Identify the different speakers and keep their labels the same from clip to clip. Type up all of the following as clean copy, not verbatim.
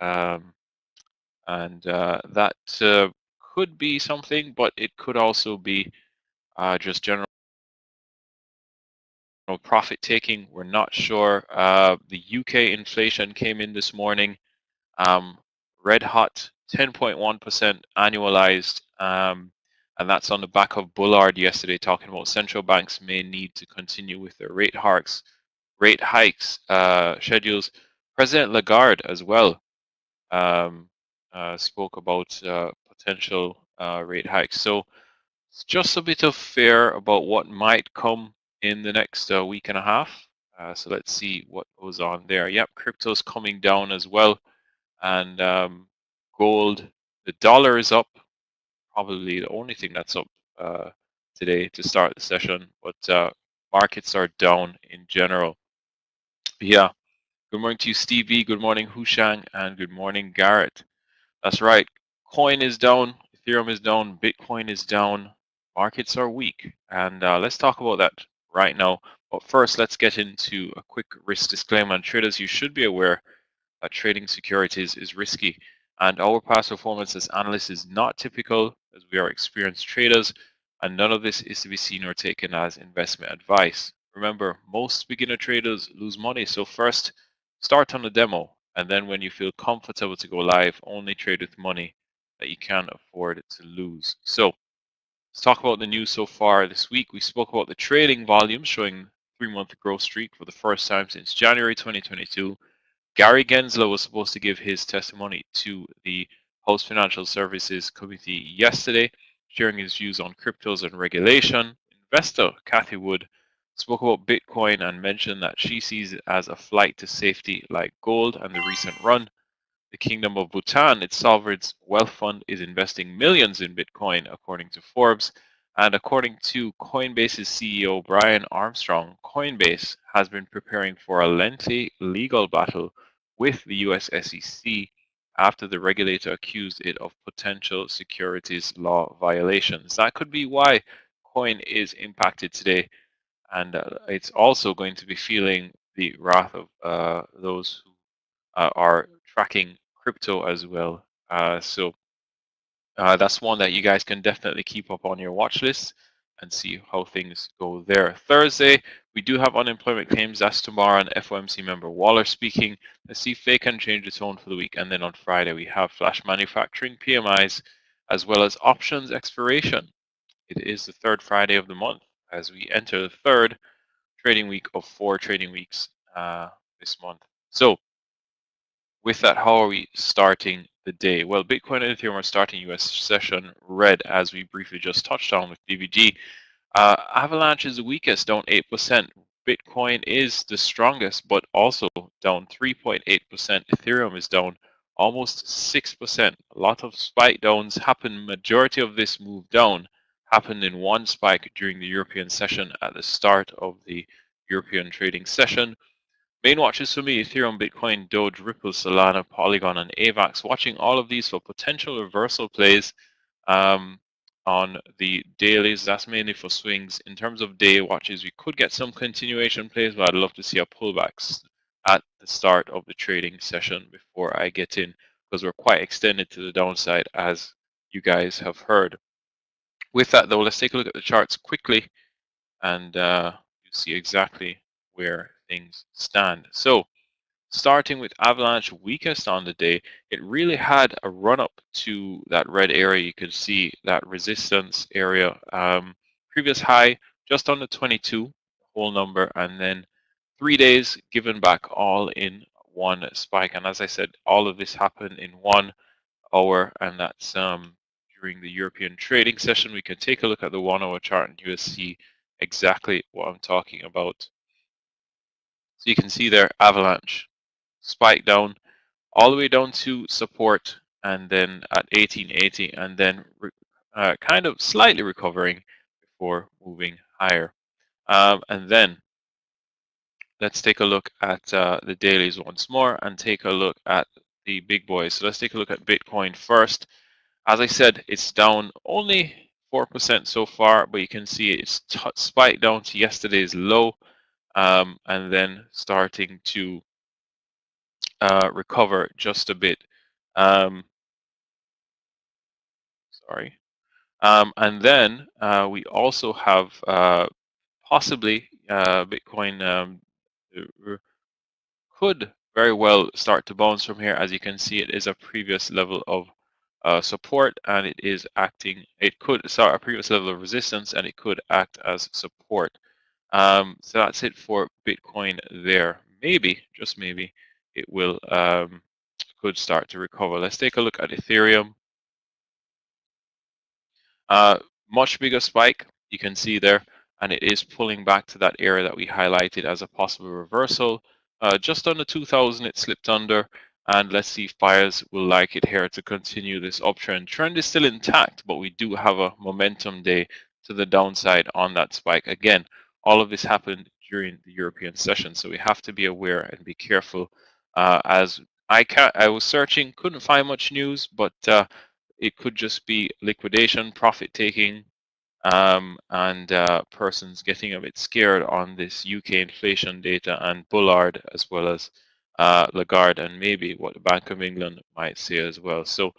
Speaker 1: and that could be something, but it could also be just general profit taking. We're not sure. The UK inflation came in this morning, red hot, 10.1% annualized, and that's on the back of Bullard yesterday talking about central banks may need to continue with their rate hikes schedules. President Lagarde as well spoke about potential rate hikes. So it's just a bit of fear about what might come in the next week and a half. So let's see what goes on there. Yep, crypto's coming down as well, and gold, the dollar is up. Probably the only thing that's up today to start the session, but markets are down in general. Yeah. Good morning to you, Stevie. Good morning, Hushang, and good morning, Garrett. That's right. Coin is down, Ethereum is down, Bitcoin is down. Markets are weak, and let's talk about that right now. But first, let's get into a quick risk disclaimer. And traders, you should be aware that trading securities is risky, and our past performance as analysts is not typical, as we are experienced traders, and none of this is to be seen or taken as investment advice. Remember, most beginner traders lose money, so first, start on the demo, and then when you feel comfortable to go live, only trade with money that you can afford to lose. So let's talk about the news so far this week. We spoke about the trading volume showing 3-month growth streak for the first time since January 2022. Gary Gensler was supposed to give his testimony to the House Financial Services Committee yesterday, sharing his views on cryptos and regulation. Investor Kathy Wood spoke about Bitcoin and mentioned that she sees it as a flight to safety like gold and the recent run. The Kingdom of Bhutan, its sovereign's wealth fund, is investing millions in Bitcoin, according to Forbes. And according to Coinbase's CEO Brian Armstrong, Coinbase has been preparing for a lengthy legal battle with the US SEC after the regulator accused it of potential securities law violations. That could be why Coin is impacted today, and it's also going to be feeling the wrath of those who are tracking crypto as well. So that's one that you guys can definitely keep up on your watch list and see how things go there. Thursday, we do have unemployment claims. That's tomorrow, and FOMC member Waller speaking. Let's see if they can change the tone for the week. And then on Friday, we have flash manufacturing PMIs as well as options expiration. It is the third Friday of the month as we enter the third trading week of 4 trading weeks this month. So with that, how are we starting the day? Well, Bitcoin and Ethereum are starting US session red, as we briefly just touched on with DVG. Avalanche is the weakest, down 8%. Bitcoin is the strongest, but also down 3.8%. Ethereum is down almost 6%. A lot of spike downs happened. Majority of this move down happened in one spike during the European session at the start of the European trading session. Main watches for me: Ethereum, Bitcoin, Doge, Ripple, Solana, Polygon, and AVAX. Watching all of these for potential reversal plays on the dailies. That's mainly for swings. In terms of day watches, we could get some continuation plays, but I'd love to see a pullbacks at the start of the trading session before I get in, because we're quite extended to the downside, as you guys have heard. With that, though, let's take a look at the charts quickly, and you see exactly where things stand. So starting with Avalanche, weakest on the day, it really had a run up to that red area. You can see that resistance area. Previous high just under 22, whole number, and then 3 days given back all in one spike. And as I said, all of this happened in 1 hour, and that's during the European trading session. We can take a look at the 1 hour chart and you see exactly what I'm talking about. So you can see there, Avalanche spike down all the way down to support, and then at 1880, and then kind of slightly recovering before moving higher. And then let's take a look at the dailies once more and take a look at the big boys. So let's take a look at Bitcoin first. As I said, it's down only 4% so far, but you can see it's spiked down to yesterday's low, and then starting to recover just a bit Um, sorry. And then we also have possibly Bitcoin could very well start to bounce from here. As you can see, it is a previous level of support, and it is acting. It could start a previous level of resistance, and it could act as support. So that's it for Bitcoin there. Maybe, just maybe, it will could start to recover. Let's take a look at Ethereum. Uh, Much bigger spike, you can see there, and it is pulling back to that area that we highlighted as a possible reversal. Just under 2000 it slipped under, and let's see if buyers will like it here to continue this uptrend. Trend is still intact, but we do have a momentum day to the downside on that spike. Again, all of this happened during the European session, so we have to be aware and be careful. As I was searching, couldn't find much news, but it could just be liquidation, profit taking, and persons getting a bit scared on this UK inflation data and Bullard, as well as Lagarde, and maybe what the Bank of England might say as well. So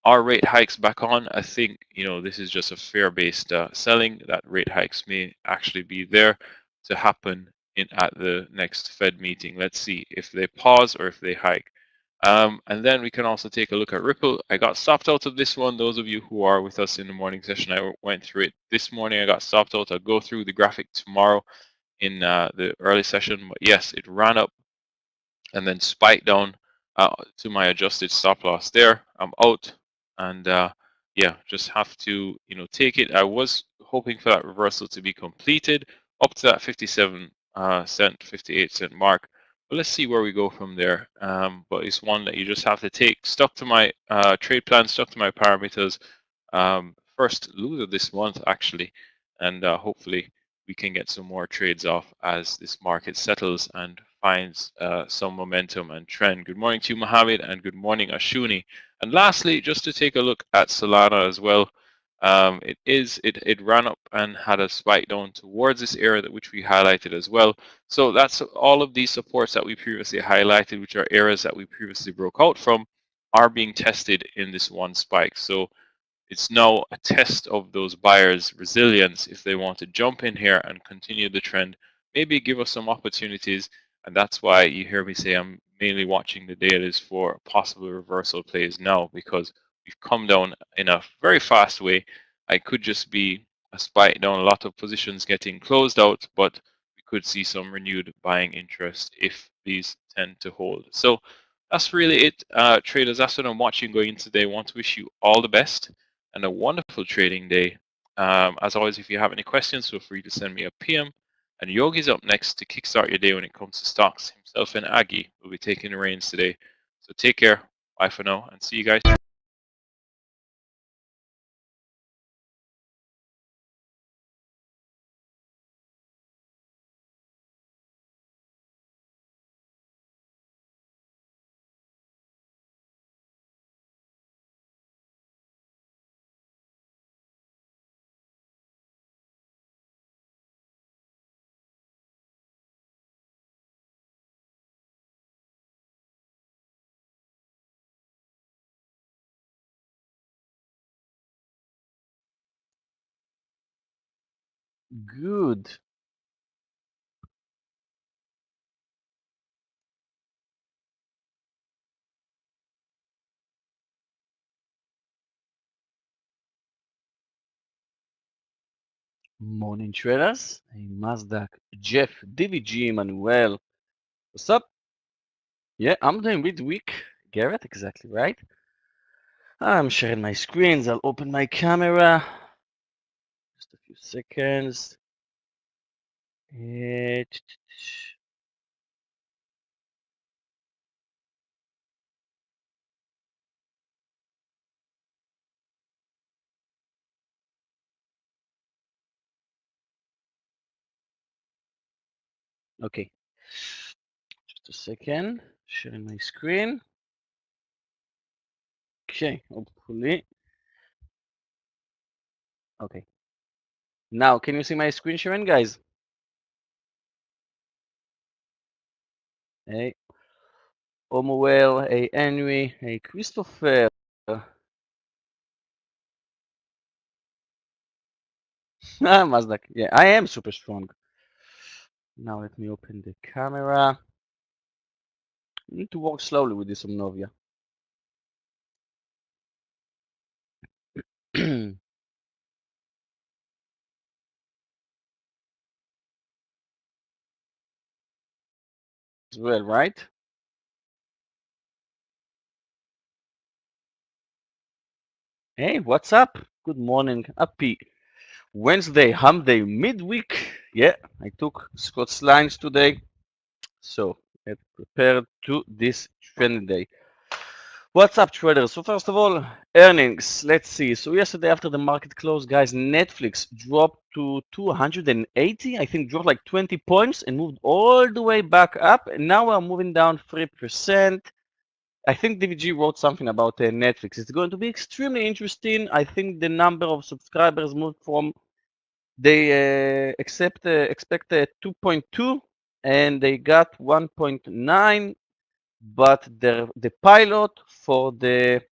Speaker 1: our rate hikes back on. I think this is just a fear-based selling. That rate hikes may actually be there to happen at the next Fed meeting. Let's see if they pause or if they hike. And then we can also take a look at Ripple. I got stopped out of this one. Those of you who are with us in the morning session, I went through it this morning. I got stopped out. I'll go through the graphic tomorrow in the early session. But yes, it ran up and then spike down to my adjusted stop loss there. I'm out, and yeah, just have to take it. I was hoping for that reversal to be completed up to that 57 cent, 58 cent mark. But let's see where we go from there. But it's one that you just have to take. Stuck to my trade plan, stuck to my parameters. First loser this month actually, and hopefully we can get some more trades off as this market settles and finds some momentum and trend. Good morning to you, Mohammed, and good morning, Ashuni. And lastly, just to take a look at Solana as well, it ran up and had a spike down towards this area which we highlighted as well. So that's all of these supports that we previously highlighted, which are areas that we previously broke out from, are being tested in this one spike. So it's now a test of those buyers' resilience if they want to jump in here and continue the trend, maybe give us some opportunities. And that's why you hear me say I'm mainly watching the dailies for possible reversal plays now, because we've come down in a very fast way. I could just be a spike down, a lot of positions getting closed out, but we could see some renewed buying interest if these tend to hold. So that's really it, traders. That's what I'm watching going into today. I want to wish you all the best and a wonderful trading day. As always, if you have any questions, feel free to send me a PM. And Yogi's up next to kickstart your day when it comes to stocks. Himself and Aggie will be taking the reins today. So take care. Bye for now, and see you guys.
Speaker 2: Good. Morning traders. Hey, Mazdak, Jeff, DVG, Manuel. What's up? Yeah, I'm doing midweek. Garrett, exactly right. I'm sharing my screens. I'll open my camera. Just a few seconds. Eh, Okay, just a second. Sharing my screen. Okay, hopefully. Okay. Now, can you see my screen sharing, guys? Hey. Omuel, hey Henry, hey Christopher. Mazdak, yeah, I am super strong. Now let me open the camera. Need to walk slowly with this Omnovia. As well, right? Hey, what's up? Good morning. Happy Wednesday, hump day, midweek. Yeah, I took Scott's lines today. So get prepared to this training day. What's up, traders? So first of all, earnings. Let's see. So yesterday after the market closed, guys, Netflix dropped to 280. I think dropped like 20 points and moved all the way back up. And now we're moving down 3%. I think DVG wrote something about Netflix. It's going to be extremely interesting. I think the number of subscribers moved from they expect 2.2 and they got 1.9, but the pilot for the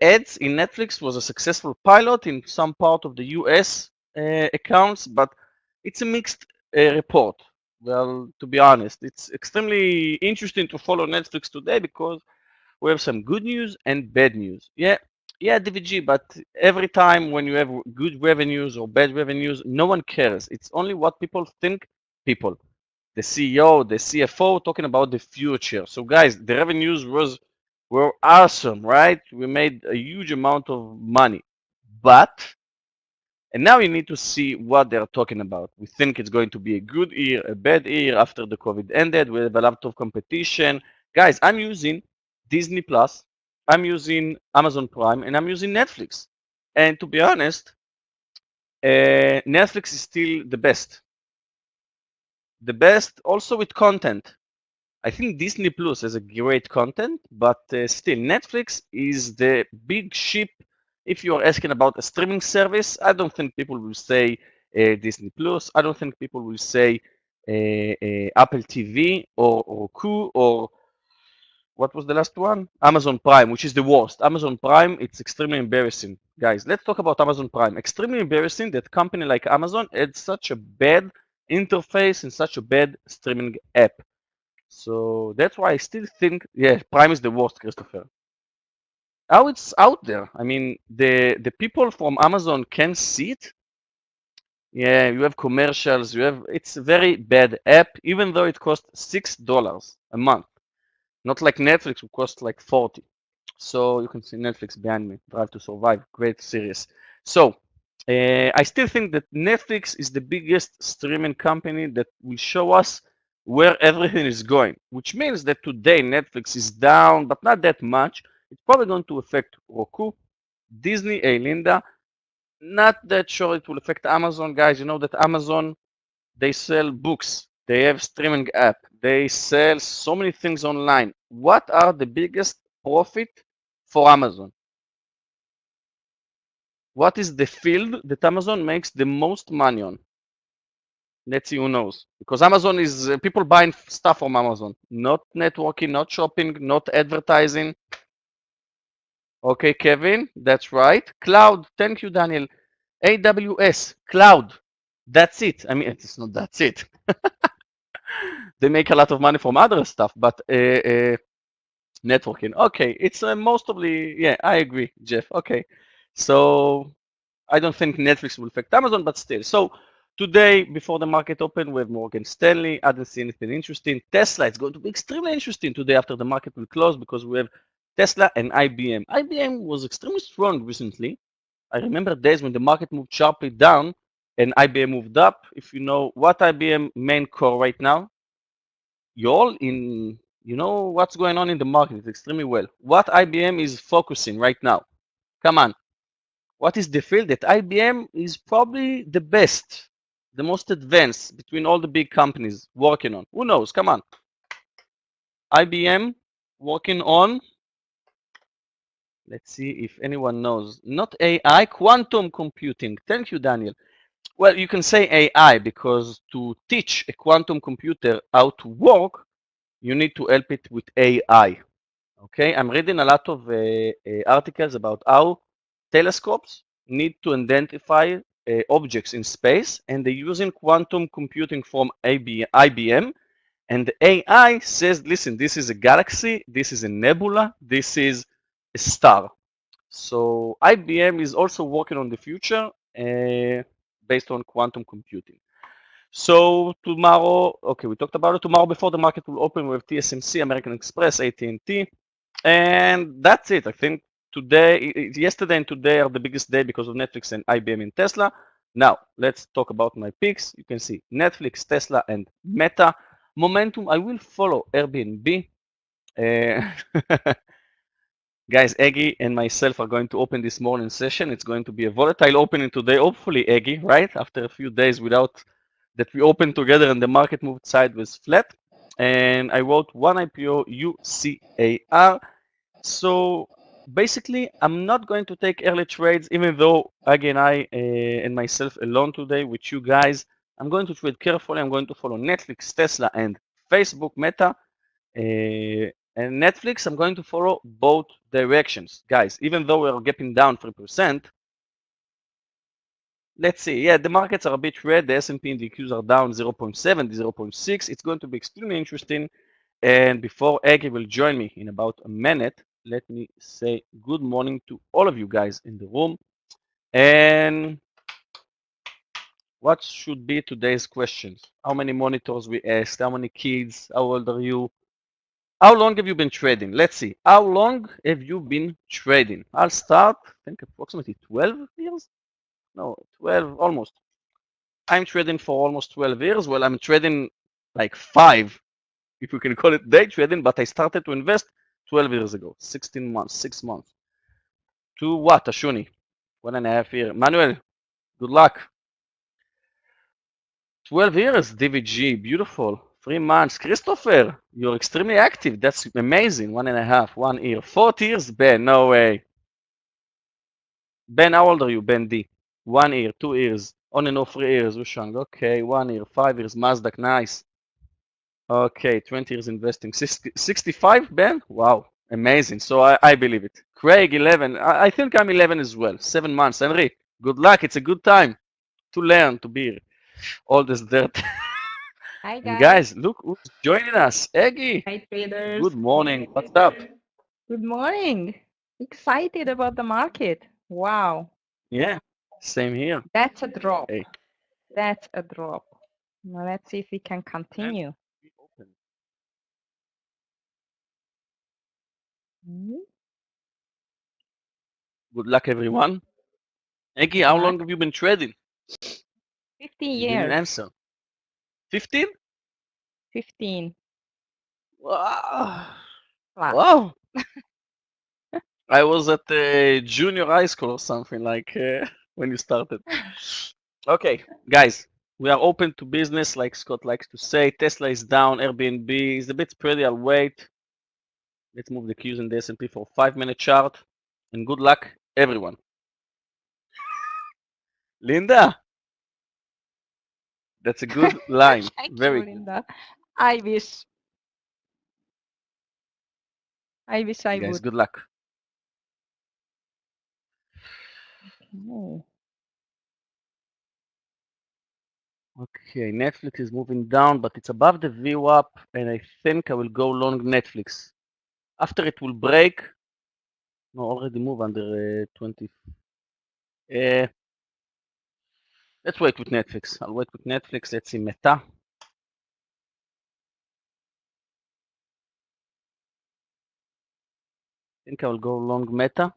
Speaker 2: ads in Netflix was a successful pilot in some part of the US accounts, but it's a mixed report. Well, to be honest, it's extremely interesting to follow Netflix today because we have some good news and bad news. Yeah, DVG, but every time when you have good revenues or bad revenues, no one cares. It's only what people think people. The CEO, the CFO talking about the future. So guys, the revenues were awesome, right? We made a huge amount of money. But and now you need to see what they're talking about. We think it's going to be a good year, a bad year after the COVID ended. We have a lot of competition. Guys, I'm using Disney Plus, I'm using Amazon Prime, and I'm using Netflix. And to be honest, Netflix is still the best. The best also with content. I think Disney Plus has a great content, but still, Netflix is the big ship. If you are asking about a streaming service, I don't think people will say Disney Plus. I don't think people will say Apple TV or Roku or what was the last one? Amazon Prime, which is the worst. Amazon Prime, it's extremely embarrassing. Guys, let's talk about Amazon Prime. Extremely embarrassing that company like Amazon had such a bad interface and such a bad streaming app. So that's why I still think, yeah, Prime is the worst, Christopher. How it's out there. I mean, the people from Amazon can see it. Yeah, you have commercials. It's a very bad app, even though it costs $6 a month. Not like Netflix, which costs like 40. So you can see Netflix behind me. Drive to Survive, great series. So I still think that Netflix is the biggest streaming company that will show us where everything is going, which means that today Netflix is down, but not that much. It's probably going to affect Roku, Disney, hey Linda. Not that sure it will affect Amazon, guys. You know that Amazon, they sell books, they have streaming app, they sell so many things online. What are the biggest profit for Amazon? What is the field that Amazon makes the most money on? Let's see who knows. Because Amazon is people buying stuff from Amazon, not networking, not shopping, not advertising. Okay, Kevin, that's right. Cloud, thank you, Daniel. AWS, cloud. That's it. I mean, it's not that's it. They make a lot of money from other stuff, but networking. Okay, it's mostly, yeah, I agree, Jeff. Okay, so I don't think Netflix will affect Amazon, but still. So today, before the market opened, we have Morgan Stanley. I didn't see anything interesting. Tesla, it's going to be extremely interesting today after the market will close because we have Tesla and IBM. IBM was extremely strong recently. I remember days when the market moved sharply down and IBM moved up. If you know what IBM main core right now, you know what's going on in the market extremely well. What IBM is focusing right now? Come on. What is the field that IBM is probably the best, the most advanced between all the big companies working on? Who knows? Come on. IBM working on, let's see if anyone knows, not AI, quantum computing. Thank you, Daniel. Well, you can say AI because to teach a quantum computer how to work, you need to help it with AI. Okay, I'm reading a lot of articles about how telescopes need to identify objects in space, and they're using quantum computing from IBM. And the AI says, listen, this is a galaxy, this is a nebula, this is a star. So IBM is also working on the future based on quantum computing. So tomorrow, okay, we talked about it. Tomorrow before the market will open with TSMC, American Express, AT&T, and that's it. I think yesterday and today are the biggest day because of Netflix and IBM and Tesla. Now, let's talk about my picks. You can see Netflix, Tesla, and Meta. Momentum, I will follow Airbnb. Guys, Eggy and myself are going to open this morning session. It's going to be a volatile opening today. Hopefully, Eggy, right? After a few days without that we opened together and the market moved sideways flat. And I wrote one IPO UCAR. So basically, I'm not going to take early trades, even though Aggie and I and myself alone today with you guys. I'm going to trade carefully. I'm going to follow Netflix, Tesla, and Facebook, Meta. And Netflix, I'm going to follow both directions. Guys, even though we're gapping down 3%, let's see. Yeah, the markets are a bit red. The S&P and the Qs are down 0.7, 0.6. It's going to be extremely interesting. And before Aggie will join me in about a minute, let me say good morning to all of you guys in the room. And what should be today's questions? How many monitors we asked? How many kids? How old are you? How long have you been trading? Let's see. How long have you been trading? I'll start, I think approximately 12 years? No, 12, almost. I'm trading for almost 12 years. Well, I'm trading like 5, if you can call it day trading, but I started to invest 12 years ago, 16 months, 6 months. To what, Ashuni? 1.5 years. Manuel, good luck. 12 years, DVG, beautiful. 3 months. Christopher, you're extremely active. That's amazing. 1.5, 1 year. 40 years, Ben, no way. Ben, how old are you, Ben D? 1 year, 2 years, on and off 3 years, Ushang. Okay, 1 year, 5 years, Mazdak, nice. Okay, 20 years investing. 65, Ben? Wow, amazing. So I believe it. Craig, 11. I think I'm 11 as well. 7 months. Henry, good luck. It's a good time to learn, to be all this dirt.
Speaker 3: Hi
Speaker 2: And
Speaker 3: guys.
Speaker 2: guys, look who's joining us. Eggy,
Speaker 3: Hi traders.
Speaker 2: good morning. What's up?
Speaker 3: Good morning. Excited about the market. Wow.
Speaker 2: Yeah, same here.
Speaker 3: That's a drop.
Speaker 2: Hey,
Speaker 3: That's a drop. Now let's see if we can
Speaker 2: and
Speaker 3: continue.
Speaker 2: we open.
Speaker 3: Hmm,
Speaker 2: Good luck, everyone. Eggy,
Speaker 3: Good
Speaker 2: how
Speaker 3: luck.
Speaker 2: long have you been trading?
Speaker 3: 15
Speaker 2: You didn't
Speaker 3: years.
Speaker 2: answer. 15?
Speaker 3: 15
Speaker 2: Wow.
Speaker 3: plus.
Speaker 2: Wow. I was at junior high school or something like when you started. Okay, guys, we are open to business, like Scott likes to say. Tesla is down, Airbnb is a bit spready. I'll wait. Let's move the Qs and the S&P for 5-minute chart. And good luck, everyone. Linda, that's a good line.
Speaker 3: Thank
Speaker 2: Very
Speaker 3: you,
Speaker 2: good.
Speaker 3: Linda. I wish. I wish I
Speaker 2: Guys,
Speaker 3: would.
Speaker 2: good luck.
Speaker 3: Oh,
Speaker 2: Okay, Netflix is moving down, but it's above the VWAP, and I think I will go long Netflix. After it will break, no, already move under 20. Let's wait with Netflix. I'll wait with Netflix. Let's see Meta. I think I will go long Meta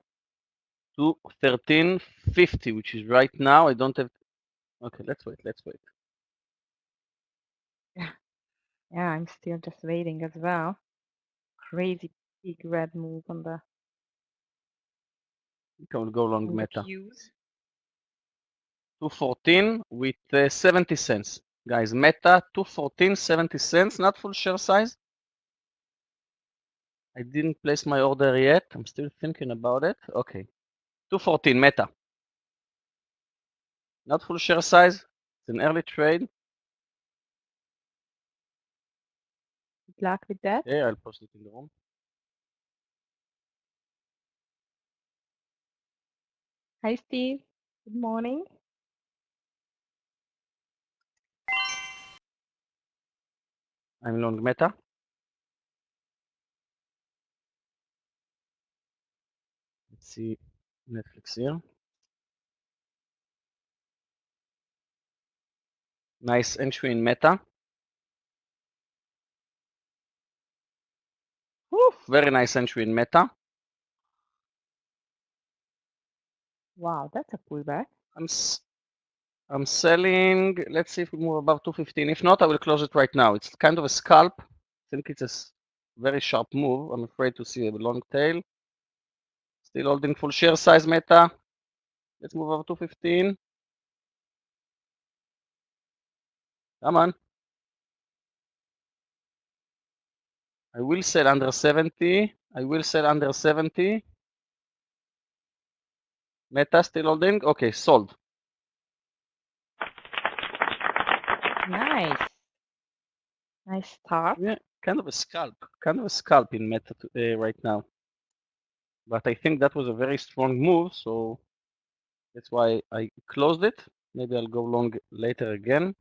Speaker 2: to 1350, which is right now. I don't have. Okay, let's wait. Let's wait.
Speaker 3: yeah, I'm still just waiting as well. Crazy big red move on the
Speaker 2: I think I will go long Meta.
Speaker 3: Qs.
Speaker 2: 214 with 70 cents. Guys, Meta 214, 70 cents, not full share size. I didn't place my order yet. I'm still thinking about it. Okay. 214 Meta. Not full share size. It's an early trade.
Speaker 3: Good luck with that.
Speaker 2: Yeah, I'll post it in the room.
Speaker 3: Hi, Steve. Good morning.
Speaker 2: I'm long Meta. Let's see Netflix here. Nice entry in Meta. Oof, very nice entry in Meta.
Speaker 3: Wow, that's a pullback.
Speaker 2: I'm selling. Let's see if we move above 215. If not, I will close it right now. It's kind of a scalp. I think it's a very sharp move. I'm afraid to see a long tail. Still holding full share size Meta. Let's move over 215. Come on. I will sell under 70. I will sell under 70. Meta still holding. Okay, sold.
Speaker 3: Nice. Nice start.
Speaker 2: Yeah, kind of a scalp. Kind of a scalp in Meta right now. But I think that was a very strong move, so that's why I closed it. Maybe I'll go long later again.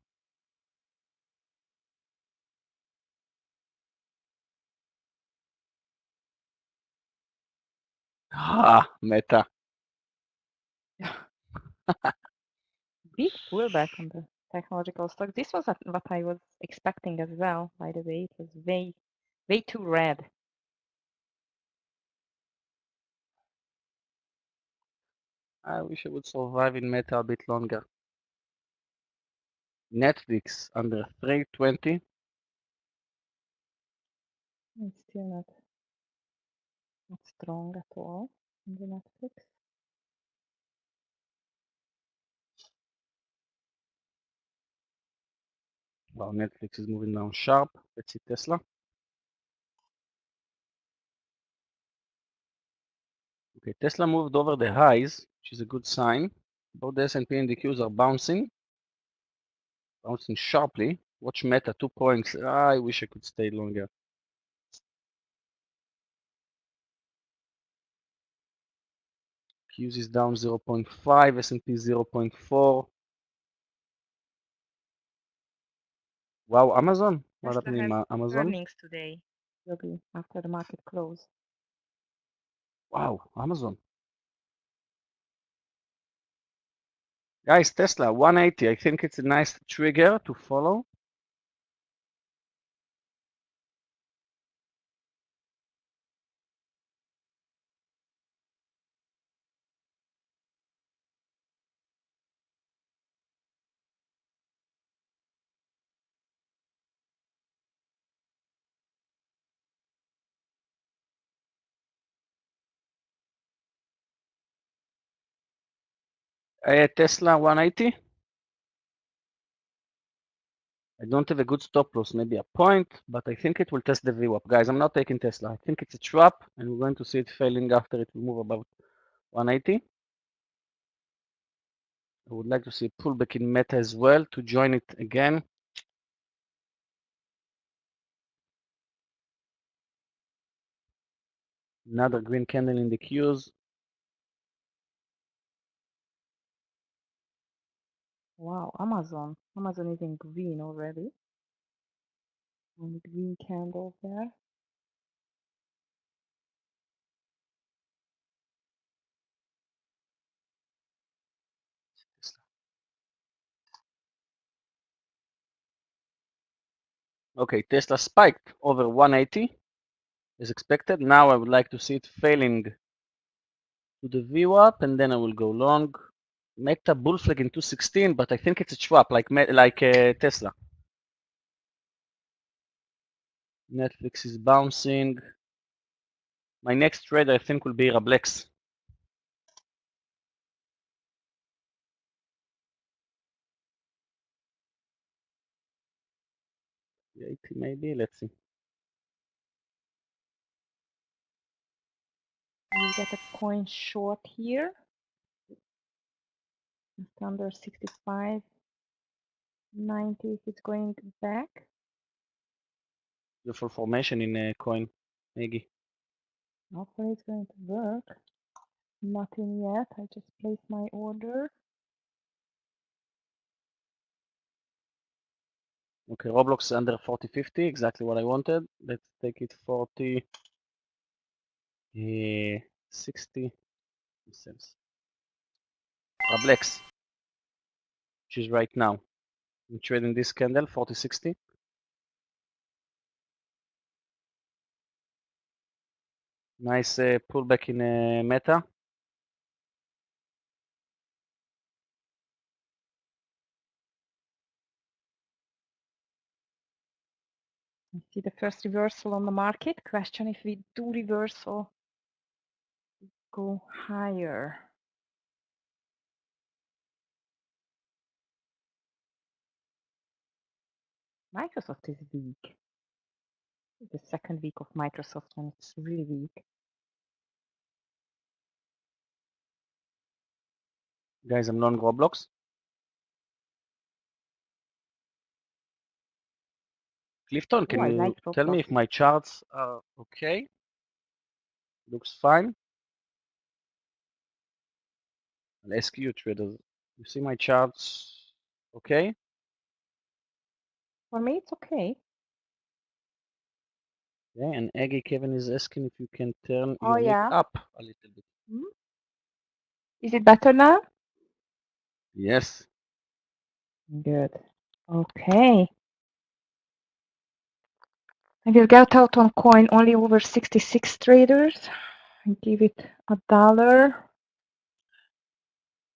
Speaker 2: Ah, Meta.
Speaker 3: Big pullback on the technological stock. This was what I was expecting as well, by the way. It was way too red.
Speaker 2: I wish I would survive in Meta a bit longer. Netflix under 320.
Speaker 3: It's still not strong at all in the Netflix.
Speaker 2: Wow, Netflix is moving down sharp. Let's see Tesla. Okay, Tesla moved over the highs, which is a good sign. Both the S&P and the Qs are bouncing sharply. Watch Meta, 2 points. I wish I could stay longer. Qs is down 0.5, S&P 0.4. Wow, Amazon. What
Speaker 3: Tesla
Speaker 2: happened in
Speaker 3: has
Speaker 2: Amazon?
Speaker 3: earnings today. Will be after the market close.
Speaker 2: Wow, Amazon. Guys, Tesla 180. I think it's a nice trigger to follow. Tesla 180. I don't have a good stop loss, maybe a point, but I think it will test the VWAP. Guys, I'm not taking Tesla. I think it's a trap, and we're going to see it failing after it will move above 180. I would like to see a pullback in Meta as well to join it again. Another green candle in the Qs.
Speaker 3: Wow, Amazon. Amazon is in green already. And green candle there.
Speaker 2: Okay, Tesla spiked over 180 as expected. Now I would like to see it failing to the VWAP, and then I will go long. Meta bull flag in 216, but I think it's a trap like Tesla. Netflix is bouncing. My next trade, I think, will be Rablex. 80 maybe, let's see.
Speaker 3: We get a coin short here. Just under 65.90 if it's going back.
Speaker 2: Beautiful formation in a coin, Maggie.
Speaker 3: Hopefully it's going to work. Nothing yet. I just placed my order.
Speaker 2: Okay, Roblox under 40.50, exactly what I wanted. Let's take it 40, 60 cents. Roblex, which is right now. I'm trading this candle, 40.60. Nice pullback in Meta.
Speaker 3: I see the first reversal on the market. Question if we do reversal, go higher. Microsoft is weak. The second week of Microsoft when it's really weak.
Speaker 2: Guys, I'm long Roblox. Clifton, can
Speaker 3: I
Speaker 2: you
Speaker 3: like
Speaker 2: tell me
Speaker 3: Roblox.
Speaker 2: if my charts are okay? Looks fine. I'll ask you, traders. You see my charts okay?
Speaker 3: For me, it's okay.
Speaker 2: Yeah, and Aggie Kevin is asking if you can turn
Speaker 3: Oh,
Speaker 2: your mic
Speaker 3: yeah.
Speaker 2: up a little bit.
Speaker 3: Hmm? Is it better now?
Speaker 2: Yes.
Speaker 3: Good. Okay. I will get out on coin only over 66 traders and give it $1.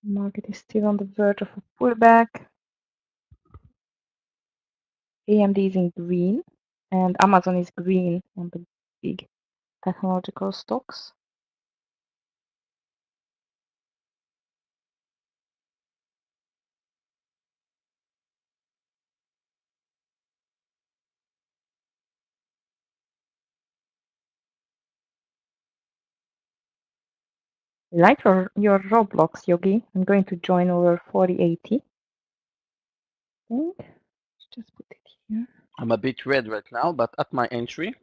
Speaker 3: Market is still on the verge of a pullback. AMD is in green and Amazon is green on the big technological stocks. Like your Roblox, Yogi. I'm going to join over 4080. I think. Just put it here.
Speaker 2: I'm a bit red right now, but at my entry,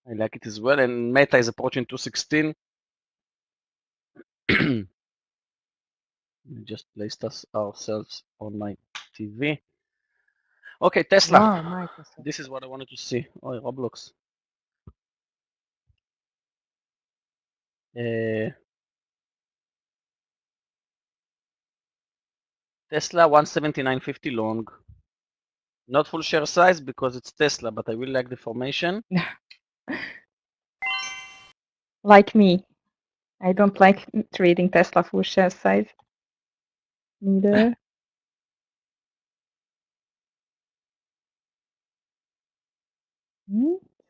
Speaker 2: I like it as well. And Meta is approaching 216. We just placed ourselves on my TV. Okay, Tesla.
Speaker 3: Wow, Microsoft.
Speaker 2: This is what I wanted to see. Oh, Roblox. Tesla 179.50 long. Not full share size because it's Tesla, but I really like the formation.
Speaker 3: Like me. I don't like trading Tesla full share size. Neither.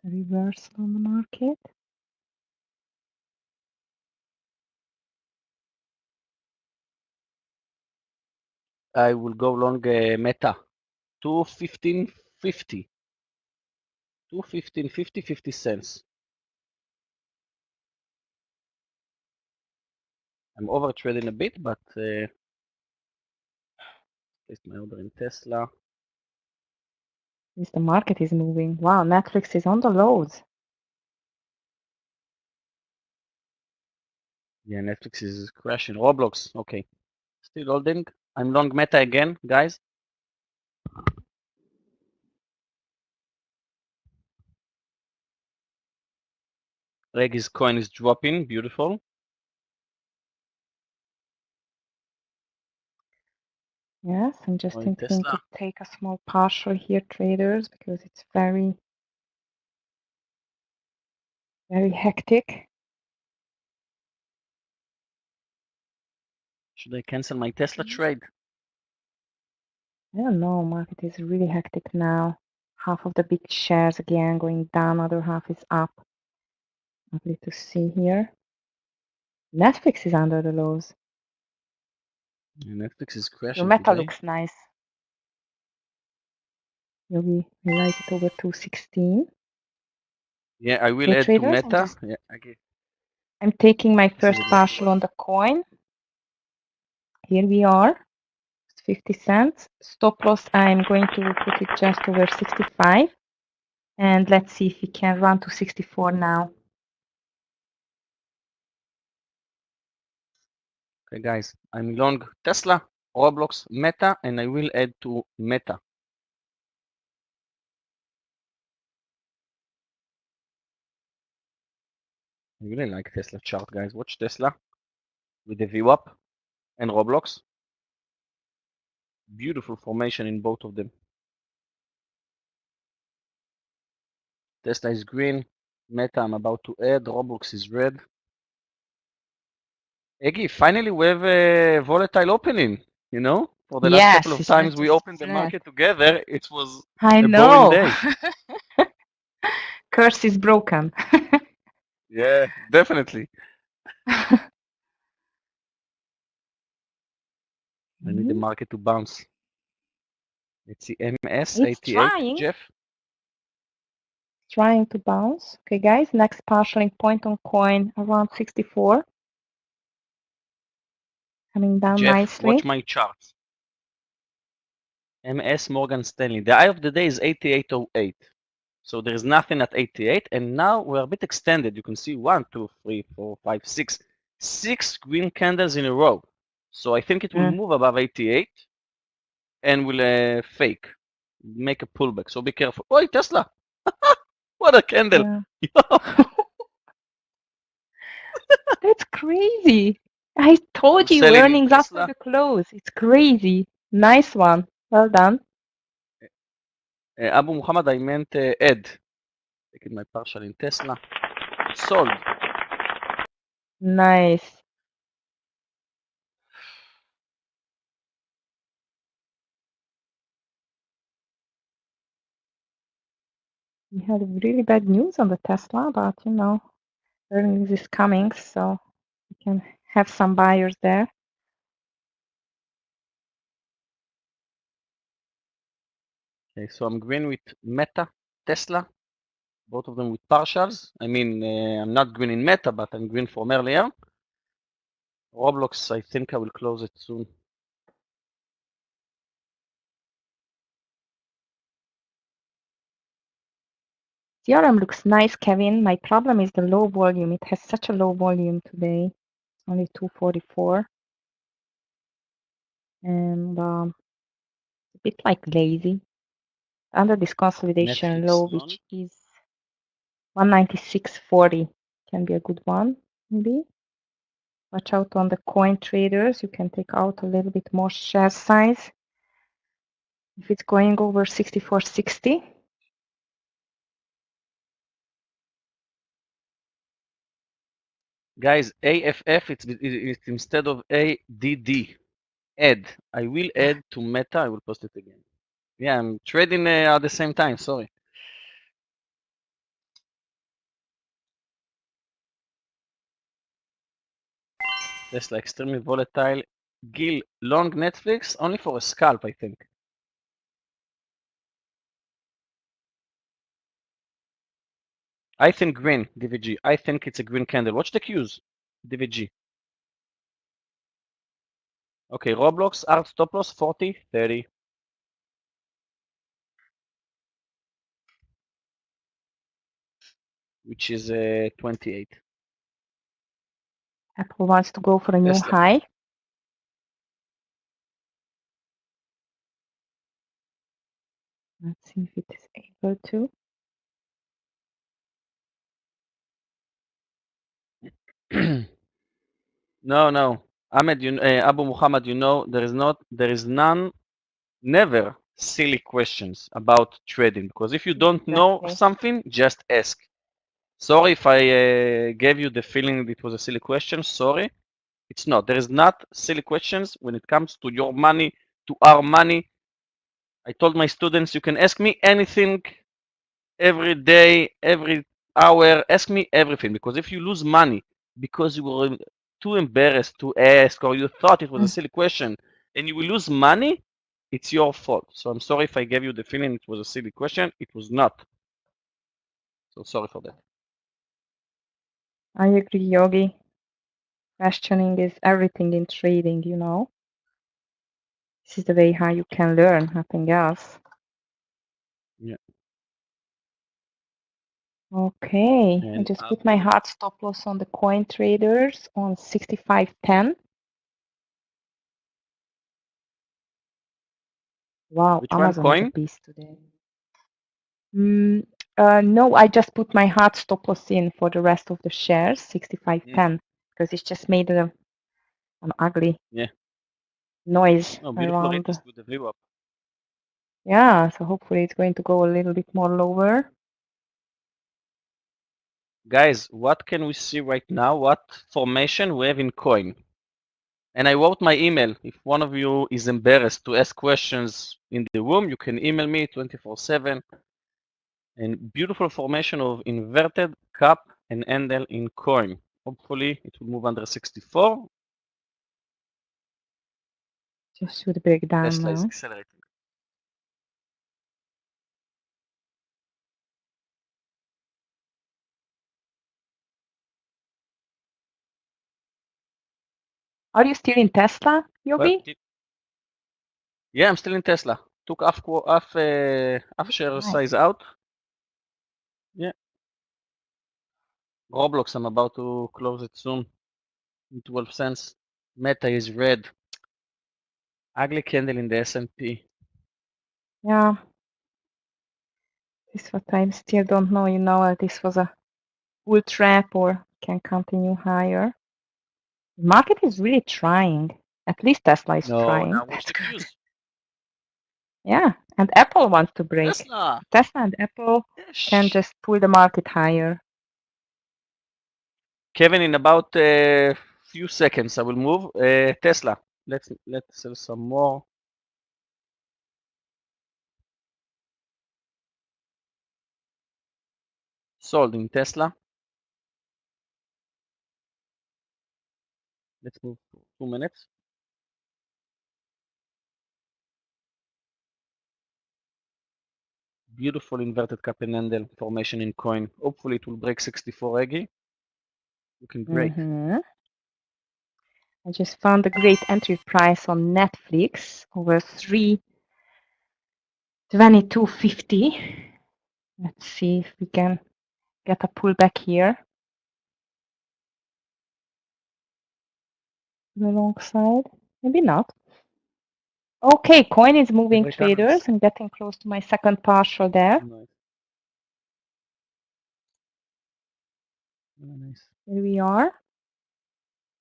Speaker 3: Reversal on the market.
Speaker 2: I will go long Meta. 215.50. 215.50, 50 cents. I'm over trading a bit, but placed my order in Tesla.
Speaker 3: At least the market is moving. Wow, Netflix is on the lows.
Speaker 2: Yeah, Netflix is crashing. Roblox, okay. Still holding. I'm long Meta again, guys. Reggie's coin is dropping, beautiful.
Speaker 3: Yes, I'm just
Speaker 2: Going
Speaker 3: thinking
Speaker 2: Tesla.
Speaker 3: to take a small partial here, traders, because it's very, very hectic.
Speaker 2: Should I cancel my Tesla trade?
Speaker 3: I don't know, market is really hectic now. Half of the big shares again going down, other half is up. Lovely to see here. Netflix is under the lows.
Speaker 2: Yeah, Netflix is
Speaker 3: Your
Speaker 2: crashing
Speaker 3: Meta
Speaker 2: today.
Speaker 3: looks nice. Yogi, I like it over 216.
Speaker 2: Yeah, I will
Speaker 3: Okay,
Speaker 2: add to
Speaker 3: traders,
Speaker 2: Meta. Yeah, okay.
Speaker 3: I'm taking my
Speaker 2: This is
Speaker 3: first
Speaker 2: exactly
Speaker 3: partial on the coin. Here we are. It's 50 cents. Stop loss, I'm going to put it just over 65. And let's see if we can run to 64 now.
Speaker 2: Okay, guys, I'm long Tesla, Roblox, Meta, and I will add to Meta. I really like Tesla chart, guys. Watch Tesla with the VWAP and Roblox. Beautiful formation in both of them. Tesla is green. Meta, I'm about to add. Roblox is red. Eggy, finally we have a volatile opening, you know? For the last couple
Speaker 3: Yes,
Speaker 2: of
Speaker 3: it's not
Speaker 2: times we
Speaker 3: just
Speaker 2: opened the
Speaker 3: flat.
Speaker 2: market together, it was
Speaker 3: I
Speaker 2: a boring
Speaker 3: know.
Speaker 2: day.
Speaker 3: Curse is broken.
Speaker 2: Yeah, definitely. I need the market to bounce. Let's see, MS,
Speaker 3: It's
Speaker 2: 88, Jeff.
Speaker 3: trying to bounce. Okay, guys, next partialing point on coin around 64. Coming down
Speaker 2: Jeff,
Speaker 3: nicely.
Speaker 2: watch my charts. MS Morgan Stanley. The eye of the day is 88.08. So there is nothing at 88, and now we're a bit extended. You can see 1, 2, 3, 4, 5, 6. 6 green candles in a row. So I think it will move above 88 and will fake, make a pullback. So be careful. Oh, Tesla! What a candle!
Speaker 3: Yeah. That's crazy. I told you
Speaker 2: Selling in
Speaker 3: earnings after
Speaker 2: Tesla.
Speaker 3: the close. It's crazy. Nice one. Well done.
Speaker 2: Abu Muhammad, I meant Ed. Taking my partial in Tesla. Sold.
Speaker 3: Nice. We had really bad news on the Tesla, but you know, earnings is coming, so we can have some buyers there.
Speaker 2: Okay, so I'm green with Meta, Tesla, both of them with partials. I mean, I'm not green in Meta, but I'm green from earlier. Roblox, I think I will close it soon.
Speaker 3: CRM looks nice, Kevin. My problem is the low volume. It has such a low volume today. It's only 244. And a bit like lazy. Under this consolidation
Speaker 2: Netflix
Speaker 3: low,
Speaker 2: long.
Speaker 3: which is 196.40, can be a good one, maybe. Watch out on the coin traders. You can take out a little bit more share size if it's going over 64.60.
Speaker 2: Guys, AFF, it's instead of ADD. Add. I will add to Meta. I will post it again. Yeah, I'm trading at the same time. Sorry. Tesla extremely volatile. Gil, long Netflix, only for a scalp, I think. I think green, DVG. I think it's a green candle. Watch the cues, DVG. Okay, Roblox, art stop loss 40, 30. Which is 28.
Speaker 3: Apple wants to go for a new
Speaker 2: Tesla.
Speaker 3: high. Let's see if it is able to.
Speaker 2: No. Ahmed, Abu Muhammad, there is never silly questions about trading, because if you don't know something, just ask. Sorry if I gave you the feeling it was a silly question. Sorry, it's not. There is not silly questions when it comes to your money, to our money. I told my students, you can ask me anything every day, every hour. Ask me everything, because if you lose money because you were too embarrassed to ask, or you thought it was a silly question, and you will lose money, it's your fault. So I'm sorry if I gave you the feeling it was a silly question. It was not. So sorry for that.
Speaker 3: I agree, Yogi. Questioning is everything in trading, you know. This is the way how you can learn, nothing else.
Speaker 2: Yeah.
Speaker 3: Okay, I
Speaker 2: And
Speaker 3: just
Speaker 2: I'll
Speaker 3: put my
Speaker 2: do it.
Speaker 3: hard stop loss on the coin traders on 65.10. Wow,
Speaker 2: Which one?
Speaker 3: Amazon is a
Speaker 2: Coin?
Speaker 3: beast today. No, I just put my hard stop loss in for the rest of the shares, 65.10, because it's just made an ugly
Speaker 2: Yeah.
Speaker 3: noise
Speaker 2: Oh, beautiful
Speaker 3: around.
Speaker 2: retest with the view up.
Speaker 3: Yeah, so hopefully it's going to go a little bit more lower.
Speaker 2: Guys, what can we see right now? What formation we have in coin? And I wrote my email. If one of you is embarrassed to ask questions in the room, you can email me 24/7. And beautiful formation of inverted cup and handle in coin. Hopefully it will move under 64.
Speaker 3: Just should break down
Speaker 2: Tesla is
Speaker 3: now.
Speaker 2: accelerating.
Speaker 3: Are you still in Tesla,
Speaker 2: Well,
Speaker 3: Yogi?
Speaker 2: yeah, I'm still in Tesla. Took half share
Speaker 3: Nice.
Speaker 2: size out. Yeah. Roblox, I'm about to close it soon. In 12 cents. Meta is red. Ugly candle in the S&P.
Speaker 3: Yeah. This is what I still don't know. You know, this was a bull trap or can continue higher. The market is really trying. At least Tesla is
Speaker 2: No,
Speaker 3: trying.
Speaker 2: now watch
Speaker 3: That's
Speaker 2: the
Speaker 3: good.
Speaker 2: cues.
Speaker 3: Yeah, and Apple wants to break.
Speaker 2: Tesla.
Speaker 3: Tesla and Apple can
Speaker 2: Yes.
Speaker 3: just pull the market higher.
Speaker 2: Kevin, in about a few seconds, I will move. Tesla. Let's sell some more. Sold in Tesla. Let's move 2 minutes. Beautiful inverted cup and handle formation in coin. Hopefully it will break 64 Aggie. Looking great.
Speaker 3: I just found a great entry price on Netflix over 322.50. Let's see if we can get a pullback here. The long side, maybe not. Okay, coin is moving, traders. I'm getting close to my second partial there.
Speaker 2: Nice. Nice.
Speaker 3: Here we are.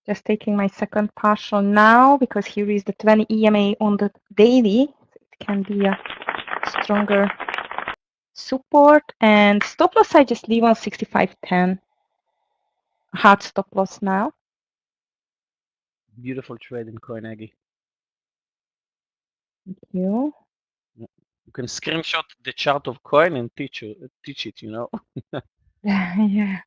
Speaker 3: Just taking my second partial now because here is the 20 EMA on the daily. It can be a stronger support. And stop loss I just leave on 65.10. Hard stop loss now.
Speaker 2: Beautiful trade in coin, Aggie.
Speaker 3: Thank you.
Speaker 2: You can screenshot the chart of coin and teach it, you know.
Speaker 3: Yeah.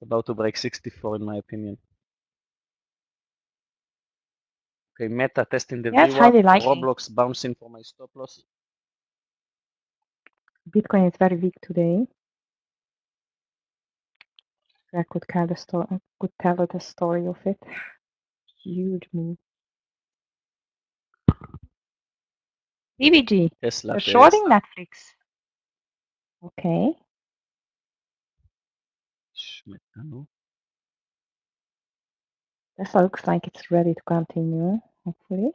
Speaker 2: About to break 64 in my opinion. Okay, Meta testing the
Speaker 3: Yes,
Speaker 2: VWAP.
Speaker 3: highly likely.
Speaker 2: Roblox bouncing for my stop loss.
Speaker 3: Bitcoin is very weak today. I could tell the story of it. Huge move. BBG.
Speaker 2: Tesla
Speaker 3: You're
Speaker 2: test.
Speaker 3: shorting Netflix. Okay.
Speaker 2: Meta, no?
Speaker 3: This looks like it's ready to continue, hopefully.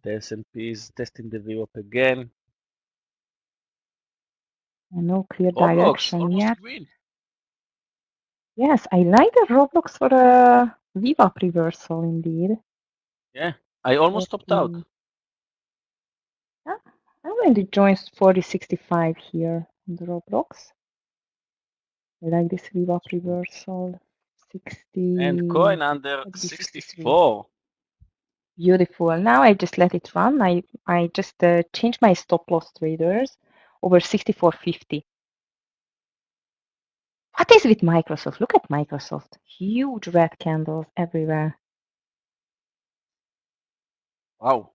Speaker 2: The S&P is testing the VWAP again.
Speaker 3: And no clear
Speaker 2: Roblox,
Speaker 3: direction
Speaker 2: almost
Speaker 3: yet.
Speaker 2: green.
Speaker 3: Yes, I like the Roblox for a VWAP reversal indeed.
Speaker 2: Yeah, I almost topped out.
Speaker 3: Yeah, I'm going to join 4065 here on the Roblox. I like this VWAP reversal. 60.
Speaker 2: And coin under
Speaker 3: 63.
Speaker 2: 64.
Speaker 3: Beautiful. Now I just let it run. I just changed my stop loss traders over 64.50. What is with Microsoft? Look at Microsoft. Huge red candles everywhere.
Speaker 2: Wow.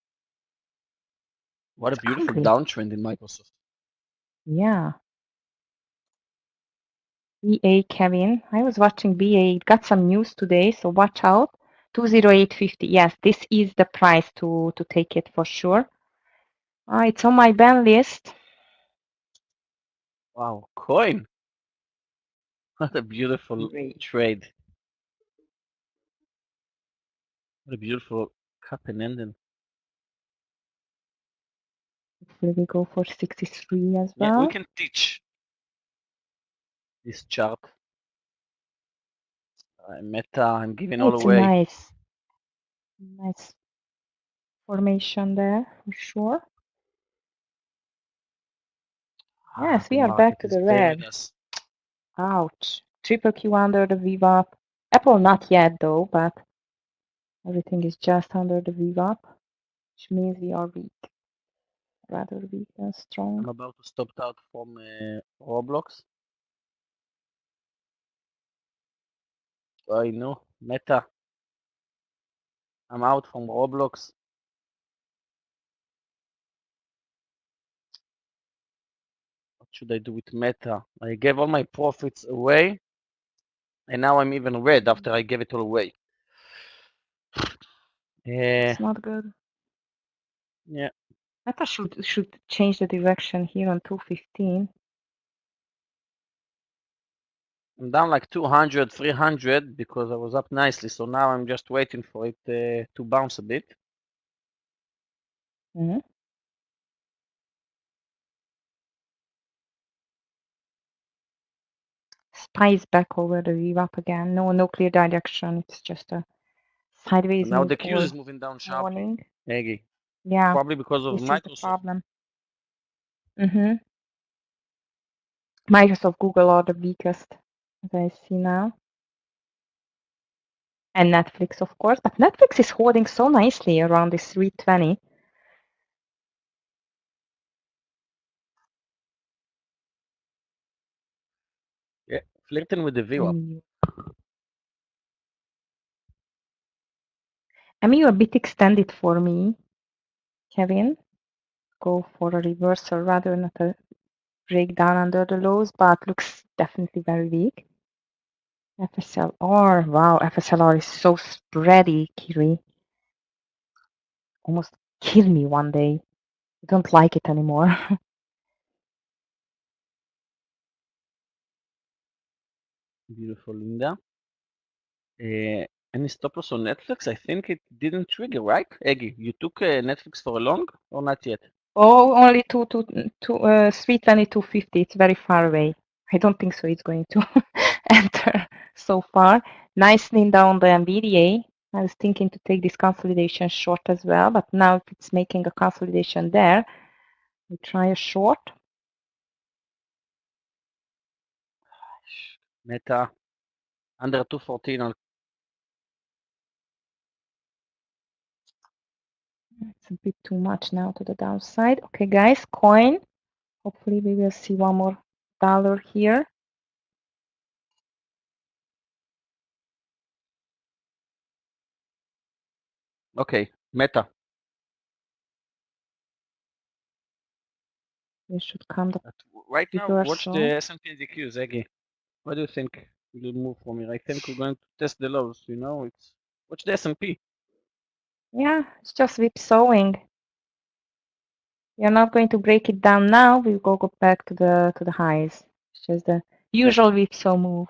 Speaker 2: What a
Speaker 3: It's
Speaker 2: beautiful
Speaker 3: ugly.
Speaker 2: downtrend in Microsoft.
Speaker 3: Yeah. BA Kevin. I was watching BA. It got some news today, so watch out. 208.50. Yes, this is the price to take it for sure. It's on my ban list.
Speaker 2: Wow, coin. What a beautiful
Speaker 3: Great.
Speaker 2: trade. What a beautiful cup and ending.
Speaker 3: Hopefully we go for 63 as
Speaker 2: Yeah, we
Speaker 3: well.
Speaker 2: can teach this chart. Meta, I'm giving all
Speaker 3: It's a
Speaker 2: away.
Speaker 3: nice formation there for sure. Yes,
Speaker 2: The
Speaker 3: we are back
Speaker 2: market
Speaker 3: to
Speaker 2: is
Speaker 3: the
Speaker 2: playing with
Speaker 3: red.
Speaker 2: us.
Speaker 3: Ouch. Triple Q under the VWAP. Apple not yet though, but everything is just under the VWAP, which means we are weak. Rather weak than strong.
Speaker 2: I'm about to stop out from Roblox. I know, Meta. I'm out from Roblox. What should I do with Meta? I gave all my profits away, and now I'm even red after I gave it all away.
Speaker 3: It's not good.
Speaker 2: Yeah.
Speaker 3: Meta should change the direction here on 215.
Speaker 2: I'm down like 200, 300 because I was up nicely. So now I'm just waiting for it to bounce a bit.
Speaker 3: Mm-hmm. SPY is back over the VWAP again. No clear direction. It's just a sideways
Speaker 2: But now
Speaker 3: move
Speaker 2: the Qs
Speaker 3: all
Speaker 2: is moving down sharply.
Speaker 3: morning.
Speaker 2: Eggy.
Speaker 3: Yeah,
Speaker 2: Probably because of
Speaker 3: this is the
Speaker 2: Microsoft.
Speaker 3: problem. Mm-hmm. Microsoft, Google are the weakest, as I see now. And Netflix, of course. But Netflix is holding so nicely around this 320.
Speaker 2: Yeah, flirting with the VWAP.
Speaker 3: MU a bit extended for me, Kevin. Go for a reversal rather than a breakdown under the lows, but looks definitely very weak. FSLR, wow, FSLR is so spready, Kiri. Almost kill me one day. I don't like it anymore.
Speaker 2: Beautiful, Linda. Any stop loss on Netflix? I think it didn't trigger, right? Eggy, you took Netflix for a long or not yet?
Speaker 3: Oh, only 320, 250. It's very far away. I don't think so it's going to enter so far. Nice Linda on the NVDA. I was thinking to take this consolidation short as well, but now if it's making a consolidation there, we try a short.
Speaker 2: Meta under 214.
Speaker 3: It's a bit too much now to the downside. Okay, guys, coin. Hopefully we will see one more dollar here.
Speaker 2: Okay, Meta.
Speaker 3: We should come the
Speaker 2: Right now, watch
Speaker 3: reversal.
Speaker 2: the S&P DQs, Eggy. What do you think will move from here? I think we're going to test the lows. You know, it's watch the S&P.
Speaker 3: Yeah, it's just whipsawing. We are not going to break it down now. We'll go back to the highs. It's just the usual whipsaw move,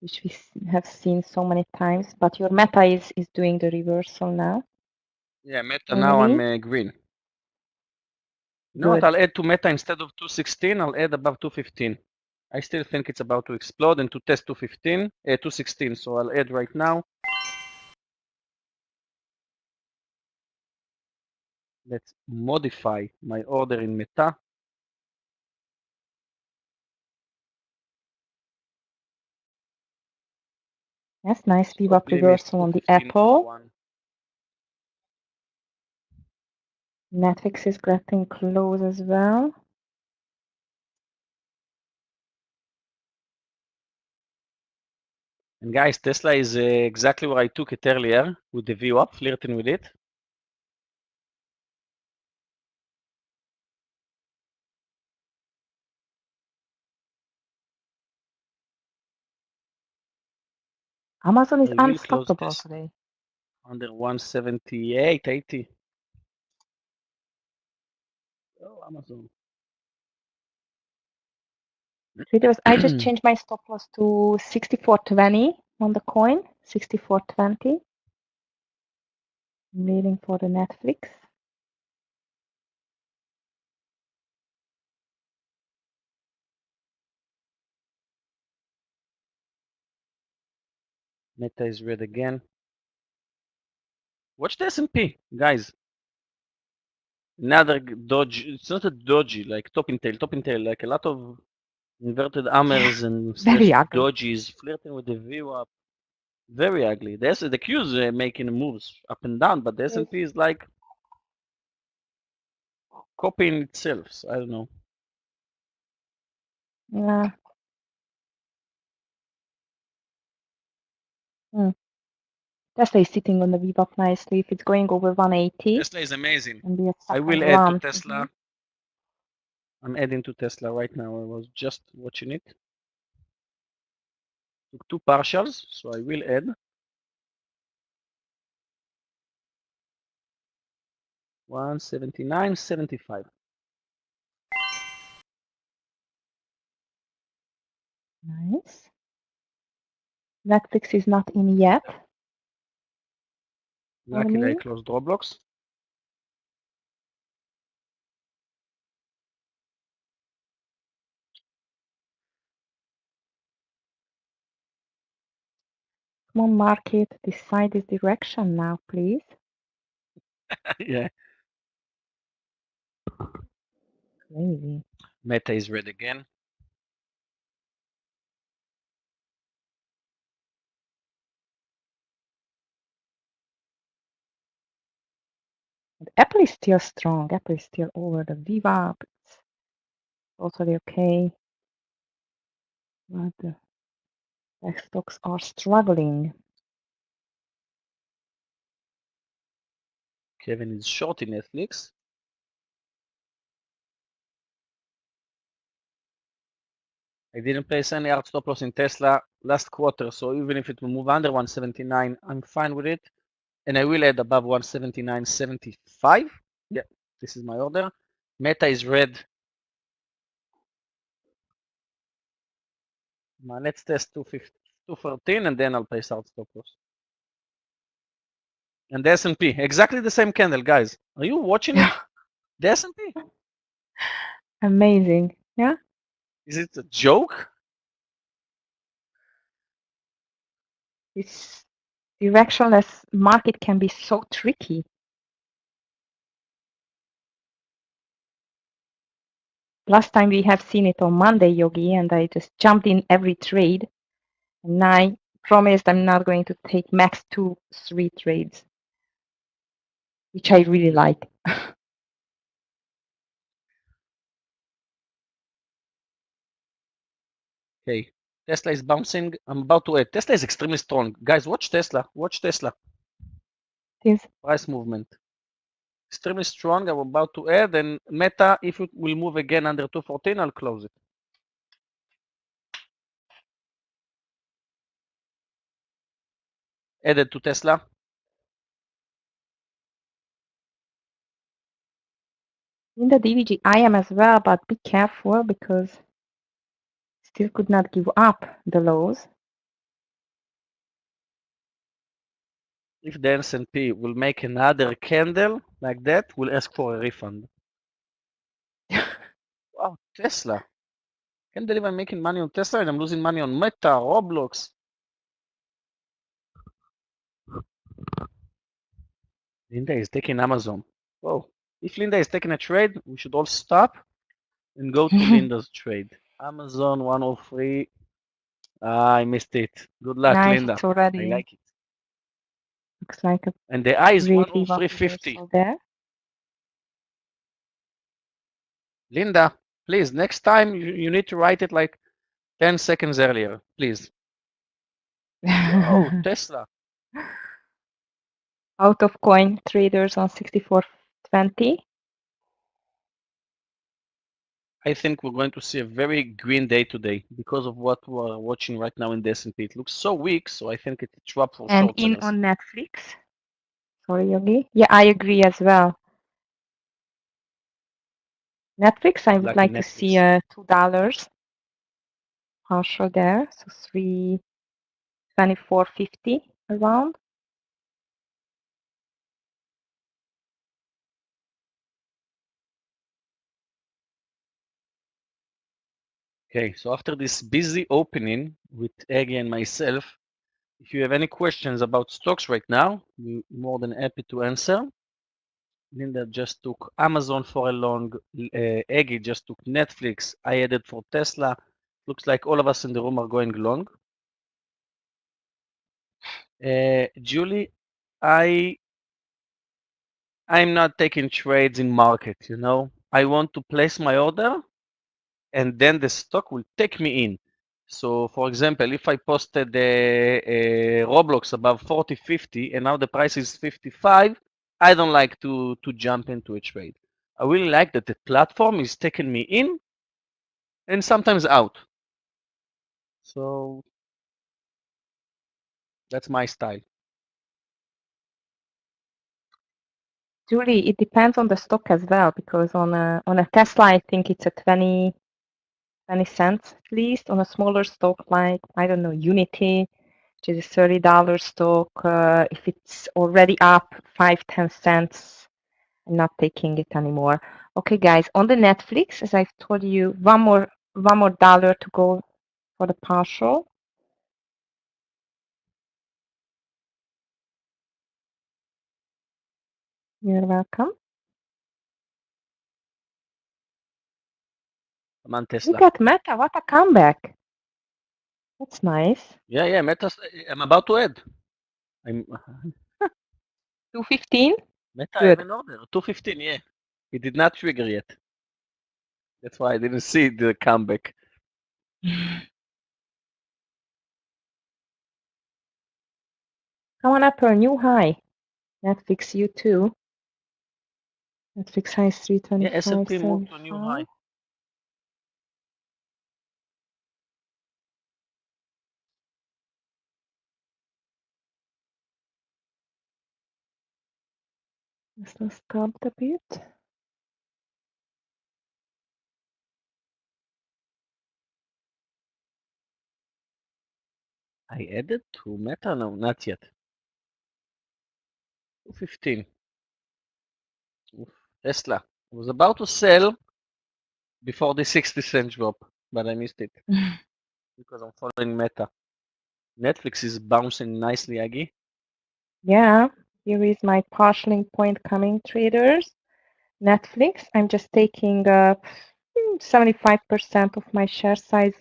Speaker 3: which we have seen so many times. But your Meta is doing the reversal now.
Speaker 2: Yeah, Meta.
Speaker 3: Finally.
Speaker 2: Now I'm green. You know what? I'll add to Meta instead of 216. I'll add above 215. I still think it's about to explode and to test 216. So I'll add right now. Let's modify my order in Meta.
Speaker 3: Yes, nice
Speaker 2: Stop
Speaker 3: VWAP
Speaker 2: limit
Speaker 3: reversal on the
Speaker 2: 215.01.
Speaker 3: Apple. Netflix is getting close as well.
Speaker 2: And guys, Tesla is exactly where I took it earlier with the VWAP, flirting with it.
Speaker 3: Amazon is
Speaker 2: I will close
Speaker 3: unstoppable
Speaker 2: this
Speaker 3: today.
Speaker 2: under 178.80. Oh, Amazon.
Speaker 3: Traders, I just changed my stop loss to 64.20 on the coin. 64.20. I'm waiting for the Netflix.
Speaker 2: Meta is red again. Watch the S&P, guys. Another dodge. It's not a dodgy, like top in tail, like a lot of inverted hammers and
Speaker 3: Very
Speaker 2: slash
Speaker 3: ugly.
Speaker 2: dodges flirting with the VWAP. Very ugly. The Q is making moves up and down, but the
Speaker 3: Yes.
Speaker 2: S&P is like copying itself. So I don't know.
Speaker 3: Yeah. Tesla is sitting on the VWAP nicely. If it's going over 180,
Speaker 2: Tesla is amazing.
Speaker 3: and be a
Speaker 2: I
Speaker 3: second
Speaker 2: will add to
Speaker 3: run.
Speaker 2: Tesla. I'm adding to Tesla right now. I was just watching it. Took two partials, so I will add. 179.75.
Speaker 3: Nice. Netflix is not in yet. for
Speaker 2: Luckily, I
Speaker 3: me.
Speaker 2: closed Roblox.
Speaker 3: Come on, market, decide this direction now, please.
Speaker 2: Yeah.
Speaker 3: Crazy.
Speaker 2: Meta is red again.
Speaker 3: But Apple is still strong. Apple is still over the VWAP. It's totally okay. But the tech stocks are struggling.
Speaker 2: Kevin is short in Netflix. I didn't place any hard stop loss in Tesla last quarter, so even if it will move under 179, I'm fine with it. And I will add above 179.75. Yeah, this is my order. Meta is red. Let's test 214 and then I'll place hard stop loss. And the S&P, exactly the same candle, guys. Are you watching it? The S&P.
Speaker 3: Amazing. Yeah.
Speaker 2: Is it a joke?
Speaker 3: This directionless market can be so tricky. Last time we have seen it on Monday, Yogi, and I just jumped in every trade. And I promised I'm not going to take max 2-3 trades, which I really like.
Speaker 2: Okay, Tesla is bouncing. I'm about to add. Tesla is extremely strong. Guys, watch Tesla. Watch Tesla.
Speaker 3: Yes.
Speaker 2: Price movement. Extremely strong. I'm about to add. And Meta, if it will move again under 214, I'll close it. Added to Tesla.
Speaker 3: In the DVG, I am as well, but be careful because still could not give up the lows.
Speaker 2: If the S&P will make another candle like that, we'll ask for a refund. Wow, Tesla. Can't believe I'm making money on Tesla and I'm losing money on Meta, Roblox. Linda is taking Amazon. Whoa. If Linda is taking a trade, we should all stop and go to Linda's trade. Amazon 103. I missed it. Good luck,
Speaker 3: Nice,
Speaker 2: Linda.
Speaker 3: it's
Speaker 2: I
Speaker 3: already
Speaker 2: like it.
Speaker 3: looks like a
Speaker 2: And the I is
Speaker 3: great VWAP
Speaker 2: 103.50.
Speaker 3: reversal there.
Speaker 2: Linda, please, next time you need to write it like 10 seconds earlier, please. Whoa, Tesla.
Speaker 3: Out of coin traders on 64.20.
Speaker 2: I think we're going to see a very green day today because of what we're watching right now in the S&P. It looks so weak, so I think it's a trap for
Speaker 3: And
Speaker 2: short
Speaker 3: in
Speaker 2: sellers.
Speaker 3: on Netflix. Sorry, Yogi. Yeah, I agree as well. Netflix, I would
Speaker 2: Lucky
Speaker 3: like to see
Speaker 2: Netflix.
Speaker 3: $2 partial there, so 324.50 around.
Speaker 2: Okay, so after this busy opening with Eggy and myself, if you have any questions about stocks right now, we're more than happy to answer. Linda just took Amazon for a long, Eggy just took Netflix, I added for Tesla. Looks like all of us in the room are going long. Julie, I'm not taking trades in market, you know. I want to place my order and then the stock will take me in. So for example, if I posted a Roblox above 40, 50 and now the price is 55, I don't like to jump into a trade. I really like that the platform is taking me in and sometimes out. So that's my style.
Speaker 3: Julie, it depends on the stock as well, because on a Tesla, I think it's at 20 cents at least. On a smaller stock like, I don't know, Unity, which is a $30 stock, if it's already up 5-10 cents, I'm not taking it anymore. Okay, guys, on the Netflix, as I've told you, one more dollar to go for the partial. You're welcome.
Speaker 2: I'm on Tesla.
Speaker 3: Look at Meta, what a comeback. That's nice.
Speaker 2: Yeah, Meta. I'm about to add. I'm
Speaker 3: 215?
Speaker 2: Meta. I have
Speaker 3: Good.
Speaker 2: an order. 215. Yeah, it did not trigger yet. That's why I didn't see the comeback.
Speaker 3: Come on up for a new high. Netflix, you too. Netflix high is
Speaker 2: Yeah, S&P moved to a new
Speaker 3: 325.75.
Speaker 2: high.
Speaker 3: Tesla stopped a bit.
Speaker 2: I added to Meta? No, not yet. 215. Oof. Tesla. I was about to sell before the 60-cent drop, but I missed it because I'm following Meta. Netflix is bouncing nicely, Aggie.
Speaker 3: Yeah, here is my partialing point coming, traders. Netflix, I'm just taking 75% of my share size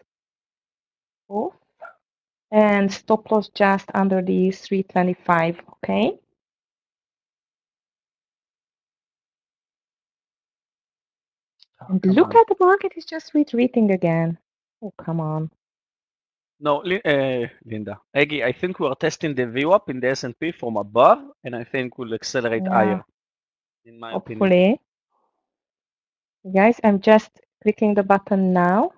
Speaker 3: off and stop loss just under the 325, okay?
Speaker 2: Oh,
Speaker 3: And
Speaker 2: come
Speaker 3: look
Speaker 2: on.
Speaker 3: at the market is just retreating again. Oh, come on.
Speaker 2: No, Linda. Aggie, I think we are testing the VWAP in the S&P from above, and I think we'll accelerate
Speaker 3: Yeah,
Speaker 2: higher, in my opinion.
Speaker 3: hopefully. Guys, I'm just clicking the button now.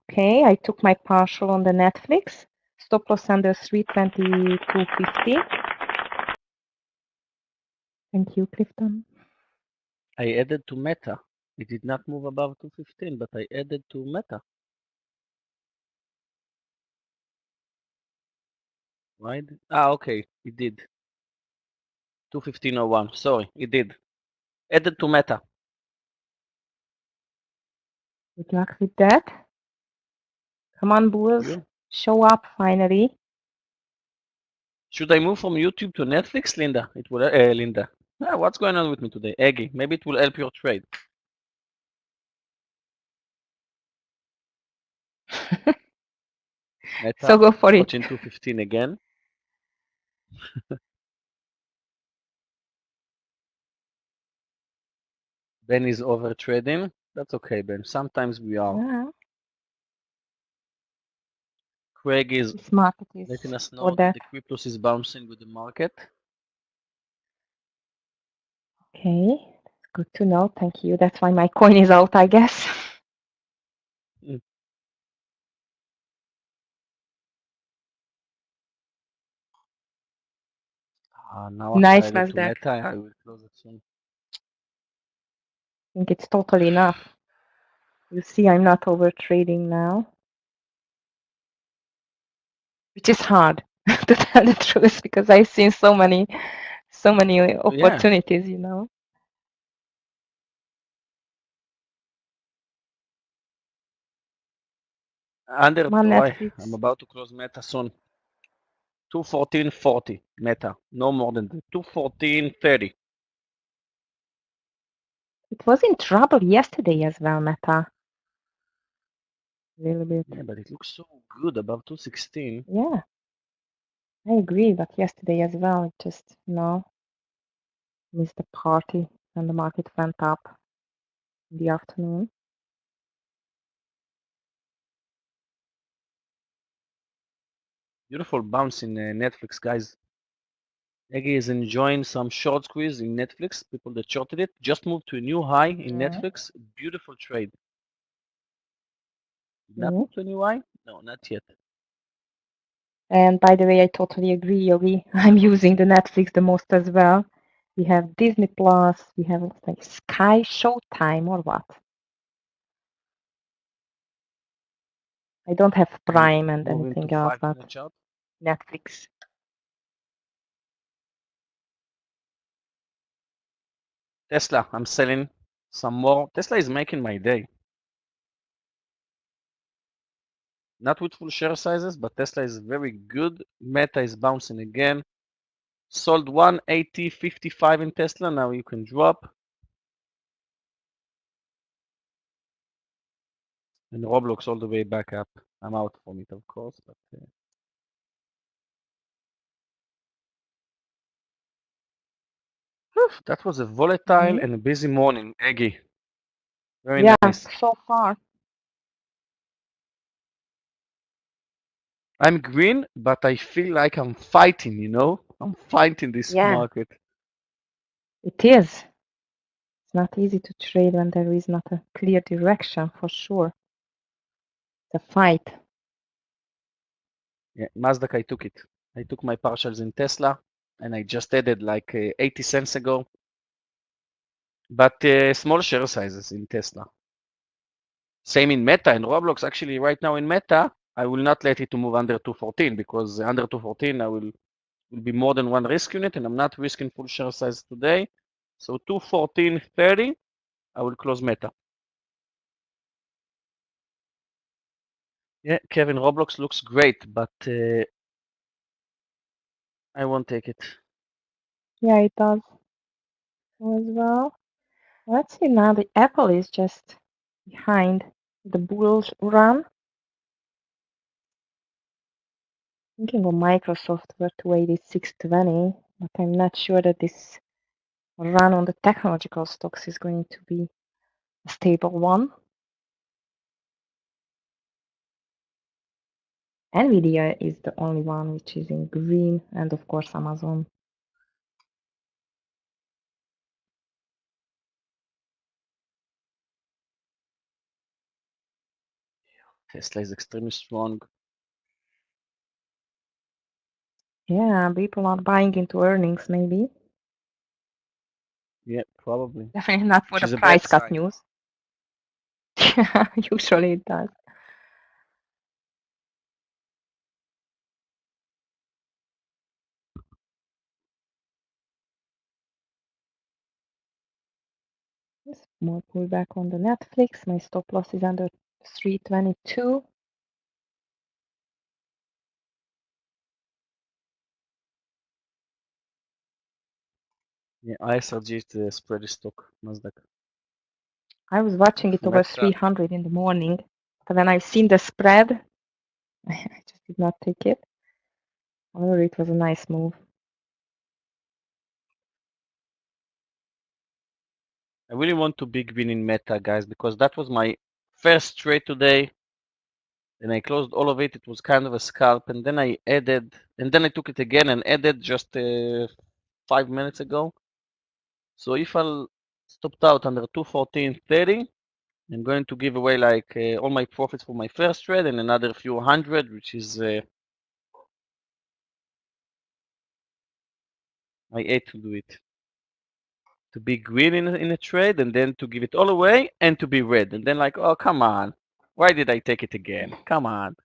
Speaker 3: Okay, I took my partial on the Netflix. Stop loss under 322.50. Thank you, Clifton.
Speaker 2: I added to Meta. It did not move above 215, but I added to Meta. Right? Okay, it did. 215.01. Sorry, it did. Added to Meta.
Speaker 3: Good luck with that. Come on, bulls.
Speaker 2: Yeah.
Speaker 3: Show up finally.
Speaker 2: Should I move from YouTube to Netflix, Linda? It will. Linda. What's going on with me today, Aggie? Maybe it will help your trade. Meta.
Speaker 3: So go for it.
Speaker 2: Watching 215 again. Ben is over trading. That's okay, Ben. Sometimes we are.
Speaker 3: Yeah,
Speaker 2: Craig is
Speaker 3: this market is
Speaker 2: letting us
Speaker 3: for
Speaker 2: know that
Speaker 3: that.
Speaker 2: the cryptos is bouncing with the market.
Speaker 3: Okay, good to know. Thank you. That's why my coin is out, I guess.
Speaker 2: Mm. Now after I
Speaker 3: Nice
Speaker 2: added to
Speaker 3: Nasdaq.
Speaker 2: Meta, I will close it soon.
Speaker 3: think it's totally enough. You see, I'm not over trading now, which is hard to tell the truth because I've seen so many opportunities, you know.
Speaker 2: Under
Speaker 3: My Netflix.
Speaker 2: I'm about to close Meta soon. 214.40 Meta, no more than that. 214.30.
Speaker 3: It was in trouble yesterday as well, Meta. A little bit.
Speaker 2: Yeah, but it looks so good above 216.
Speaker 3: Yeah, I agree. But yesterday as well, it just, you know, missed the party and the market went up in the afternoon.
Speaker 2: Beautiful bounce in Netflix, guys. Eggy is enjoying some short squeeze in Netflix. People that shorted it just moved to a new high in Netflix. Beautiful trade. Did not move to a new high? No, not yet.
Speaker 3: And by the way, I totally agree, Yogi. I'm using the Netflix the most as well. We have Disney Plus, we have like Sky Showtime or what? I don't have Prime and
Speaker 2: Move into
Speaker 3: anything else, but
Speaker 2: 5-minute chart.
Speaker 3: Netflix.
Speaker 2: Tesla, I'm selling some more. Tesla is making my day. Not with full share sizes, but Tesla is very good. Meta is bouncing again. Sold 180.55 in Tesla. Now you can drop. And Roblox all the way back up. I'm out from it, of course, but that was a volatile and a busy morning, Eggy. Very nice.
Speaker 3: So far.
Speaker 2: I'm green, but I feel like I'm fighting, you know? I'm fighting this market.
Speaker 3: It is. It's not easy to trade when there is not a clear direction, for sure. It's a fight.
Speaker 2: Yeah, Nasdaq, I took it. I took my partials in Tesla, and I just added like 80 cents ago. But small share sizes in Tesla. Same in Meta and Roblox. Actually, right now in Meta, I will not let it to move under 214 because under 214 I will be more than one risk unit, and I'm not risking full share size today. So 214.30, I will close Meta. Yeah, Kevin, Roblox looks great, but I won't take it.
Speaker 3: Yeah, it does as well. Let's see now. The Apple is just behind the bull run. Thinking of Microsoft were to 86.20, but I'm not sure that this run on the technological stocks is going to be a stable one. Nvidia is the only one which is in green, and of course Amazon.
Speaker 2: Tesla is extremely strong.
Speaker 3: Yeah, people are buying into earnings, maybe.
Speaker 2: Yeah, probably.
Speaker 3: Definitely not for
Speaker 2: Which is
Speaker 3: the
Speaker 2: a bad
Speaker 3: price cut
Speaker 2: sign.
Speaker 3: news. Yeah, usually it does. More pullback on the Netflix. My stop loss is under 322.
Speaker 2: Yeah, ISRG is the spread stock, Nasdaq.
Speaker 3: I was watching it over 300 in the morning, but then I've seen the spread. I just did not take it. However, it was a nice move.
Speaker 2: I really want to big win in Meta, guys, because that was my first trade today. Then I closed all of it. It was kind of a scalp, and then I added, and then I took it again and added just 5 minutes ago. So if I'll stopped out under 214.30, I'm going to give away like all my profits for my first trade and another few hundred, which is I hate to do it. to be green in a trade and then to give it all away and to be red. And then like, oh, come on. Why did I take it again? Come on.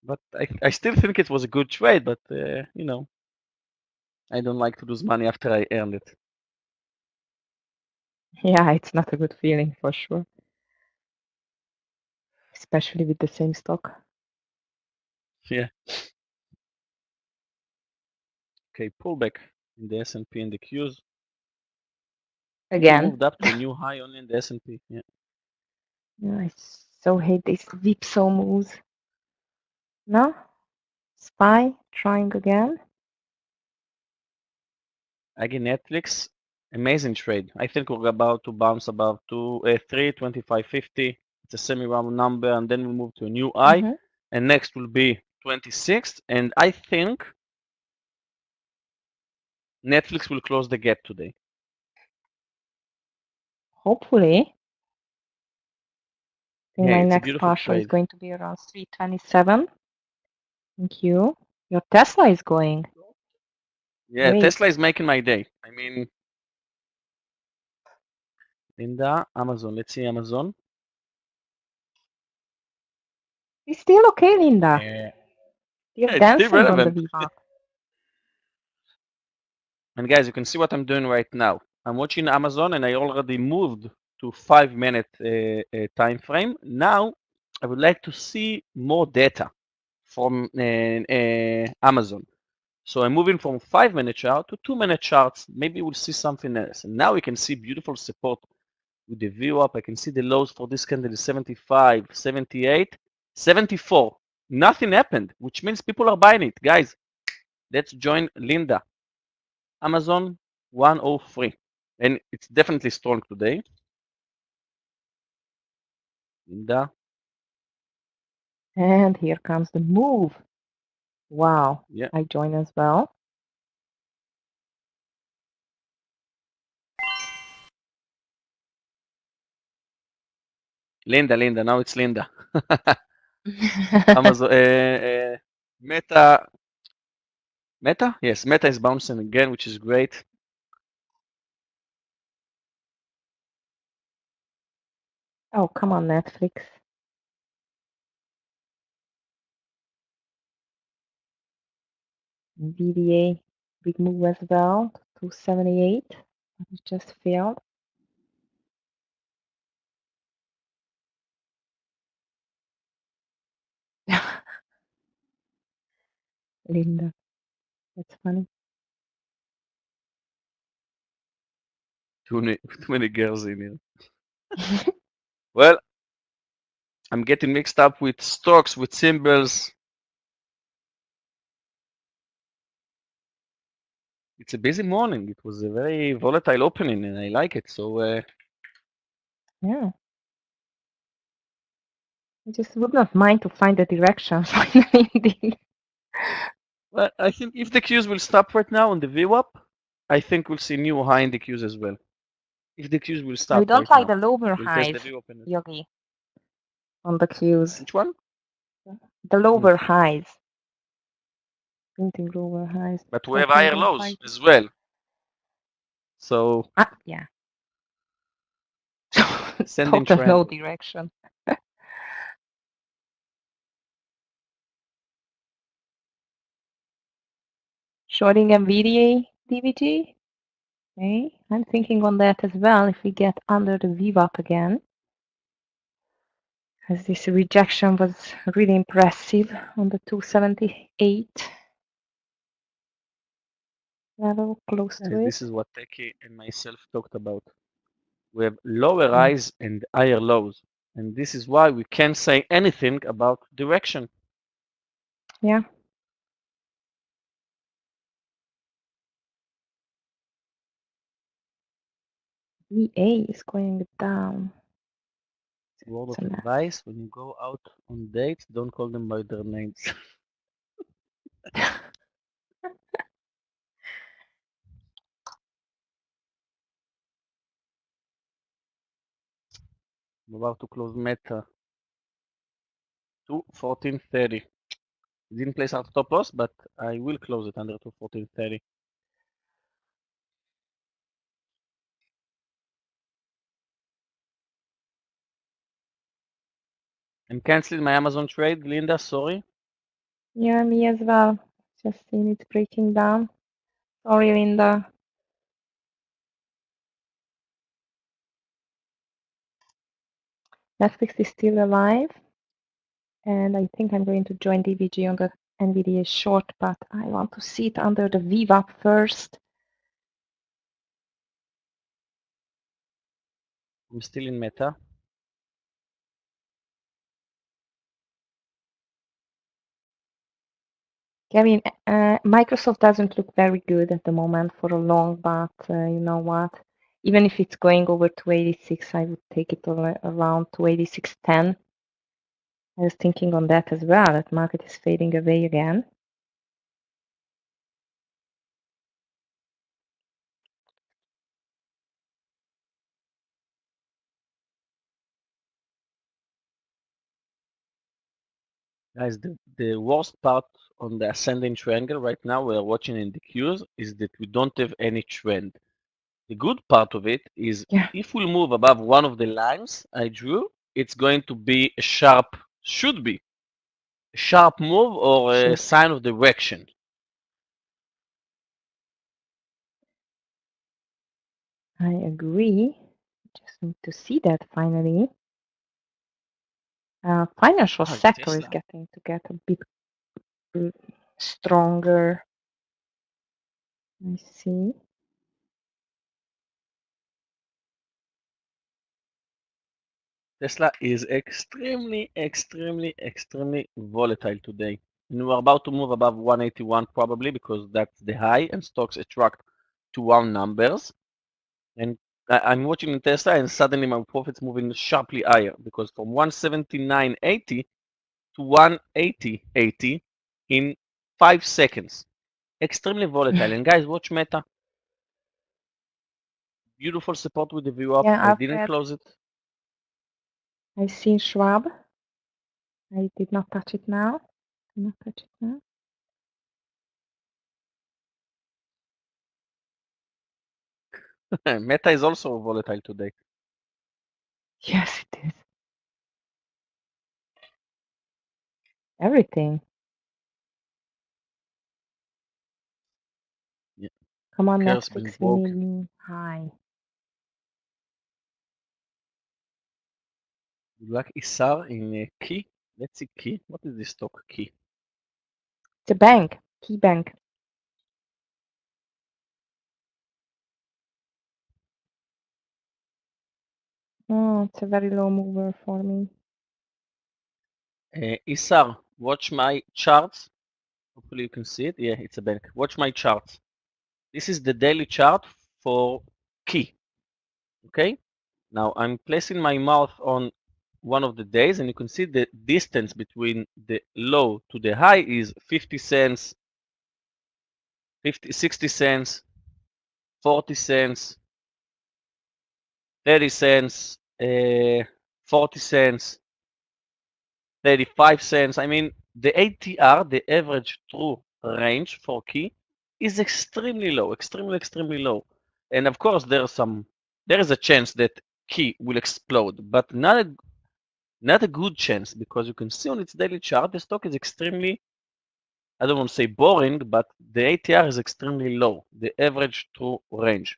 Speaker 2: But I still think it was a good trade, but, you know, I don't like to lose money after I earned it.
Speaker 3: Yeah, it's not a good feeling for sure. Especially with the same stock.
Speaker 2: Yeah. Okay, pullback in the S&P and the Qs. We
Speaker 3: Again.
Speaker 2: moved up to a new high only in the S&P. Yeah.
Speaker 3: Yeah, I so hate these whipsaw moves. No? SPY trying again.
Speaker 2: Again, Netflix, amazing trade. I think we're about to bounce above to 325.50. It's a semi-round number, and then we move to a new high.
Speaker 3: Mm-hmm.
Speaker 2: And next will be 26th. And I think Netflix will close the gap today.
Speaker 3: Hopefully.
Speaker 2: Yeah,
Speaker 3: My
Speaker 2: it's a
Speaker 3: next
Speaker 2: beautiful
Speaker 3: partial is
Speaker 2: trade.
Speaker 3: going to be around 327. Thank you. Your Tesla is going.
Speaker 2: Yeah,
Speaker 3: Great.
Speaker 2: Tesla is making my day. I mean, Linda, Amazon. Let's see Amazon.
Speaker 3: It's still okay, Linda.
Speaker 2: Yeah,
Speaker 3: You're
Speaker 2: it's still
Speaker 3: dancing on the
Speaker 2: relevant.
Speaker 3: VWAP.
Speaker 2: And guys, you can see what I'm doing right now. I'm watching Amazon, and I already moved to 5-minute time frame. Now, I would like to see more data from Amazon. So I'm moving from 5-minute chart to 2-minute charts. Maybe we'll see something else. And now we can see beautiful support with the VWAP. I can see the lows for this candle is 75, 78, 74. Nothing happened, which means people are buying it. Guys, let's join Linda. Amazon 103. And it's definitely strong today. Linda.
Speaker 3: And here comes the move. Wow.
Speaker 2: Yeah.
Speaker 3: I join as well.
Speaker 2: Linda. Now it's Linda. Amazon. Meta. Meta? Yes, Meta is bouncing again, which is great.
Speaker 3: Oh, come on, Netflix. VDA, big move as well, 278. It just failed. Linda, that's funny.
Speaker 2: Too many girls in here. Well, I'm getting mixed up with stocks, with symbols. It's a busy morning. It was a very volatile opening, and I like it. So,
Speaker 3: Yeah. I just would not mind to find the direction finally.
Speaker 2: well, I think if the Qs will stop right now on the VWAP, I think we'll see new high in the Qs as well. If the Qs will
Speaker 3: I
Speaker 2: stop
Speaker 3: don't
Speaker 2: right
Speaker 3: like
Speaker 2: now,
Speaker 3: the lower
Speaker 2: we'll test the
Speaker 3: highs,
Speaker 2: VWAP.
Speaker 3: Yogi, on the cues.
Speaker 2: Which one?
Speaker 3: The lower highs. Printing lower highs.
Speaker 2: But we have higher lows as well. So
Speaker 3: Yeah.
Speaker 2: sending
Speaker 3: Total
Speaker 2: trend.
Speaker 3: no direction. Shorting NVIDIA DVG. Okay, I'm thinking on that as well if we get under the VWAP again. As this rejection was really impressive on the 278 level, close to it.
Speaker 2: This is what Teki and myself talked about. We have lower highs and higher lows. And this is why we can't say anything about direction.
Speaker 3: Yeah. VA is going down.
Speaker 2: Word
Speaker 3: It's
Speaker 2: of
Speaker 3: a mess.
Speaker 2: advice, when you go out on dates, don't call them by their names. I'm about to close Meta to 1430. Didn't place our stop loss, but I will close it under to 1430. I'm canceling my Amazon trade, Linda, sorry.
Speaker 3: Yeah, me as well. Just seeing it breaking down. Sorry, Linda. Netflix is still alive, and I think I'm going to join DVG on the NVDA short, but I want to see it under the VWAP first.
Speaker 2: I'm still in Meta.
Speaker 3: Kevin, Microsoft doesn't look very good at the moment for a long, but you know what? Even if it's going over to 86, I would take it around to 86.10. I was thinking on that as well, that market is fading away again.
Speaker 2: Guys, the worst part on the ascending triangle right now we're watching in the Qs is that we don't have any trend. The good part of it is
Speaker 3: Yeah.
Speaker 2: if we move above one of the lines I drew, it's going to be a sharp, should be, a sharp move or a
Speaker 3: Should.
Speaker 2: sign of direction.
Speaker 3: I agree. Just need to see that finally. Financial sector is
Speaker 2: Tesla.
Speaker 3: getting to get a bit stronger. I see.
Speaker 2: Tesla is extremely, extremely, extremely volatile today. And we're about to move above 181 probably because that's the high and stocks attract to one numbers. And I'm watching in Tesla and suddenly my profits moving sharply higher because from 179.80 to 180.80 in 5 seconds. Extremely volatile. And guys, watch Meta. Beautiful support with the view up.
Speaker 3: Yeah,
Speaker 2: I
Speaker 3: I've
Speaker 2: didn't
Speaker 3: read.
Speaker 2: close it.
Speaker 3: I've seen Schwab. I did not touch it now. Do not touch it now.
Speaker 2: Meta is also volatile today.
Speaker 3: Yes, it is. Everything.
Speaker 2: Yeah.
Speaker 3: Come on,
Speaker 2: Curve's been
Speaker 3: Netflix. We need
Speaker 2: broken.
Speaker 3: new high.
Speaker 2: You like Isar in Key? Let's see Key. What is this stock Key?
Speaker 3: It's a bank. Key bank. Oh, it's a very low mover for me.
Speaker 2: Isar, watch my charts. Hopefully you can see it. Yeah, it's a bank. Watch my charts. This is the daily chart for Key. Okay? Now I'm placing my mouth on one of the days and you can see the distance between the low to the high is 50 cents, 60 cents, 40 cents, 30 cents, 40 cents, 35 cents. I mean, the ATR, the average true range for Key, is extremely low, extremely low. And of course, there is a chance that Key will explode, but not a good chance because you can see on its daily chart the stock is extremely, I don't want to say boring, but the ATR is extremely low, the average true range.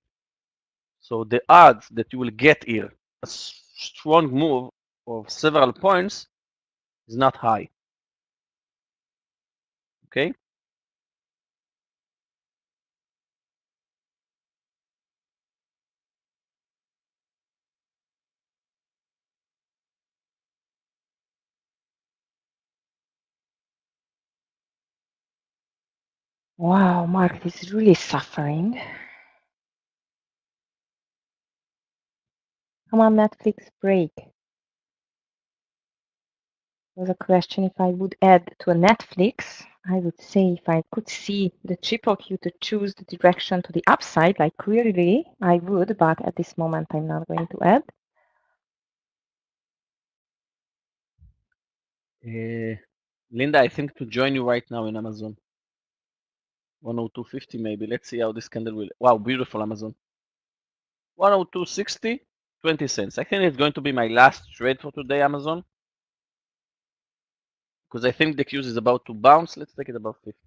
Speaker 2: So the odds that you will get here a strong move of several points is not high. Okay.
Speaker 3: Wow, market is really suffering. Come on, Netflix, break. There was a question if I would add to a Netflix. I would say if I could see the triple Q to choose the direction to the upside, like clearly I would, but at this moment I'm not going to add.
Speaker 2: Linda, I think to join you right now in Amazon. 102.50 maybe. Let's see how this candle will. Wow, beautiful Amazon. 102.60, 20 cents. I think it's going to be my last trade for today, Amazon. because I think the Qs is about to bounce. Let's take it above 50.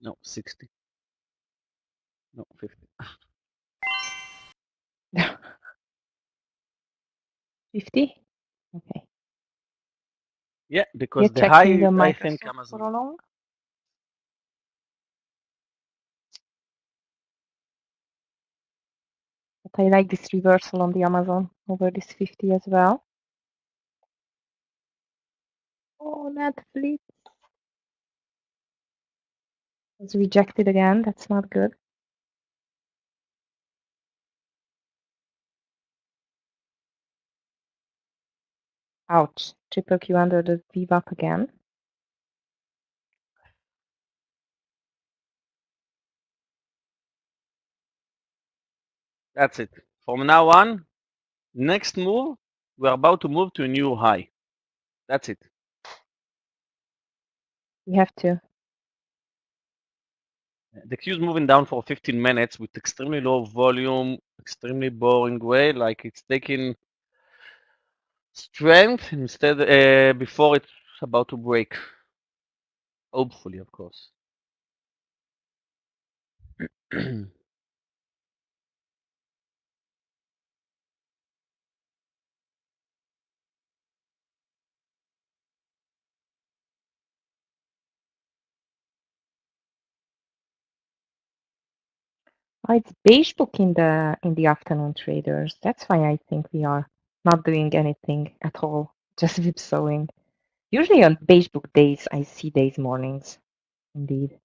Speaker 2: No, 60. No, 50.
Speaker 3: 50? Okay.
Speaker 2: Yeah,
Speaker 3: You're
Speaker 2: because the
Speaker 3: checking
Speaker 2: high,
Speaker 3: the
Speaker 2: I think
Speaker 3: Microsoft
Speaker 2: Amazon.
Speaker 3: for a long? But I like this reversal on the Amazon over this 50 as well. Oh, Netflix was rejected again. That's not good. Ouch. Triple Q under the VWAP again.
Speaker 2: That's it. From now on, next move, we're about to move to a new high. That's it.
Speaker 3: We have to.
Speaker 2: The Q is moving down for 15 minutes with extremely low volume, extremely boring way, like it's taking strength instead before it's about to break. Hopefully, of course.
Speaker 3: Oh, it's beige book in the afternoon traders. That's why I think we are not doing anything at all, just whipsawing. Usually on beige book days, I see days mornings, indeed.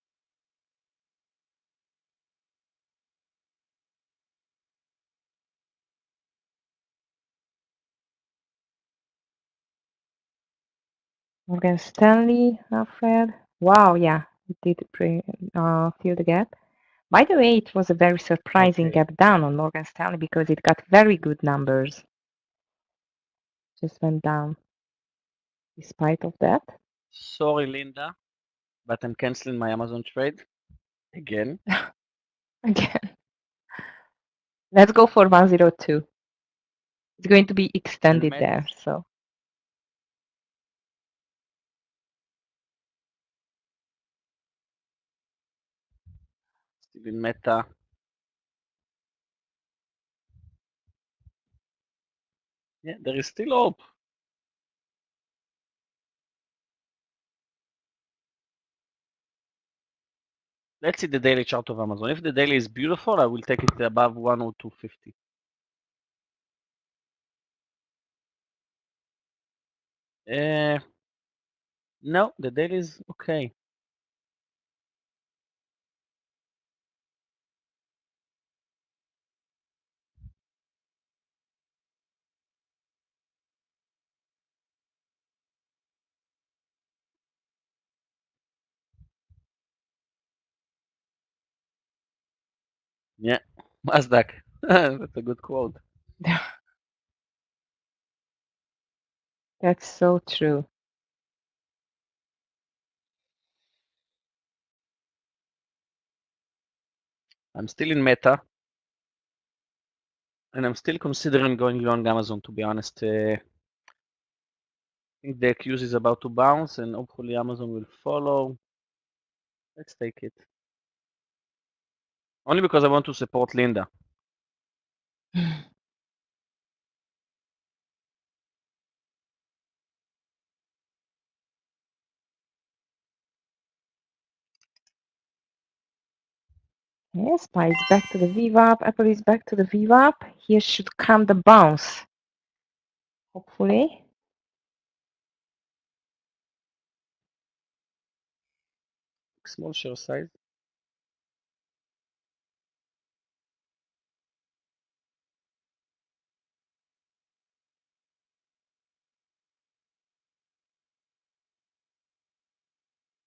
Speaker 3: Morgan Stanley, Alfred. Wow, yeah, it did fill the gap. By the way, it was a very surprising
Speaker 2: Okay.
Speaker 3: gap down on Morgan Stanley because it got very good numbers. Just went down despite of that.
Speaker 2: Sorry, Linda, but I'm canceling my Amazon trade again.
Speaker 3: Again. Let's go for 102. It's going to be extended
Speaker 2: Met,
Speaker 3: there, so.
Speaker 2: still in Meta. Yeah, there is still hope. Let's see the daily chart of Amazon. If the daily is beautiful, I will take it above 102.50. No, the daily is okay. Yeah, Nasdaq. That's a good quote.
Speaker 3: That's so true.
Speaker 2: I'm still in Meta, and I'm still considering going long Amazon, to be honest. I think the accuse is about to bounce, and hopefully Amazon will follow. Let's take it. Only because I want to support Linda.
Speaker 3: Yes, SPY is back to the VWAP. Apple is back to the VWAP. Here should come the bounce, hopefully.
Speaker 2: Small share size.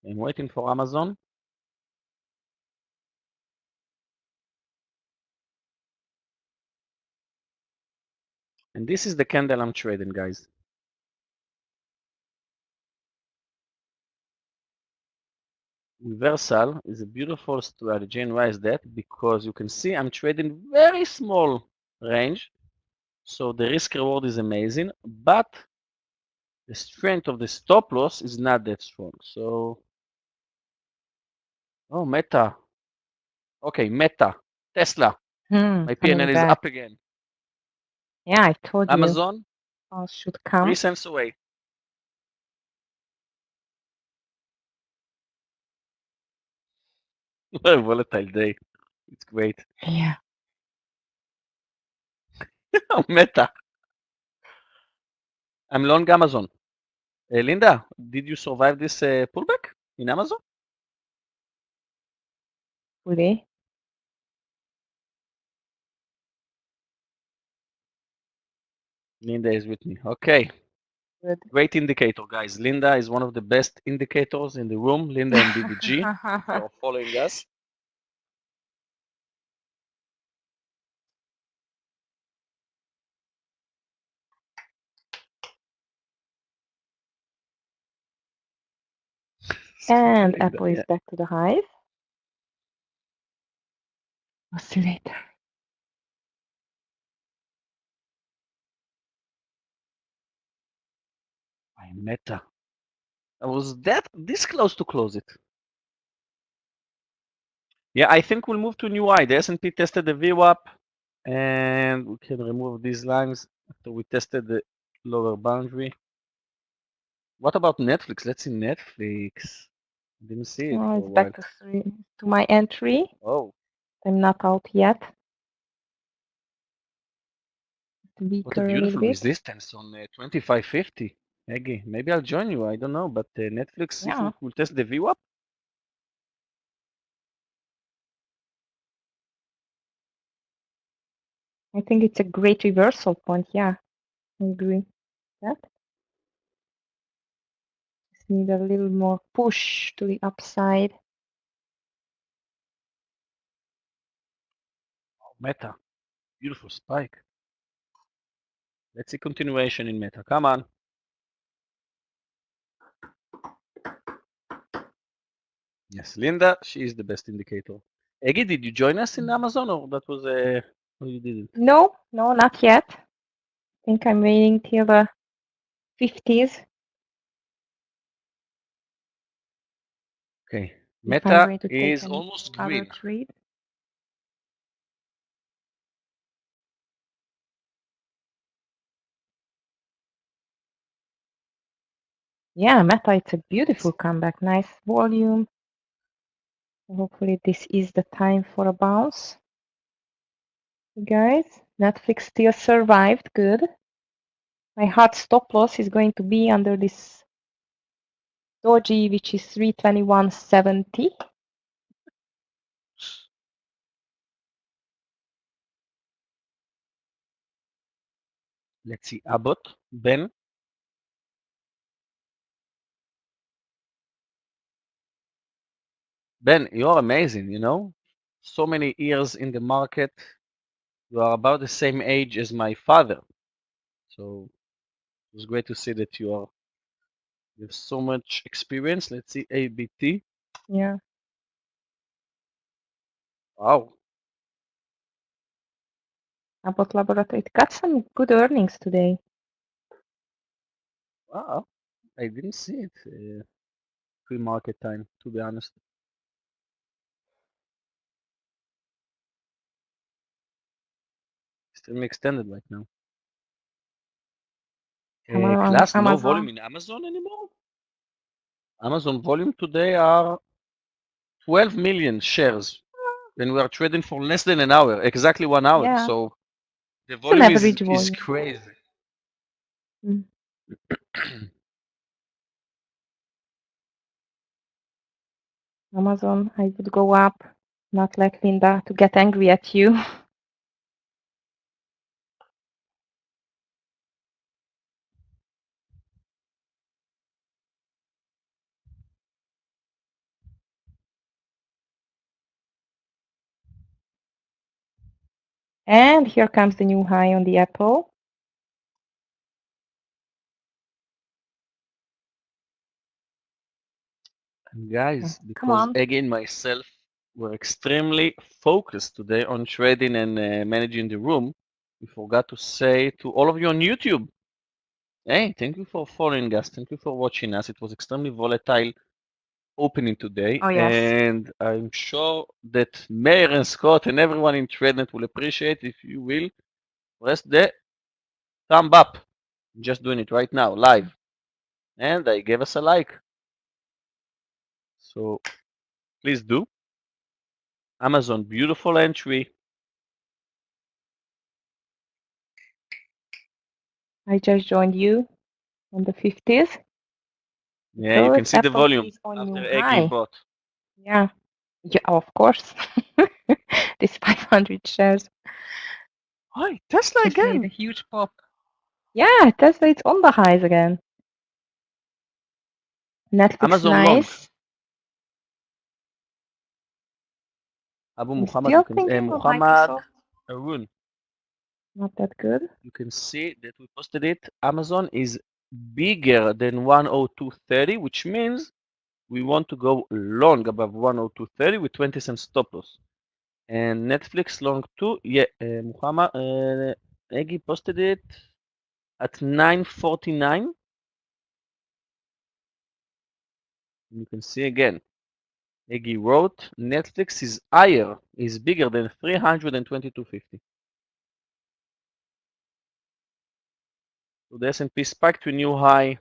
Speaker 2: I'm waiting for Amazon. And this is the candle I'm trading, guys. reversal is a beautiful strategy. And why is that? Because you can see I'm trading very small range. So the risk reward is amazing, but the strength of the stop loss is not that strong. So, oh, Meta. Okay, Meta. Tesla. My
Speaker 3: Coming
Speaker 2: PNL is
Speaker 3: back.
Speaker 2: up again.
Speaker 3: Yeah, I told you.
Speaker 2: Amazon,
Speaker 3: All should come.
Speaker 2: 3 cents away. Very volatile day. It's great.
Speaker 3: Yeah.
Speaker 2: Meta. I'm long Amazon. Linda, did you survive this pullback in Amazon?
Speaker 3: Fully.
Speaker 2: Linda is with me. Okay.
Speaker 3: Good.
Speaker 2: Great indicator, guys. Linda is one of the best indicators in the room. Linda and DVG. You are following us.
Speaker 3: And
Speaker 2: Linda,
Speaker 3: Apple is back to the highs. I'll see you later.
Speaker 2: My Meta. I was this close to close it. Yeah, I think we'll move to new high. The S&P tested the VWAP, and we can remove these lines after we tested the lower boundary. What about Netflix? Let's see Netflix. Didn't see it
Speaker 3: Oh,
Speaker 2: for a
Speaker 3: it's
Speaker 2: while.
Speaker 3: back to my entry.
Speaker 2: Oh,
Speaker 3: I'm not out yet.
Speaker 2: what
Speaker 3: Weaker
Speaker 2: a
Speaker 3: a little
Speaker 2: beautiful
Speaker 3: bit.
Speaker 2: resistance on 2550. Eggy, maybe I'll join you. I don't know, but Netflix, if
Speaker 3: Yeah.
Speaker 2: we'll test the VWAP.
Speaker 3: I think it's a great reversal point. Yeah, I agree with that. Just need a little more push to the upside.
Speaker 2: Oh, Meta, beautiful spike. Let's see continuation in Meta. Come on. Yes, Linda, she is the best indicator. Eggy, did you join us in Amazon or that was or you didn't?
Speaker 3: No, not yet. I think I'm waiting till the 50s.
Speaker 2: Okay,
Speaker 3: If I'm
Speaker 2: Meta
Speaker 3: going to take
Speaker 2: is
Speaker 3: any
Speaker 2: almost
Speaker 3: other
Speaker 2: green.
Speaker 3: trade. Yeah, Meta, it's a beautiful comeback. Nice volume. Hopefully this is the time for a bounce. Guys, Netflix still survived. Good. My hard stop loss is going to be under this doji, which is 321.70.
Speaker 2: Let's see, Abbott, Ben. Ben, you're amazing, you know? So many years in the market. You are about the same age as my father. So it was great to see that you have so much experience. Let's see, ABT.
Speaker 3: Yeah.
Speaker 2: Wow.
Speaker 3: Abbott Laboratory. It got some good earnings today.
Speaker 2: Wow. I didn't see it pre-market time, to be honest. Still extended right now.
Speaker 3: Come on,
Speaker 2: Class, no
Speaker 3: Amazon.
Speaker 2: volume in Amazon anymore? Amazon volume today are 12 million shares. And we are trading for less than an hour, exactly 1 hour.
Speaker 3: Yeah.
Speaker 2: So the
Speaker 3: It's an
Speaker 2: volume
Speaker 3: average
Speaker 2: is
Speaker 3: volume.
Speaker 2: crazy.
Speaker 3: Mm. Amazon, I would go up, not like Linda to get angry at you. And here comes the new high on the Apple.
Speaker 2: And guys,
Speaker 3: Come
Speaker 2: because
Speaker 3: on.
Speaker 2: again myself were extremely focused today on trading and managing the room, we forgot to say to all of you on YouTube, hey, thank you for following us. Thank you for watching us. It was extremely volatile opening today,
Speaker 3: Oh, yes.
Speaker 2: and I'm sure that Meir and Scott and everyone in Tradenet will appreciate if you will press the thumb up. I'm just doing it right now, live. And I gave us a like. So please do. Amazon, beautiful entry.
Speaker 3: I just joined you on the 50th.
Speaker 2: Yeah, you can
Speaker 3: Because
Speaker 2: see the
Speaker 3: Apple
Speaker 2: volume
Speaker 3: is on
Speaker 2: after
Speaker 3: new
Speaker 2: Eggy
Speaker 3: high.
Speaker 2: bought.
Speaker 3: Yeah. Yeah, of course. This 500 shares
Speaker 2: Hi, Tesla
Speaker 3: just made a
Speaker 2: again.
Speaker 3: huge pop. Yeah, Tesla it's on the highs again. Netflix
Speaker 2: Amazon long.
Speaker 3: nice.
Speaker 2: Abu
Speaker 3: I'm
Speaker 2: Muhammad,
Speaker 3: still
Speaker 2: you can
Speaker 3: thinking of
Speaker 2: Muhammad
Speaker 3: Microsoft.
Speaker 2: Arun.
Speaker 3: Not that good.
Speaker 2: You can see that we posted it. Amazon is bigger than 102.30, which means we want to go long above 102.30 with 20 cents stop loss. And Netflix long too. Yeah, Muhammad Eggy posted it at 9.49. You can see again. Eggy wrote Netflix is higher, is bigger than 322.50. So the S&P spiked to a new high.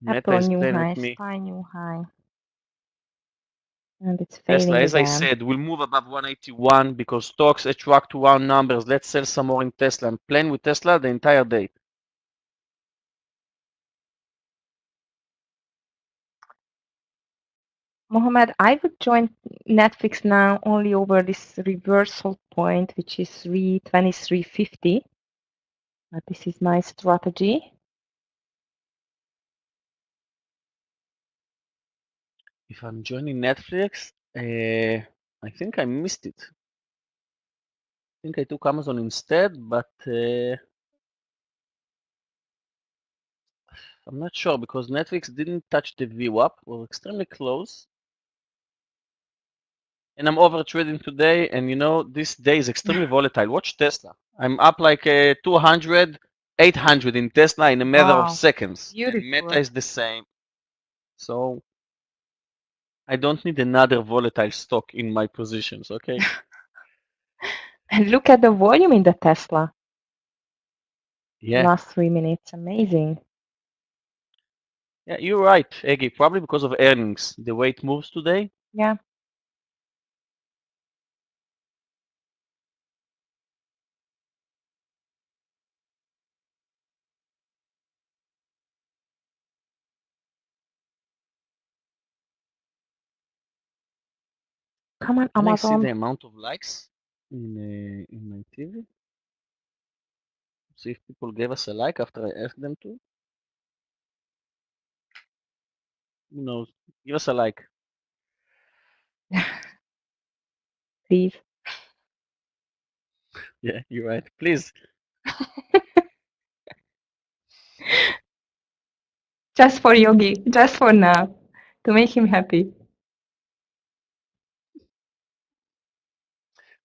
Speaker 2: Meta
Speaker 3: Apple
Speaker 2: is
Speaker 3: new
Speaker 2: playing
Speaker 3: high,
Speaker 2: with me.
Speaker 3: SPY new high. And it's
Speaker 2: Tesla,
Speaker 3: failing
Speaker 2: as I
Speaker 3: again.
Speaker 2: said, will move above 181 because stocks attract to round numbers. Let's sell some more in Tesla. I'm playing with Tesla the entire day.
Speaker 3: Mohammed, I would join Netflix now only over this reversal point, which is 323.50. But this is my strategy.
Speaker 2: If I'm joining Netflix, I think I missed it. I think I took Amazon instead, but I'm not sure because Netflix didn't touch the VWAP. We're extremely close. And I'm over trading today, and you know, this day is extremely volatile. Watch Tesla. I'm up like 200, 800 in Tesla in a matter of
Speaker 3: Wow,
Speaker 2: seconds. And
Speaker 3: beautiful.
Speaker 2: Meta is the same. So I don't need another volatile stock in my positions, okay?
Speaker 3: And look at the volume in the Tesla.
Speaker 2: Yeah.
Speaker 3: Last 3 minutes, amazing.
Speaker 2: Yeah, you're right, Eggy. Probably because of earnings, the way it moves today.
Speaker 3: Yeah. Come on,
Speaker 2: Can I see
Speaker 3: Amazon.
Speaker 2: the amount of likes in my TV? See if people gave us a like after I asked them to. Who knows? Give us a like.
Speaker 3: Please.
Speaker 2: Yeah, you're right. Please.
Speaker 3: Just for Yogi, just for now, to make him happy.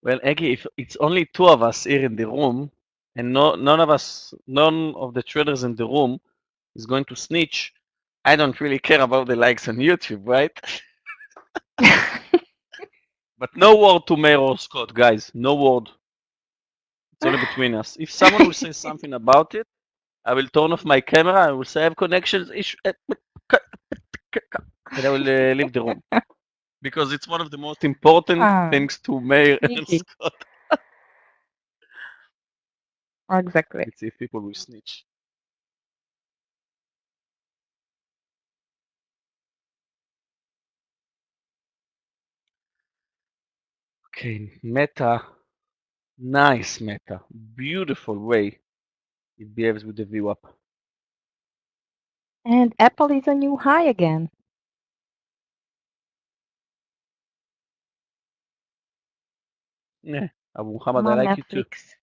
Speaker 2: Well, Eggy, if it's only two of us here in the room, and none of the traders in the room is going to snitch, I don't really care about the likes on YouTube, right? But no word to Meir or Scott, guys. No word. It's only between us. If someone will say something about it, I will turn off my camera. I will say I have connections issue, and I will leave the room because it's one of the most important
Speaker 3: Ah,
Speaker 2: things to Meir and
Speaker 3: sneaky.
Speaker 2: Scott.
Speaker 3: Exactly.
Speaker 2: Let's see if people will snitch. Okay, Meta. Nice Meta. Beautiful way it behaves with the VWAP.
Speaker 3: And Apple is a new high again.
Speaker 2: Yeah, Abu Muhammad,
Speaker 3: Come
Speaker 2: I
Speaker 3: on,
Speaker 2: like you too.
Speaker 3: Netflix.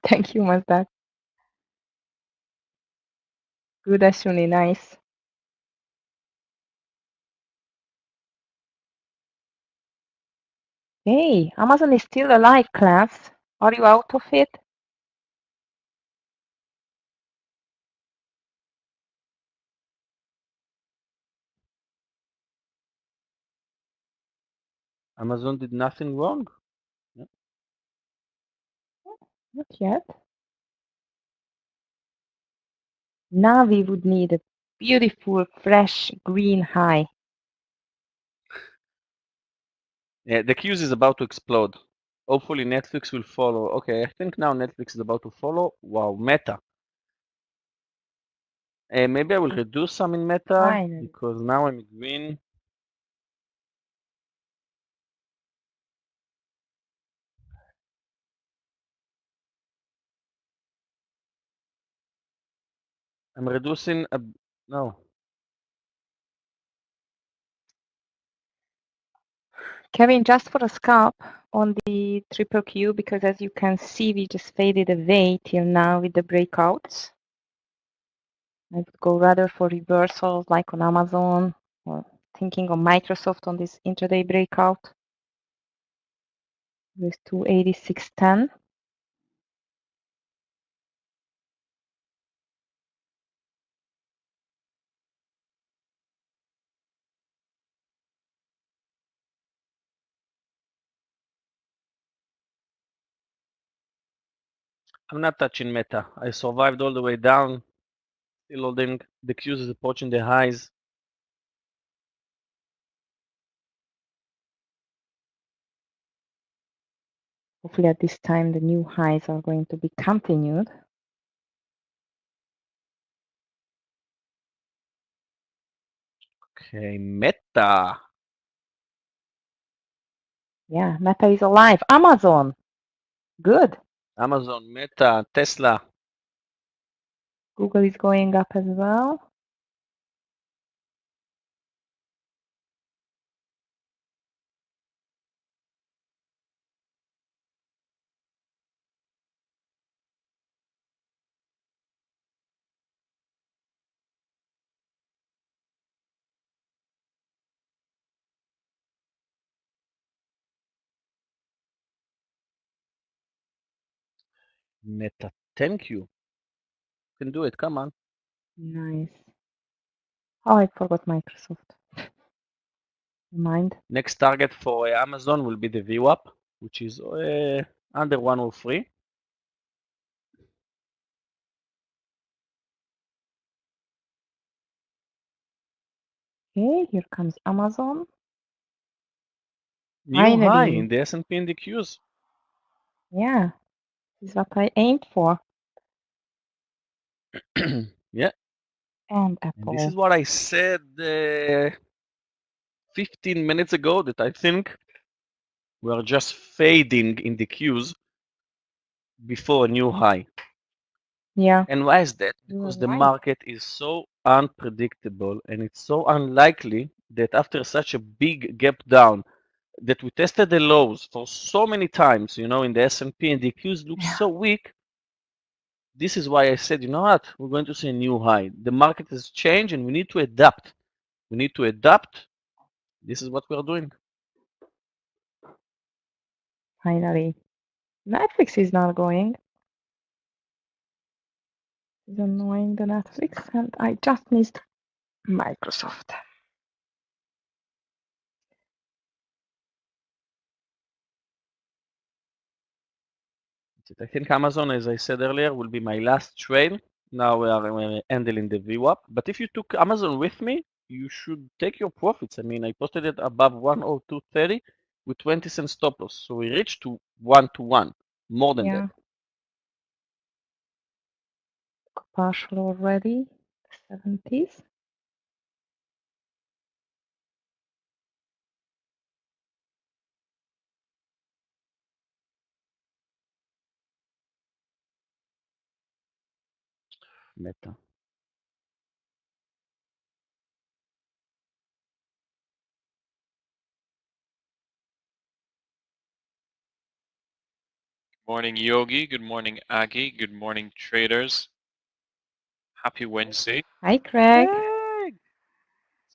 Speaker 3: Thank you, Mazdak. Good, Ashuni. Nice. Hey, Amazon is still alive, class. Are you out of it?
Speaker 2: Amazon did nothing wrong.
Speaker 3: Not yet. Now we would need a beautiful, fresh, green high.
Speaker 2: Yeah, the queues is about to explode. Hopefully Netflix will follow. Okay, I think now Netflix is about to follow. Wow, Meta. Maybe I will reduce some in Meta
Speaker 3: Finally.
Speaker 2: because now I'm green. I'm reducing no.
Speaker 3: Kevin, just for a scalp on the triple Q, because as you can see, we just faded away till now with the breakouts. I would go rather for reversals like on Amazon or thinking of Microsoft on this intraday breakout with 286.10.
Speaker 2: I'm not touching Meta. I survived all the way down. Still holding. The Qs is approaching the highs.
Speaker 3: Hopefully at this time the new highs are going to be continued.
Speaker 2: Okay, Meta.
Speaker 3: Yeah, Meta is alive. Amazon, good.
Speaker 2: Amazon, Meta, Tesla.
Speaker 3: Google is going up as well.
Speaker 2: Meta. Thank you. You can do it. Come on.
Speaker 3: Nice. Oh, I forgot Microsoft. Mind.
Speaker 2: Next target for Amazon will be the VWAP, which is under 103.
Speaker 3: Okay, here comes Amazon.
Speaker 2: New high
Speaker 3: Finally.
Speaker 2: in the S&P and the Qs.
Speaker 3: Yeah, this is what I aimed for.
Speaker 2: Yeah.
Speaker 3: And
Speaker 2: And this is
Speaker 3: Apple.
Speaker 2: what I said 15 minutes ago, that I think we are just fading in the Qs before a new high.
Speaker 3: Yeah,
Speaker 2: And why is that?
Speaker 3: you were
Speaker 2: Because the
Speaker 3: right.
Speaker 2: market is so unpredictable and it's so unlikely that after such a big gap down, that we tested the lows for so many times, in the S&P, and the Qs look
Speaker 3: Yeah.
Speaker 2: so weak. This is why I said, you know what, we're going to see a new high. The market has changed and we need to adapt. We need to adapt. This is what we are doing.
Speaker 3: Finally. Netflix is not going. It's annoying the Netflix, and I just missed Microsoft.
Speaker 2: I think Amazon, as I said earlier, will be my last trade. Now we are handling the VWAP. But if you took Amazon with me, you should take your profits. I mean, I posted it above 102.30 with 20 cents stop loss. So we reached to 1 to 1, more than that.
Speaker 3: Partial already. 70s.
Speaker 2: Meta.
Speaker 1: Morning, Yogi. Good morning, Aggie. Good morning, traders. Happy Wednesday.
Speaker 3: Hi, Craig.
Speaker 2: Craig!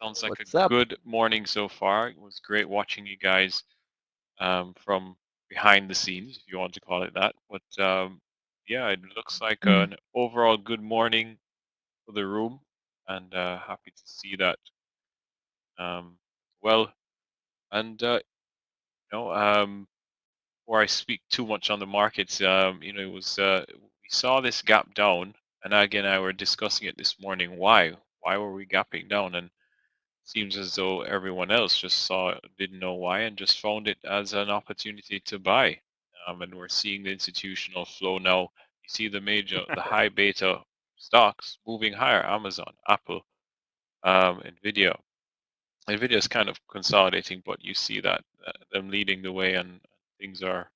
Speaker 1: Sounds like
Speaker 2: What's
Speaker 1: a
Speaker 2: up?
Speaker 1: good morning so far. It was great watching you guys from behind the scenes, if you want to call it that. But yeah, it looks like an overall good morning for the room, and happy to see that. Well, and before I speak too much on the markets, it was we saw this gap down, and again, I were discussing it this morning. Why? Why were we gapping down? And seems as though everyone else just didn't know why, and just found it as an opportunity to buy. And we're seeing the institutional flow now. You see the high beta stocks moving higher: Amazon, Apple, Nvidia. Nvidia is kind of consolidating, but you see that them leading the way, and things are.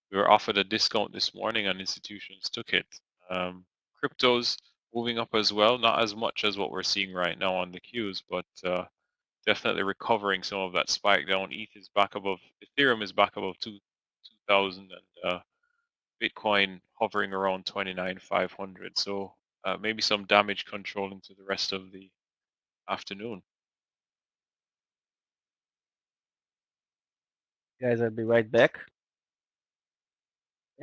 Speaker 1: We were offered a discount this morning, and institutions took it. Cryptos moving up as well, not as much as what we're seeing right now on the Qs, but definitely recovering some of that spike down. Ethereum is back above 2,000, and Bitcoin hovering around 29,500. So maybe some damage control into the rest of the afternoon.
Speaker 2: Guys, I'll be right back.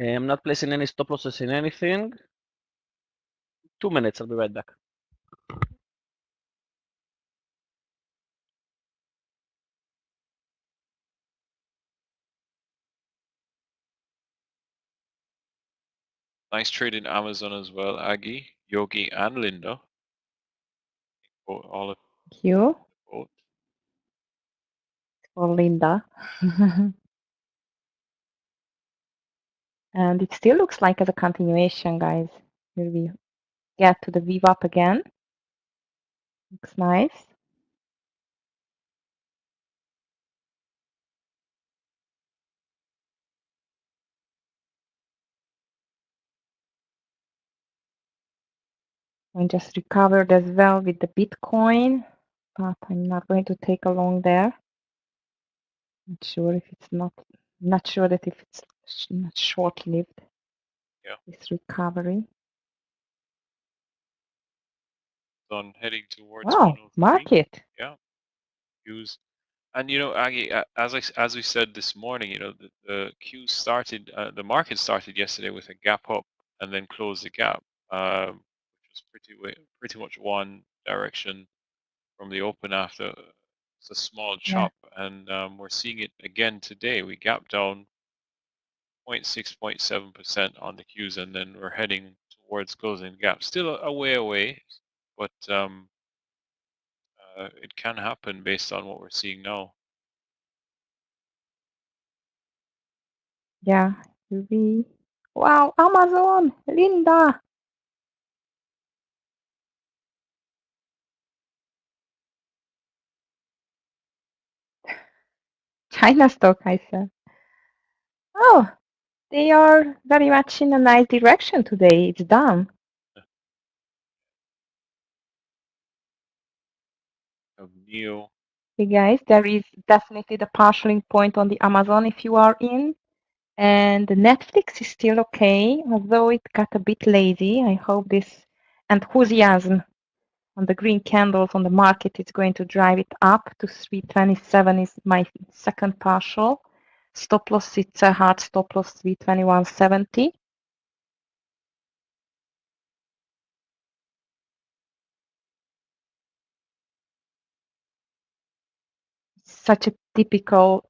Speaker 2: I'm not placing any stop losses in anything. 2 minutes, I'll be right back.
Speaker 1: Nice trade in Amazon as well, Aggie, Yogi, and Linda. All of
Speaker 3: Thank you
Speaker 1: both.
Speaker 3: for Linda. And it still looks like as a continuation, guys. Here we get to the VWAP again. Looks nice. And just recovered as well with the Bitcoin, but I'm not going to take a long there. Not sure if it's not sure that if it's not short-lived.
Speaker 1: Yeah.
Speaker 3: This recovery.
Speaker 1: On heading towards
Speaker 3: Wow,
Speaker 1: 103.
Speaker 3: market.
Speaker 1: Yeah. Use. And Aggie, as we said this morning, the Q started, the market started yesterday with a gap up and then closed the gap, which was pretty much one direction from the open after. It's a small chop, and we're seeing it again today. We gapped down 0.6, 0.7% on the Qs, and then we're heading towards closing the gap. Still a way away, but it can happen based on what we're seeing now.
Speaker 3: Yeah, UV. Wow, Amazon, Linda. China stock, I said. Oh, they are very much in a nice direction today. It's down.
Speaker 1: Of Neo.
Speaker 3: Hey guys, there is definitely the partialing point on the Amazon if you are in. And the Netflix is still okay, although it got a bit lazy. I hope this enthusiasm on the green candles on the market is going to drive it up to 327 is my second partial. Stop loss, it's a hard stop loss 321.70. Such a typical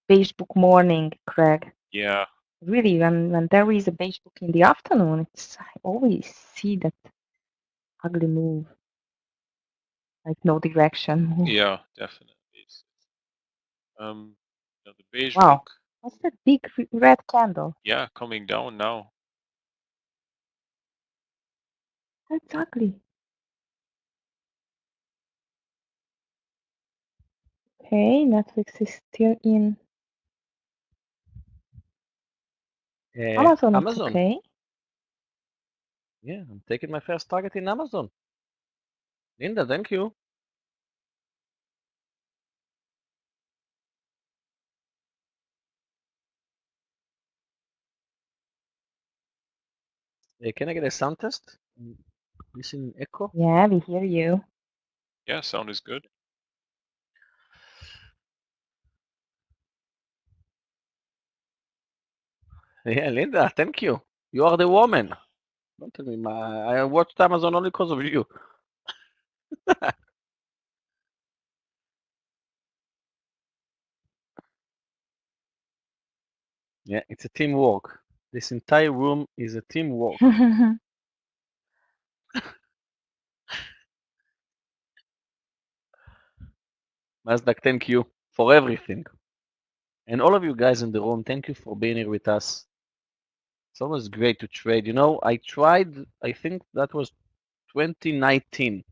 Speaker 3: beige book morning, Craig.
Speaker 1: Yeah.
Speaker 3: Really, when there is a beige book in the afternoon, I always see that ugly move, like no direction move.
Speaker 1: Yeah, definitely. The beige
Speaker 3: Wow,
Speaker 1: book.
Speaker 3: what's that big red candle?
Speaker 1: Yeah, coming down now.
Speaker 3: That's ugly. Okay, Netflix is still in. Amazon, it's
Speaker 2: Amazon.
Speaker 3: okay.
Speaker 2: Yeah, I'm taking my first target in Amazon. Linda, thank you. Can I get a sound test? Listen, echo.
Speaker 3: Yeah, we hear you.
Speaker 1: Yeah, sound is good.
Speaker 2: Yeah, Linda, thank you. You are the woman. Don't tell me, I watched Amazon only because of you. Yeah, it's a teamwork. This entire room is a teamwork. Nasdaq, thank you for everything. And all of you guys in the room, thank you for being here with us. It's always great to trade. You know, I tried, I think that was 2019.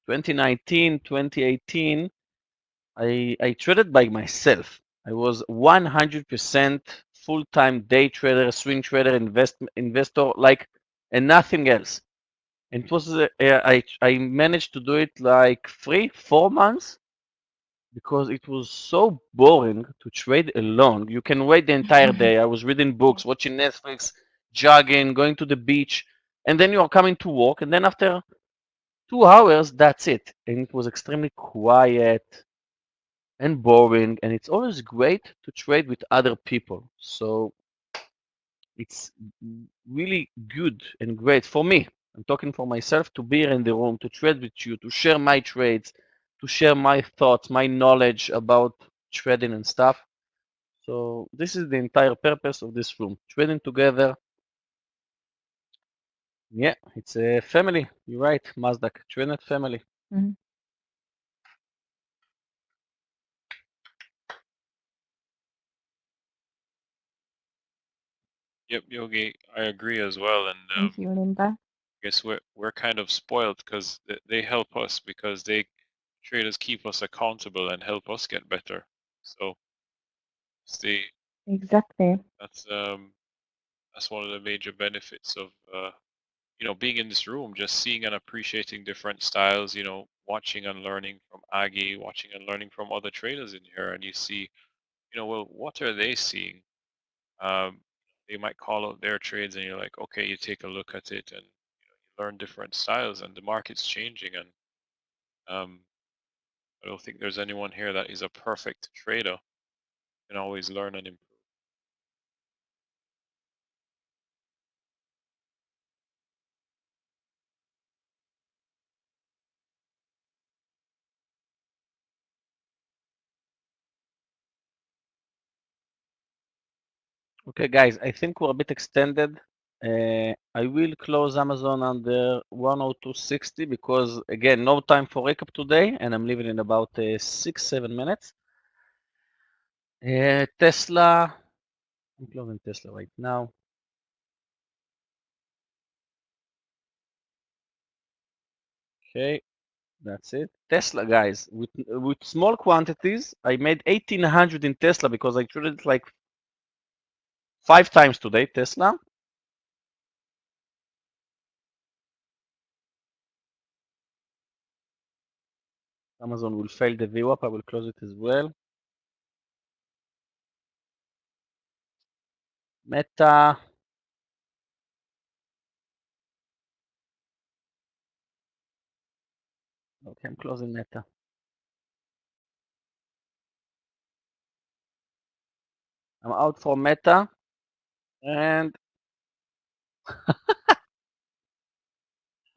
Speaker 2: 2019, 2018, I traded by myself. I was 100% full-time day trader, swing trader, investor, like, and nothing else. And it was, I managed to do it like 3, 4 months because it was so boring to trade alone. You can wait the entire day. I was reading books, watching Netflix, jogging, going to the beach, and then you are coming to work, and then after 2 hours, that's it. And it was extremely quiet and boring, and it's always great to trade with other people. So it's really good and great for me. I'm talking for myself to be here in the room, to trade with you, to share my trades, to share my thoughts, my knowledge about trading and stuff. So this is the entire purpose of this room, trading together. Yeah, it's a family. You're right, Mazdak, Tradenet family.
Speaker 3: Mhm.
Speaker 1: Yep, Yogi, I agree as well. And
Speaker 3: Thank you, Linda.
Speaker 1: I guess we're kind of spoiled because they help us because traders keep us accountable and help us get better. So it's
Speaker 3: Exactly.
Speaker 1: that's one of the major benefits of being in this room, just seeing and appreciating different styles, watching and learning from Aggie, watching and learning from other traders in here, and you see, well, what are they seeing? Um, they might call out their trades, and you're like, okay, you take a look at it, and you learn different styles, and the market's changing, and um, I don't think there's anyone here that is a perfect trader. You can always learn and improve.
Speaker 2: Okay, guys, I think we're a bit extended. I will close Amazon under 102.60 because, again, no time for recap today, and I'm leaving in about 6, 7 minutes. Tesla, I'm closing Tesla right now. Okay, that's it. Tesla, guys, with small quantities, I made 1,800 in Tesla because I traded it like 5 times today, Tesla. Amazon will fail the VWAP. I will close it as well. Meta. Okay, I'm closing Meta. I'm out for Meta. And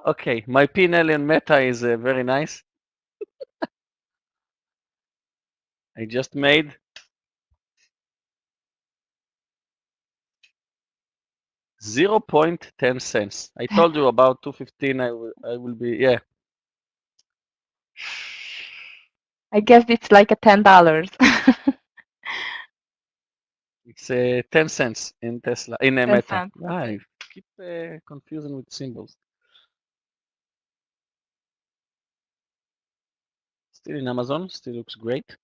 Speaker 2: okay, my P&L in Meta is very nice. I just made 0.10 cents. I told you about 215. I will be, yeah.
Speaker 3: I guess it's like a $10.
Speaker 2: It's 10 cents in Tesla, in
Speaker 3: 10
Speaker 2: Meta.
Speaker 3: cents.
Speaker 2: I
Speaker 3: Okay.
Speaker 2: keep confusing with symbols. Still in Amazon, still looks great.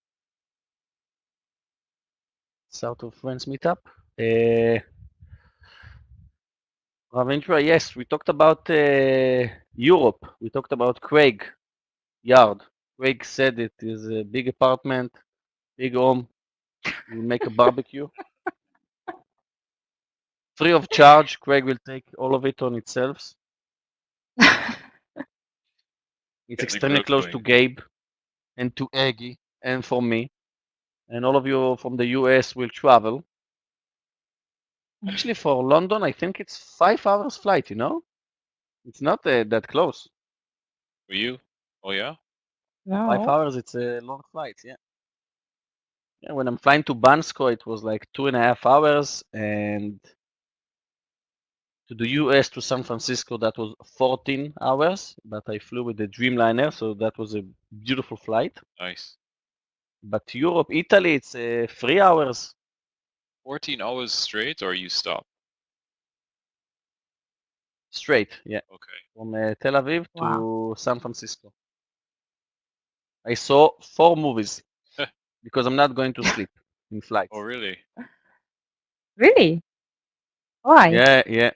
Speaker 2: South of France meetup. Ravindra, yes, we talked about Europe. We talked about Craig Yard. Craig said it is a big apartment, big home. We'll make a barbecue. Free of charge. Craig will take all of it on itself. It's
Speaker 1: Get the
Speaker 2: extremely
Speaker 1: grill
Speaker 2: close to
Speaker 1: going.
Speaker 2: Gabe and to Aggie and for me. And all of you from the US will travel. Actually, for London, I think it's 5 hours flight, you know? It's not that close.
Speaker 1: For you? Oh yeah?
Speaker 2: 5
Speaker 3: No.
Speaker 2: hours, it's a long flight, yeah. Yeah, when I'm flying to Bansko, it was like 2.5 hours, and to the US to San Francisco, that was 14 hours, but I flew with the Dreamliner, so that was a beautiful flight.
Speaker 1: Nice.
Speaker 2: But Europe, Italy, it's 3 hours
Speaker 1: 14 hours straight, or you stop?
Speaker 2: straight, yeah,
Speaker 1: Okay.
Speaker 2: from Tel Aviv
Speaker 3: Wow.
Speaker 2: to San Francisco. I saw 4 movies because I'm not going to sleep in
Speaker 1: Oh
Speaker 2: flights.
Speaker 1: really?
Speaker 3: Really? Why?
Speaker 2: Yeah.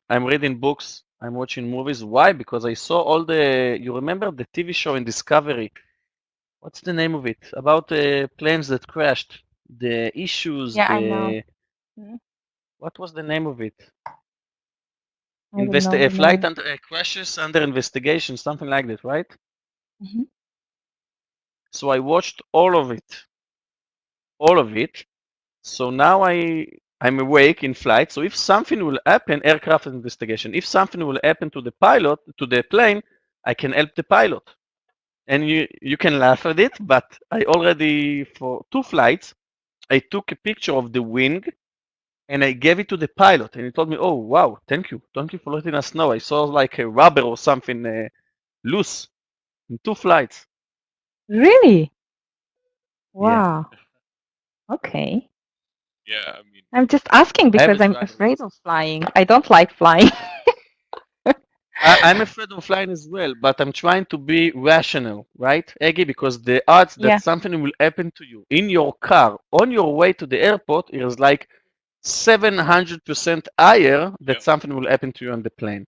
Speaker 2: I'm reading books. I'm watching movies. Why? Because I saw all the. You remember the TV show in Discovery? What's the name of it? About planes that crashed, the issues,
Speaker 3: Yeah, I know. Mm,
Speaker 2: what was the name of it?
Speaker 3: I don't know the
Speaker 2: Flight
Speaker 3: name.
Speaker 2: and crashes under investigation, something like that, right?
Speaker 3: Mhm.
Speaker 2: So I watched all of it. So now I'm awake in flight. So if something will happen, aircraft investigation. If something will happen to the pilot, to the plane, I can help the pilot. And you can laugh at it, but I already for 2 flights, I took a picture of the wing and I gave it to the pilot, and he told me, "Oh wow, thank you for letting us know. I saw like a rubber or something loose in 2 flights."
Speaker 3: Really?
Speaker 2: Yeah,
Speaker 3: Wow. Okay.
Speaker 1: Yeah, I mean,
Speaker 3: I'm just asking
Speaker 2: I
Speaker 3: because
Speaker 2: haven't
Speaker 3: I'm
Speaker 2: traveled.
Speaker 3: afraid of flying. I don't like flying.
Speaker 2: I'm afraid of flying as well, but I'm trying to be rational, right, Eggy? Because the odds that
Speaker 3: Yeah.
Speaker 2: something will happen to you in your car on your way to the airport is like 700% higher that
Speaker 1: yep.
Speaker 2: something will happen to you on the plane.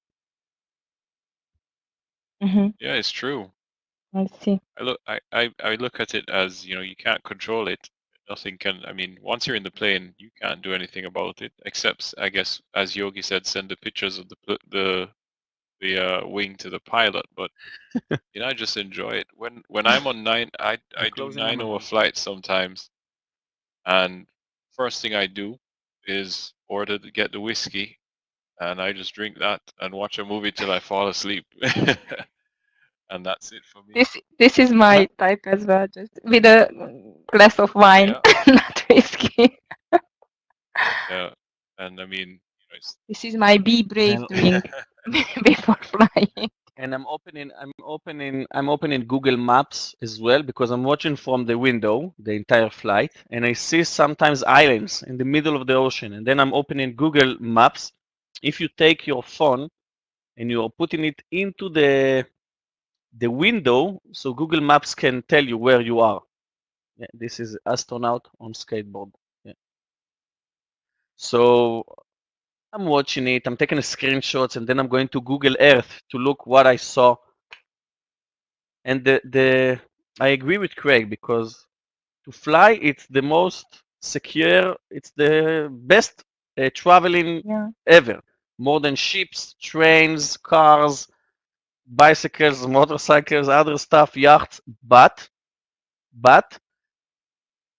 Speaker 3: Hmm.
Speaker 1: Yeah, it's true.
Speaker 3: I see.
Speaker 1: I look at it as, you can't control it. Nothing can, I mean, once you're in the plane, you can't do anything about it, except, I guess, as Yogi said, send the pictures of the wing to the pilot. But I just enjoy it. When I'm on
Speaker 2: I'm
Speaker 1: I do
Speaker 2: closing
Speaker 1: 9 hour
Speaker 2: Amazon.
Speaker 1: flights sometimes, and first thing I do is get the whiskey, and I just drink that and watch a movie till I fall asleep. And that's it for me.
Speaker 3: This is my type as well, just with a glass of wine,
Speaker 1: Yeah,
Speaker 3: not whiskey.
Speaker 1: yeah. And I mean,
Speaker 3: This is my be brave
Speaker 2: And
Speaker 3: drink before flying.
Speaker 2: and I'm opening Google Maps as well because I'm watching from the window the entire flight, and I see sometimes islands in the middle of the ocean, and then I'm opening Google Maps. If you take your phone and you're putting it into the window, so Google Maps can tell you where you are. Yeah, this is astronaut on skateboard. Yeah. So I'm watching it, I'm taking screenshots, and then I'm going to Google Earth to look what I saw. And the I agree with Craig because to fly it's the most secure, it's the best traveling
Speaker 3: Yeah.
Speaker 2: ever. More than ships, trains, cars, bicycles, motorcycles, other stuff, yachts. But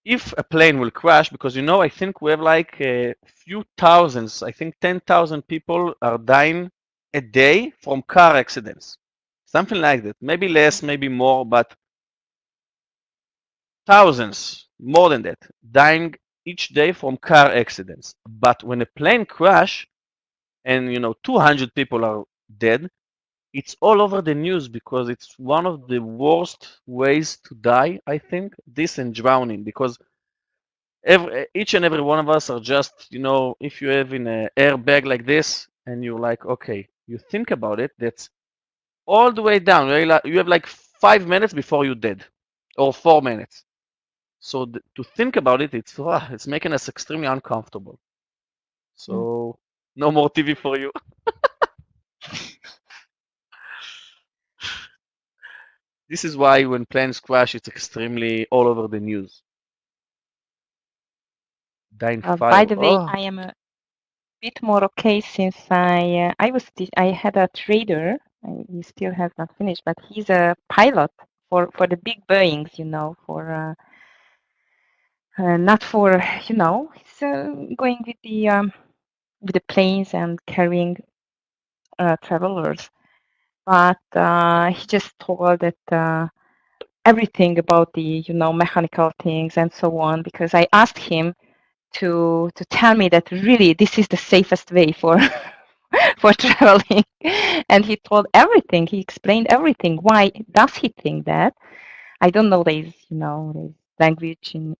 Speaker 2: if a plane will crash, because I think we have like a few thousands, I think 10,000 people are dying a day from car accidents. Something like that. Maybe less, maybe more, but thousands, more than that, dying each day from car accidents. But when a plane crash and 200 people are dead, it's all over the news because it's one of the worst ways to die, I think, this and drowning, because each and every one of us are just, if you have in an airbag like this and you're like, okay, you think about it, that's all the way down. You have like 5 minutes before you're dead, or 4 minutes. So to think about it, it's making us extremely uncomfortable.
Speaker 3: Mm.
Speaker 2: So no more TV for you. This is why when planes crash, it's extremely all over the news. Dying
Speaker 3: By
Speaker 2: fire.
Speaker 3: the way,
Speaker 2: Oh,
Speaker 3: bit more okay since I had a trader. He still has not finished, but he's a pilot for the big Boeings, for not for he's going with the planes and carrying travelers. But he just told that everything about the mechanical things and so on, because I asked him to tell me that really this is the safest way for for traveling, and he told everything. He explained everything. Why does he think that? I don't know. There's language in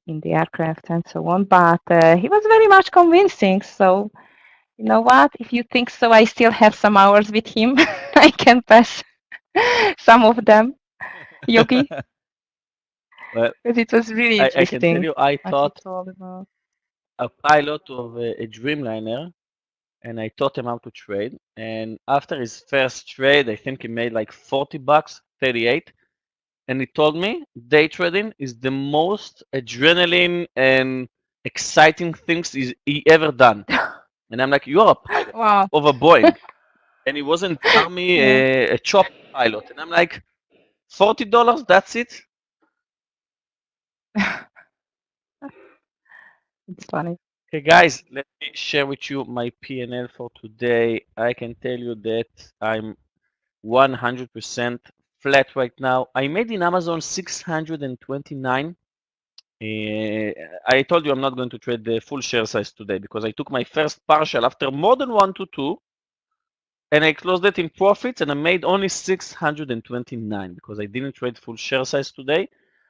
Speaker 3: the aircraft and so on, but he was very much convincing. So you know what? If you think so, I still have some hours with him. I can pass some of them, Yogi,
Speaker 2: Well,
Speaker 3: because it was really
Speaker 2: I can tell
Speaker 3: interesting
Speaker 2: you, I
Speaker 3: what he
Speaker 2: taught
Speaker 3: told about.
Speaker 2: a pilot of a Dreamliner, and I taught him how to trade. And after his first trade, I think he made like $40, 38. And he told me day trading is the most adrenaline and exciting things he ever done. And I'm like, you're a pilot
Speaker 3: Wow.
Speaker 2: of a Boeing. And he wasn't army
Speaker 3: Yeah.
Speaker 2: a chopper pilot. And I'm like, $40, that's it?
Speaker 3: It's funny.
Speaker 2: Okay, guys, let me share with you my P&L for today. I can tell you that I'm 100% flat right now. I made in Amazon 629. I told you I'm not going to trade the full share size today because I took my first partial after more than 1 to 2 and I closed it in profits and I made only 629 because I didn't trade full share size today.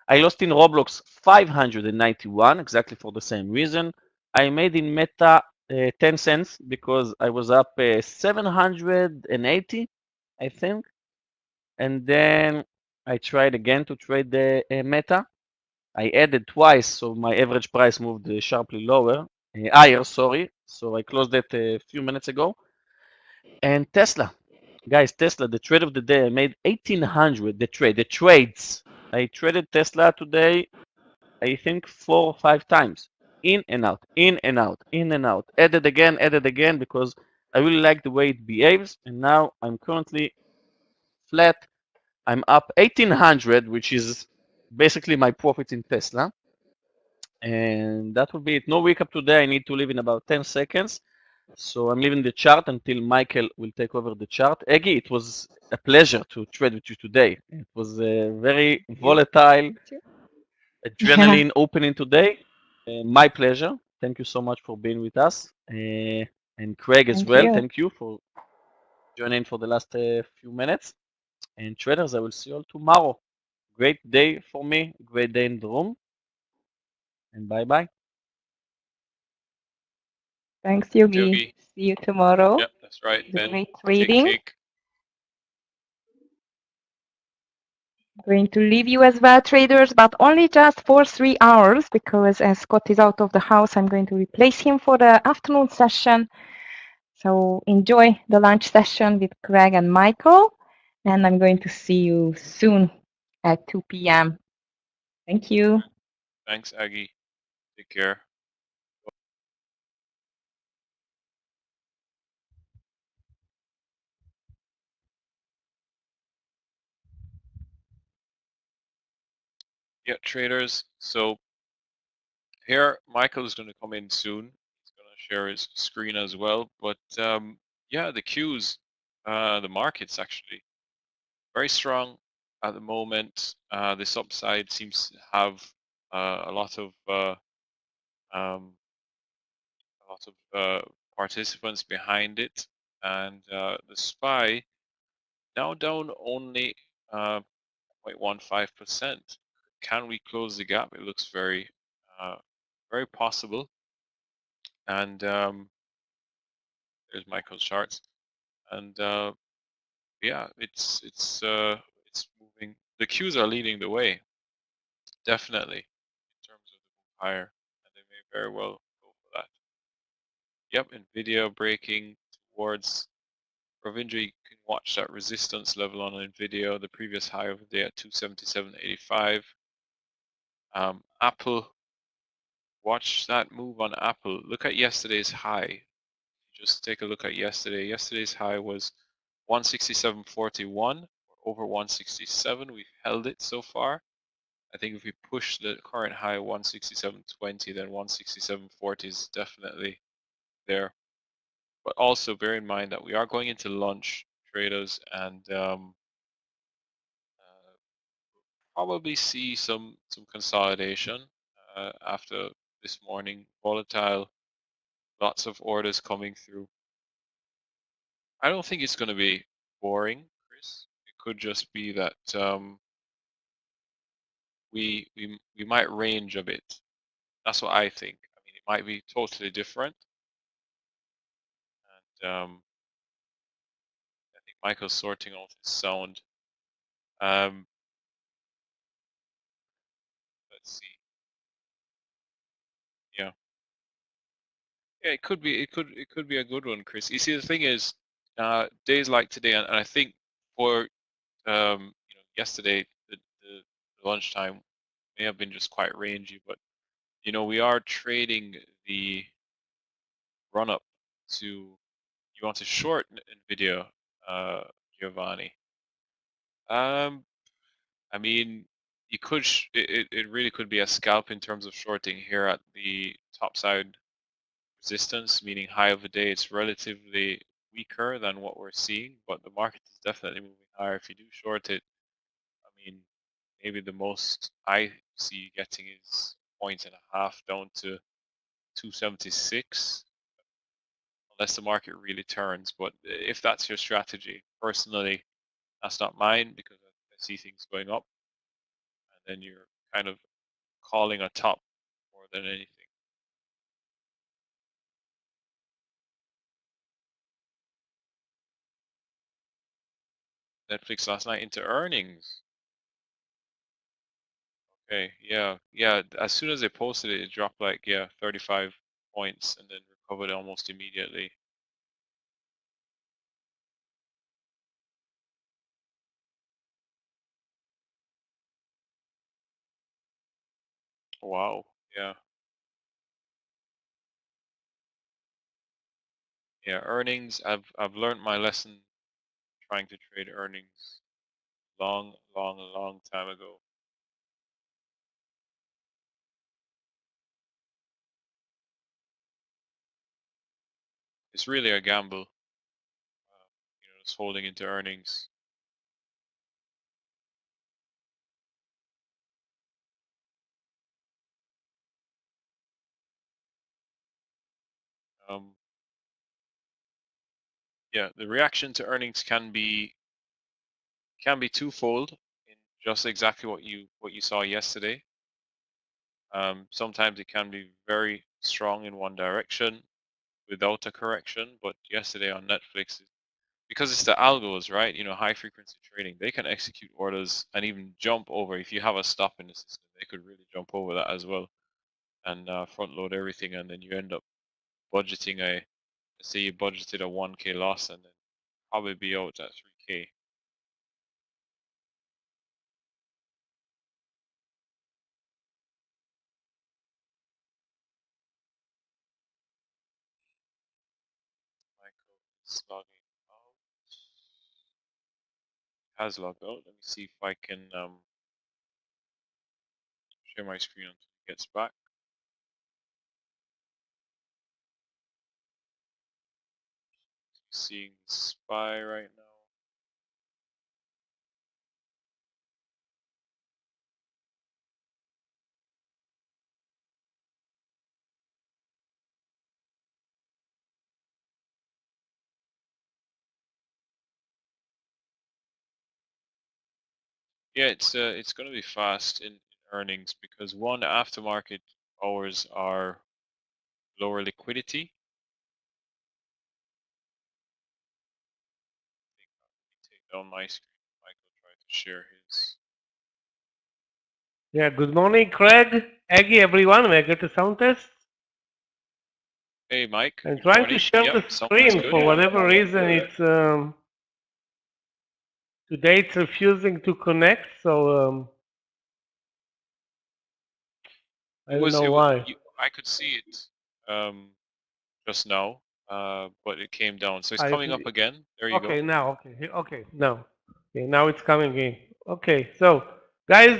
Speaker 2: I lost in Roblox 591 exactly for the same reason. I made in Meta 10 cents because I was up 780, I think. And then I tried again to trade the Meta. I added twice, so my average price moved sharply higher, sorry. So I closed that a few minutes ago. And Tesla, guys, Tesla, the trade of the day, I made 1,800. The trades. I traded Tesla today, I think 4 or 5 times, in and out, in and out, in and out. Added again, because I really like the way it behaves. And now I'm currently flat. I'm up 1,800, which is basically my profit in Tesla. And that will be it. No recap today. I need to leave in about 10 seconds. So I'm leaving the chart until Michael will take over the chart. Eggy, it was a pleasure to trade with you today. It was a very
Speaker 1: Thank you.
Speaker 2: volatile,
Speaker 1: Too.
Speaker 3: Yeah.
Speaker 2: adrenaline opening today. My pleasure. Thank you so much for being with us. And Craig as
Speaker 3: Thank
Speaker 2: well.
Speaker 3: you.
Speaker 2: Thank you for joining for the last few minutes. And traders, I will see you all tomorrow. Great day for me. Great day in the room. And bye bye.
Speaker 3: Thanks,
Speaker 1: Thanks,
Speaker 3: Yogi.
Speaker 1: Yogi.
Speaker 3: See you tomorrow.
Speaker 1: Yep, that's right,
Speaker 3: The
Speaker 1: Ben.
Speaker 3: great
Speaker 1: Take
Speaker 3: trading.
Speaker 1: cake.
Speaker 3: Going to leave you as well, traders, but only just for 3 hours because as Scott is out of the house, I'm going to replace him for the afternoon session. So enjoy the lunch session with Greg and Michael, and I'm going to see you soon at 2 p.m. Thank you.
Speaker 1: Thanks, Aggie. Take care. Yeah, traders. So here, Michael is going to come in soon. He's going to share his screen as well. But yeah, the cues, the markets actually very strong at the moment. This upside seems to have a lot of um, participants behind it, and the SPY now down only 0.15%. Can we close the gap? It looks uh, very possible. And there's Michael's charts, and yeah, it's moving. The Qs are leading the way, definitely, in terms of the move higher, and they may very well go for that. Yep, Nvidia breaking towards Ravindra. You can watch that resistance level on Nvidia, the previous high of the day at 277.85. Apple, watch that move on Apple. Look at yesterday's high. just take a look at yesterday. Yesterday's high was 167.41, over 167. We've held it so far. I think if we push the current high 167.20, then 167.40 is definitely there. But also bear in mind that we are going into lunch, traders, and probably see some consolidation after this morning. Volatile, lots of orders coming through. I don't think it's going to be boring, Chris. It could just be that we might range a bit. That's what I think. I mean, it might be totally different. And I think Michael's sorting out his sound. Let's see. Yeah. Yeah, it could be. It could be a good one, Chris. You see, the thing is, days like today, and I think for yesterday, the lunchtime may have been just quite rangy, but we are trading the run up to. You want to short Nvidia, Giovanni? I mean, you could. It really could be a scalp in terms of shorting here at the top side resistance, meaning high of the day. It's relatively weaker than what we're seeing, but the market is definitely moving higher. If you do short it, I mean, maybe the most I see getting is 1.5 down to 276, unless the market really turns. But if that's your strategy, personally, that's not mine because I see things going up, and then you're kind of calling a top more than anything. Netflix last night into earnings. Okay, yeah. As soon as they posted it, it dropped like 35 points and then recovered almost immediately. Wow. Yeah. Yeah. Earnings. I've learned my lesson trying to trade earnings long time ago. It's really a gamble. It's holding into earnings. Yeah, the reaction to earnings can be twofold in just exactly what you saw yesterday. Sometimes it can be very strong in one direction without a correction, but yesterday on Netflix, because it's the algos, right? High frequency trading, they can execute orders and even jump over. If you have a stop in the system, they could really jump over that as well and front load everything, and then you end up budgeting let's say you budgeted a 1K loss and then probably be out at 3K. Michael is logging out. Has logged out. Let me see if I can share my screen until he gets back. Seeing SPY right now. Yeah, it's going to be fast in earnings because one, aftermarket hours are lower liquidity. Take down my screen. Michael tried to share his.
Speaker 4: Yeah, good morning, Craig, Aggie, everyone. May I get a sound test?
Speaker 1: Hey, Mike.
Speaker 4: I'm
Speaker 1: Good
Speaker 4: trying
Speaker 1: morning.
Speaker 4: to share
Speaker 1: Yep,
Speaker 4: the
Speaker 1: sounds
Speaker 4: screen
Speaker 1: good.
Speaker 4: for whatever reason. It's today it's refusing to connect, so I don't know why.
Speaker 1: I could see it just now. but it came down. So it's
Speaker 4: I
Speaker 1: coming
Speaker 4: see.
Speaker 1: up again. There you go.
Speaker 4: Okay, now, okay, now. Okay, now it's coming in. Okay, so guys,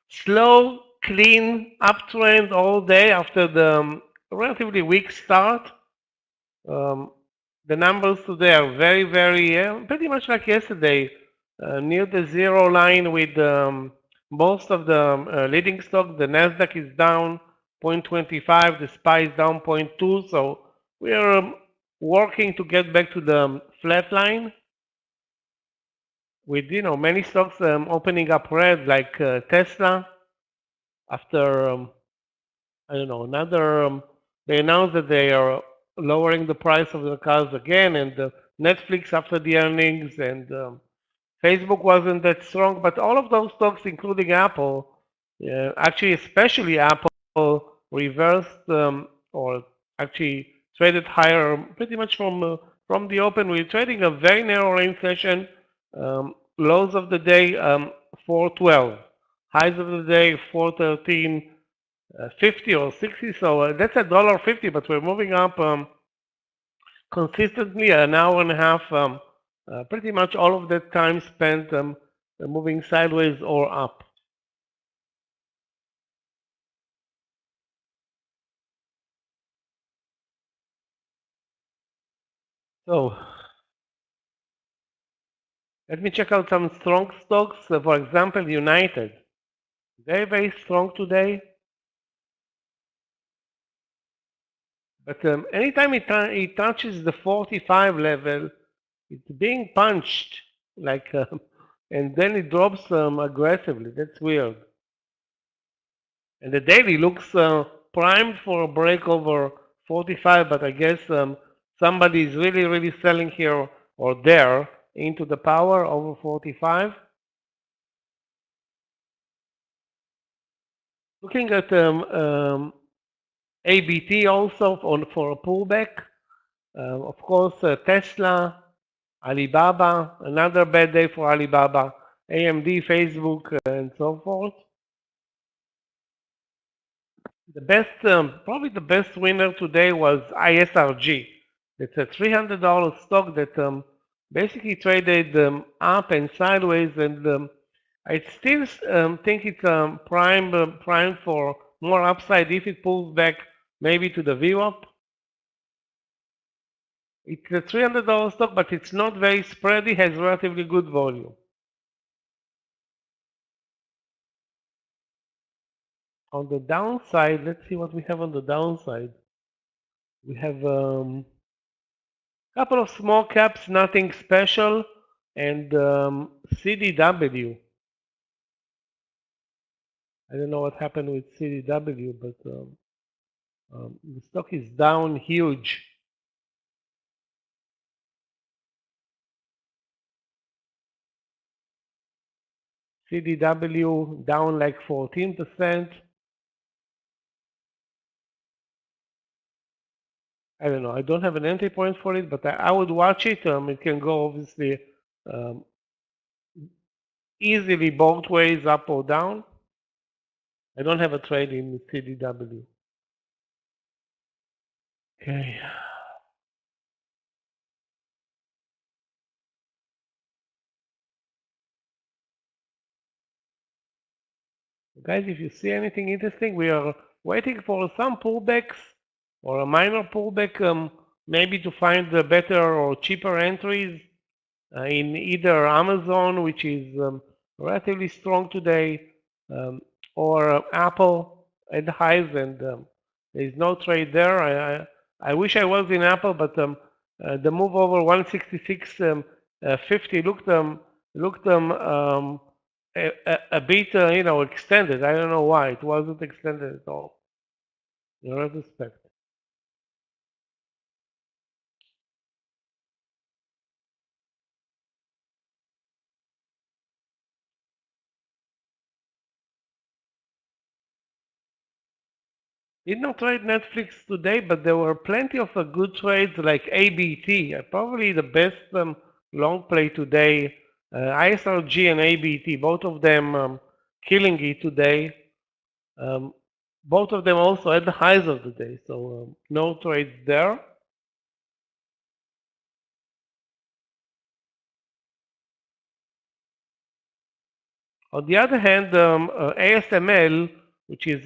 Speaker 4: slow, clean uptrend all day after the relatively weak start. Um, the numbers today are very, very, pretty much like yesterday, near the zero line with most of the leading stock. The Nasdaq is down 0.25, the SPY is down 0.2, so we are working to get back to the flat line with, many stocks opening up red, like Tesla after, I don't know, they announced that they are lowering the price of the cars again, and Netflix after the earnings, and Facebook wasn't that strong, but all of those stocks, including Apple, actually, especially Apple, reversed or actually traded higher pretty much from the open. We're trading a very narrow range session, lows of the day 412, highs of the day 413. 50 or 60, so that's $1.50, but we're moving up consistently an hour and a half, pretty much all of that time spent moving sideways or up. So let me check out some strong stocks. For example, United, very, very strong today. But anytime it touches the 45 level, it's being punched, like, and then it drops aggressively. That's weird. And the daily looks primed for a break over 45, but I guess somebody is really, really selling here or there into the power over 45. Looking at ABT also for a pullback. Of course, Tesla, Alibaba, another bad day for Alibaba, AMD, Facebook, and so forth. The best, probably the best winner today was ISRG. It's a $300 stock that basically traded up and sideways, and I still think it's prime for more upside if it pulls back maybe to the VWAP. It's a $300 stock, but it's not very spready, has relatively good volume. On the downside, let's see what we have on the downside. We have couple of small caps, nothing special, and CDW. I don't know what happened with CDW, but the stock is down huge. CDW down like 14%. I don't know. I don't have an entry point for it, but I would watch it. It can go obviously easily both ways, up or down. I don't have a trade in CDW. Okay. Guys, if you see anything interesting, we are waiting for some pullbacks or a minor pullback, maybe to find better or cheaper entries in either Amazon, which is relatively strong today, or Apple at the highs, and there is no trade there. I wish I was in Apple, but the move over 166.50 looked a bit, extended. I don't know why it wasn't extended at all. In retrospect. Did not trade Netflix today, but there were plenty of good trades like ABT. Probably the best long play today. ISRG and ABT, both of them killing it today. Both of them also at the highs of the day, so no trades there. On the other hand, ASML, which is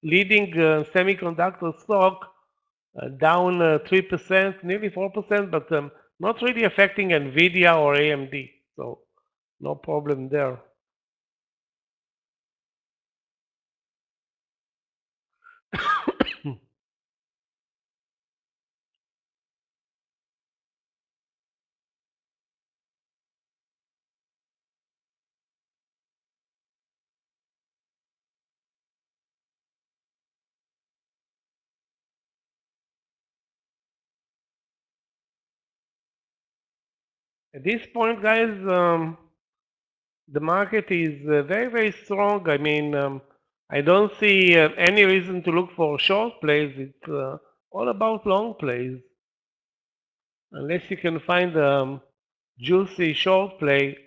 Speaker 4: leading semiconductor stock, down 3%, nearly 4%, but not really affecting NVIDIA or AMD. So no problem there. At this point, guys, the market is very, very strong. I mean, I don't see any reason to look for short plays. It's all about long plays. Unless you can find a juicy short play,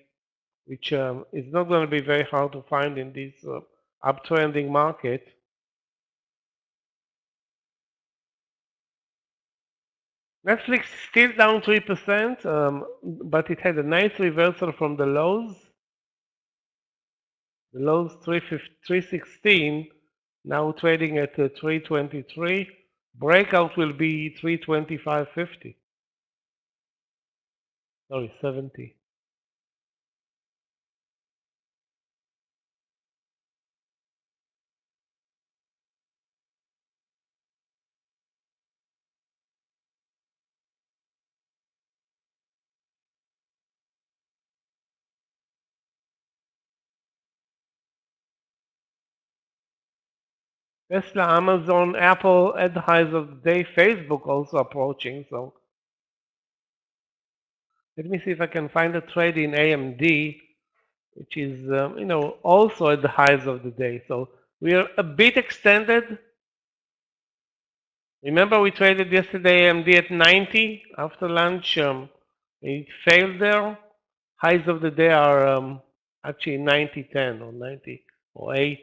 Speaker 4: which is not going to be very hard to find in this uptrending market. Netflix still down 3%, but it had a nice reversal from the lows. The lows 316, now trading at 323. Breakout will be 325.50. Sorry, 70. Tesla, Amazon, Apple at the highs of the day. Facebook also approaching. So let me see if I can find a trade in AMD, which is also at the highs of the day. So we are a bit extended. Remember we traded yesterday AMD at 90 after lunch. It failed there. Highs of the day are actually 90.10 or 90 or 8.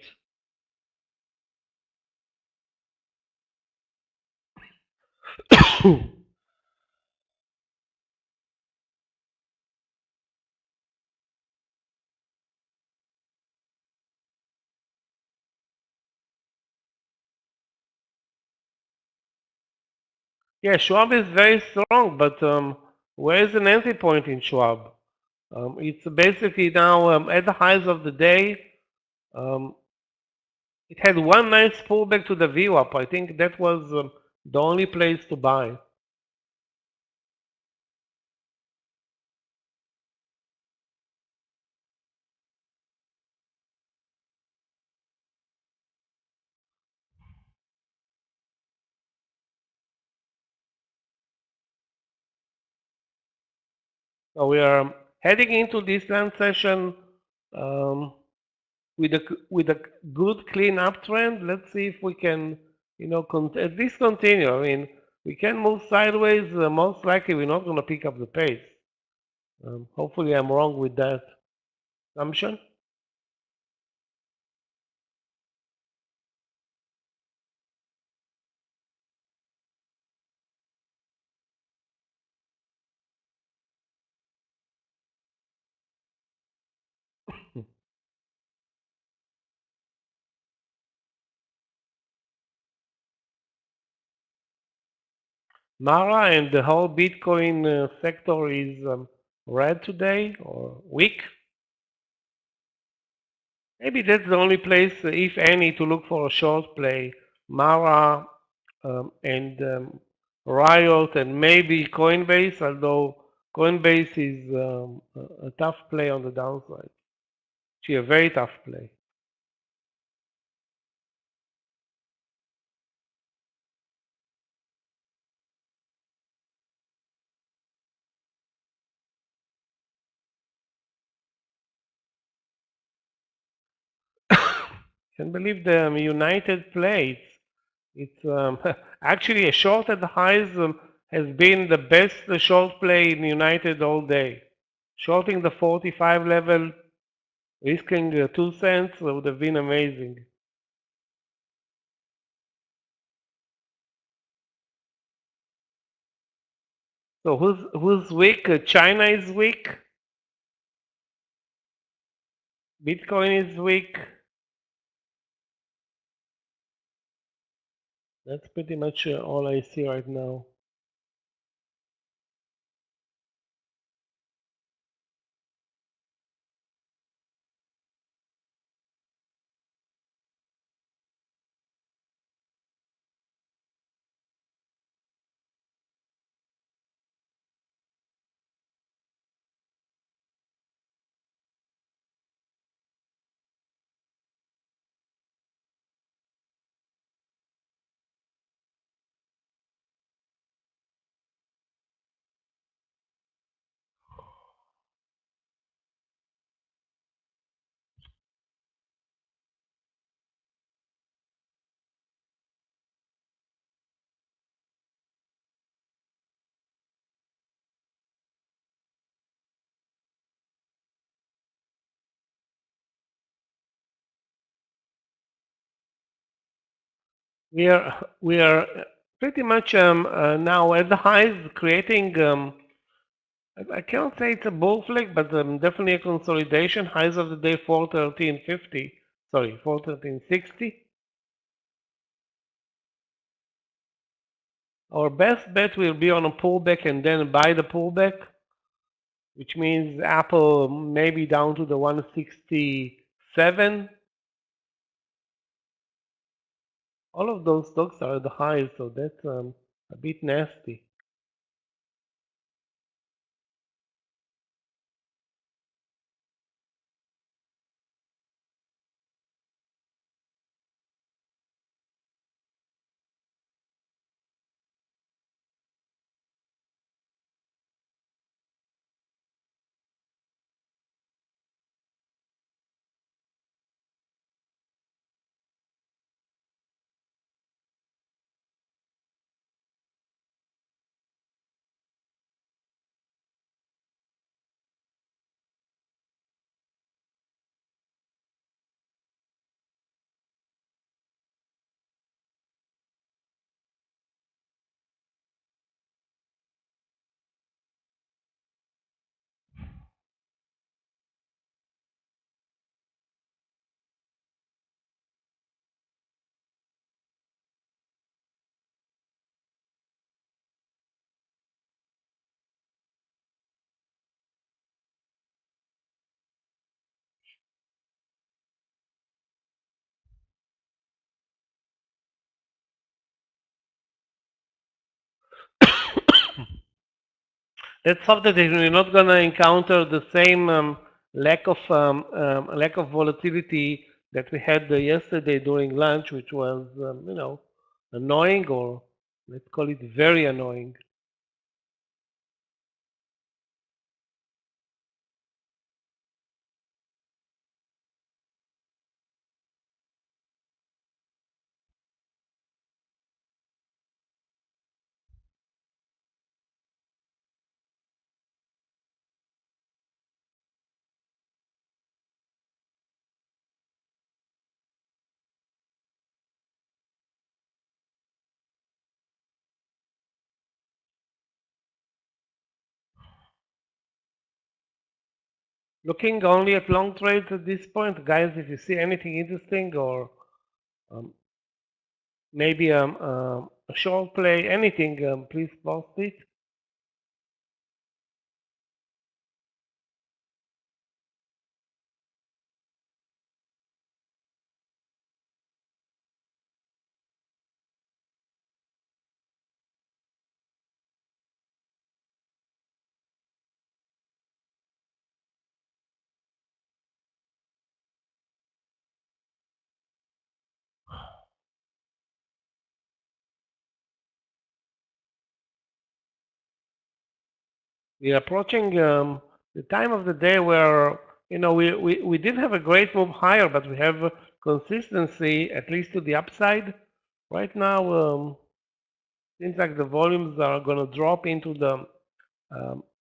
Speaker 4: Yeah, Schwab is very strong, but where is an entry point in Schwab? It's basically now at the highs of the day. It had one nice pullback to the VWAP. I think that was the only place to buy. So we are heading into this land session with a good clean uptrend. Let's see if we can, at least continue. I mean, we can move sideways. Most likely, we're not going to pick up the pace. Hopefully, I'm wrong with that assumption. Mara and the whole Bitcoin sector is red today or weak. Maybe that's the only place, if any, to look for a short play. Mara and Riot and maybe Coinbase, although Coinbase is a tough play on the downside. Actually, a very tough play. Can't believe the United play. It's actually a short at the highs has been the best short play in United all day. Shorting the 45 level, risking 2 cents would have been amazing. So who's weak? China is weak. Bitcoin is weak. That's pretty much all I see right now. We are pretty much now at the highs, creating. I can't say it's a bull flag, but definitely a consolidation. Highs of the day 413.50. Sorry, 413.60. Our best bet will be on a pullback and then buy the pullback, which means Apple maybe down to the 167. All of those stocks are at the highs, so that's a bit nasty. Let's hope that we're not going to encounter the same lack of volatility that we had yesterday during lunch, which was annoying, or let's call it very annoying. Looking only at long trades at this point, guys. If you see anything interesting, or um, maybe a short play, anything, please post it. We're approaching the time of the day where we did have a great move higher, but we have consistency at least to the upside. Right now, seems like the volumes are going to drop into the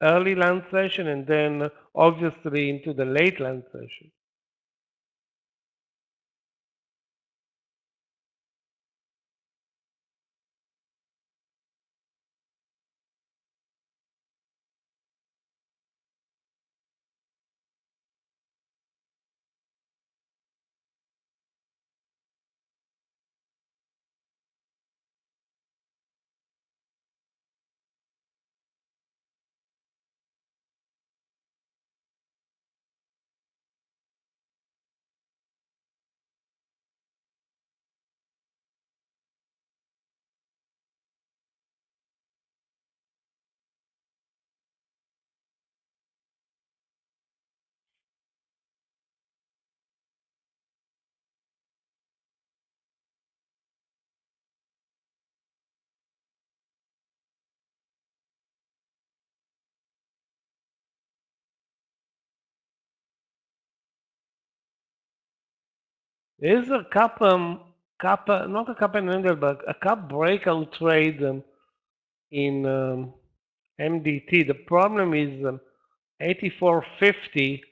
Speaker 4: early land session and then obviously into the late land session. There is a not a cup and handle, but a cup breakout trade in MDT. The problem is 84.50.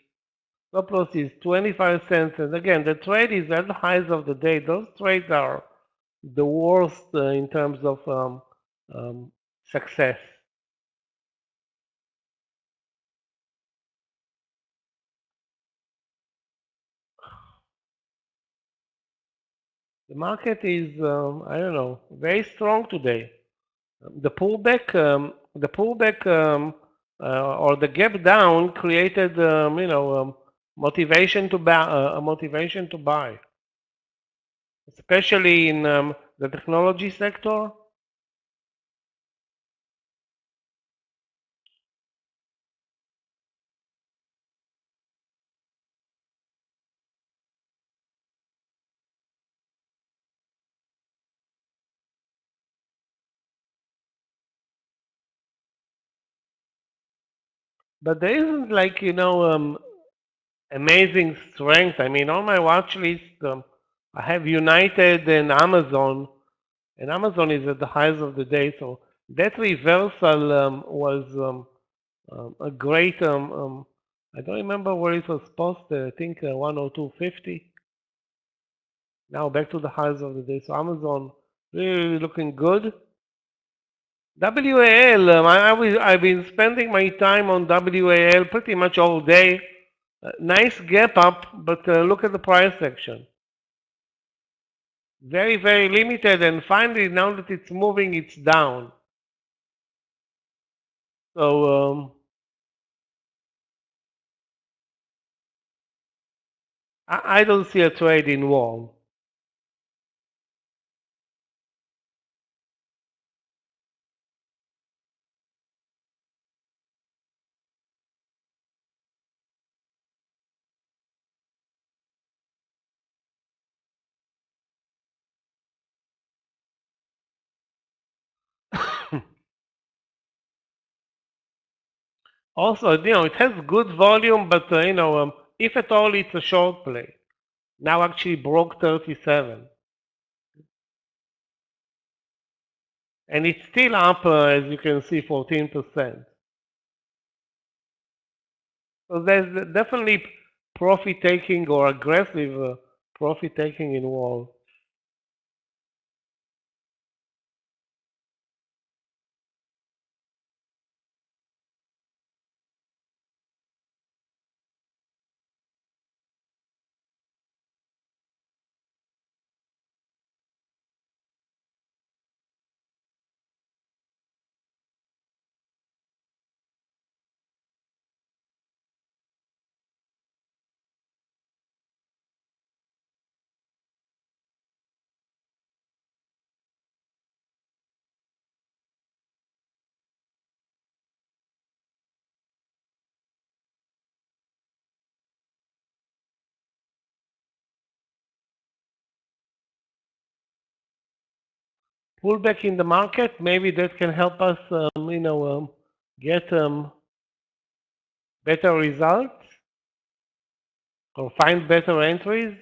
Speaker 4: Stop loss is 25 cents. And again, the trade is at the highs of the day. Those trades are the worst in terms of success. The market is, I don't know, very strong today. The pullback or the gap down created, motivation to buy, especially in the technology sector. But there isn't like, amazing strength. I mean, on my watch list, I have United and Amazon is at the highs of the day. So that reversal was a great. I don't remember where it was posted. I think 102.50. Now back to the highs of the day. So Amazon really looking good. WAL. I've been spending my time on WAL pretty much all day. Nice gap up, but look at the price action. Very, very limited, and finally, now that it's moving, it's down. So I don't see a trade in wall. Also, it has good volume, but if at all, it's a short play. Now actually broke 37, and it's still up, as you can see, 14%. So there's definitely profit taking or aggressive profit taking in wall. Pullback in the market, maybe that can help us, get better results or find better entries.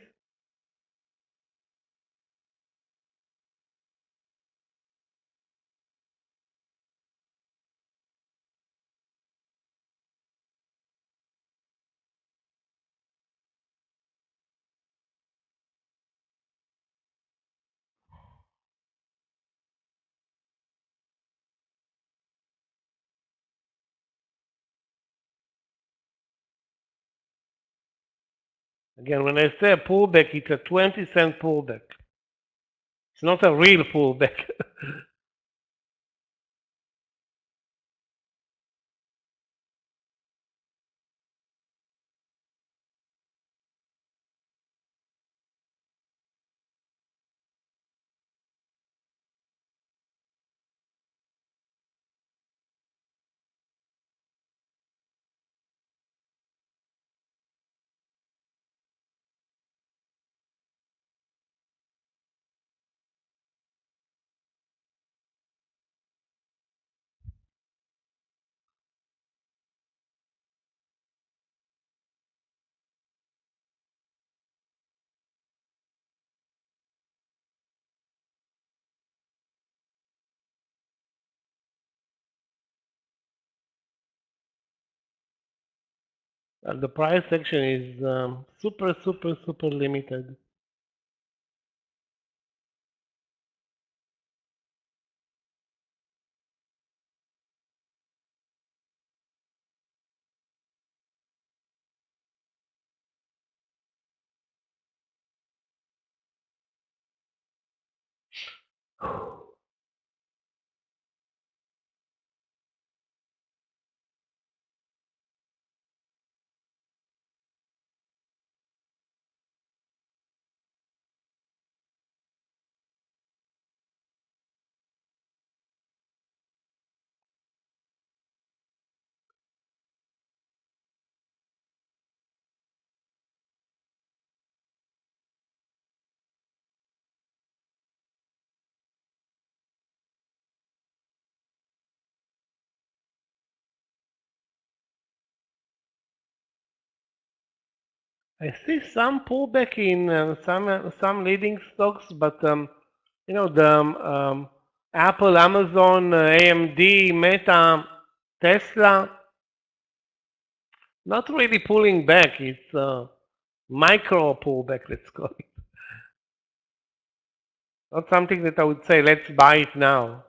Speaker 4: Again, when I say a pullback, it's a 20-cent pullback. It's not a real pullback. The price action is super limited. I see some pullback in some leading stocks, but you know the Apple, Amazon, AMD, Meta, Tesla, not really pulling back. It's micro pullback, let's call it. Not something that I would say, let's buy it now.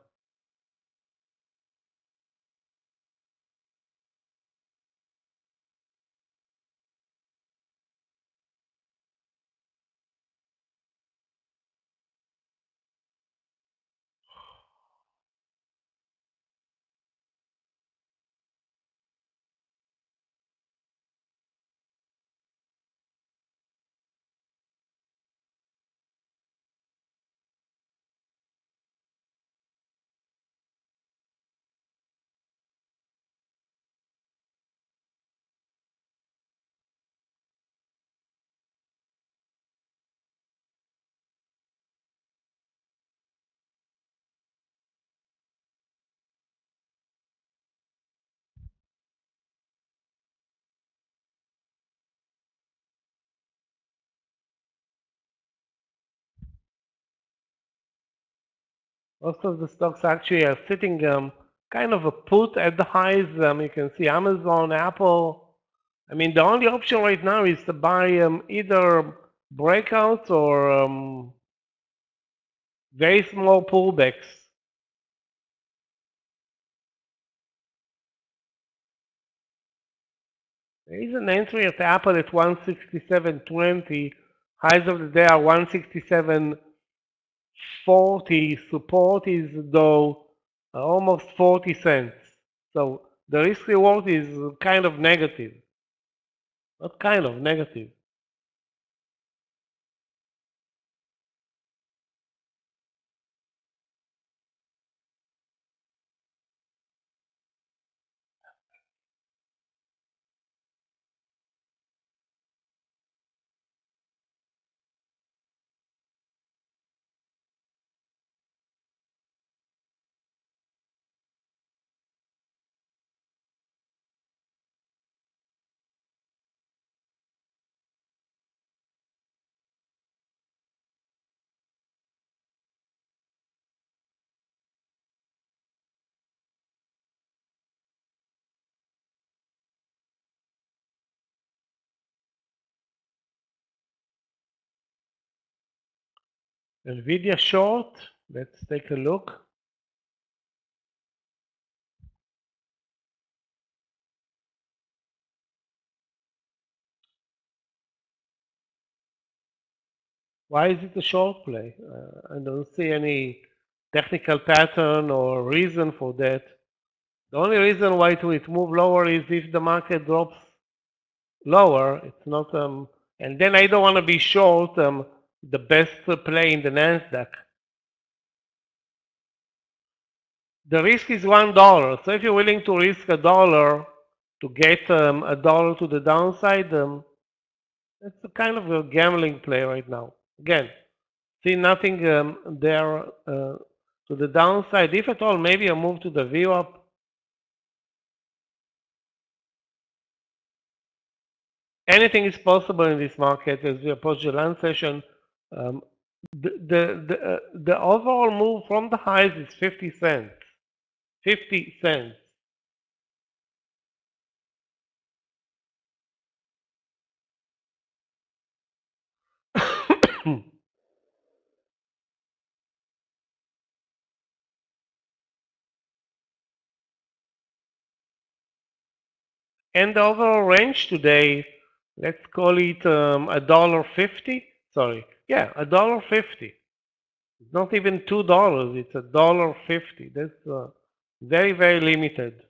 Speaker 4: Most of the stocks actually are sitting kind of a put at the highs. You can see Amazon, Apple. I mean, the only option right now is to buy either breakouts or very small pullbacks. There is an entry at Apple at 167.20. Highs of the day are 167.40. Support is though almost 40 cents. So the risk reward is kind of negative. Not kind of negative. Nvidia short. Let's take a look. Why is it a short play? I don't see any technical pattern or reason for that. The only reason why it move lower is if the market drops lower. It's not and then I don't want to be short the best play in the Nasdaq. The risk is $1. So if you're willing to risk $1 to get $1 to the downside, it's a kind of a gambling play right now. Again, see nothing there to the downside. If at all, maybe a move to the VWAP. Anything is possible in this market as we approach the lunch session. The overall move from the highs is 50 cents. 50 cents. And the overall range today, let's call it $1.50. Sorry, yeah, $1.50. It's not even $2. It's $1.50. That's very, very limited.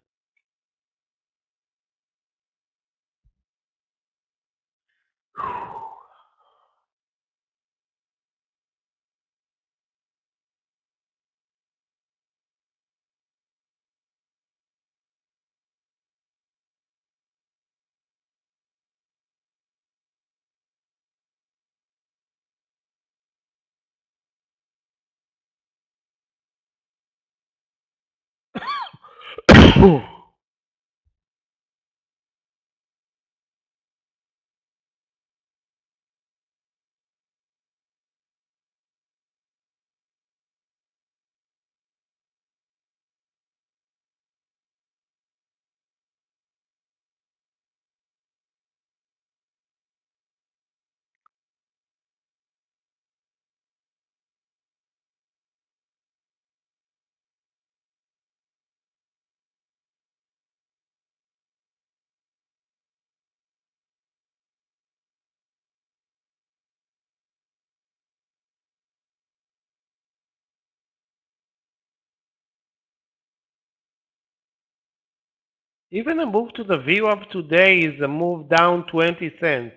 Speaker 4: Even a move to the VWAP today is a move down 20 cents,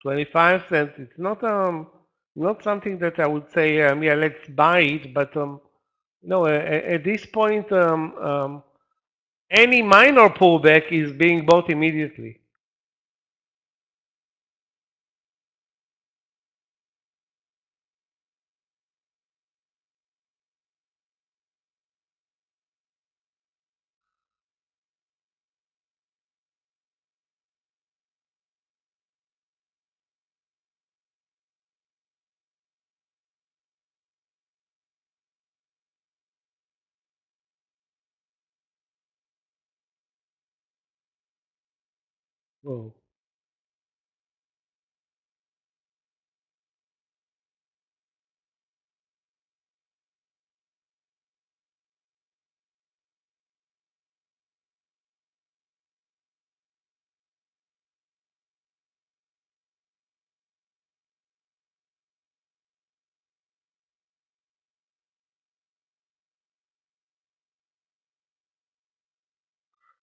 Speaker 4: 25 cents. It's not something that I would say, yeah, let's buy it, but no, at this point, any minor pullback is being bought immediately. Whoa.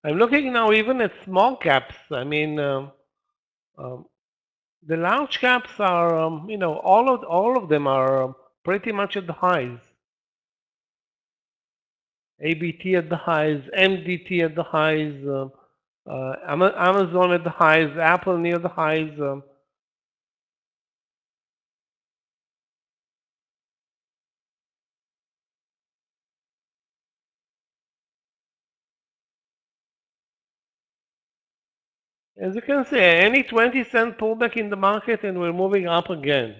Speaker 4: I'm looking now even at small caps. I mean, um, the large caps are, all of them are pretty much at the highs. ABT at the highs, MDT at the highs, Amazon at the highs, Apple near the highs. As you can see, any 20-cent pullback in the market and we're moving up again.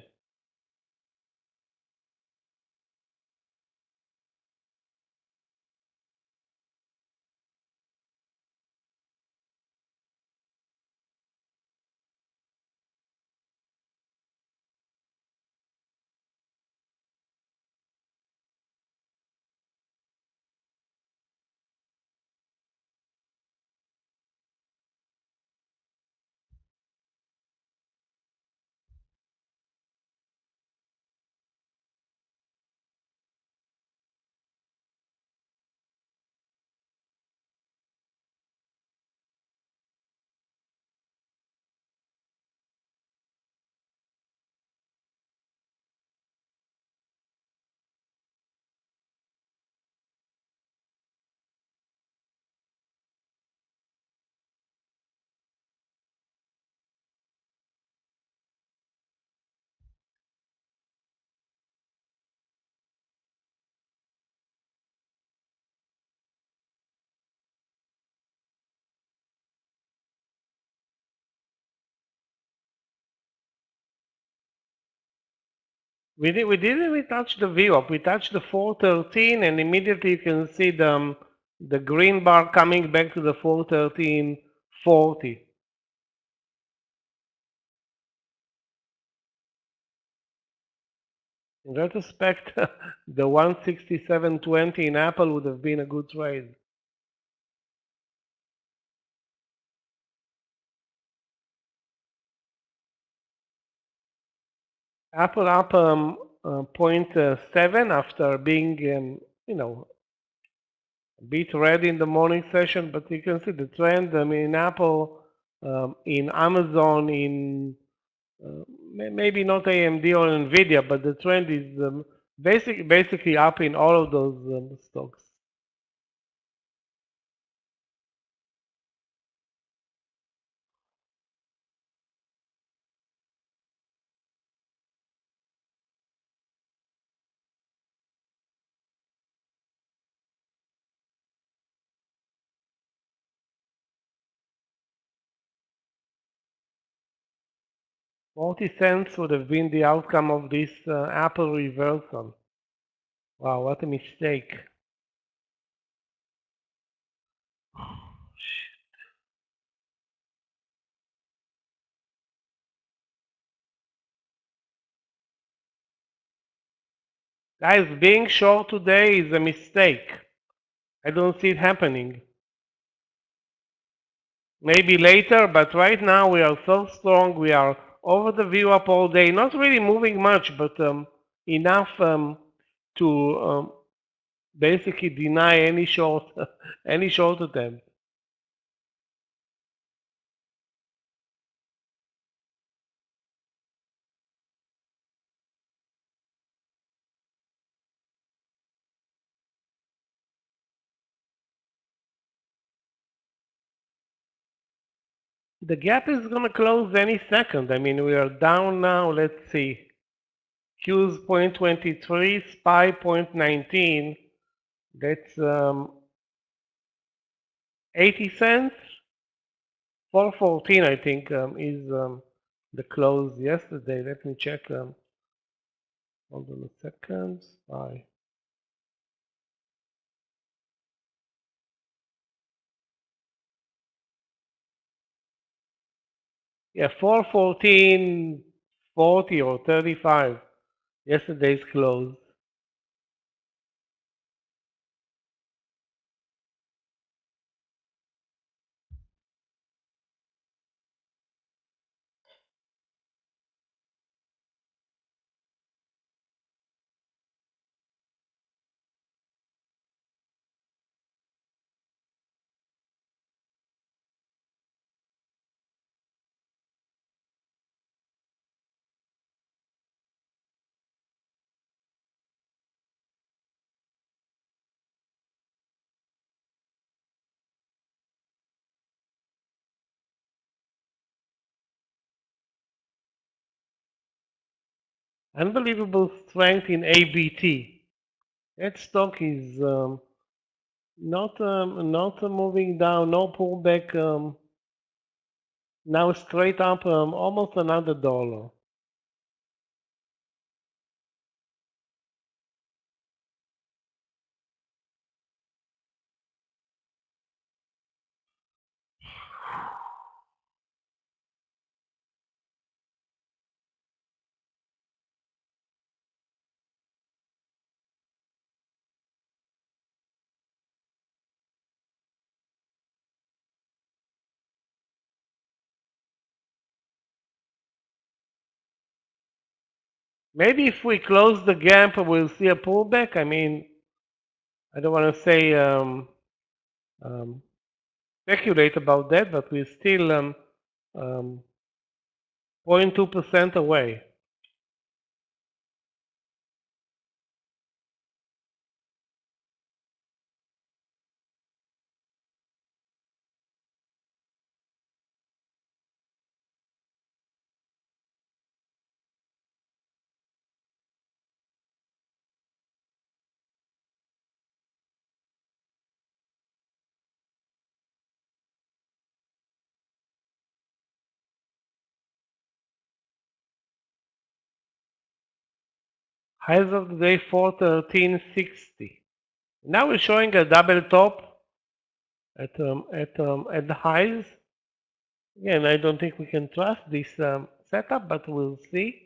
Speaker 4: We didn't even touch the VWAP. We touched the 413 and immediately you can see the green bar coming back to the 413.40. In retrospect, the 167.20 in Apple would have been a good trade. Apple up 0.7 after being, a bit red in the morning session, but you can see the trend. I mean, in Apple, in Amazon, in maybe not AMD or Nvidia, but the trend is basically up in all of those stocks. $0.40 would have been the outcome of this Apple reversal. Wow, what a mistake. Guys, being short today is a mistake. I don't see it happening. Maybe later, but right now we are so strong. We are over the view up all day, not really moving much, but enough to basically deny any short any short attempt. The gap is going to close any second. I mean, we are down now. Let's see. Q's 0.23, SPY 0.19. That's 80 cents. 414, I think, is the close yesterday. Let me check. Hold on a second. SPY. Yeah, 414.40 or 35. Yesterday's close. Unbelievable strength in ABT. That stock is not moving down, no pullback. Now straight up, almost another dollar. Maybe if we close the gap, we'll see a pullback. I mean, I don't want to say speculate about that, but we're still 0.2% away. Highs of the day 413.60. Now we're showing a double top at the highs. Again, I don't think we can trust this setup, but we'll see.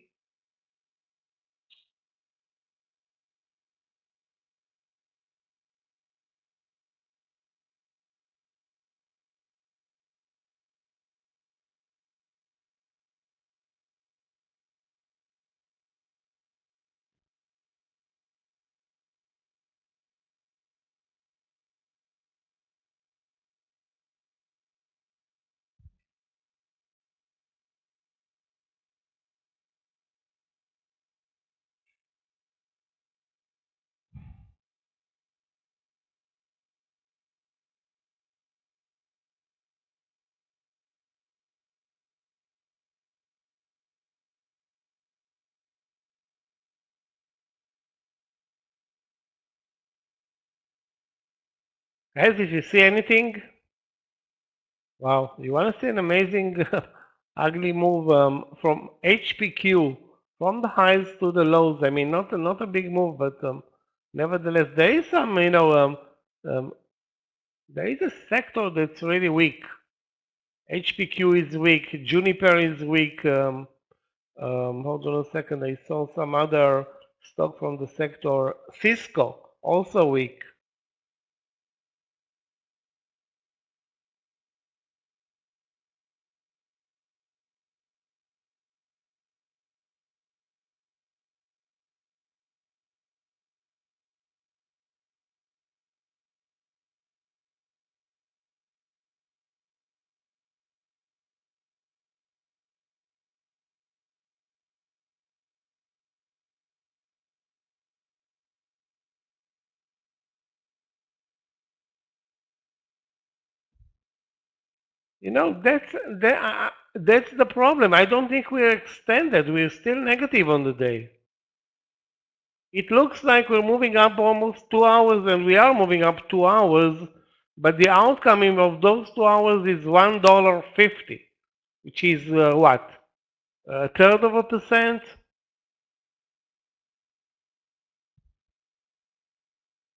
Speaker 4: Guys, if you see anything, wow, you want to see an amazing ugly move from HPQ, from the highs to the lows. I mean, not a big move, but nevertheless, there is some, um, there is a sector that's really weak. HPQ is weak. Juniper is weak. Hold on a second. I saw some other stock from the sector. Cisco also weak. You know, that's the problem. I don't think we're extended. We're still negative on the day. It looks like we're moving up almost 2 hours, and we are moving up 2 hours, but the outcome of those 2 hours is $1.50, which is what? A third of a percent?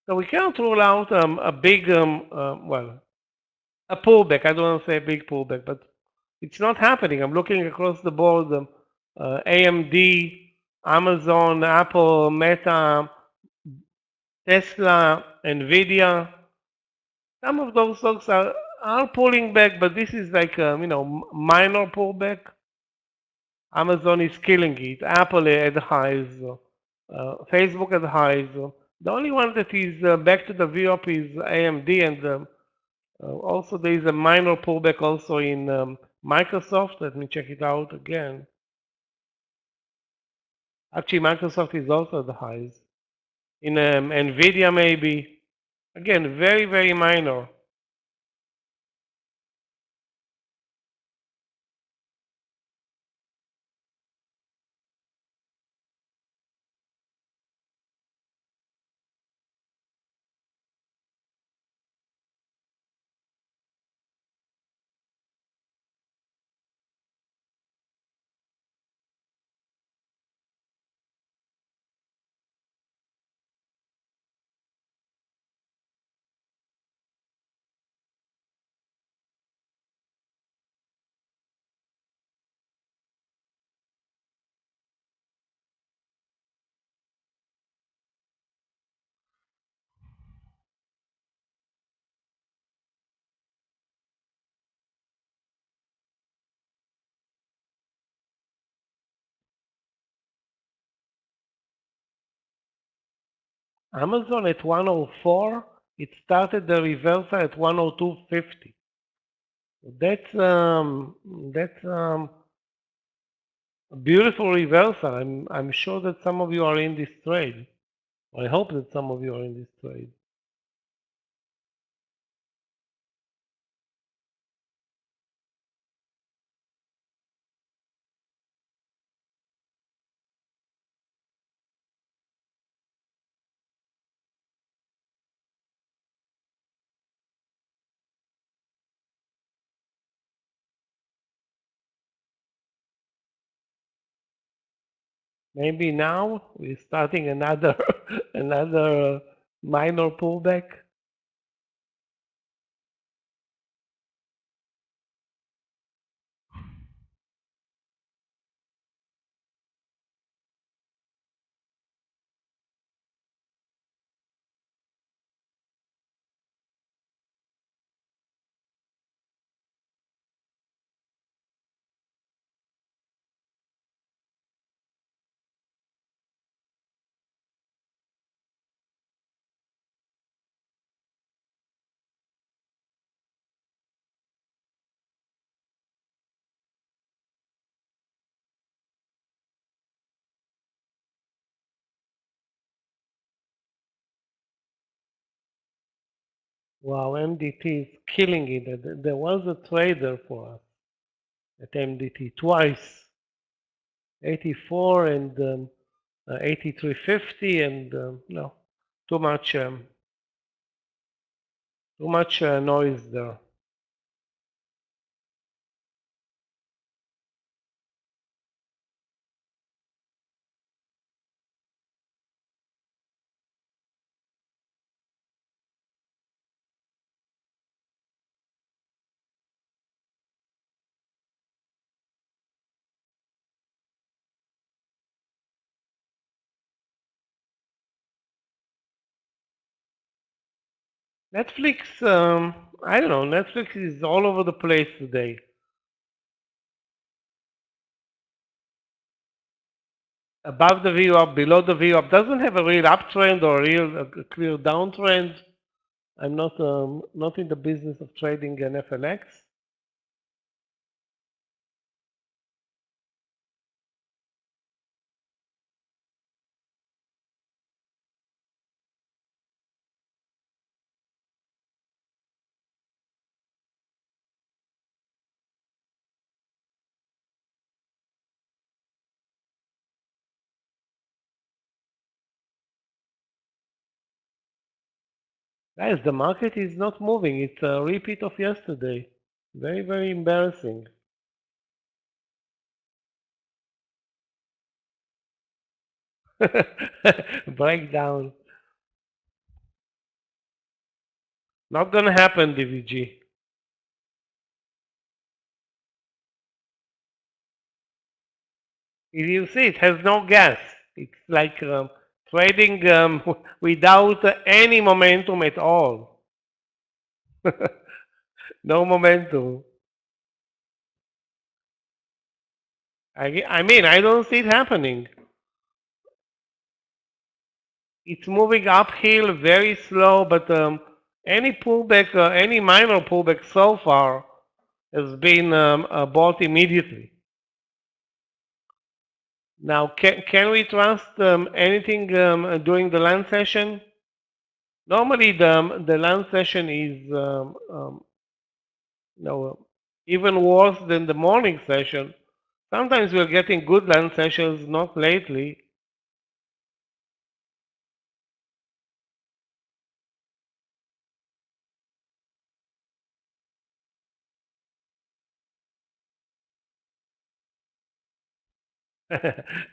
Speaker 4: So we can't rule out a big, well, a pullback. I don't want to say a big pullback, but it's not happening. I'm looking across the board. AMD, Amazon, Apple, Meta, Tesla, Nvidia. Some of those stocks are pulling back, but this is like minor pullback. Amazon is killing it. Apple at highs. Facebook at highs. The only one that is back to the VWAP is AMD, and also there is a minor pullback also in Microsoft. Let me check it out again. Actually, Microsoft is also at the highs. In Nvidia maybe. Again, very, very minor. Amazon at 104, it started the reversal at 102.50. That's a beautiful reversal. I'm sure that some of you are in this trade. I hope that some of you are in this trade. Maybe now we're starting another another minor pullback. Wow, MDT is killing it. There was a trader for us at MDT twice, 84 and 83.50, and no, too much Too much noise there. Netflix, I don't know, Netflix is all over the place today. Above the VWAP, below the VWAP, doesn't have a real uptrend or a real clear downtrend. I'm not in the business of trading an FLX. Guys, the market is not moving. It's a repeat of yesterday. Very, very embarrassing. Breakdown. Not gonna happen, DVG. If you see, it has no gas. It's like trading without any momentum at all. No momentum. I mean, I don't see it happening. It's moving uphill very slow, but any pullback, any minor pullback so far has been bought immediately. Now, can we trust anything during the land session? Normally, the land session is no, even worse than the morning session. Sometimes we're getting good land sessions, not lately.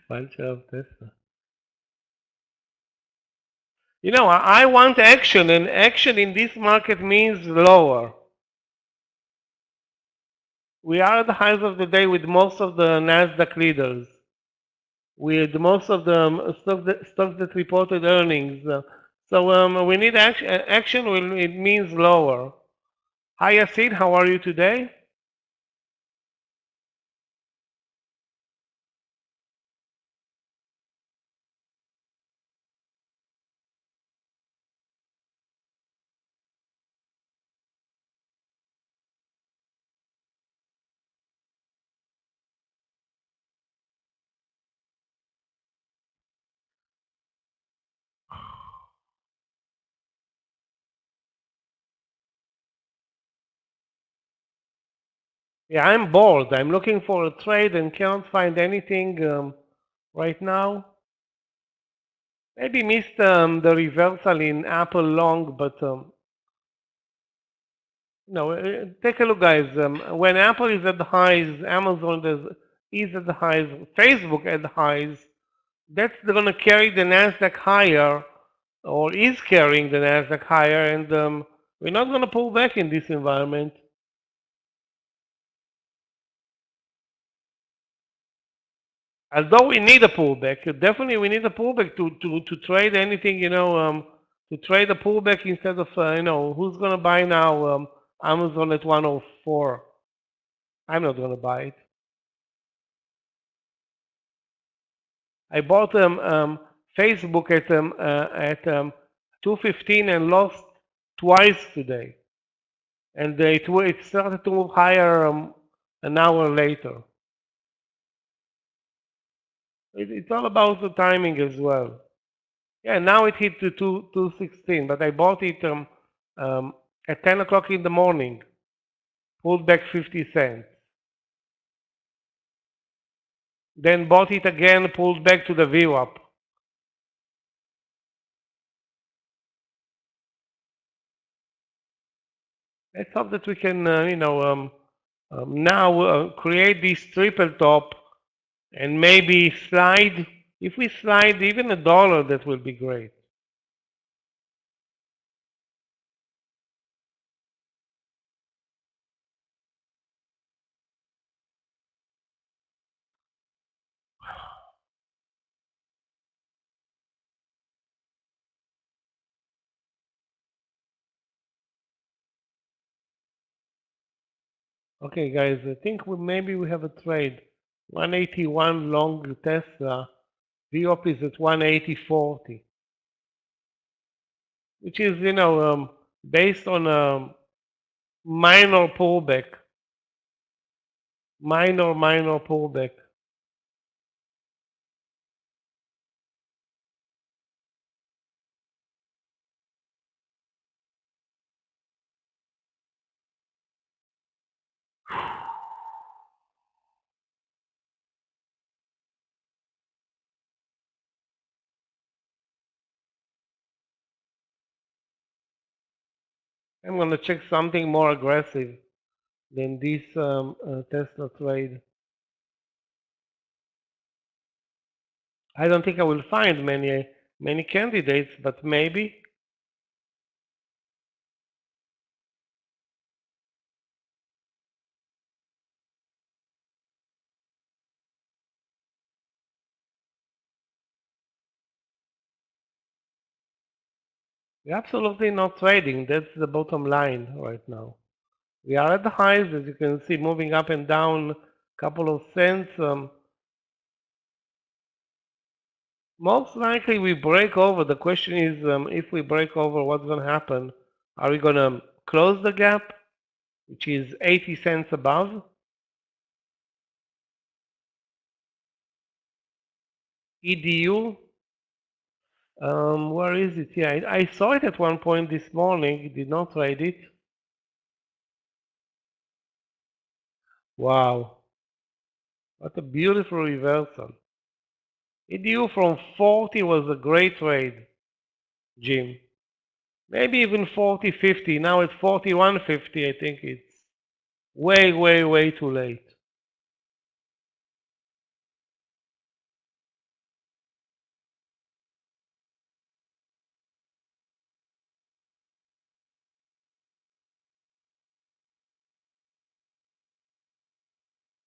Speaker 4: Bunch of this. You know, I want action, and action in this market means lower. We are at the highs of the day with most of the Nasdaq leaders, with most of the stocks that reported earnings. So we need action. Action it means lower. Hi, Yasid, how are you today? Yeah, I'm bored. I'm looking for a trade and can't find anything right now. Maybe missed the reversal in Apple long, but no. Take a look, guys. When Apple is at the highs, Amazon is at the highs, Facebook at the highs. That's going to carry the Nasdaq higher, or is carrying the Nasdaq higher, and we're not going to pull back in this environment. Although we need a pullback, definitely we need a pullback to trade anything, to trade a pullback instead of, who's going to buy now Amazon at 104? I'm not going to buy it. I bought Facebook at 215 and lost twice today. And it started to move higher an hour later. It's all about the timing as well. Yeah, now it hit to 216, but I bought it at 10 o'clock in the morning, pulled back 50 cents. Then bought it again, pulled back to the VWAP. let's hope that we can, now create this triple top and maybe slide. If we slide even $1, that will be great. Okay, guys, I think maybe we have a trade. 181 long Tesla. VOP is at 180.40, which is, based on a minor pullback. Minor pullback. I'm going to check something more aggressive than this Tesla trade. I don't think I will find many candidates, but maybe. We're absolutely not trading. That's the bottom line right now. We are at the highs, as you can see, moving up and down a couple of cents. Most likely we break over. The question is, if we break over, what's going to happen? Are we going to close the gap, which is 80 cents above? EDU, where is it? Yeah, I saw it at one point this morning. Did not trade it. Wow, what a beautiful reversal. EDU from 40 was a great trade, Jim. Maybe even 40.50. Now it's 41.50. I think it's way too late.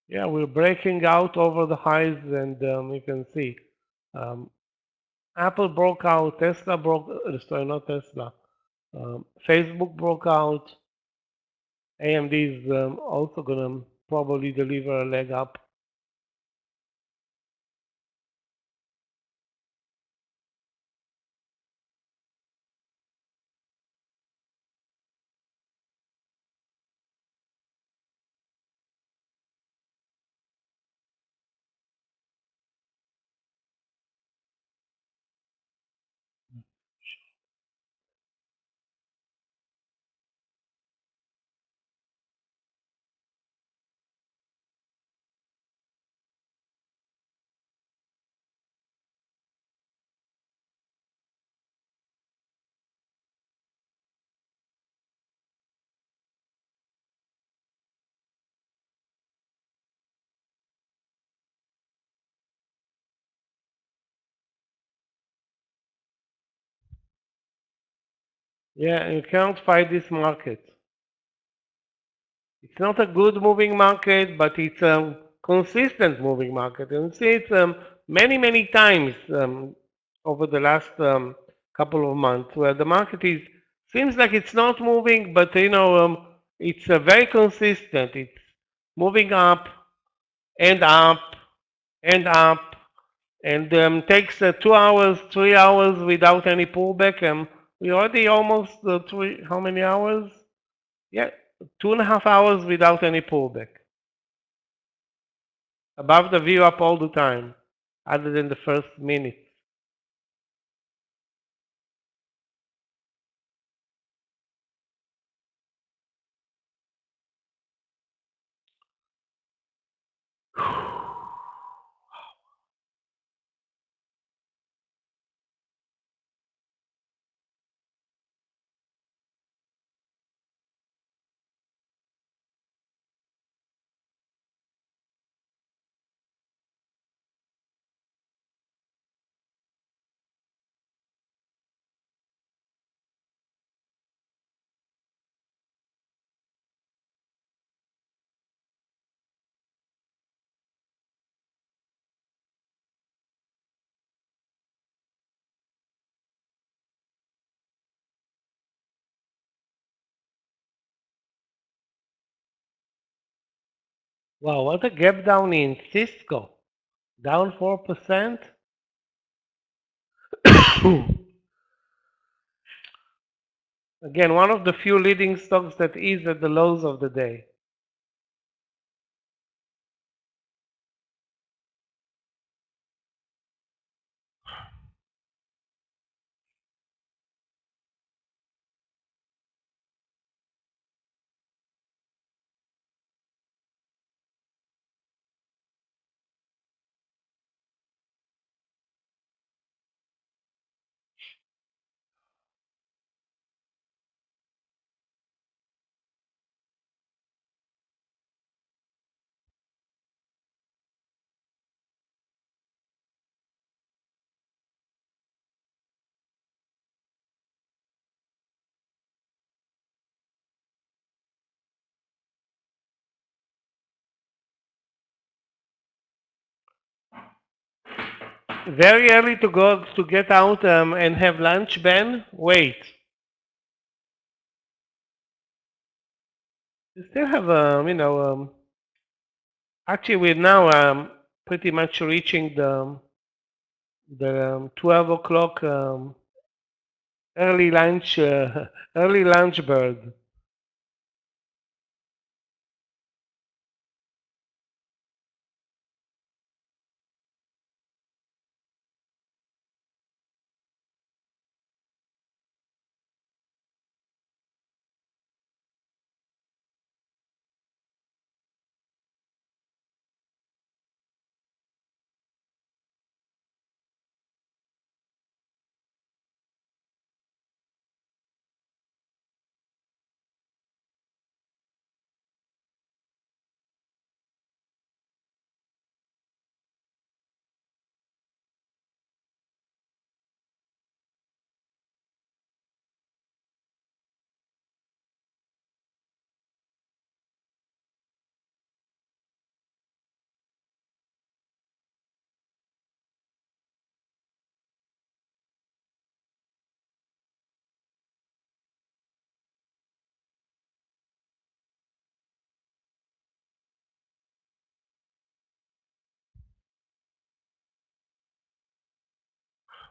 Speaker 4: Yeah, we're breaking out over the highs, and you can see Apple broke out, Tesla broke, sorry, not Tesla. Facebook broke out. AMD is also going to probably deliver a leg up. Yeah, you can't fight this market. It's not a good moving market, but it's a consistent moving market. And you see it many times over the last couple of months, where the market seems like it's not moving, but it's very consistent. It's moving up and up and up, and takes 2 hours, 3 hours without any pullback. We already almost how many hours? Yeah, 2.5 hours without any pullback. Above the view up all the time, other than the first minute. Wow, what a gap down in Cisco. Down 4%. Again, one of the few leading stocks that is at the lows of the day. Very early to go to get out and have lunch, Ben. Wait. We still have, actually we're now pretty much reaching the 12 o'clock early lunch early lunch bird.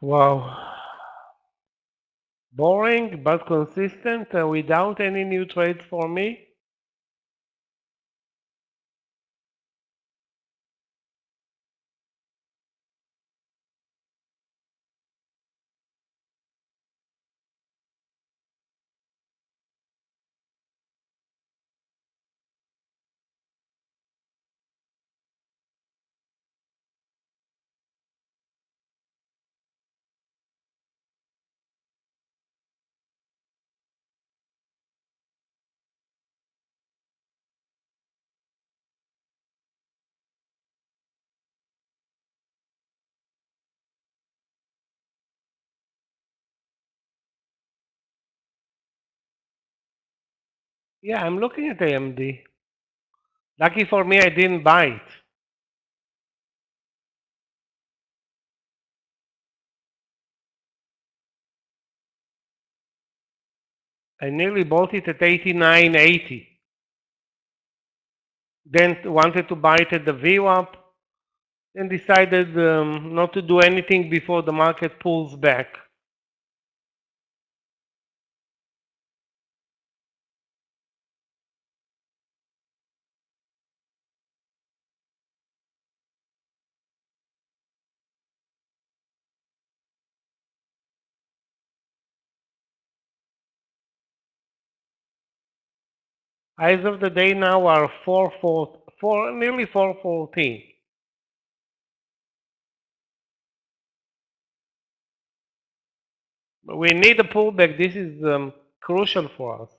Speaker 4: Wow. Boring but consistent without any new trades for me. Yeah, I'm looking at AMD. Lucky for me, I didn't buy it. I nearly bought it at 89.80. Then wanted to buy it at the VWAP. Then decided not to do anything before the market pulls back. Highs of the day now are nearly 414. We need a pullback. This is crucial for us.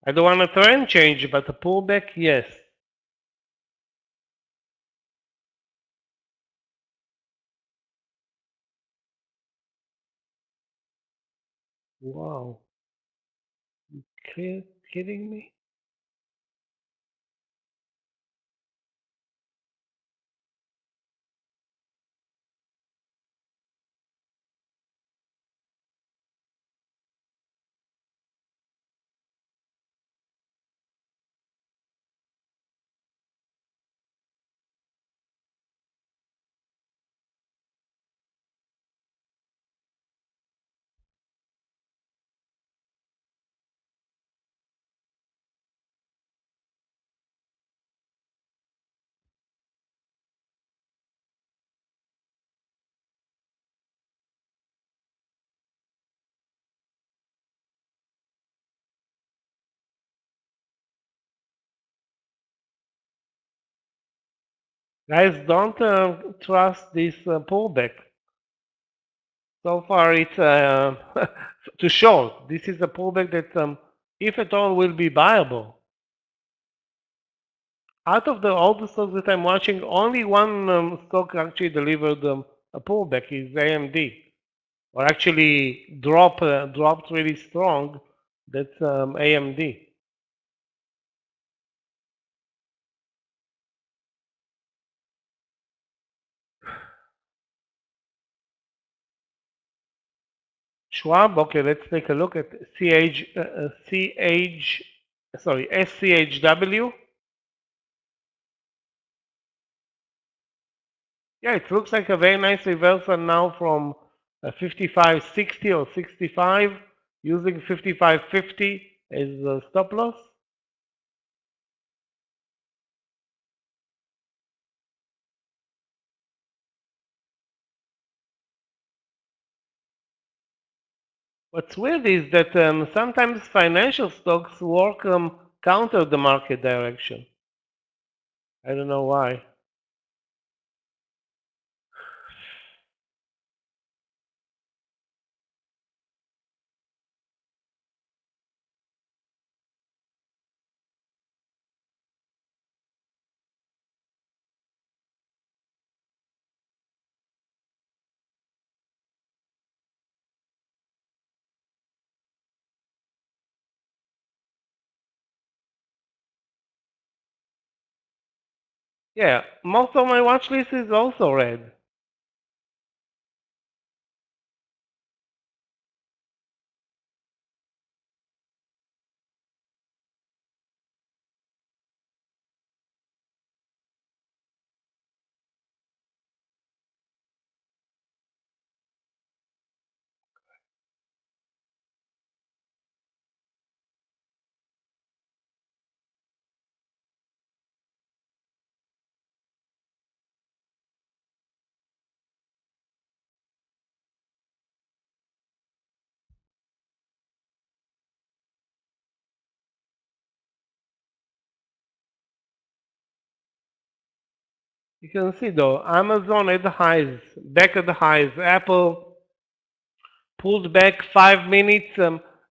Speaker 4: I don't want a trend change, but a pullback, yes. Wow. You kidding me? Guys, don't trust this pullback. So far, it's too short. This is a pullback that, if at all, will be viable. Out of all the stocks that I'm watching, only one stock actually delivered a pullback is AMD, or actually dropped really strong. That's AMD. Schwab. Okay, let's take a look at SCHW. Yeah, it looks like a very nice reversal now from 55.60 or 65, using 55.50 as a stop loss. What's weird is that sometimes financial stocks work counter the market direction. I don't know why. Yeah, most of my watch list is also red. You can see though, Amazon at the highs, back at the highs. Apple pulled back 5 minutes.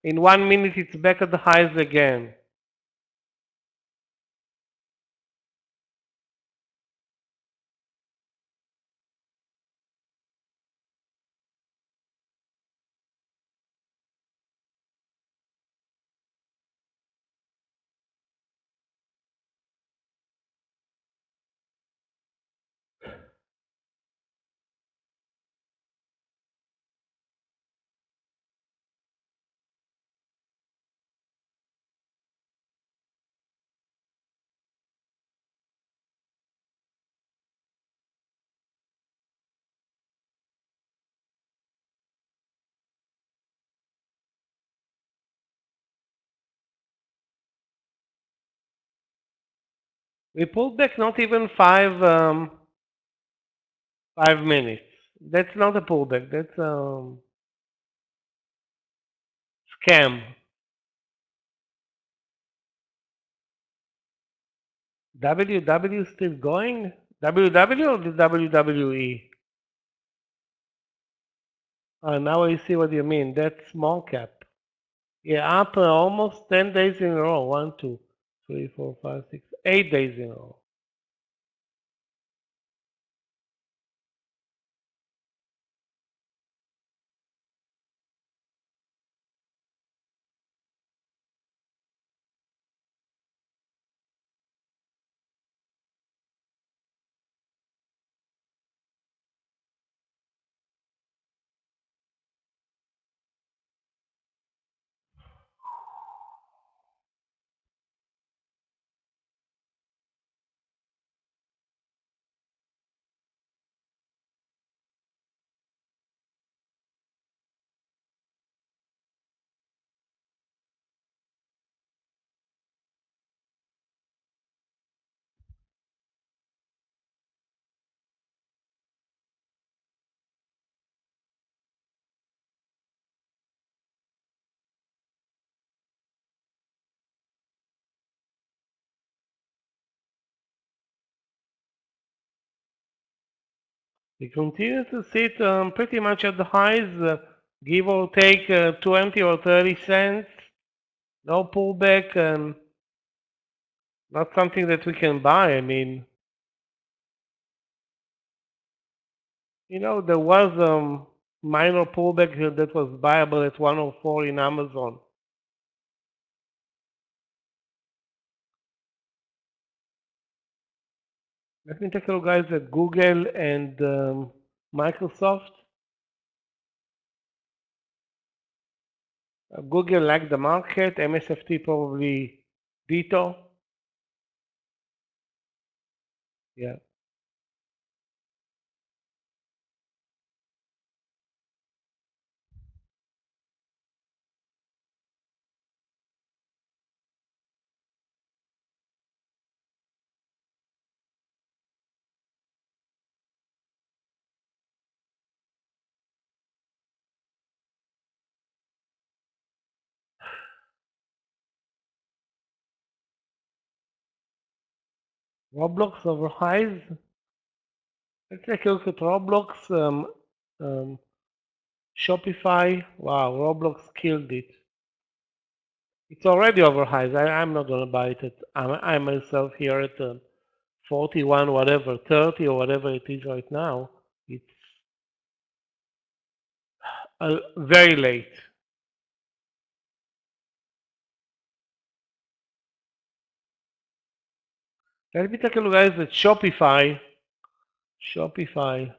Speaker 4: In 1 minute, it's back at the highs again. We pulled back not even 5 minutes. That's not a pullback. That's scam. WW still going? WW or the WWE? Now I see what you mean. That's small cap. Yeah, up almost 10 days in a row. 1, 2, 3, 4, 5, 6, 8 days in a row. We continue to sit pretty much at the highs, give or take 20 or 30 cents. No pullback, not something that we can buy. I mean, there was minor pullback here that was buyable at 104 in Amazon. Let me take a look, guys, at Google and Microsoft. Google lagged the market, MSFT probably ditto. Yeah. Roblox over highs. Let's take a look at Roblox. Shopify. Wow, Roblox killed it. It's already over highs. I'm not going to buy it. I myself here at 41, whatever, 30 or whatever it is right now. It's very late. Let me take a look, guys, at Shopify. Shopify.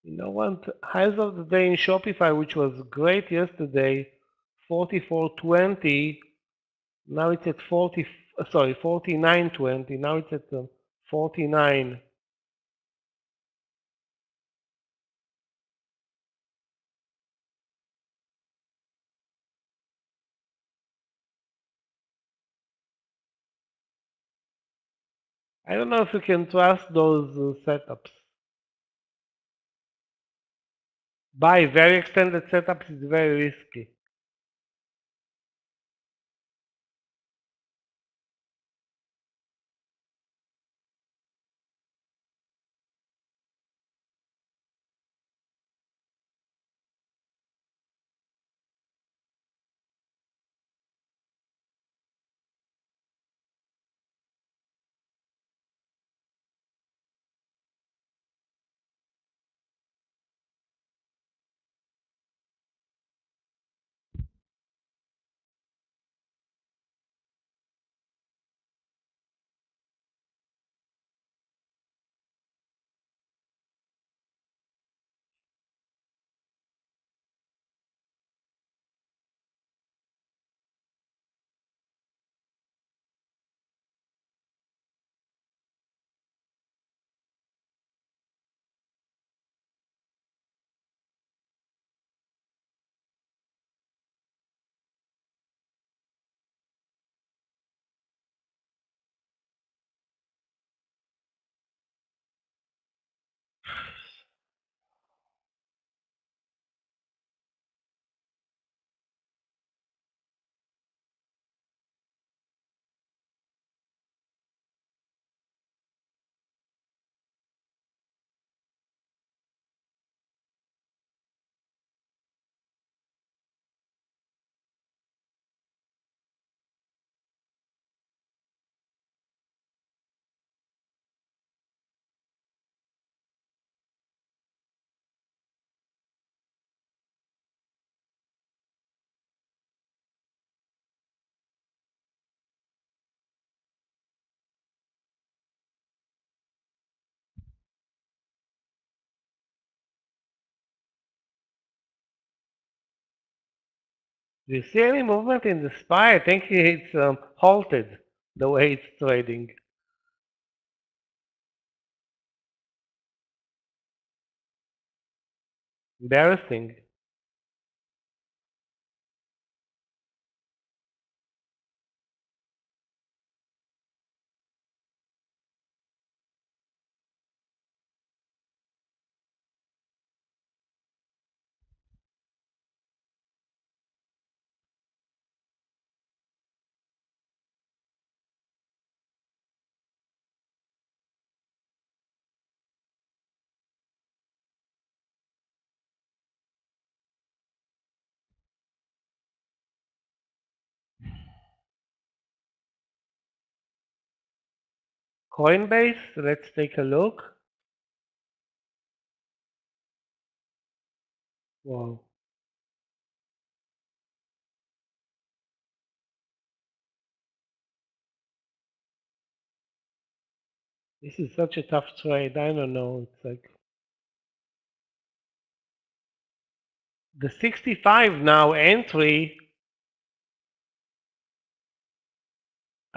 Speaker 4: You know what? Highs of the day in Shopify, which was great yesterday, 44.20. Now it's at 49.20. Now it's at 49. I don't know if you can trust those setups. Buy very extended setups is very risky. Do you see any movement in the SPY? I think it's halted the way it's trading. Embarrassing. Coinbase, let's take a look. Wow. This is such a tough trade. I don't know. It's like the 65 now entry.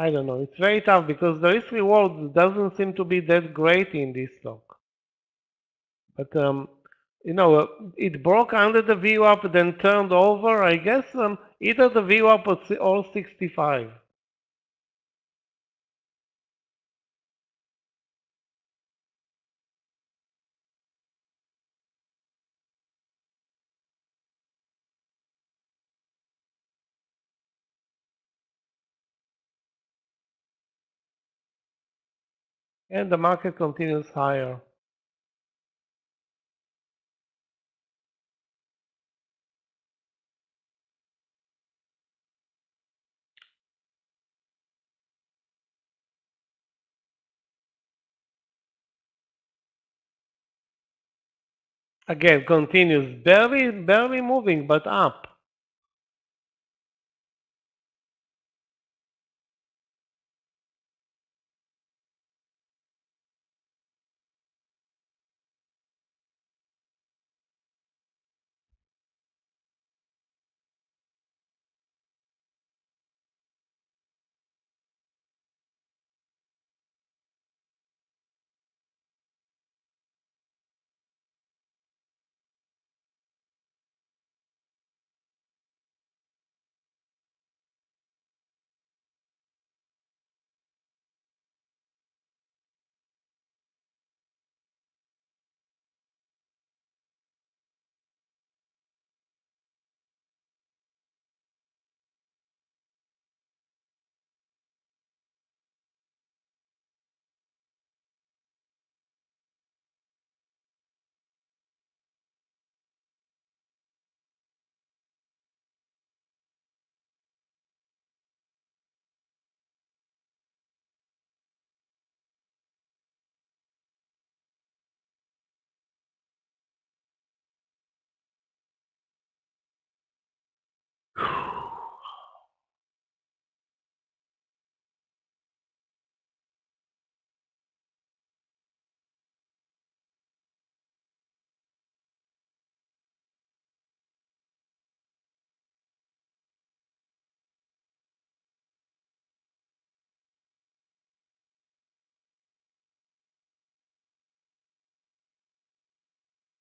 Speaker 4: I don't know. It's very tough because the risk reward doesn't seem to be that great in this stock. But you know, it broke under the VWAP, then turned over. I guess either the VWAP or 65. And the market continues higher. Again, continues barely moving, but up.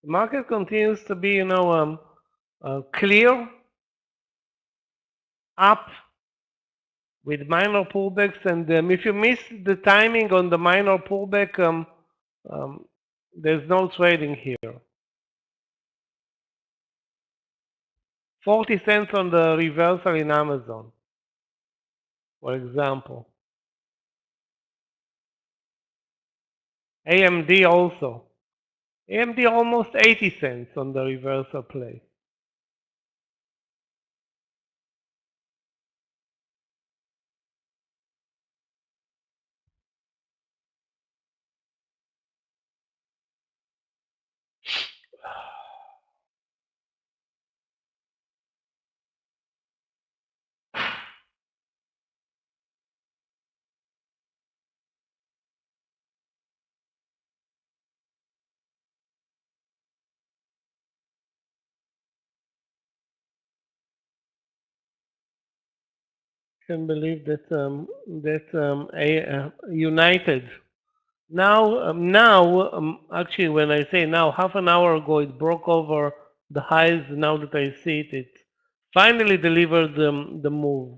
Speaker 4: The market continues to be, you know, clear, up, with minor pullbacks. And if you miss the timing on the minor pullback, there's no trading here. 40 cents on the reversal in Amazon, for example. AMD also. AMD almost 80 cents on the reversal play. Can't believe that United now actually when I say now, half an hour ago it broke over the highs. Now that I see it, it finally delivered the move.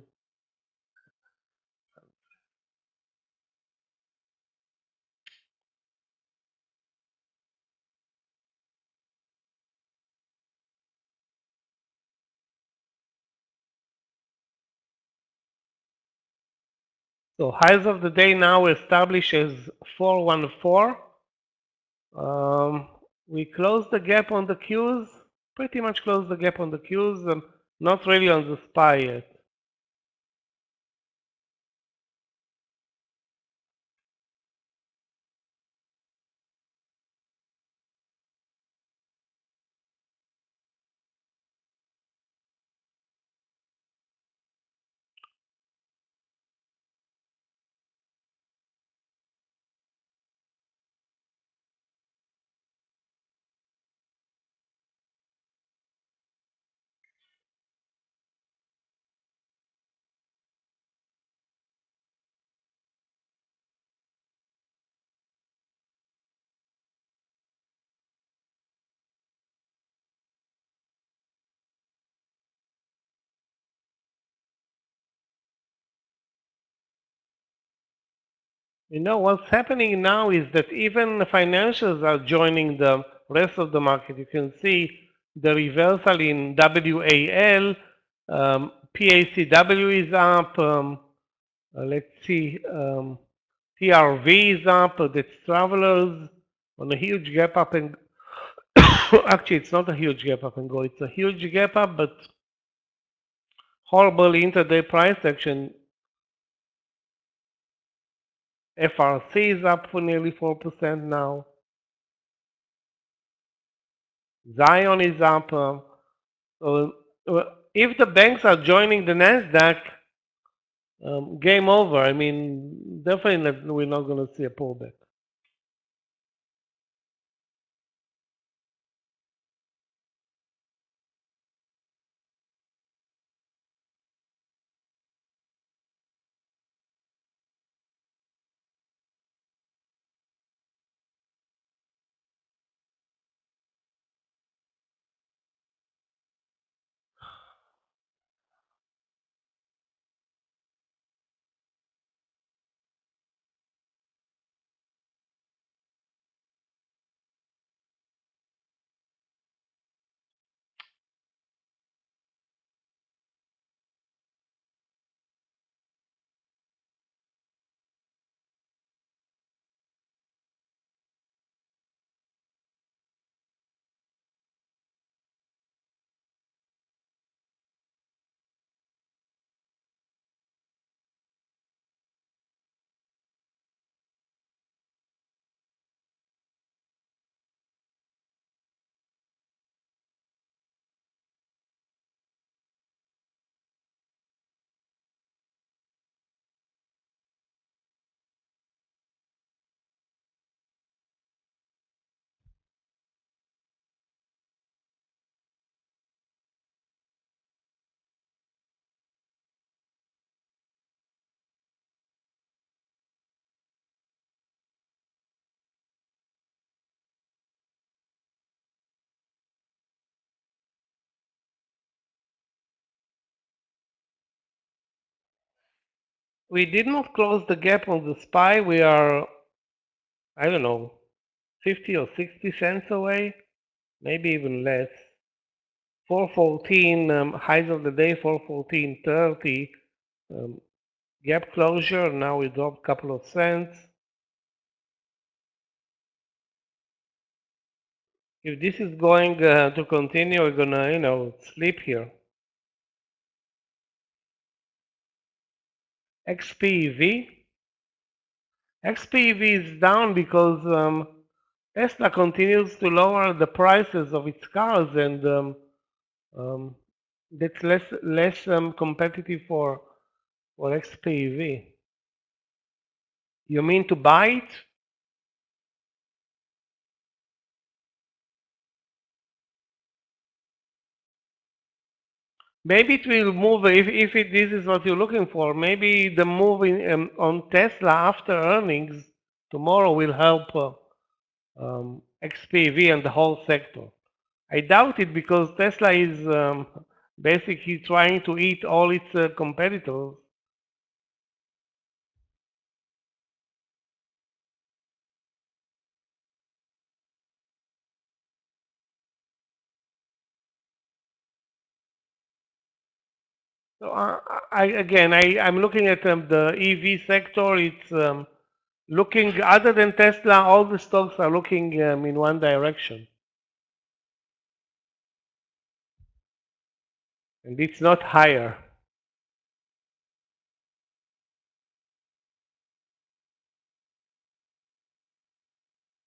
Speaker 4: So highs of the day now established as 414. We closed the gap on the Qs, pretty much closed the gap on the Qs, not really on the SPY yet. You know, what's happening now is that even the financials are joining the rest of the market. You can see the reversal in WAL, PACW is up, let's see, TRV is up, that's Travelers on a huge gap up and actually it's not a huge gap up and go, it's a huge gap up, but horrible intraday price action. FRC is up for nearly 4% now. Zion is up. So, if the banks are joining the Nasdaq, game over. I mean, definitely we're not going to see a pullback. We did not close the gap on the SPY. We are, I don't know, 50 or 60 cents away, maybe even less. 414 highs of the day, 414.30 gap closure. Now we dropped a couple of cents. If this is going to continue, we're gonna, sleep here. XPEV. XPEV is down because Tesla continues to lower the prices of its cars, and that's less competitive for XPEV. You mean to buy it? Maybe it will move if this is what you're looking for. Maybe the move on Tesla after earnings tomorrow will help XPV and the whole sector. I doubt it because Tesla is basically trying to eat all its competitors. So I'm looking at the EV sector. It's looking, other than Tesla, all the stocks are looking in one direction. And it's not higher.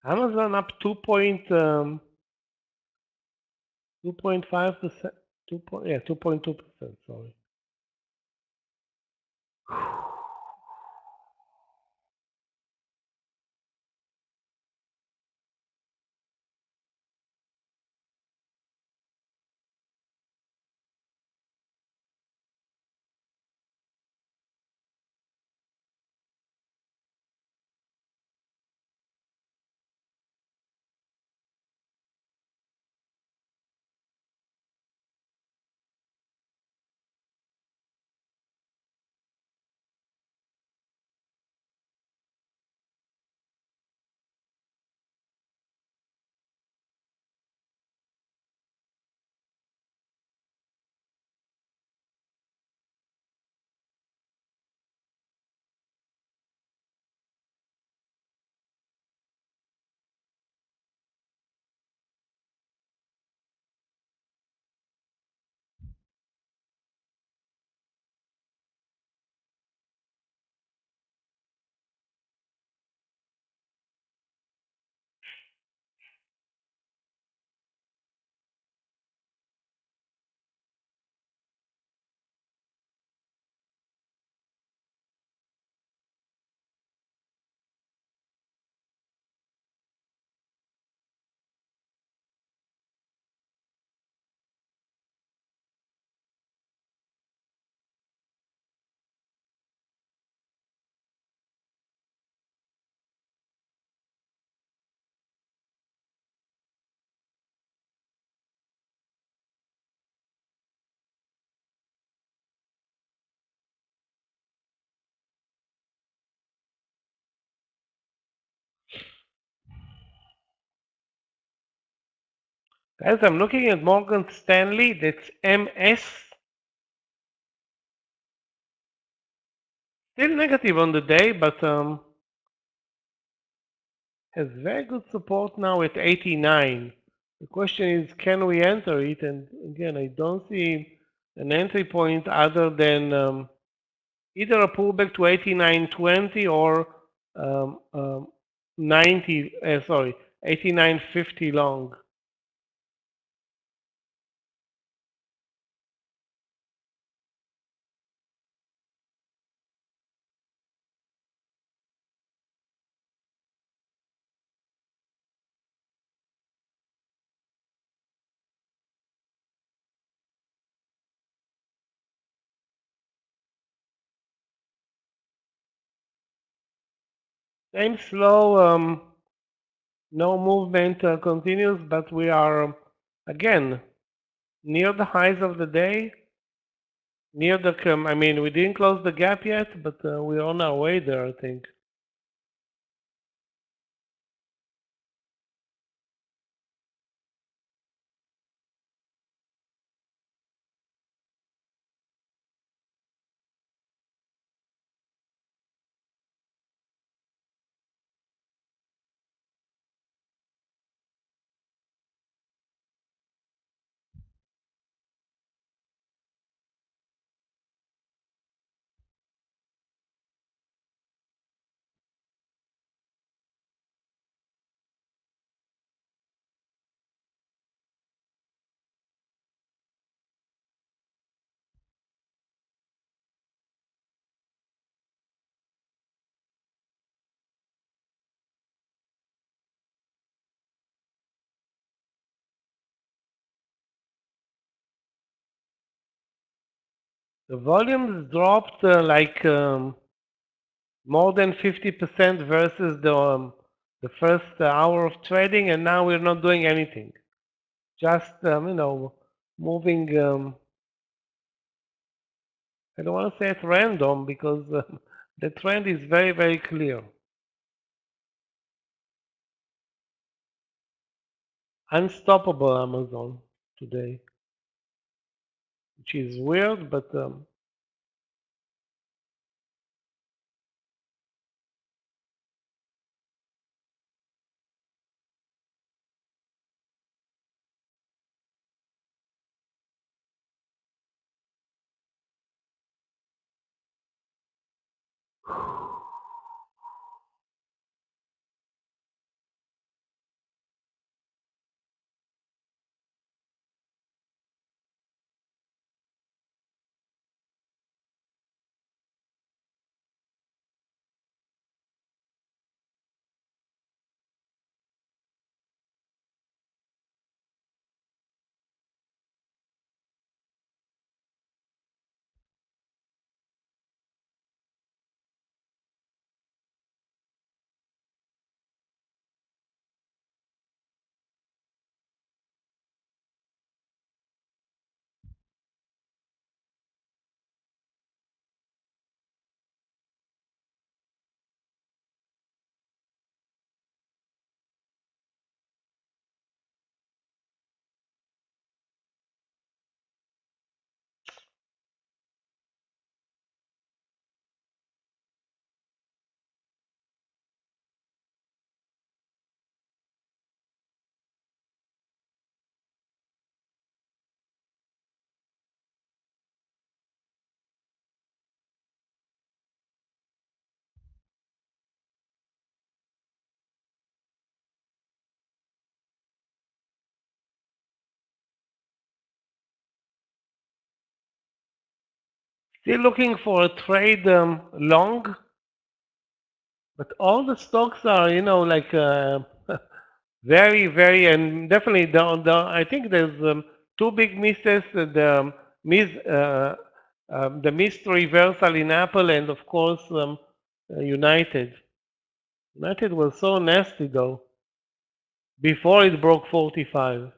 Speaker 4: Amazon up 2.5%, 2.2%, sorry. Guys, I'm looking at Morgan Stanley. That's MS. Still negative on the day, but has very good support now at 89. The question is, can we enter it? And again, I don't see an entry point other than either a pullback to 89.20 or 89.50 long. Same slow, no movement continues, but we are again near the highs of the day. Near the, I mean, we didn't close the gap yet, but we're on our way there, I think. The volumes dropped like more than 50% versus the first hour of trading, and now we're not doing anything. Just moving. I don't want to say at random because the trend is very, very clear. Unstoppable Amazon today, which is weird, but still looking for a trade long. But all the stocks are, like very, very, and definitely I think there's two big misses: the missed reversal in Apple, and of course United. United was so nasty though before it broke 45.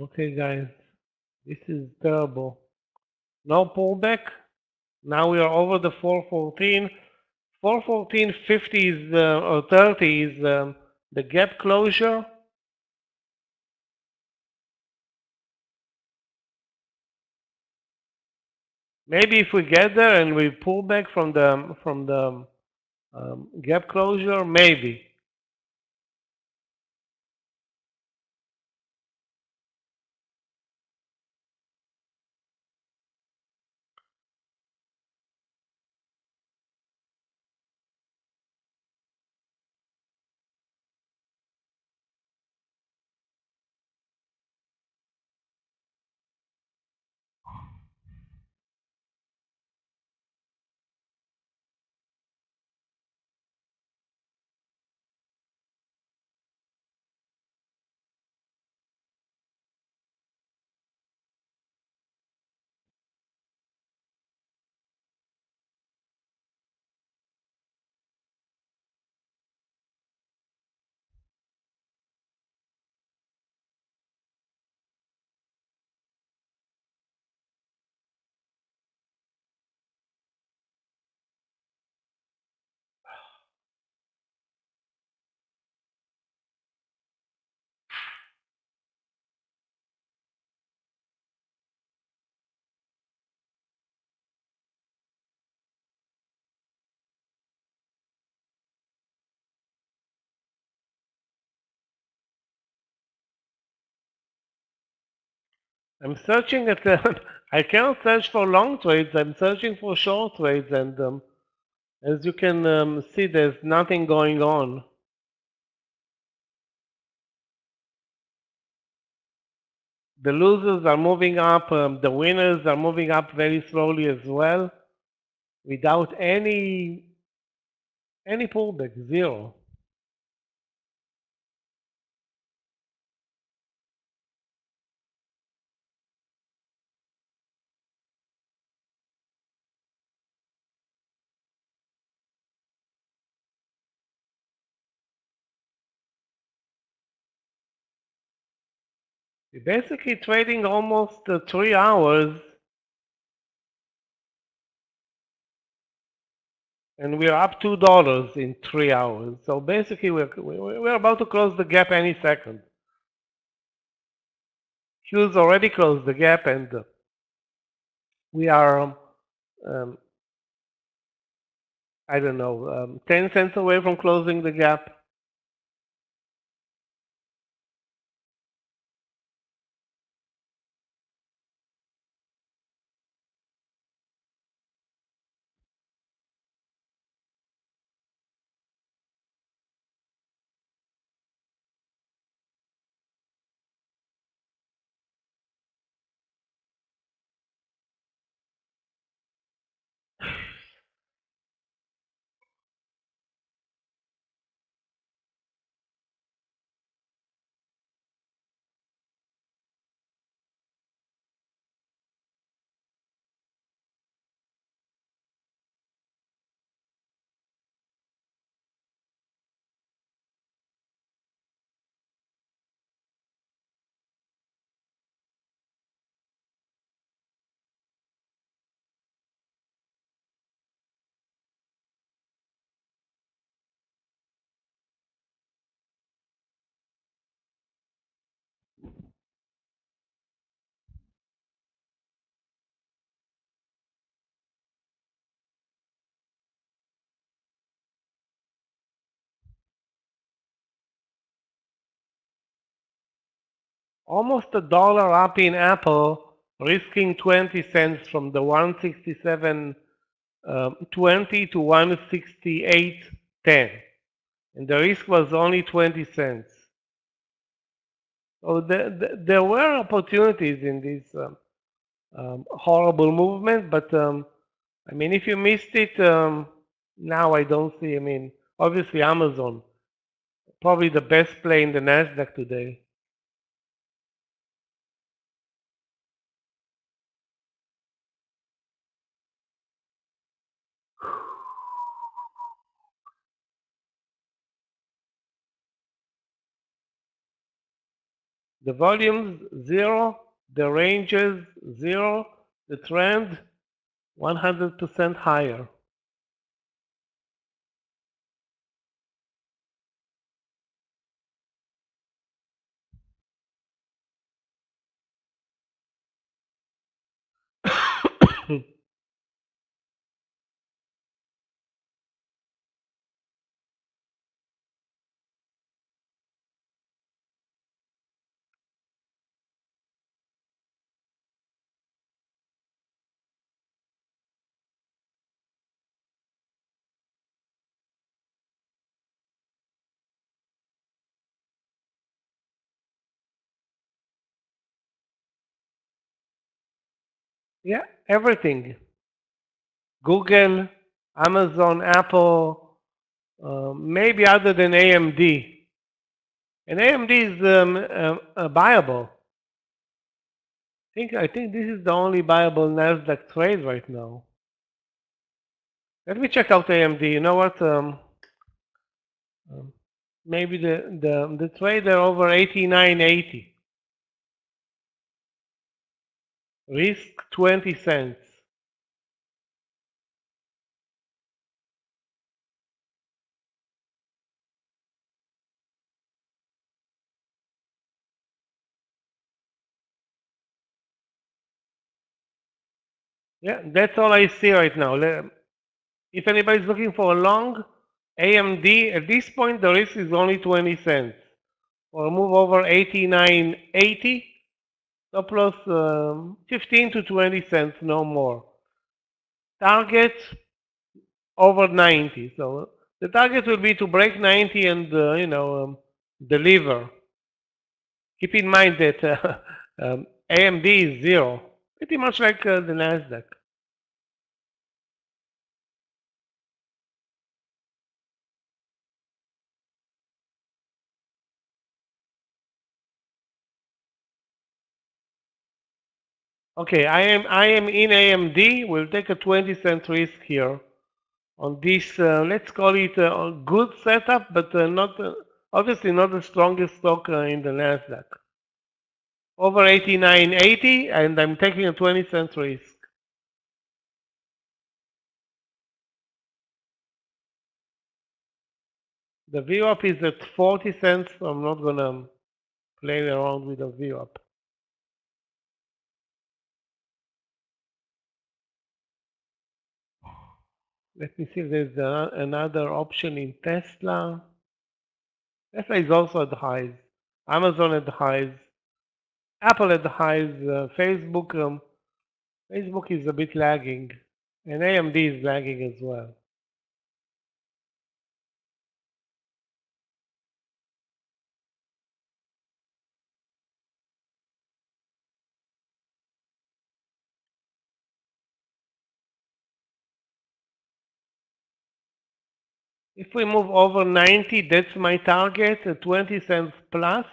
Speaker 4: Okay, guys, this is terrible. No pullback. Now we are over the 414. 414.50 is or 30 is the gap closure. Maybe if we get there and we pull back from the gap closure, maybe. I'm searching at I cannot search for long trades. I'm searching for short trades, and as you can see, there's nothing going on. The losers are moving up. The winners are moving up very slowly as well, without any pullback. Zero. We're basically trading almost 3 hours, and we're up $2 in 3 hours. So basically, we're about to close the gap any second. Hughes already closed the gap, and we are, I don't know, 10 cents away from closing the gap. Almost $1 up in Apple, risking 20 cents from the 167.20 to 168.10, and the risk was only 20 cents. So there were opportunities in this horrible movement, but I mean, if you missed it, now I don't see. I mean, obviously Amazon, probably the best play in the Nasdaq today. The volumes 0, the ranges 0, the trend 100% higher. Yeah, everything. Google, Amazon, Apple, maybe other than AMD. And AMD is buyable. I think this is the only buyable Nasdaq trade right now. Let me check out AMD. You know what? Maybe the trader over 89.80. Risk 20 cents. Yeah, that's all I see right now. If anybody's looking for a long AMD, at this point the risk is only 20 cents. For a move over 89.80, stop loss 15 to 20 cents, no more. Target over 90. So the target will be to break 90 and deliver. Keep in mind that AMD is 0, pretty much like the Nasdaq. Okay, I am in AMD. We'll take a 20-cent risk here on this. Let's call it a good setup, but not obviously not the strongest stock in the Nasdaq. Over 89.80, and I'm taking a 20-cent risk. The VWAP is at 40 cents, so I'm not gonna play around with the VWAP. Let me see if there's another option in Tesla. Tesla is also at the highs. Amazon at the highs. Apple at the highs. Facebook is a bit lagging. And AMD is lagging as well. If we move over 90, that's my target, 20 cents plus.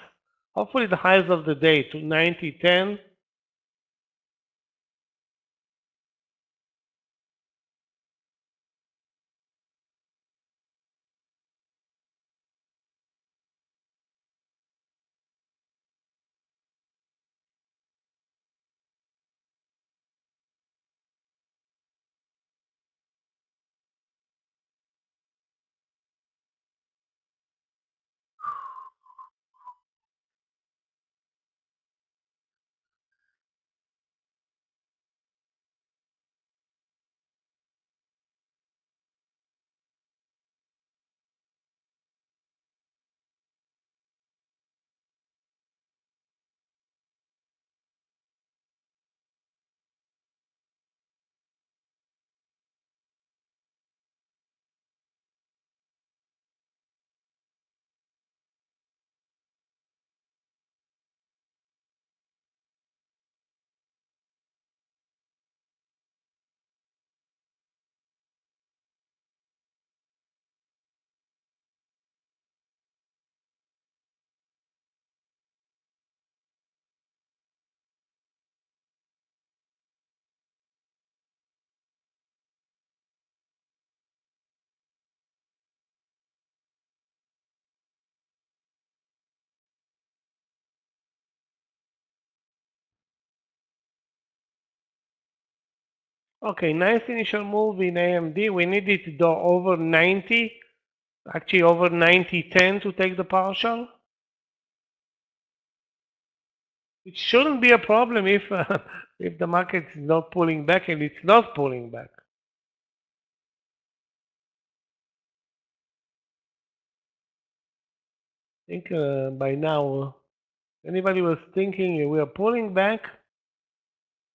Speaker 4: Hopefully the highs of the day to 90.10. Okay, nice initial move in AMD. We need it to go over 90, actually over 90.10 to take the partial. It shouldn't be a problem if if the market is not pulling back, and it's not pulling back. I think by now, anybody was thinking we are pulling back,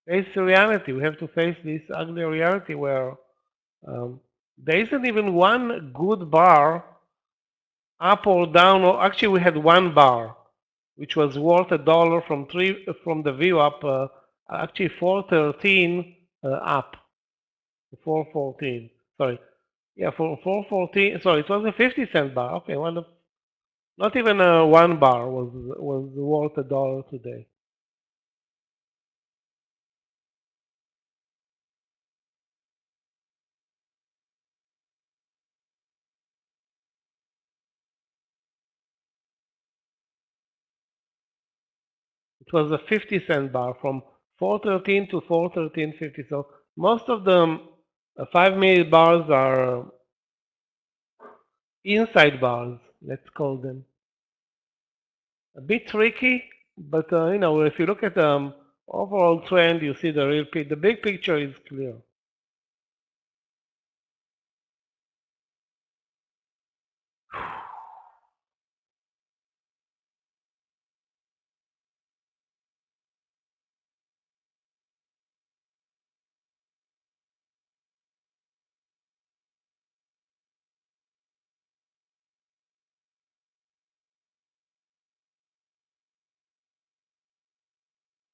Speaker 4: face the reality. We have to face this ugly reality where there isn't even one good bar up or down. Or actually, we had one bar, which was worth $1 from the view up. Actually, 413 up, 414. Sorry, yeah, for 414. Sorry, it was a 50-cent bar. Okay, not even one bar was worth $1 today. It was a 50-cent bar from 413 to 413.50. So most of the 5-minute bars are inside bars, let's call them. A bit tricky, but if you look at the overall trend, you see the big picture is clear.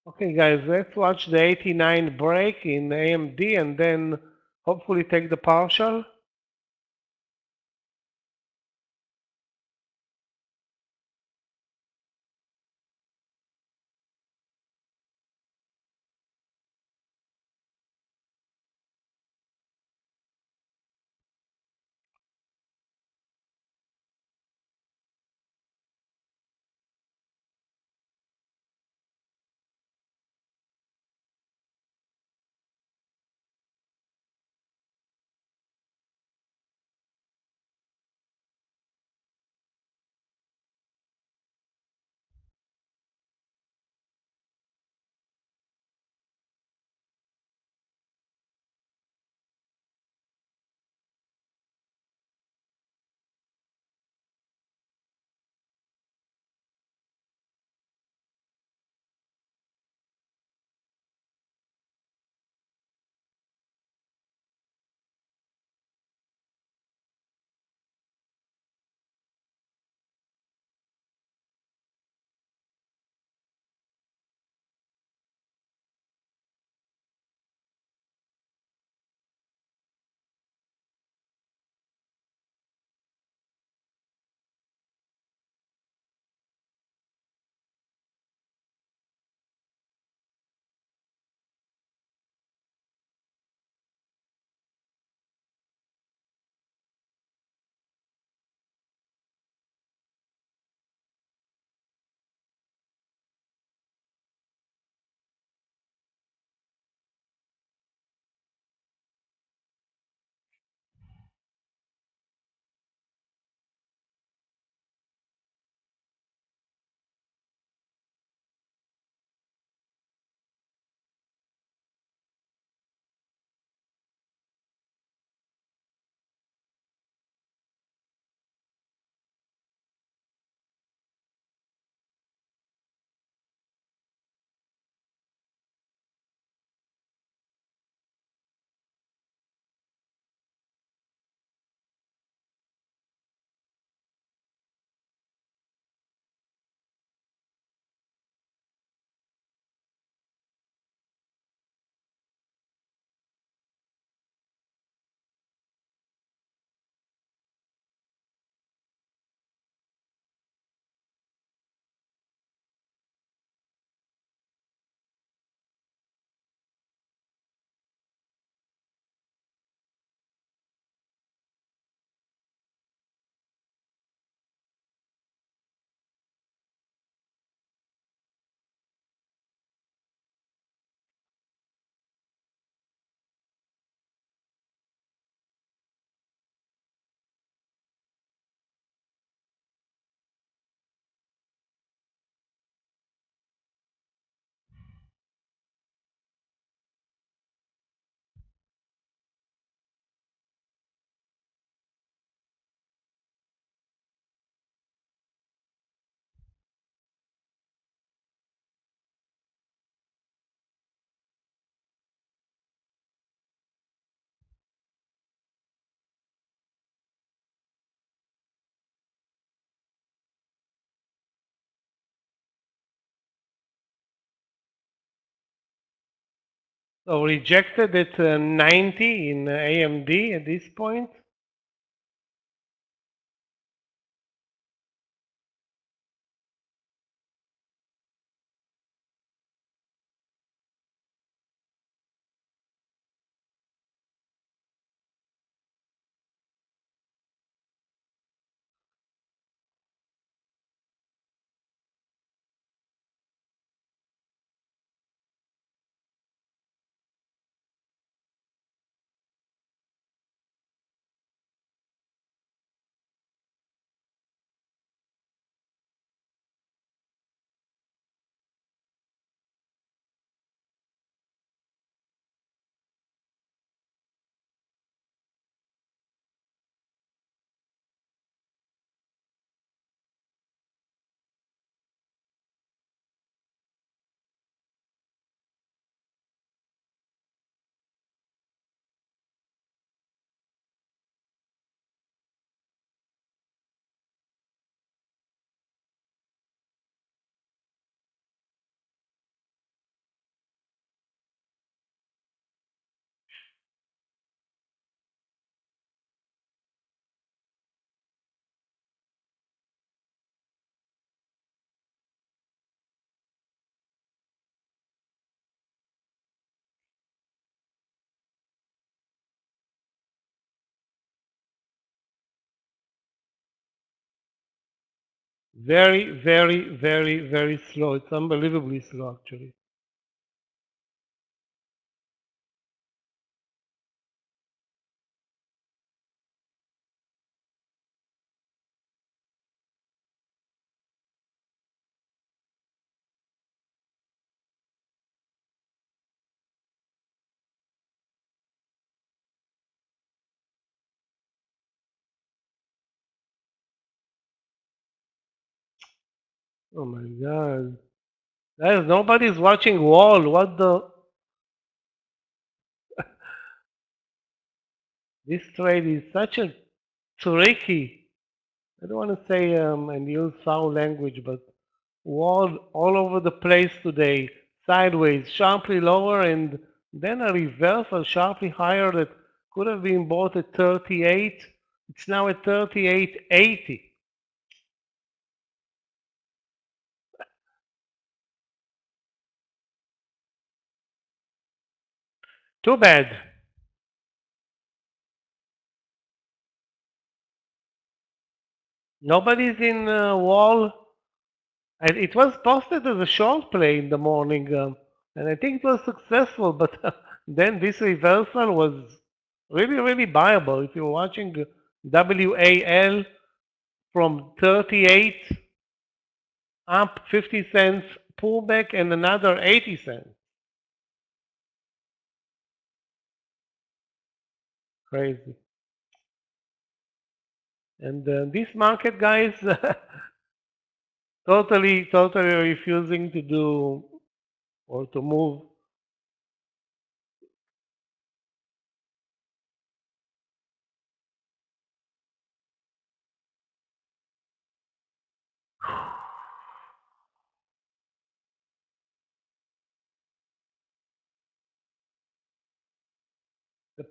Speaker 4: Okay, guys, let's watch the 89 break in AMD and then hopefully take the partial. So rejected at 90 in AMD at this point. Very, very, very, very slow. It's unbelievably slow, actually. Oh my God. Guys, nobody's watching Wall. What the? This trade is such a tricky. I don't want to say and use foul language, but Wall all over the place today. Sideways, sharply lower, and then a reversal sharply higher that could have been bought at 38. It's now at 38.80. Too bad. Nobody's in Wall. And it was posted as a short play in the morning, and I think it was successful, but then this reversal was really, really viable. If you're watching WAL from 38 up 50 cents, pullback, and another 80 cents. Crazy. And this market, guys, totally refusing to do or to move.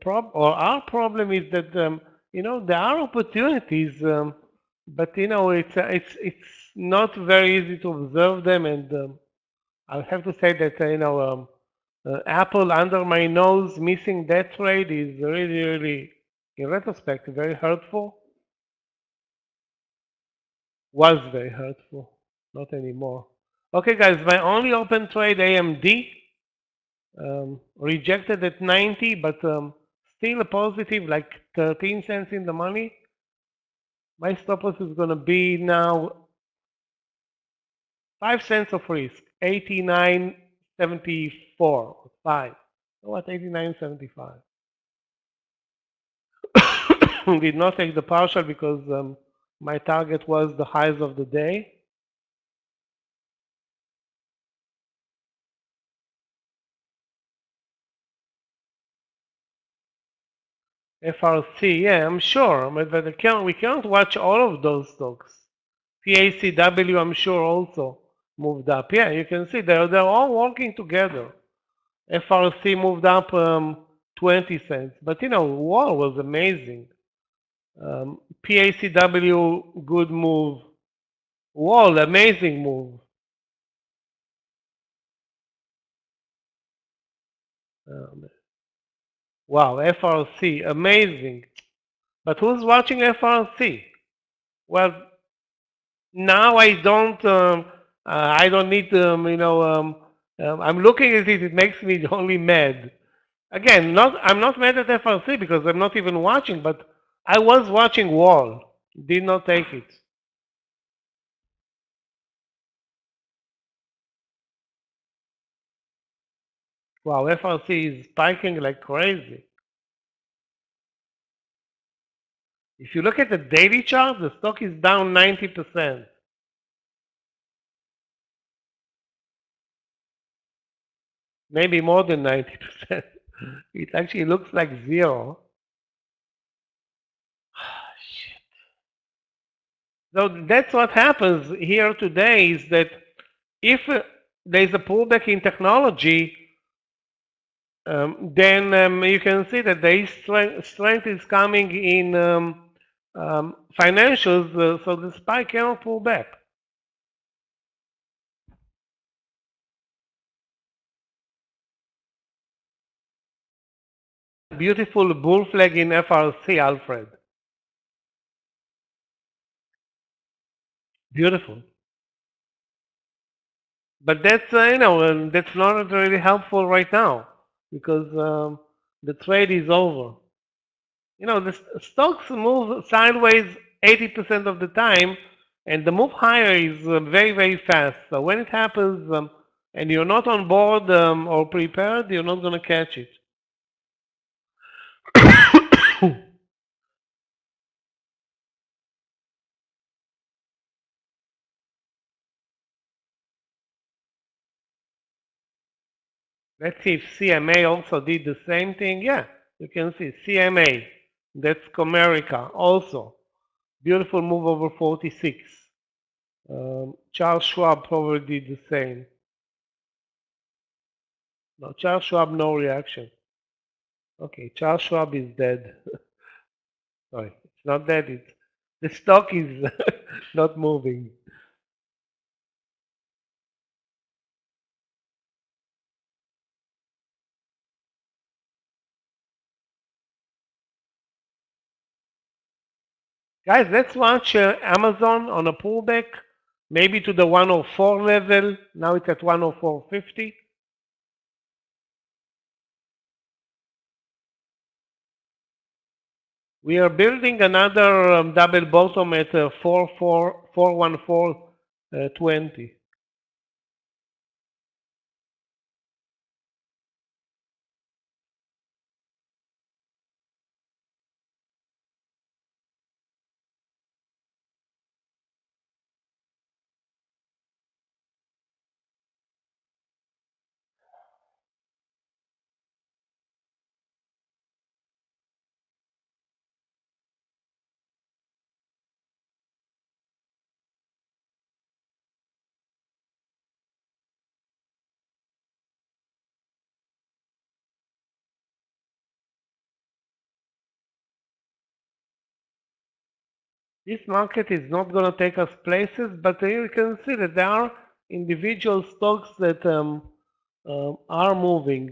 Speaker 4: Our problem is that there are opportunities, but it's not very easy to observe them, and I have to say that Apple under my nose missing that trade is really, really, in retrospect, very hurtful. Was very hurtful, not anymore. Okay, guys, my only open trade AMD. Rejected at 90, but still a positive, like 13 cents in the money. My stop loss is going to be now 5 cents of risk, 89.74, 5. What, 89.75? Did not take the partial because my target was the highs of the day. FRC, yeah, I'm sure, but we can't watch all of those stocks. PACW, I'm sure, also moved up. Yeah, you can see they're all working together. FRC moved up 20 cents. But you know, Wall was amazing. PACW, good move. Wall, amazing move. Wow, FRC, amazing. But who's watching FRC? Well, now I don't need I'm looking at it, it makes me only mad. Again, I'm not mad at FRC because I'm not even watching, but I was watching Wall, did not take it. Wow, FRC is spiking like crazy. If you look at the daily chart, the stock is down 90%. Maybe more than 90%. It actually looks like zero. Shit. So that's what happens here today is that if there's a pullback in technology, then you can see that the strength is coming in financials, so the SPY cannot pull back. Beautiful bull flag in FRC, Alfred. Beautiful. But that's, that's not really helpful right now because the trade is over. You know, the stocks move sideways 80% of the time, and the move higher is very, very fast. So when it happens and you're not on board or prepared, you're not going to catch it. Let's see if CMA also did the same thing. Yeah, you can see CMA. That's Comerica also. Beautiful move over 46. Charles Schwab probably did the same. No, Charles Schwab, no reaction. Okay, Charles Schwab is dead. Sorry, it's not dead. It's the stock is not moving. Guys, let's watch Amazon on a pullback, maybe to the 104 level. Now it's at 104.50. We are building another double bottom at 414.20. This market is not going to take us places, but you can see that there are individual stocks that are moving.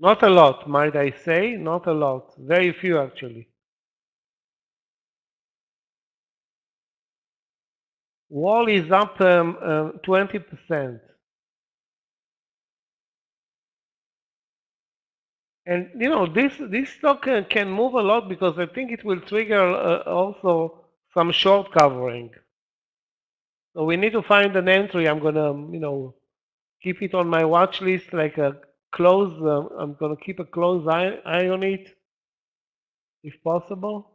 Speaker 4: Not a lot, might I say, not a lot. Very few, actually. Wall is up 20%. And, you know, this stock can move a lot because I think it will trigger also some short covering. So we need to find an entry. I'm going to, keep it on my watch list like a close. I'm going to keep a close eye on it if possible.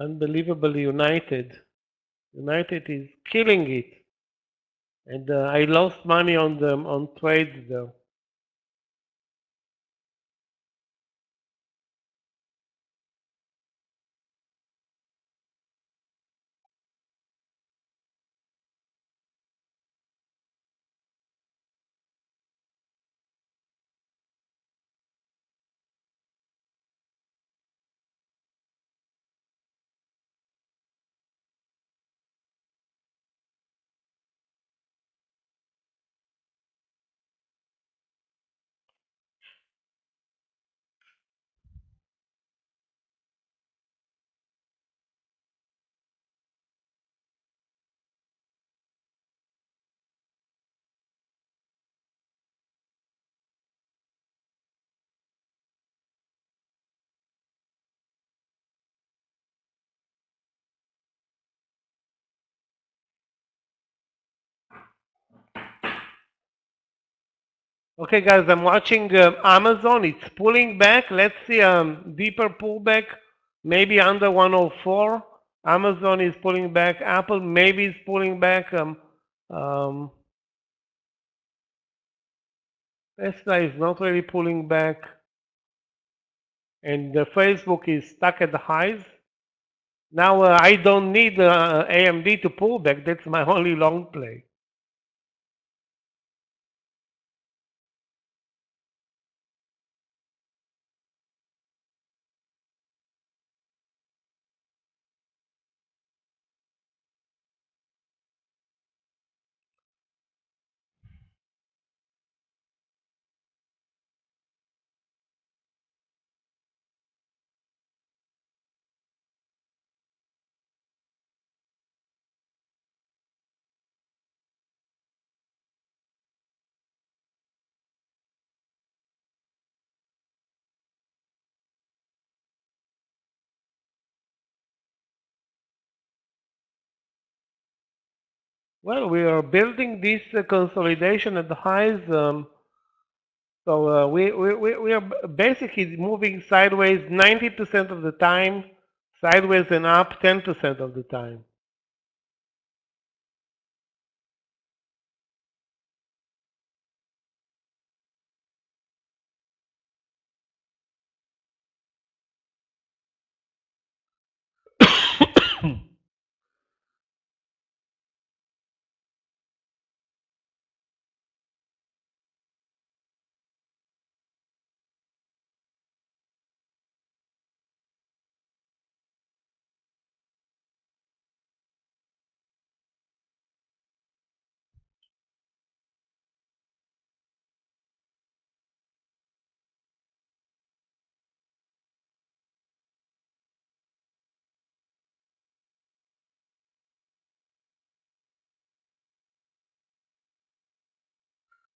Speaker 4: Unbelievably United. United is killing it. And I lost money on trades there. Okay, guys, I'm watching Amazon. It's pulling back. Let's see deeper pullback, maybe under 104. Amazon is pulling back. Apple maybe is pulling back. Um, Tesla is not really pulling back. And Facebook is stuck at the highs. Now I don't need AMD to pull back. That's my only long play. Well, we are building this consolidation at the highs. So we are basically moving sideways 90% of the time, sideways and up 10% of the time.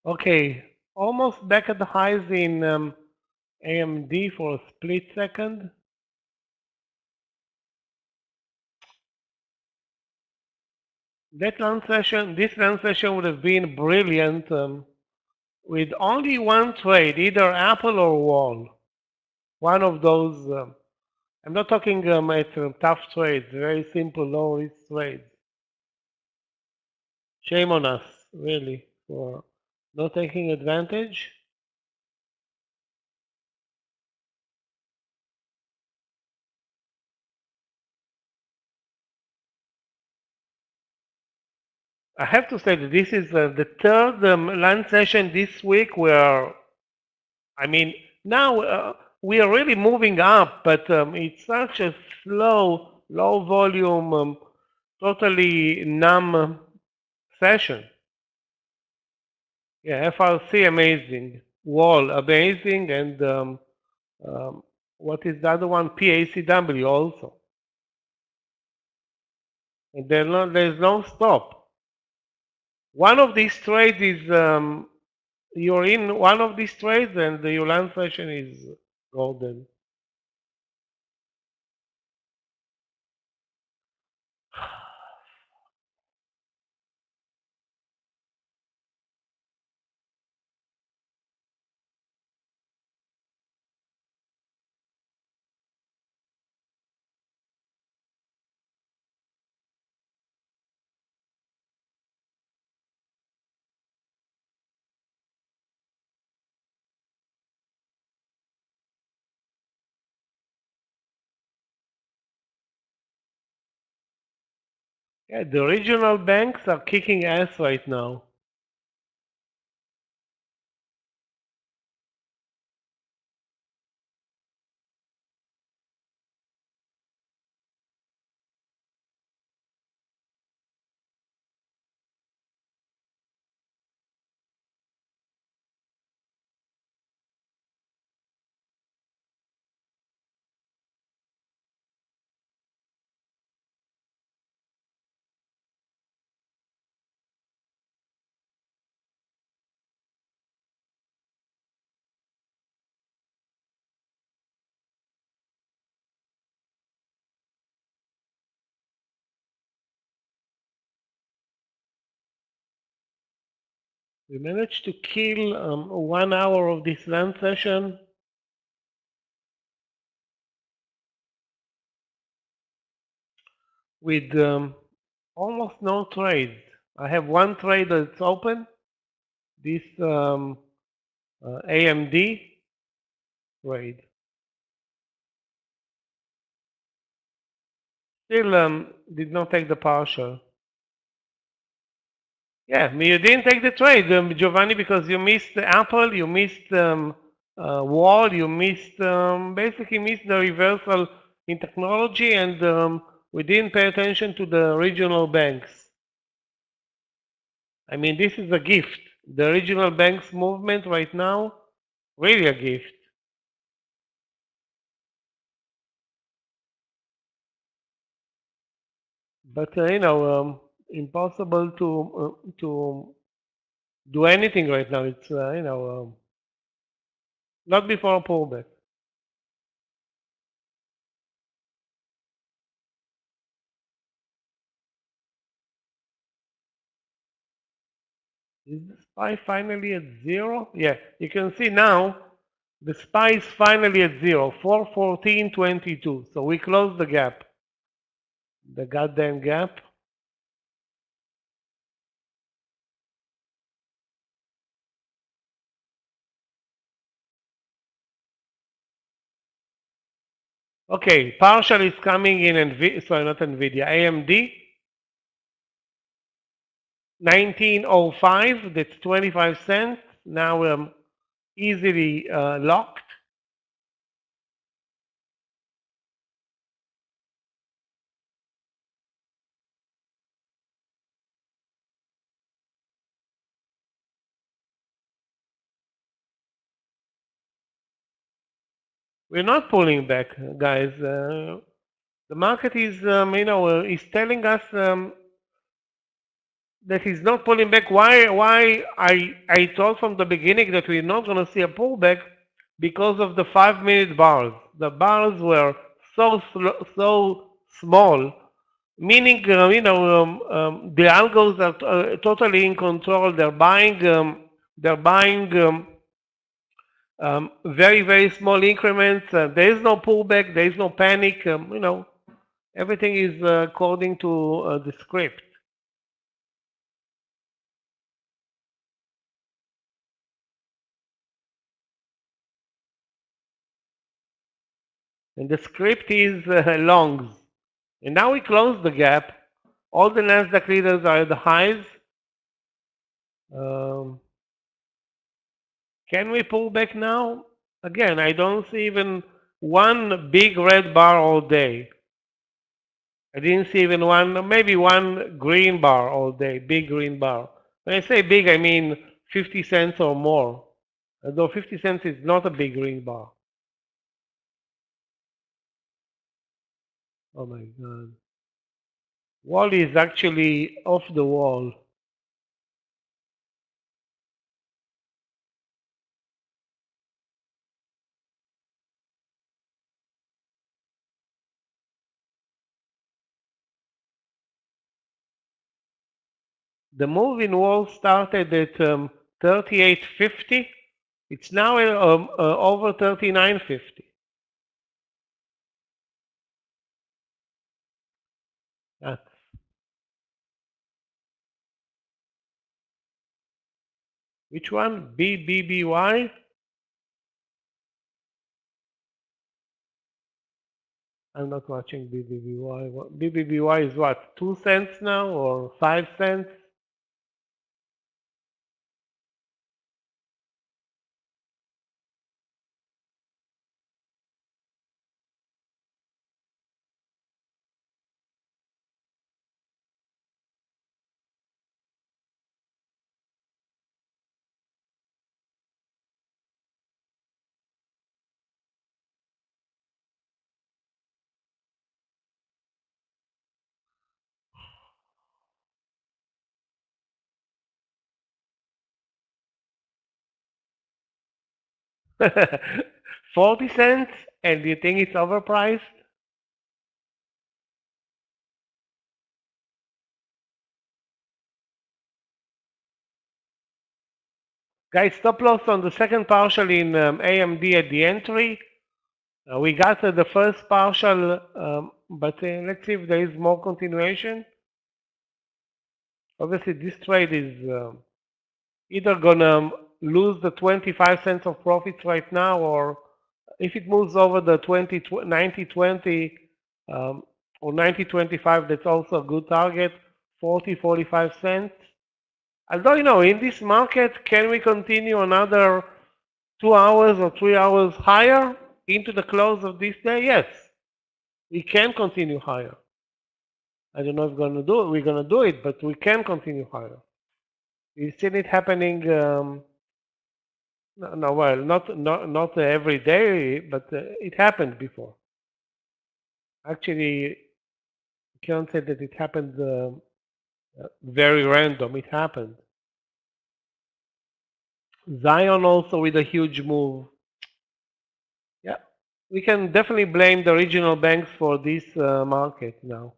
Speaker 4: Okay, almost back at the highs in AMD for a split second. That run session, this run session would have been brilliant with only one trade, either Apple or Wall. One of those. I'm not talking at tough trades, very simple, low risk trades. Shame on us, really, for not taking advantage. I have to say that this is the third lunch session this week where, I mean, now we are really moving up, but it's such a slow, low volume, totally numb session. Yeah, FRC amazing, Wall amazing, and what is the other one? PACW also. And there's no stop. One of these trades is you're in one of these trades, and your land session is golden. Yeah, the regional banks are kicking ass right now. We managed to kill 1 hour of this land session. With almost no trades. I have one trade that's open. This AMD trade. Still did not take the partial. Yeah, you didn't take the trade, Giovanni, because you missed the Apple, you missed Wall, you missed basically missed the reversal in technology, and we didn't pay attention to the regional banks. I mean, this is a gift. The regional banks movement right now, really a gift. But impossible to do anything right now. It's not before a pullback. Is the SPY finally at zero? Yeah, you can see now the SPY is finally at zero, 414.22. So we closed the gap. The goddamn gap. Okay, partial is coming in, sorry, not NVIDIA, AMD. 1905, that's 25 cents. Now we're easily locked. We're not pulling back, guys. The market is, is telling us that he's not pulling back. Why I told from the beginning that we're not going to see a pullback because of the 5-minute bars. The bars were so small, meaning the algos are totally in control. They're buying very small increments. There is no pullback. There is no panic. Everything is according to the script. And the script is longs. And now we close the gap. All the Nasdaq leaders are at the highs. Can we pull back now? Again, I don't see even one big red bar all day. I didn't see even one, maybe one green bar all day, big green bar. When I say big, I mean 50 cents or more. Although 50 cents is not a big green bar. Oh my God. Wall is actually off the wall. The move in Wall started at 38.50. It's now over 39.50. That's which one? BBBY? I'm not watching BBBY. BBBY is what? 2 cents now or 5 cents? $0.40, and you think it's overpriced? Guys, stop loss on the second partial in AMD at the entry. We got the first partial, but let's see if there is more continuation. Obviously, this trade is either gonna lose the 25 cents of profits right now, or if it moves over the 90-20 or 90-25, that's also a good target, 40-45 cents. Although, in this market, can we continue another 2 hours or 3 hours higher into the close of this day? Yes, we can continue higher. I don't know if we're gonna do it, but we can continue higher. We've seen it happening. No, well, not every day, but it happened before. Actually, you can't say that it happened very random. It happened. Zion also with a huge move. Yeah, we can definitely blame the regional banks for this market now.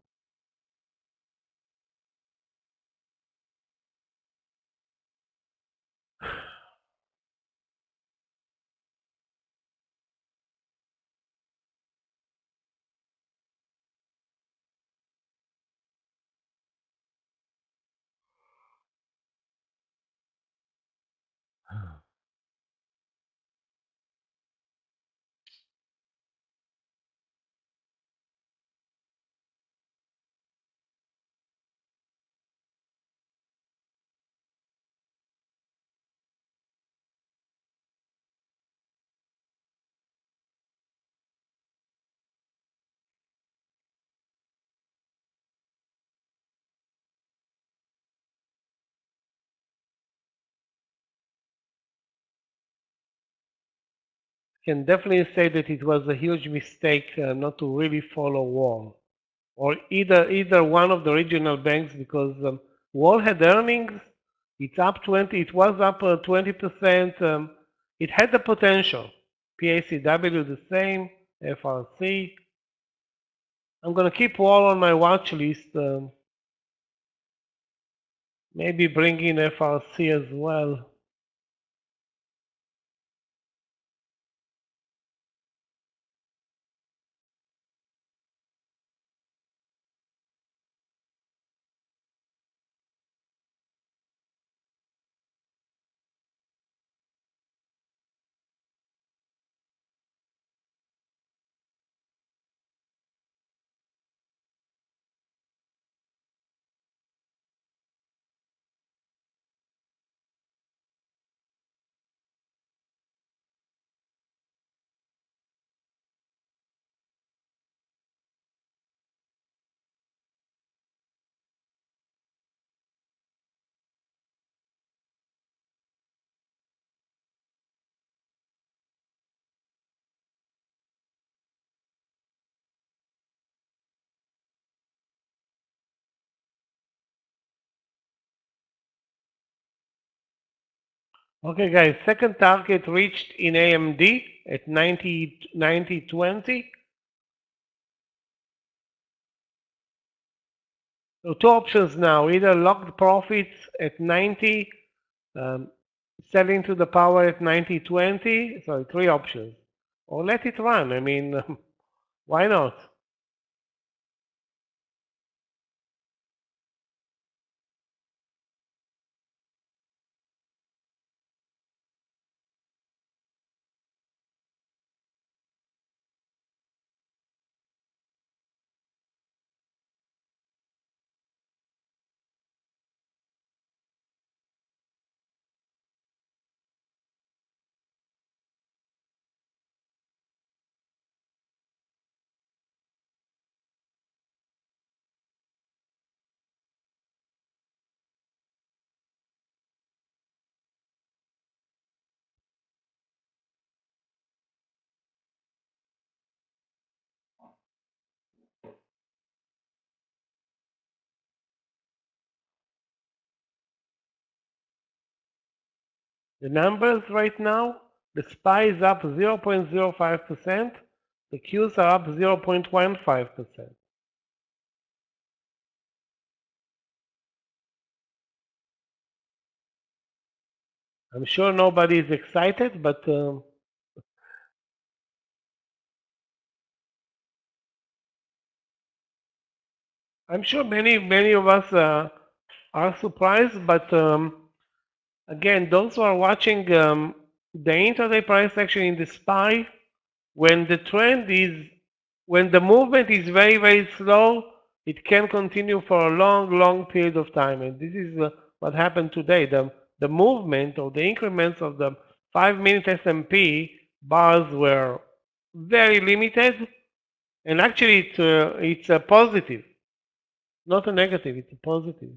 Speaker 4: Can definitely say that it was a huge mistake not to really follow Wall, or either one of the regional banks, because Wall had earnings. It's up 20. It was up 20%. It had the potential. PACW the same. FRC. I'm gonna keep Wall on my watch list. Maybe bring in FRC as well. Okay, guys, second target reached in AMD at 90-20. So two options now, either lock the profits at 90, selling to the power at 90-20, sorry, three options, or let it run. I mean, why not? The numbers right now, the SPY is up 0.05%, the Qs are up 0.15%. I'm sure nobody is excited, but I'm sure many of us are surprised. But again, those who are watching the intraday price action in the SPY, when the movement is very slow, it can continue for a long period of time, and this is what happened today. The movement or the increments of the 5-minute S&P bars were very limited, and actually it's a positive, not a negative. It's a positive.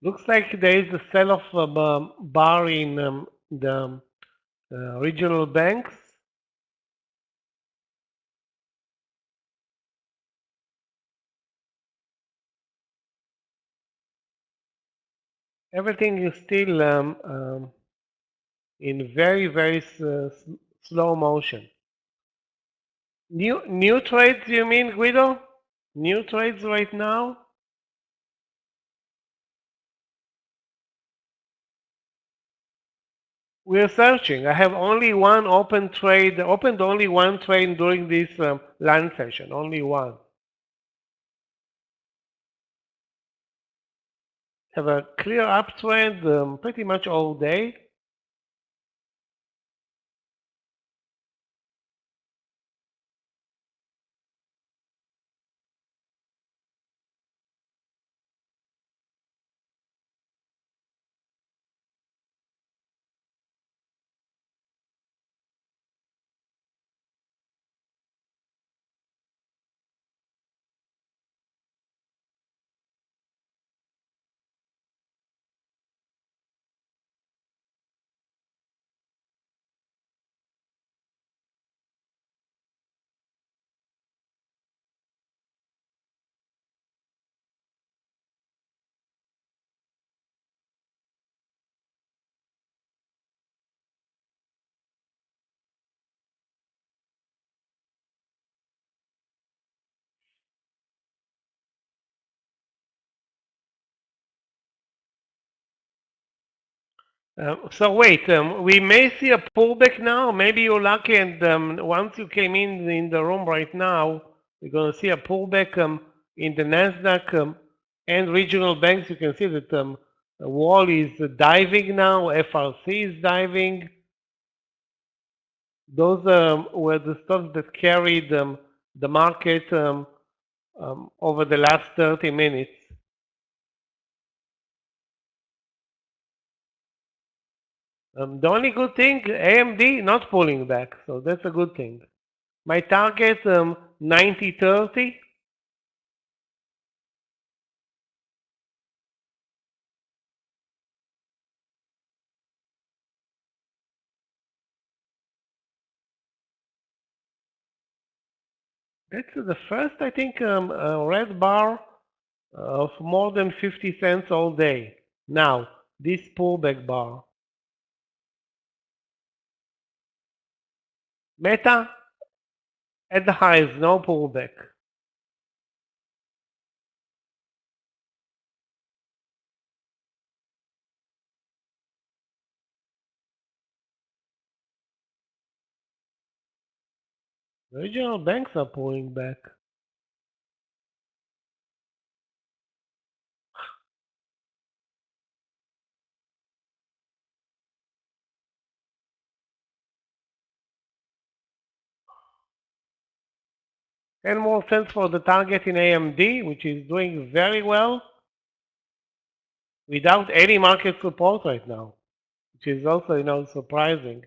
Speaker 4: Looks like there is a sell-off bar in the regional banks. Everything is still in very slow motion. New trades, you mean, Guido? New trades right now? We're searching. I have only one open trade, opened only one trade during this land session, only one. Have a clear uptrend pretty much all day. So wait, we may see a pullback now. Maybe you're lucky, and once you came in the room right now, we're going to see a pullback in the Nasdaq and regional banks. You can see that Wall is diving now. FRC is diving. Those were the stocks that carried the market over the last 30 minutes. The only good thing, AMD not pulling back, so that's a good thing. My target 90-30. That's the first, I think, red bar of more than 50 cents all day. Now, this pullback bar. Meta at the highs, no pullback. Regional banks are pulling back. And more cents for the target in AMD, which is doing very well without any market support right now, which is also, surprising.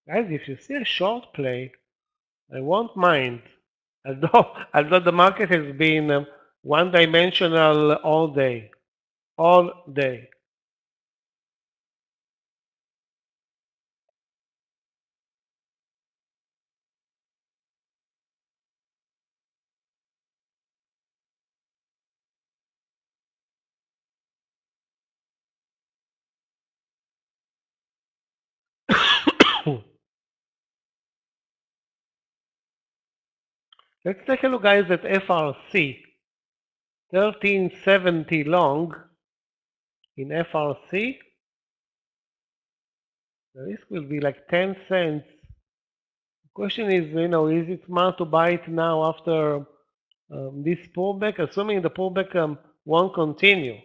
Speaker 4: Guys, if you see a short play, I won't mind. Although the market has been one-dimensional all day. All day. Let's take a look, guys, at FRC. 1370 long in FRC. The risk will be like 10 cents. The question is, is it smart to buy it now after this pullback, assuming the pullback won't continue?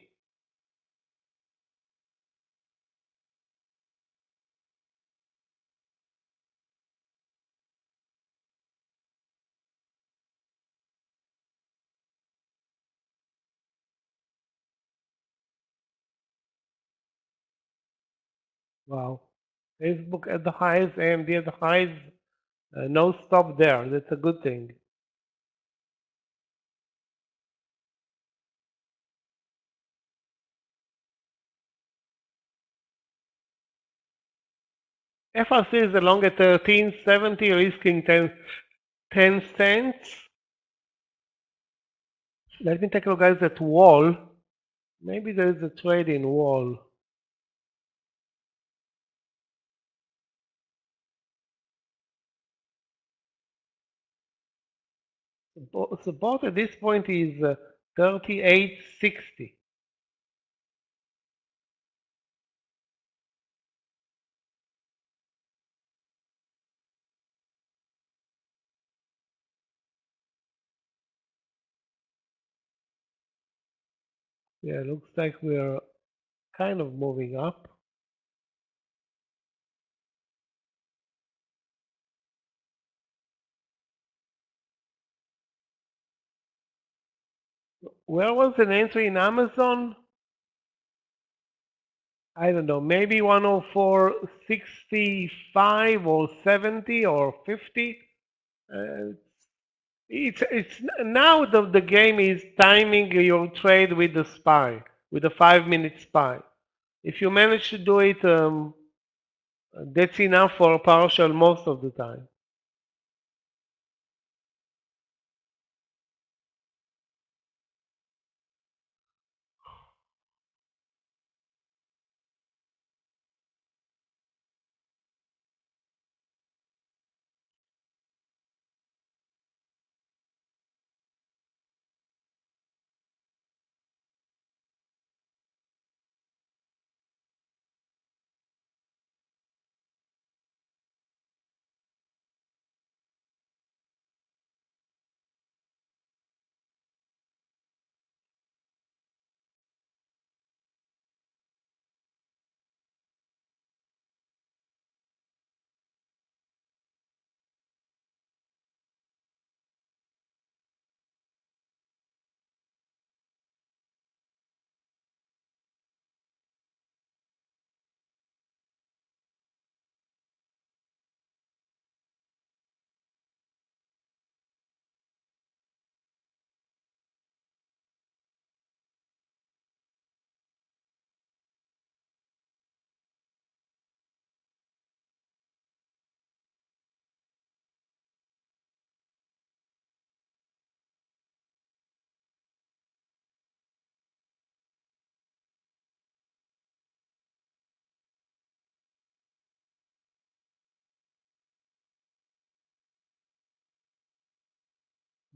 Speaker 4: Wow. Facebook at the highs, AMD at the highs, no stop there. That's a good thing. FRC is along at 1370, risking 10 cents. Let me take a look, guys, at Wall. Maybe there is a trade in Wall. Support at this point is 38.60. Yeah, looks like we're kind of moving up. Where was an entry in Amazon? I don't know, maybe 104.65 or 70 or 50. It's now the game is timing your trade with the SPY, with the 5-minute SPY. If you manage to do it, that's enough for a partial most of the time.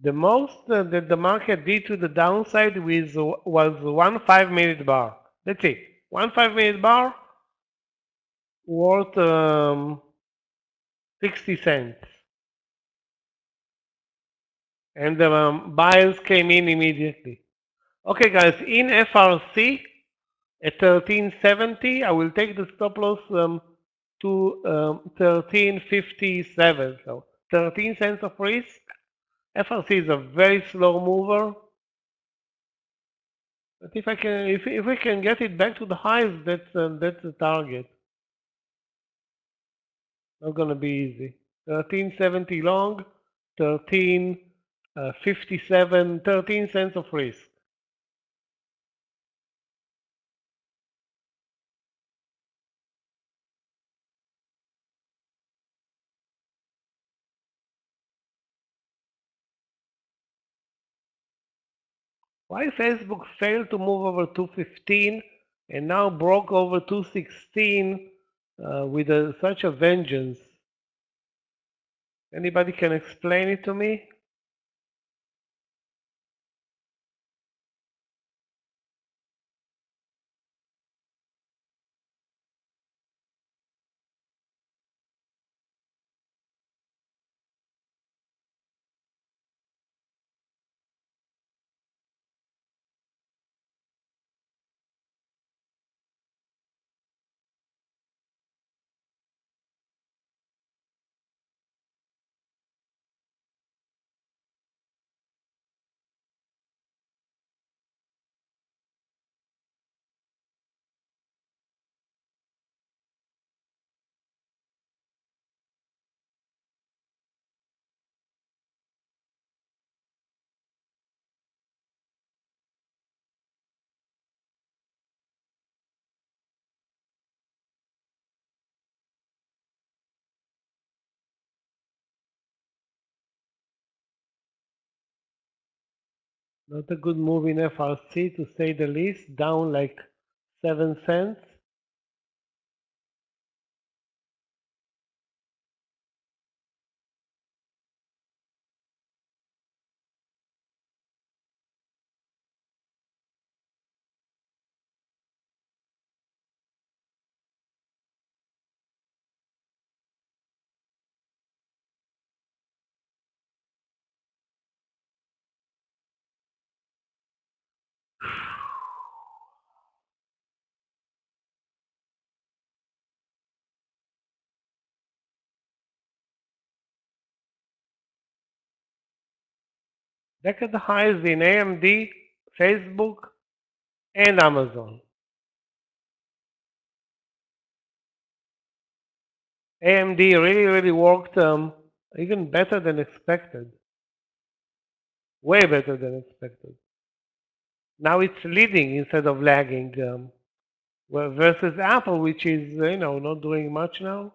Speaker 4: The most that the market did to the downside was 1 5 minute bar. That's it. 1 5 minute bar worth 60 cents. And the buyers came in immediately. Okay, guys, in FRC at 1370, I will take the stop loss to 1357. So 13 cents of risk. FRC is a very slow mover. But if I can, if we can get it back to the highs, that's the target. Not gonna be easy. 1370 long, 1357, 13 cents of risk. Why Facebook failed to move over 215 and now broke over 216 with such a vengeance? Anybody can explain it to me? Not a good move in FRC to say the least, down like 7 cents. Look at the highs in AMD, Facebook, and Amazon. AMD really worked even better than expected. Way better than expected. Now it's leading instead of lagging. versus Apple, which is, not doing much now.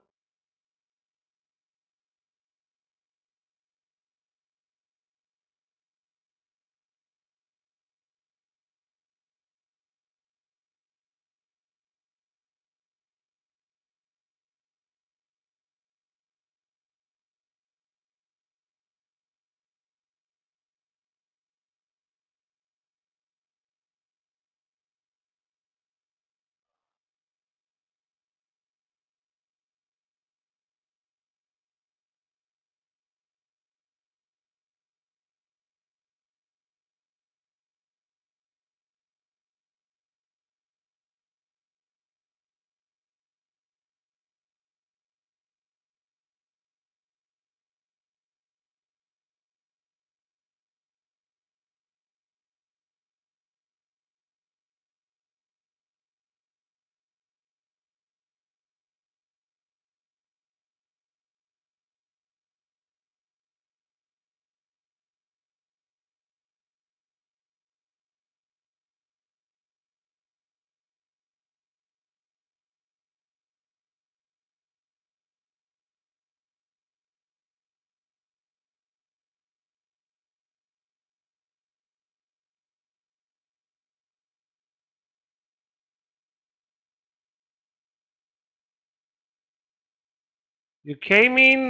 Speaker 4: You came in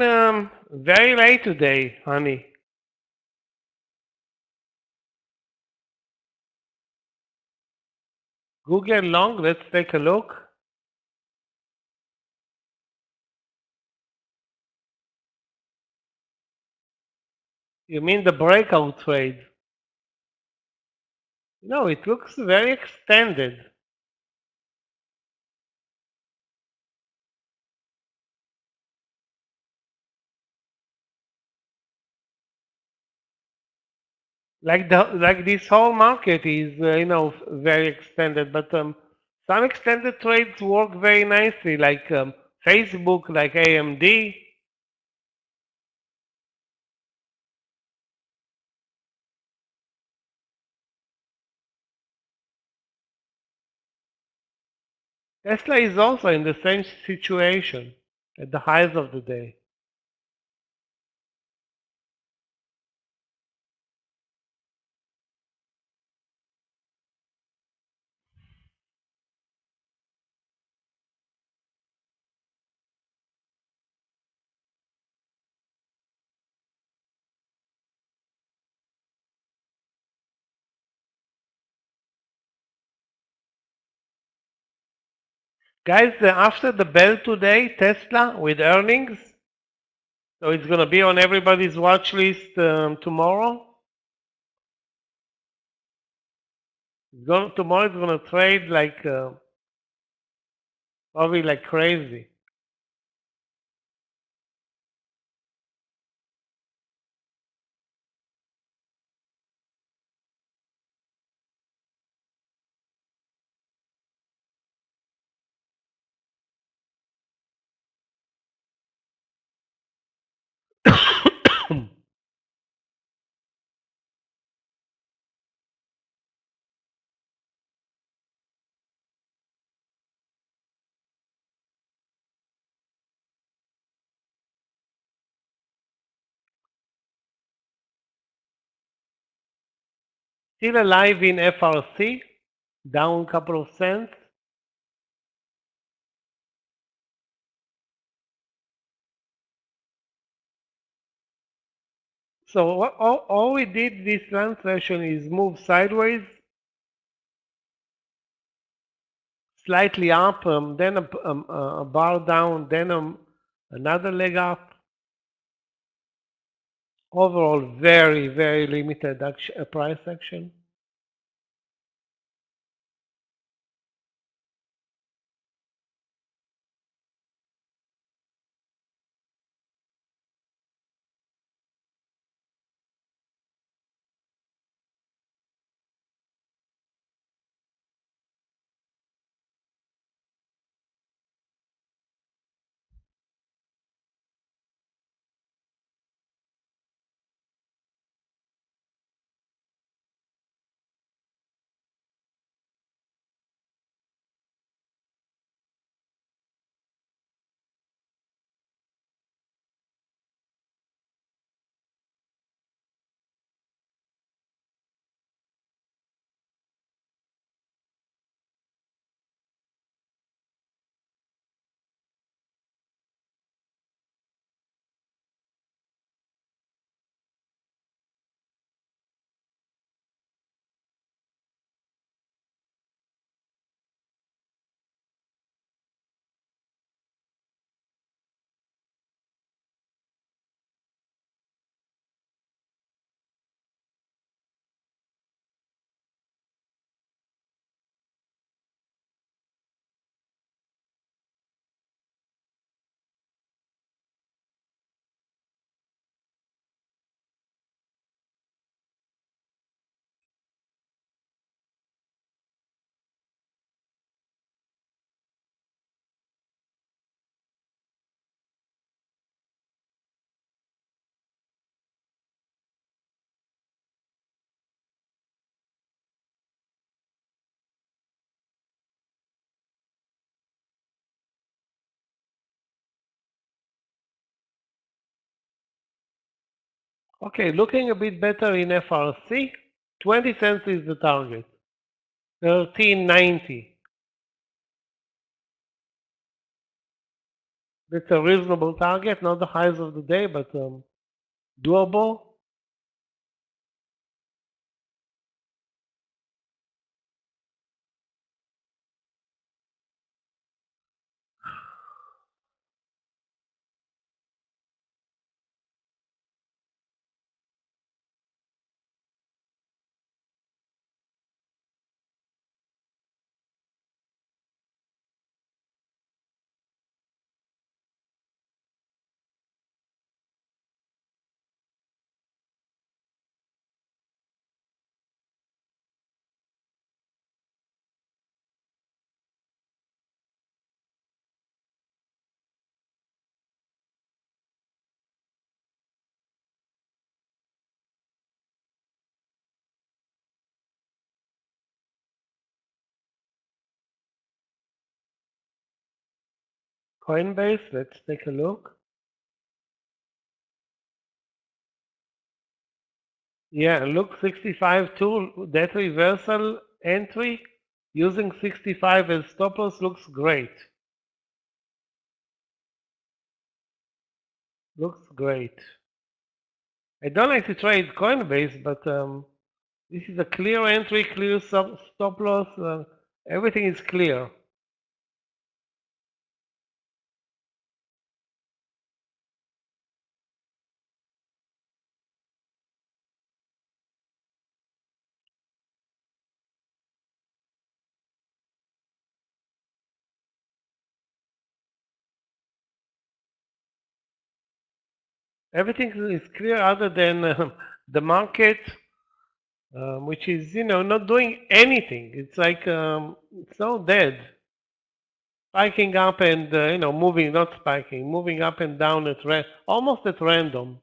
Speaker 4: very late today, honey. Google long, let's take a look. You mean the breakout trade? No, it looks very extended. Like this whole market is, very extended, but some extended trades work very nicely, like Facebook, like AMD. Tesla is also in the same situation at the highs of the day. Guys, after the bell today, Tesla with earnings, so it's going to be on everybody's watch list tomorrow. Tomorrow it's going to trade like probably like crazy. Still alive in FRC, down a couple of cents. So all we did this land session is move sideways, slightly up, then a bar down, then another leg up. Overall, very, very limited price action. Okay, looking a bit better in FRC, 20 cents is the target. 13.90. That's a reasonable target, not the highs of the day, but doable. Coinbase, let's take a look. Yeah, look, 65 too, that reversal entry using 65 as stop loss looks great. Looks great. I don't like to trade Coinbase, but this is a clear entry, clear stop loss. Everything is clear. Everything is clear other than the market, which is, not doing anything. It's like it's so dead. Spiking up and, moving, not spiking, moving up and down almost at random.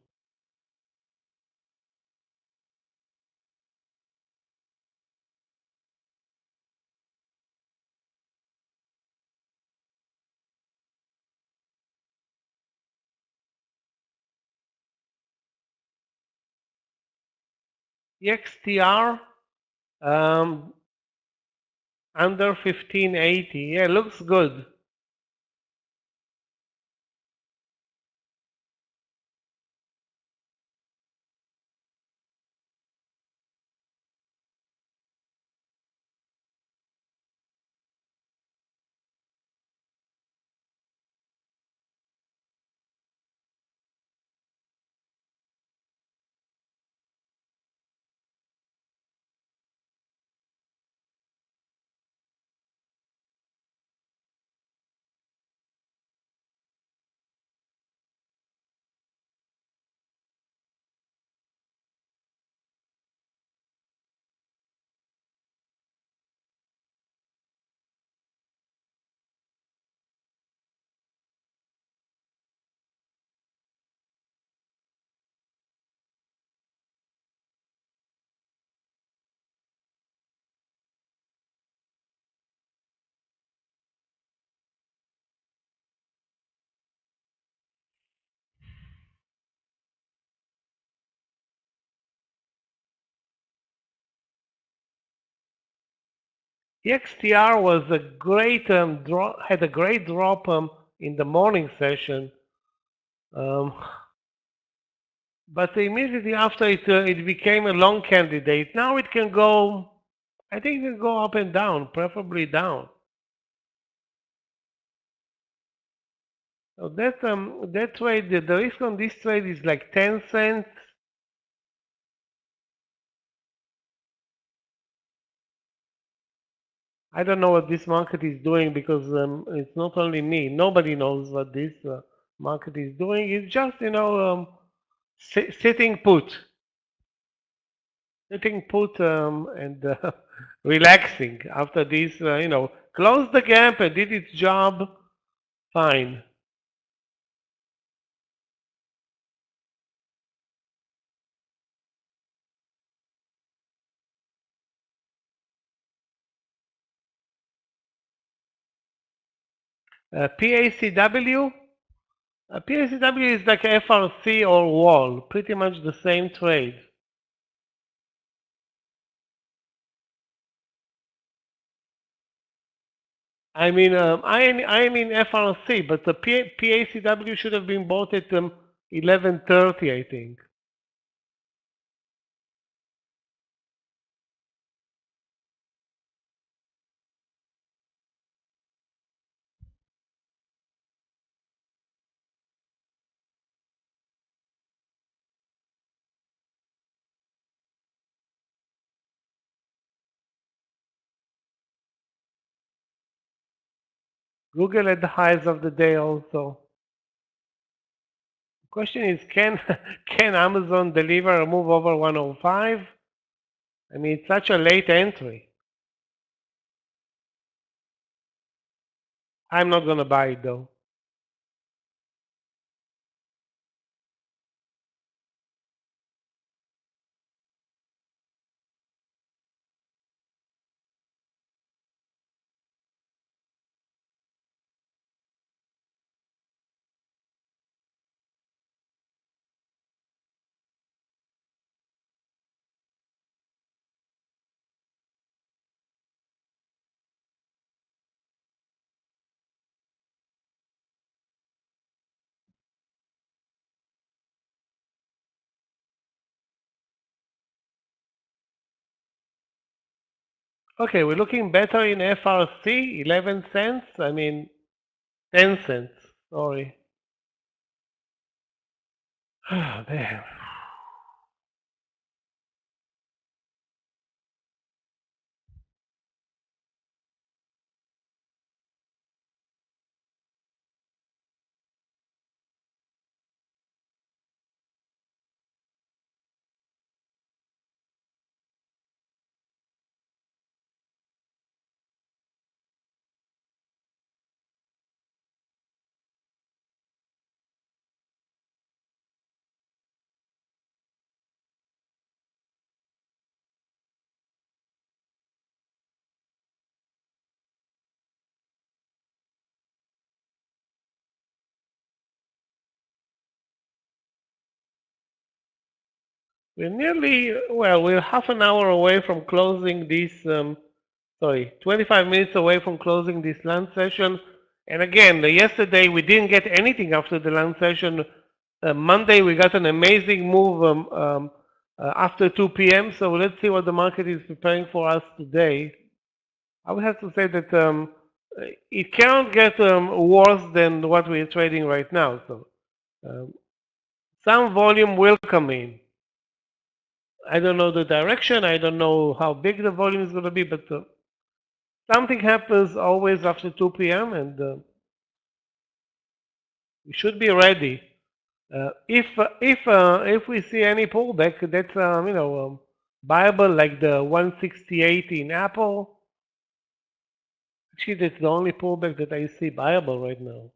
Speaker 4: XTR under 1580. Yeah, looks good. XTR was a great drop, had a great drop in the morning session, but immediately after it became a long candidate. Now it can go, I think it can go up and down, preferably down. So that trade, the risk on this trade is like 10 cents. I don't know what this market is doing because it's not only me. Nobody knows what this market is doing. It's just, sitting put. Sitting put and relaxing after this, closed the gap and did its job fine. PACW, PACW is like FRC or wall, pretty much the same trade. I mean, I mean FRC, but the PACW should have been bought at 11:30, I think. Google at the highs of the day also. The question is, can can Amazon deliver a move over 105? I mean, it's such a late entry. I'm not gonna buy it though. Okay, we're looking better in FRC, 11 cents. I mean, 10 cents. Sorry. Oh, man. We're nearly, well, we're half an hour away from closing this, sorry, 25 minutes away from closing this lunch session. And again, yesterday we didn't get anything after the lunch session. Monday we got an amazing move after 2 p.m. So let's see what the market is preparing for us today. I would have to say that it cannot get worse than what we're trading right now. So some volume will come in. I don't know the direction. I don't know how big the volume is going to be, but something happens always after 2 p.m. and we should be ready. If we see any pullback, that's viable, like the 168 in Apple. Actually, that's the only pullback that I see viable right now.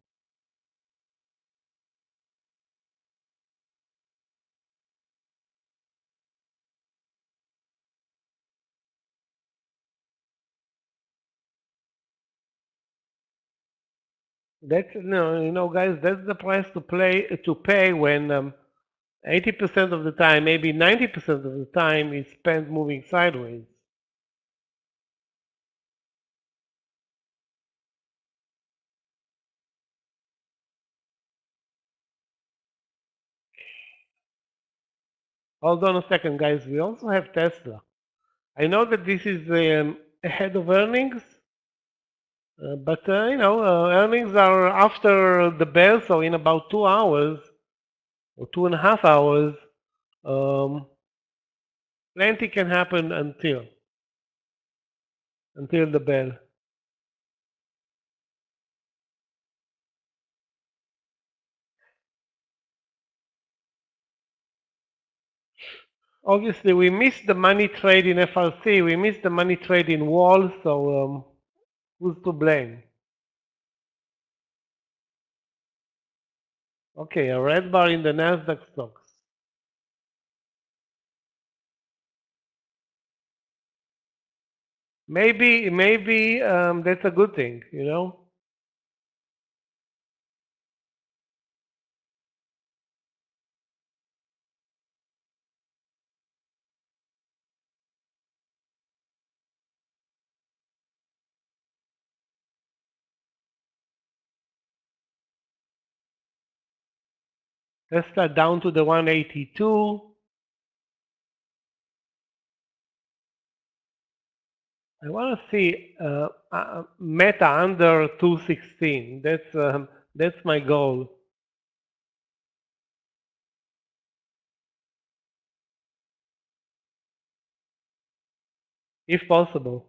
Speaker 4: That's no, guys. That's the price to pay when 80% of the time, maybe 90% of the time, is spent moving sideways. Hold on a second, guys. We also have Tesla. I know that this is ahead of earnings, but earnings are after the bell, so in about 2 hours or 2.5 hours, plenty can happen until the bell. Obviously, we missed the money trade in FRC. We missed the money trade in Wall. So who's to blame? Okay, a red bar in the Nasdaq stocks. Maybe that's a good thing, Tesla down to the 182. I want to see Meta under 216. That's my goal. If possible.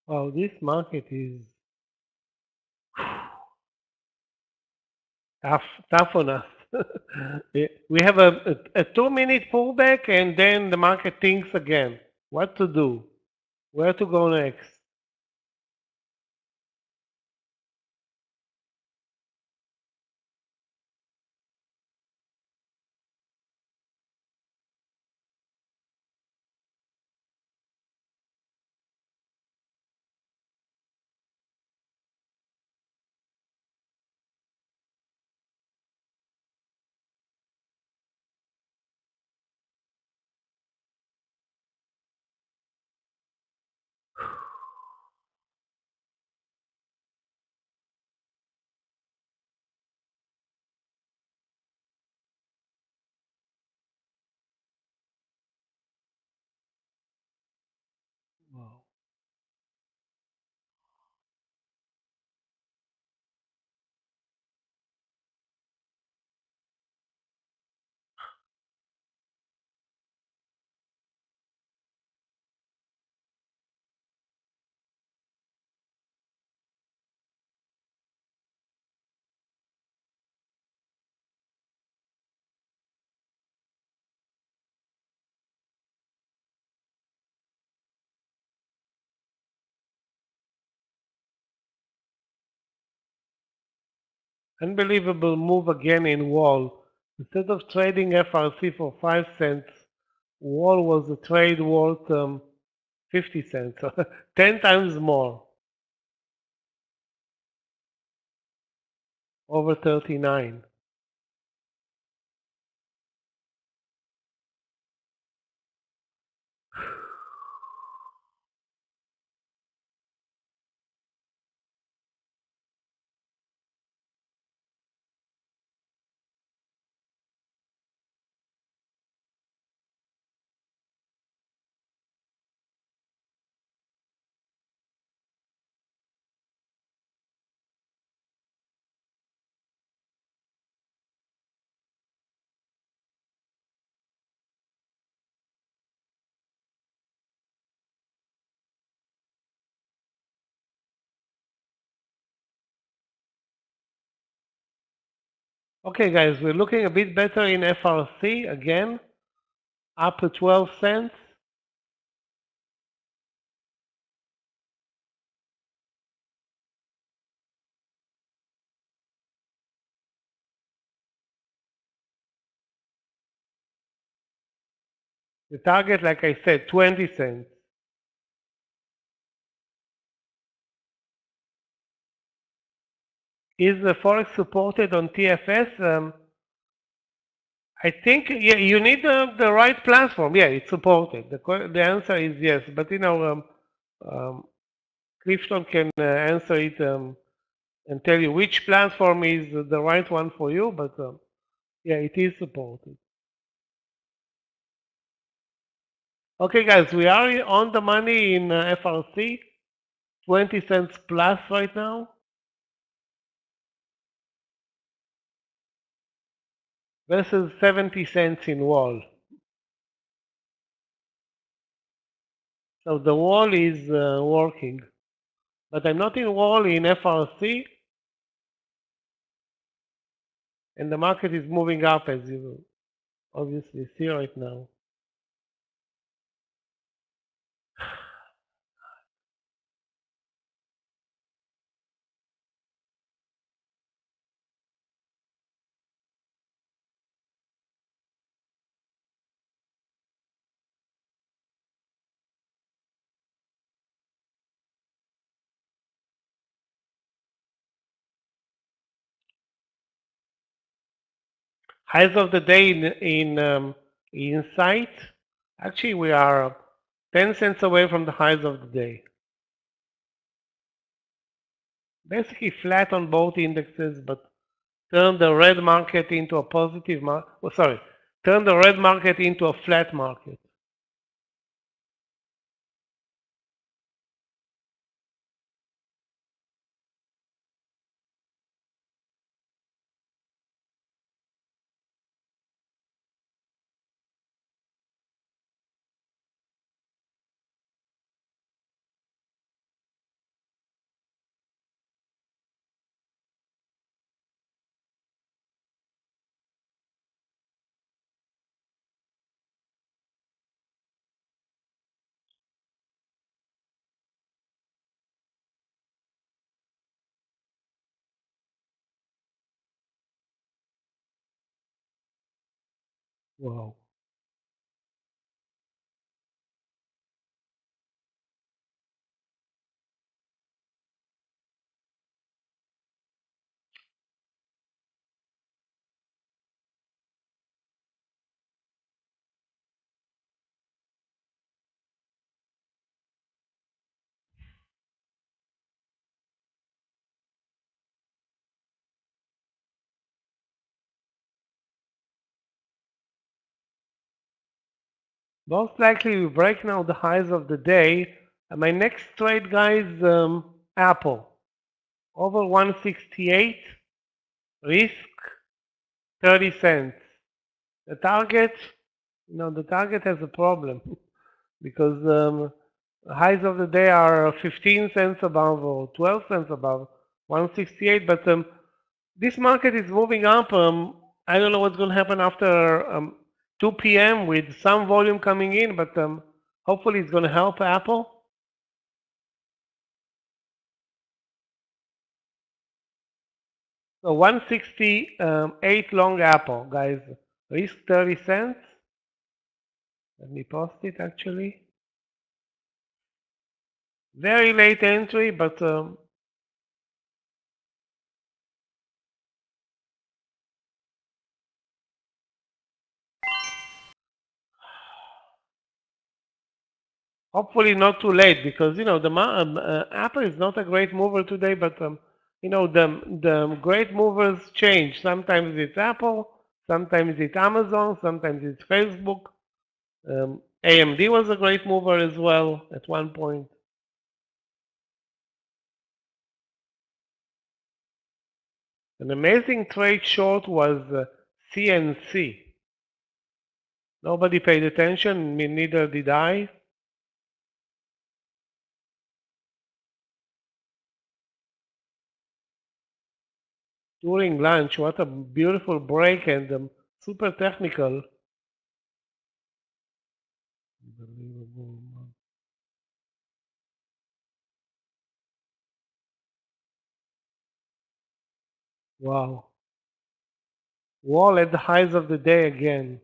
Speaker 4: Wow, this market is tough on us. We have a 2-minute pullback and then the market thinks again what to do, where to go next. Wow. Unbelievable move again in wall. Instead of trading FRC for 5 cents, wall was a trade worth 50 cents, so 10 times more, over 39. Okay, guys, we're looking a bit better in FRC again, up to 12 cents. The target, like I said, 20 cents. Is the Forex supported on TFS? I think you need the right platform. Yeah, it's supported. The answer is yes, but Clifton can answer it and tell you which platform is the right one for you. But yeah, it is supported. Okay, guys, we are on the money in FRC, 20 cents plus right now. Versus 70 cents in wall. So the wall is working. But I'm not in wall in FRC. And the market is moving up, as you obviously see right now. Highs of the day in sight. Actually, we are 10 cents away from the highs of the day. Basically flat on both indexes, but turn the red market into a positive market. Oh, sorry, turn the red market into a flat market. Wow. Most likely we break now the highs of the day. And my next trade, guys, Apple. Over 168, risk 30 cents. The target, the target has a problem because highs of the day are 15 cents above or 12 cents above 168. But this market is moving up. I don't know what's going to happen after 2 p.m. with some volume coming in, but hopefully it's going to help Apple. So 168 long Apple, guys. Risk 30 cents. Let me post it actually. Very late entry, but hopefully not too late because the Apple is not a great mover today, but the great movers change. Sometimes it's Apple, sometimes it's Amazon, sometimes it's Facebook. AMD was a great mover as well at one point. An amazing trade short was CNC. Nobody paid attention, neither did I. During lunch, what a beautiful break and super technical. Unbelievable. Wow. Wall at the highs of the day again.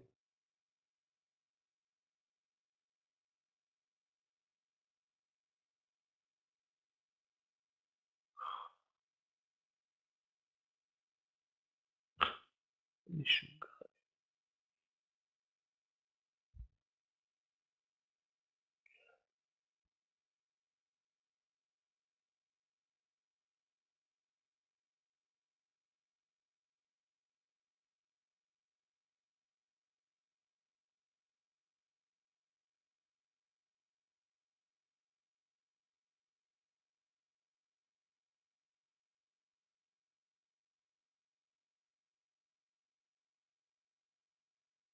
Speaker 4: issue.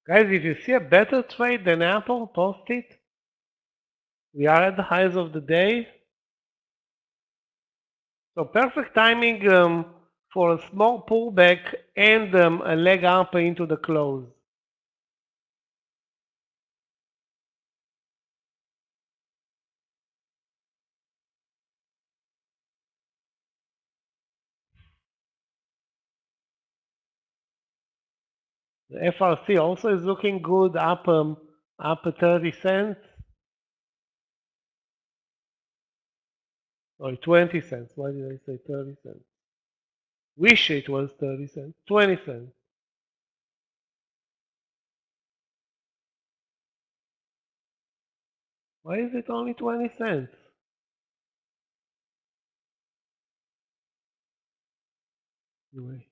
Speaker 4: Guys, if you see a better trade than Apple, post it. We are at the highs of the day. So perfect timing for a small pullback and a leg up into the close. The FRC also is looking good, up 30 cents. Or 20 cents. Why did I say 30 cents? Wish it was 30 cents. 20 cents. Why is it only 20 cents? Anyway.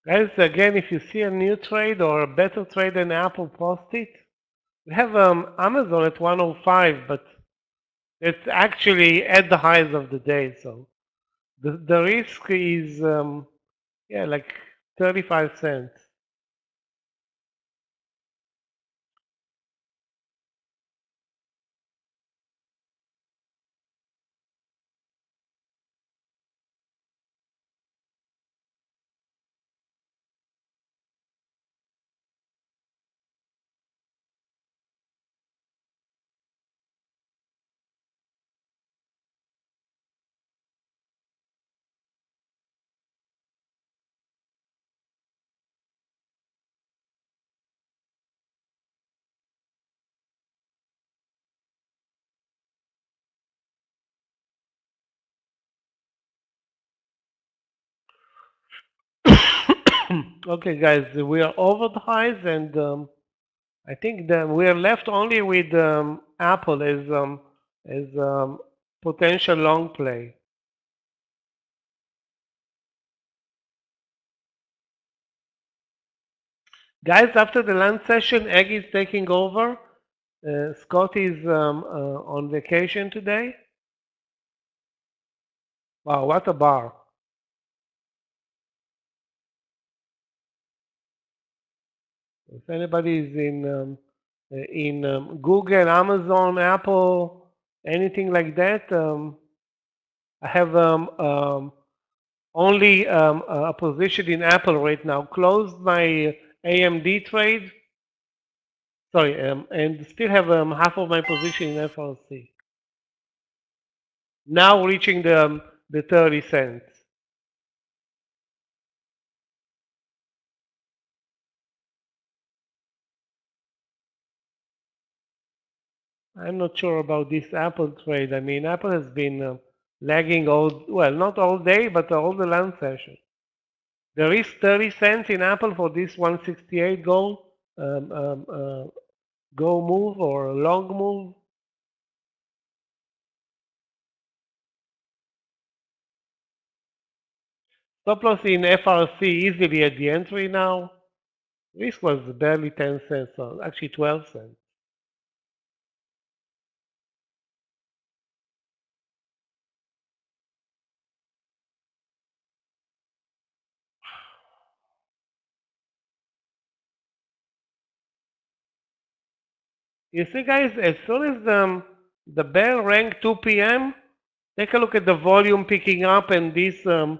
Speaker 4: Guys, again, if you see a new trade or a better trade than Apple, post it. We have Amazon at 105, but it's actually at the highs of the day. So the risk is, yeah, like 35 cents. Okay, guys, we are over the highs, and I think that we are left only with Apple as potential long play. Guys, after the lunch session, Egg is taking over. Scott is on vacation today. Wow, what a bar. If anybody is in Google, Amazon, Apple, anything like that, I have only a position in Apple right now. Closed my AMD trade. Sorry, and still have half of my position in FRC. Now reaching the 30 cents. I'm not sure about this Apple trade. I mean, Apple has been lagging all, well, not all day, but all the lunch session. There is 30 cents in Apple for this 168 go move or long move. Stop loss in FRC easily at the entry now. Risk was barely 10 cents, or actually 12 cents. You see, guys, as soon as the bell rang 2 p.m., take a look at the volume picking up and this um,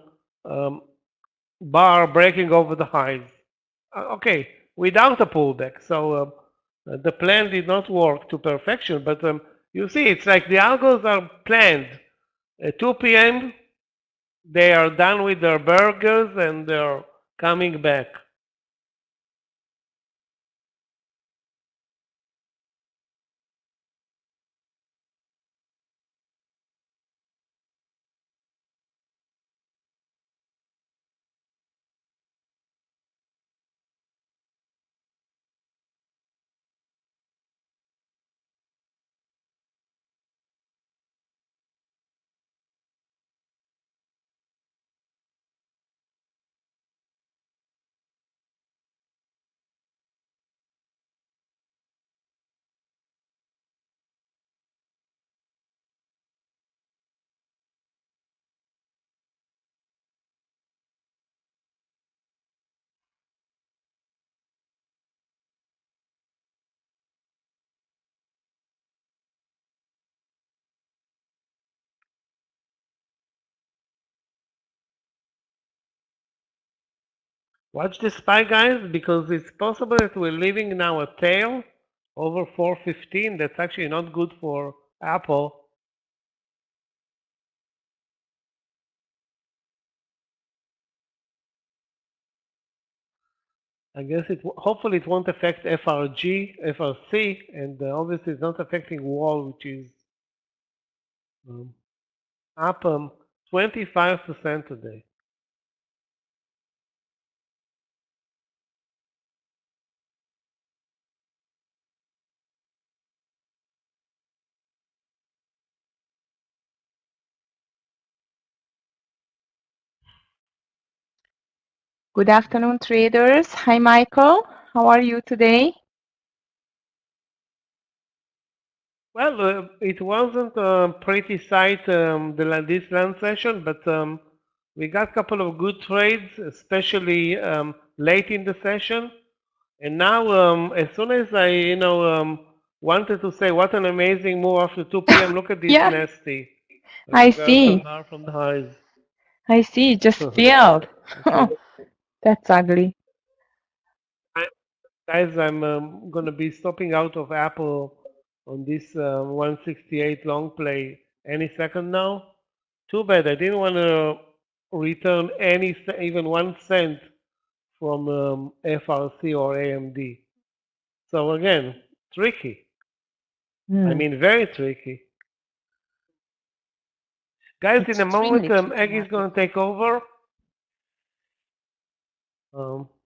Speaker 4: bar breaking over the highs. Okay, without a pullback. So the plan did not work to perfection, but you see, it's like the algos are planned. At 2 p.m., they are done with their burgers and they're coming back. Watch the SPY, guys, because it's possible that we're leaving now a tail over 415. That's actually not good for Apple. I guess hopefully it won't affect FRC, and obviously it's not affecting Wall, which is up 25% today.
Speaker 3: Good afternoon, traders. Hi, Michael. How are you today?
Speaker 4: Well, it wasn't pretty sight this land session, but we got a couple of good trades, especially late in the session. And now, as soon as I, wanted to say what an amazing move after 2 p.m., look at this
Speaker 3: Yeah,
Speaker 4: nasty.
Speaker 3: I see.
Speaker 4: From the highs.
Speaker 3: I see. Just failed.
Speaker 4: Okay.
Speaker 3: That's ugly.
Speaker 4: Guys, I'm going to be stopping out of Apple on this 168 long play any second now. Too bad. I didn't want to return even 1 cent from FRC or AMD. So again, tricky. I mean, very tricky. Guys, in a moment, Egg is going to take over.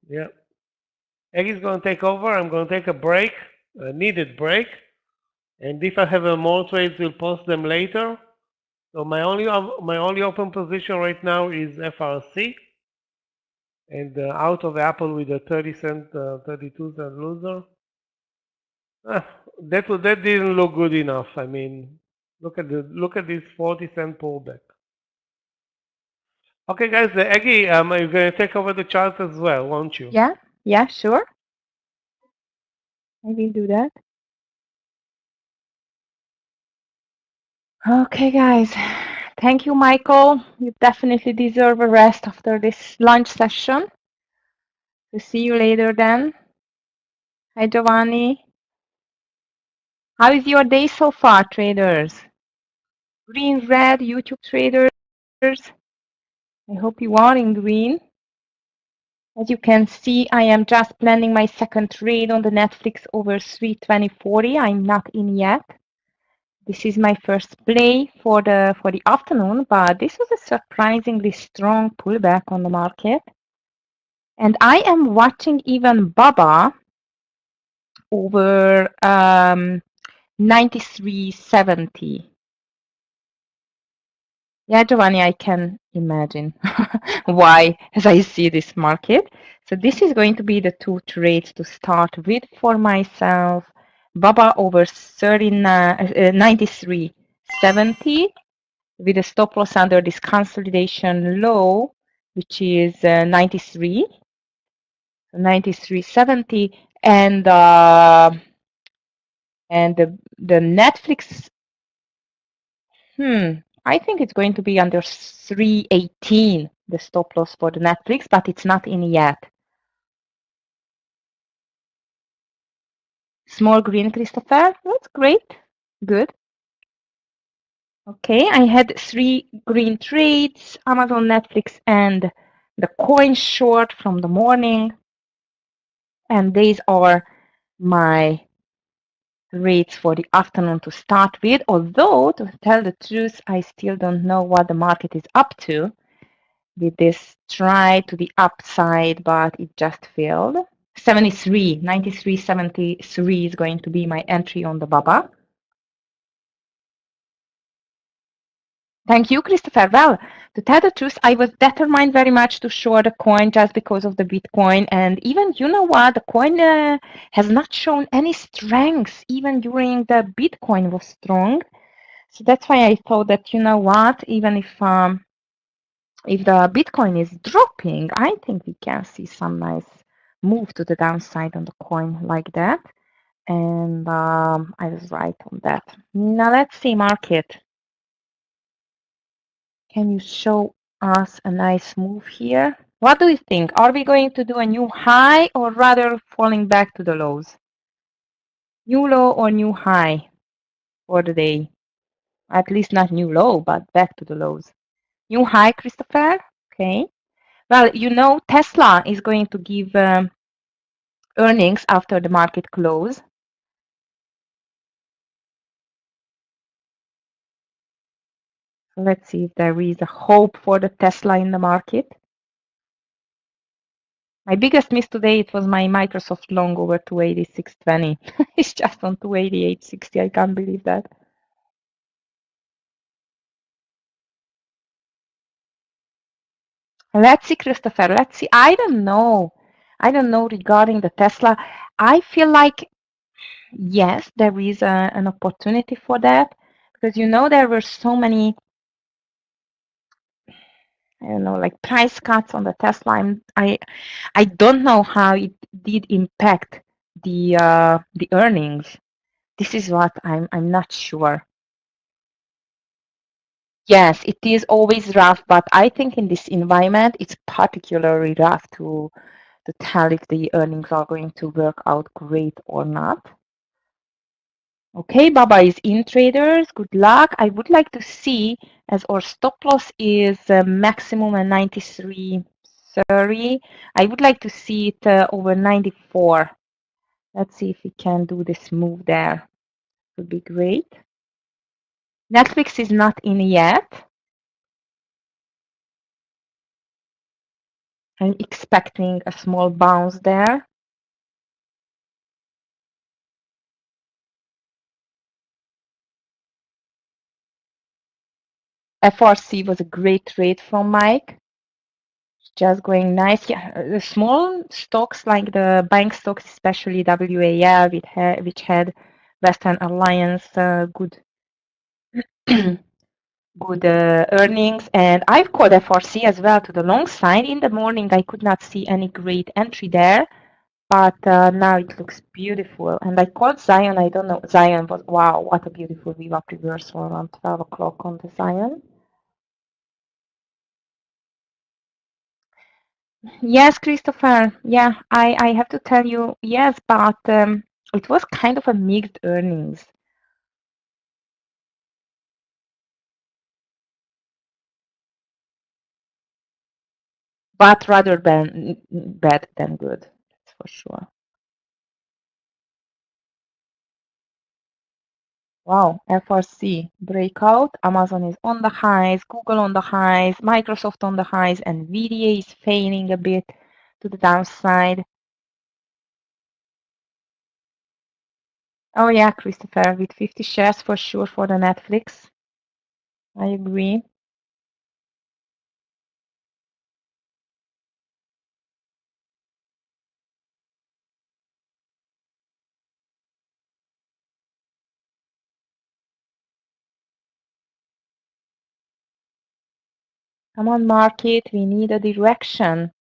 Speaker 4: Yeah. Egg is going to take over. I'm going to take a break, a needed break. And if I have more trades, we'll post them later. So my only open position right now is FRC. And out of Apple with a 32 cent loser. That didn't look good enough. I mean, look at this 40-cent pullback. Okay, guys, Eggy, you're going to take over the chart as well, won't you?
Speaker 3: Yeah, sure. I will do that. Okay, guys. Thank you, Michael. You definitely deserve a rest after this lunch session. We'll see you later then. Hi, Giovanni. How is your day so far, traders? Green, red, YouTube traders. I hope you are in green. As you can see, I am just planning my second trade on the Netflix over 320.40. I'm not in yet. This is my first play for the afternoon, but this was a surprisingly strong pullback on the market. And I am watching even BABA over 93.70. Yeah, Giovanni, I can imagine why as I see this market. So this is going to be the two trades to start with for myself. Baba over 93.70 with a stop loss under this consolidation low, which is 93, 93.70, and the Netflix. I think it's going to be under 318, the stop loss for the Netflix, but it's not in yet. Small green, Christopher. That's great. Good. Okay, I had 3 green trades, Amazon, Netflix, and the coin short from the morning. And these are my rates for the afternoon to start with. Although, to tell the truth, I still don't know what the market is up to with this try to the upside, but it just failed. 73, 93.73 is going to be my entry on the Baba. Thank you, Christopher. Well, to tell the truth, I was determined very much to short the coin just because of the Bitcoin. And even, you know what, the coin has not shown any strength even during the Bitcoin was strong. So that's why I thought that, you know what, even if the Bitcoin is dropping, I think we can see some nice move to the downside on the coin like that. And I was right on that. Now let's see market. Can you show us a nice move here? What do you think? Are we going to do a new high or rather falling back to the lows? New low or new high for the day? At least not new low, but back to the lows. New high, Christopher? Okay. Well, you know, Tesla is going to give earnings after the market close. Let's see if there is a hope for the Tesla in the market. My biggest miss today, it was my Microsoft long over 286.20. It's just on 288.60. I can't believe that. Let's see, Christopher. Let's see. I don't know. I don't know regarding the Tesla. I feel like, yes, there is an opportunity for that because, you know, there were so many, I don't know, like price cuts on the Tesla. I don't know how it did impact the earnings. This is what I'm not sure. Yes, it is always rough, but I think in this environment, it's particularly rough to tell if the earnings are going to work out great or not. Okay, Baba is in traders. Good luck. I would like to see as our stop loss is maximum at 93.30. I would like to see it over 94. Let's see if we can do this move there. Would be great. Netflix is not in yet. I'm expecting a small bounce there. FRC was a great trade from Mike. Just going nice. Yeah, the small stocks like the bank stocks, especially WAL, which had Western Alliance good good earnings, and I've called FRC as well to the long side. In the morning, I could not see any great entry there, but now it looks beautiful. And I called Zion. I don't know Zion, but wow, what a beautiful VWAP reversal around 12 o'clock on the Zion. Yes, Christopher. Yeah, I have to tell you, yes, but it was kind of a mixed earnings. But rather than bad than good, that's for sure. Wow, FRC breakout. Amazon is on the highs, Google on the highs, Microsoft on the highs, and VDA is failing a bit to the downside. Oh yeah, Christopher, with 50 shares for sure for the Netflix. I agree. Come on, market, we need a direction.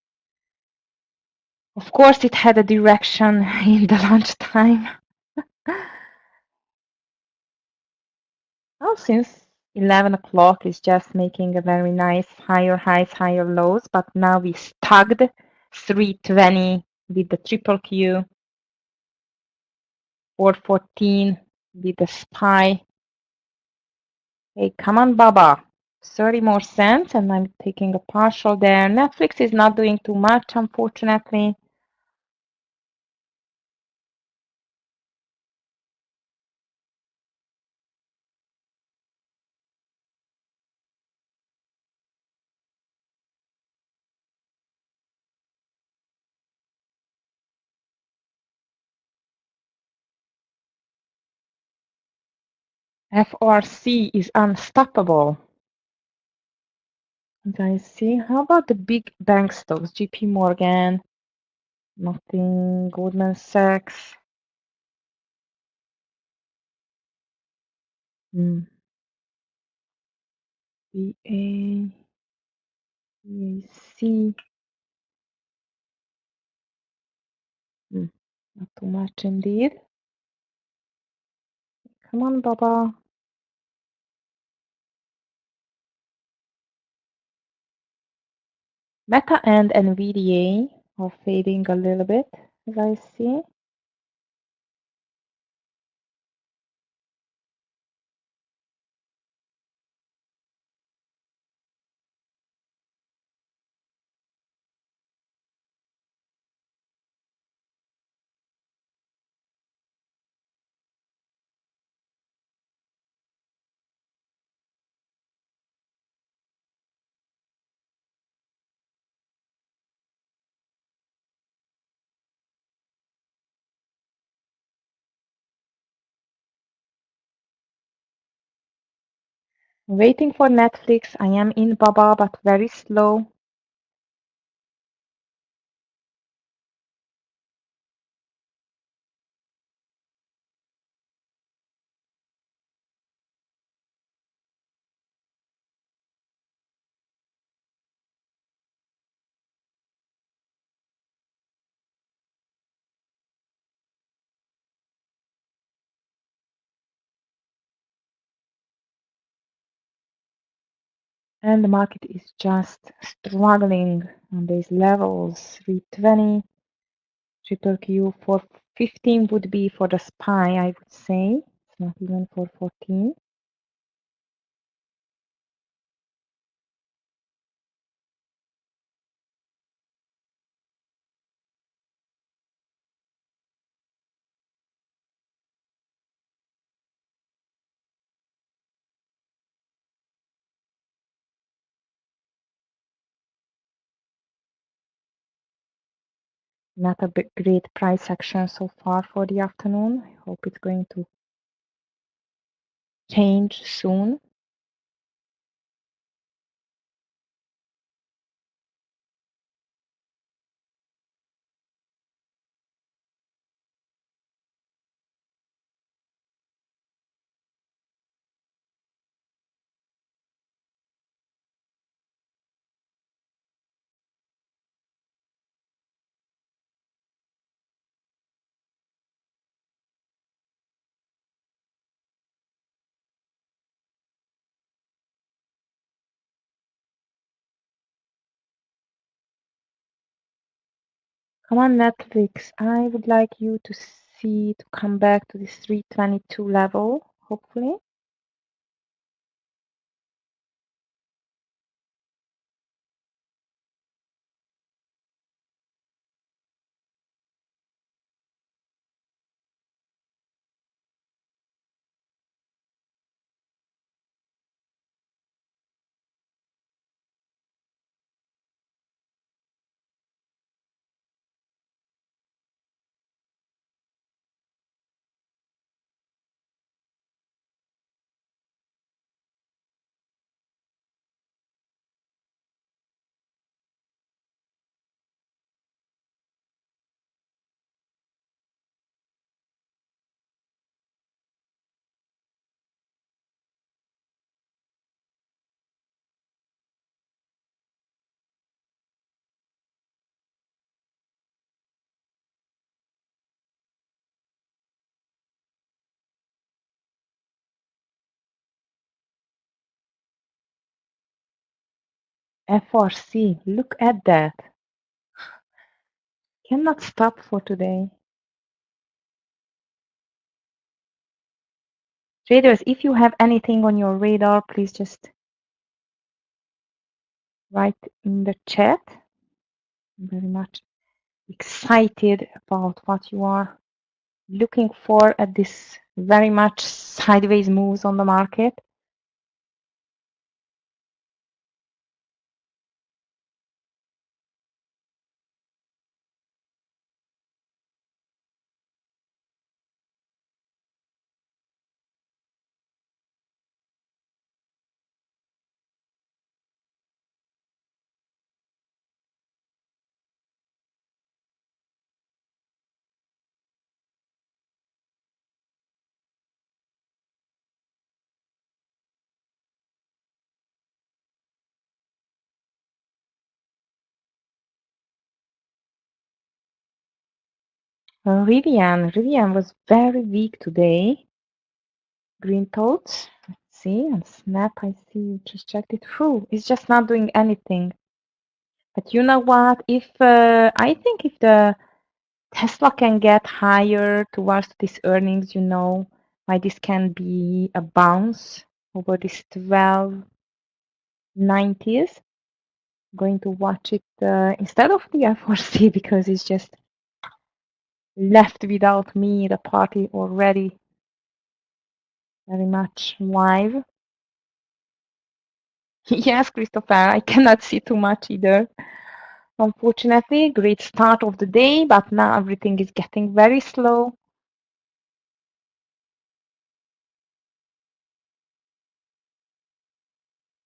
Speaker 3: Of course, it had a direction in the lunchtime. Oh, since 11 o'clock is just making a very nice higher highs, higher lows, but now we stugged 320 with the triple Q, 414 with the SPY. Hey, come on, Baba. 30 more cents, and I'm taking a partial there. Netflix is not doing too much, unfortunately. FRC is unstoppable. And I see. How about the big bank stocks? JP Morgan, nothing. Goldman Sachs. BA, BAC. Not too much indeed. Come on, Baba. Meta and NVDA are fading a little bit, as I see. Waiting for Netflix. I am in Baba, but very slow. And the market is just struggling on these levels. 320, triple Q, 415 would be for the SPY, I would say. It's not even 414. Not a great price action so far for the afternoon. I hope it's going to change soon. Come on, Netflix. I would like you to come back to this 322 level, hopefully. FRC, look at that. Cannot stop for today. Traders, if you have anything on your radar, please just write in the chat. I'm very much excited about what you are looking for at this very much sideways moves on the market. Rivian was very weak today. Green totes. Let's see, and Snap, I see you just checked it. Whew, it's just not doing anything. But you know what? If I think if the Tesla can get higher towards this earnings, you know, why this can be a bounce over this 1290s. Going to watch it instead of the F4C because it's just left without me, the party already very much live. Yes, Christopher, I cannot see too much either. Unfortunately, great start of the day, but now everything is getting very slow.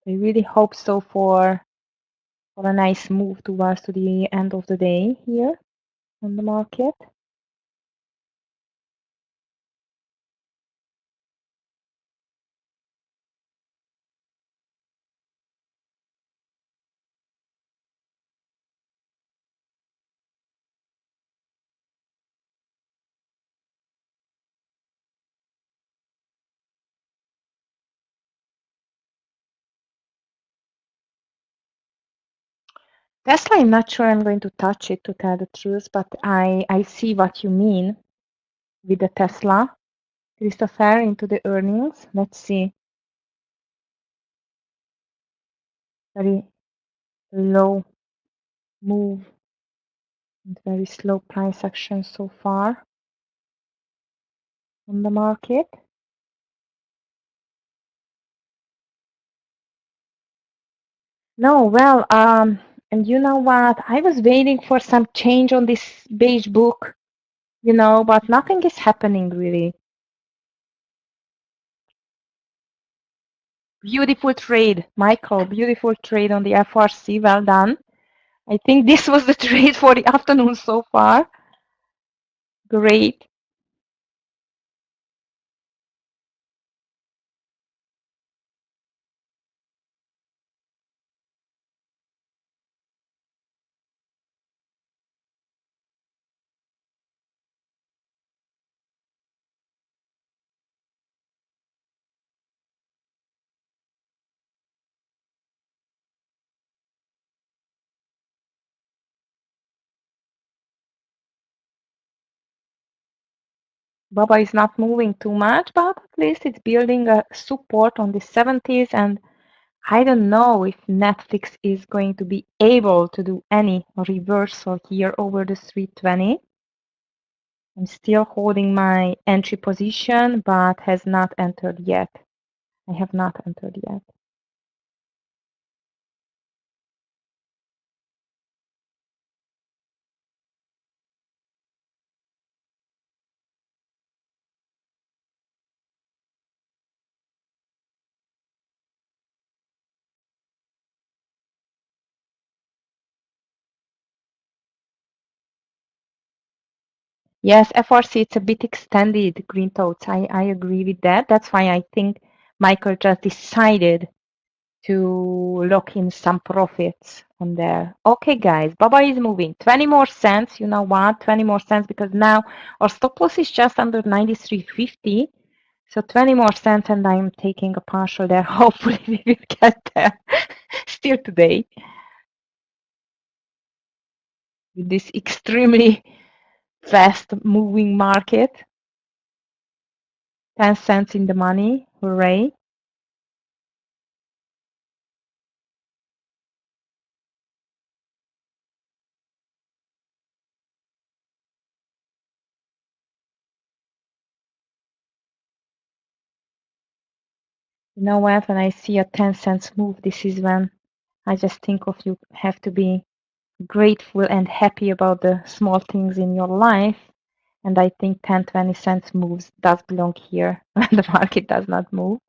Speaker 3: I really hope so for a nice move towards to the end of the day here on the market. Tesla, I'm not sure I'm going to touch it to tell the truth, but I see what you mean with the Tesla. Christopher, into the earnings. Let's see. Very low move and very slow price action so far on the market. No, well, and you know what? I was waiting for some change on this beige book, you know, but nothing is happening really. Beautiful trade, Michael. Beautiful trade on the FRC. Well done. I think this was the trade for the afternoon so far. Great. Baba is not moving too much, but at least it's building a support on the 70s, and I don't know if Netflix is going to be able to do any reversal here over the 320. I'm still holding my entry position, but has not entered yet. I have not entered yet. Yes, FRC, it's a bit extended, green totes. I agree with that. That's why I think Michael just decided to lock in some profits on there. Okay, guys, Baba is moving. 20 more cents. You know what? 20 more cents because now our stop loss is just under 93.50. So 20 more cents and I'm taking a partial there. Hopefully we will get there still today. with this extremely fast moving market. 10 cents in the money, hooray. You know what, when I see a 10 cents move, this is when I just think of you have to be grateful and happy about the small things in your life. And I think 10, 20 cents moves does belong here when the market does not move.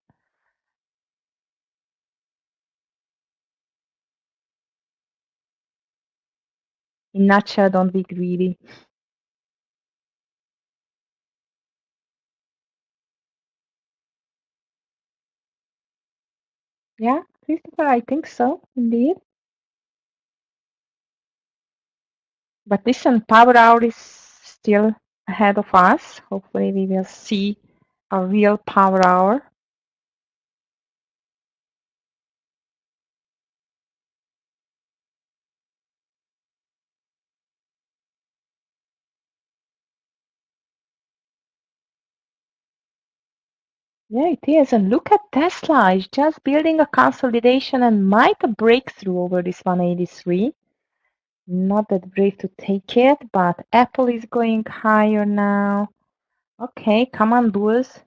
Speaker 3: In nutshell, don't be greedy. Yeah, Christopher, I think so, indeed. But listen, power hour is still ahead of us. Hopefully we will see a real power hour. Yeah, it is. And look at Tesla. It's just building a consolidation and might a breakthrough over this 183. Not that brave to take it, but Apple is going higher now. Okay, come on, bulls.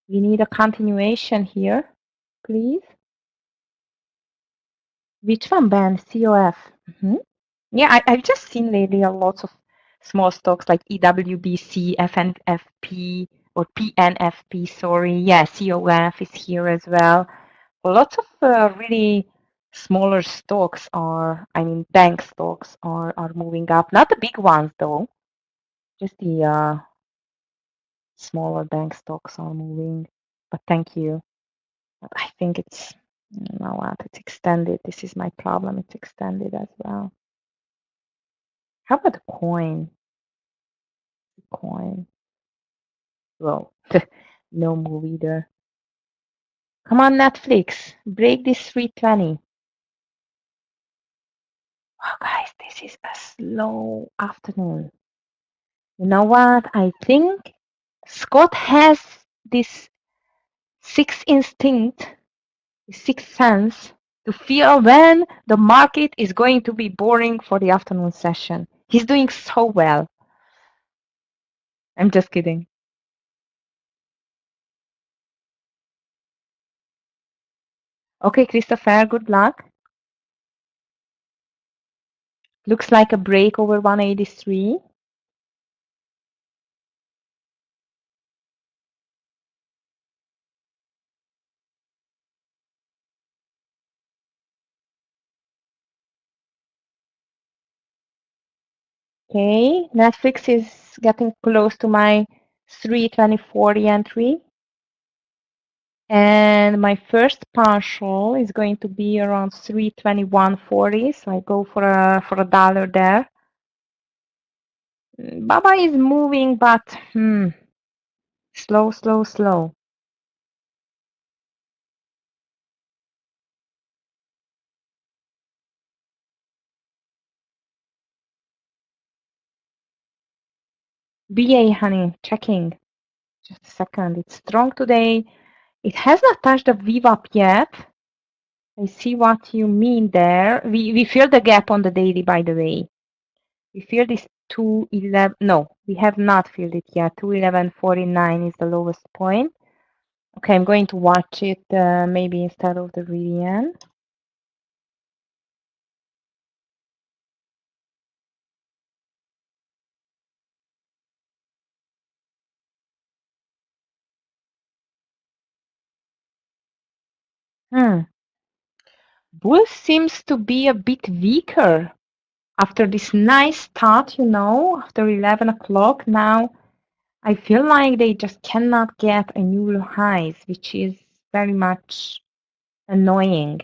Speaker 3: We need a continuation here, please. Which one, Ben? COF. Yeah, I've just seen lately a lots of small stocks like EWBC, FNFP, or PNFP, sorry. Yeah, COF is here as well. Lots of really smaller stocks bank stocks are moving up. Not the big ones, though. Just the smaller bank stocks are moving. But thank you. I think it's, you know what, it's extended. This is my problem. It's extended as well. How about coin? Coin. Well, no move either. Come on, Netflix. Break this 320. Oh, guys, this is a slow afternoon. You know what? I think Scott has this sixth instinct, sixth sense to feel when the market is going to be boring for the afternoon session. He's doing so well. I'm just kidding. Okay, Christopher, good luck. Looks like a break over 183. Okay, Netflix is getting close to my 320.40 entry. And my first partial is going to be around 321.40, so I go for a dollar there. Baba is moving, but slow, slow, slow. BA, honey, checking. Just a second. It's strong today. It has not touched the VWAP yet. I see what you mean there. We filled the gap on the daily, by the way. We filled this 211. No, we have not filled it yet. 211.49 is the lowest point. Okay, I'm going to watch it maybe instead of the VN. Bull seems to be a bit weaker after this nice start, after 11 o'clock. Now I feel like they just cannot get a new highs, which is very much annoying.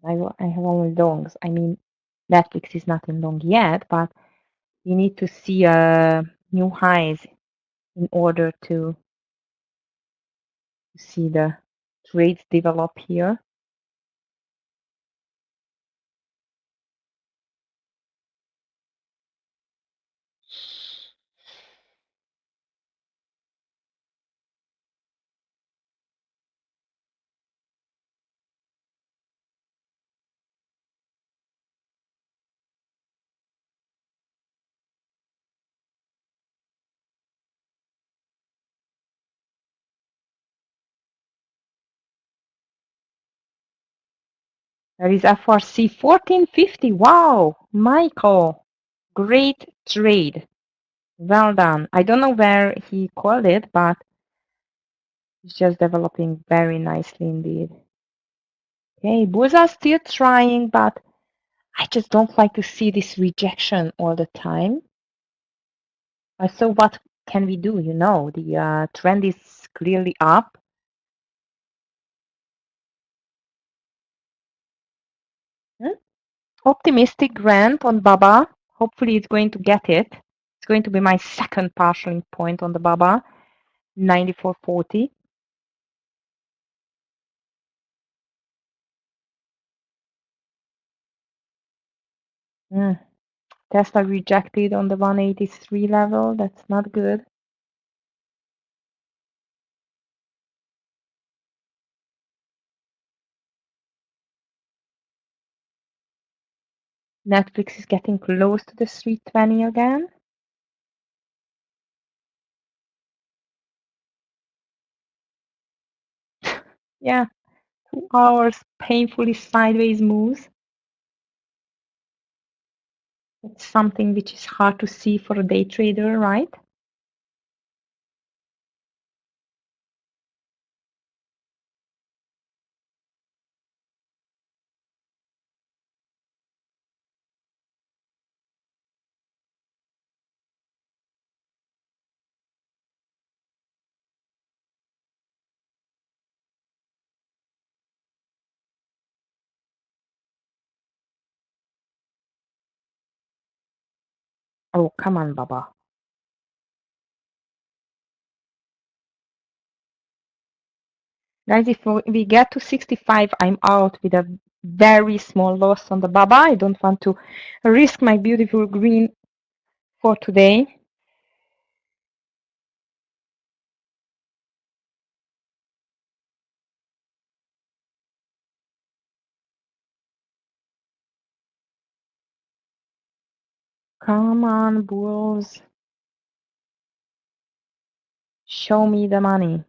Speaker 3: I have only longs. I mean, Netflix is not in long yet, but you need to see new highs in order to see the trades develop here. There is FRC 1450. Wow, Michael, great trade. Well done. I don't know where he called it, but it's just developing very nicely indeed. Okay, bulls are still trying, but I just don't like to see this rejection all the time. So what can we do? You know, the trend is clearly up. Optimistic grant on Baba. Hopefully it's going to get it. It's going to be my second partial point on the Baba, 94.40. Tesla rejected on the 183 level. That's not good. Netflix is getting close to the 320 again. Yeah, 2 hours painfully sideways moves. It's something which is hard to see for a day trader, right? Oh, come on, Baba. Guys, if we get to 65, I'm out with a very small loss on the Baba. I don't want to risk my beautiful green for today. Come on, bulls. Show me the money.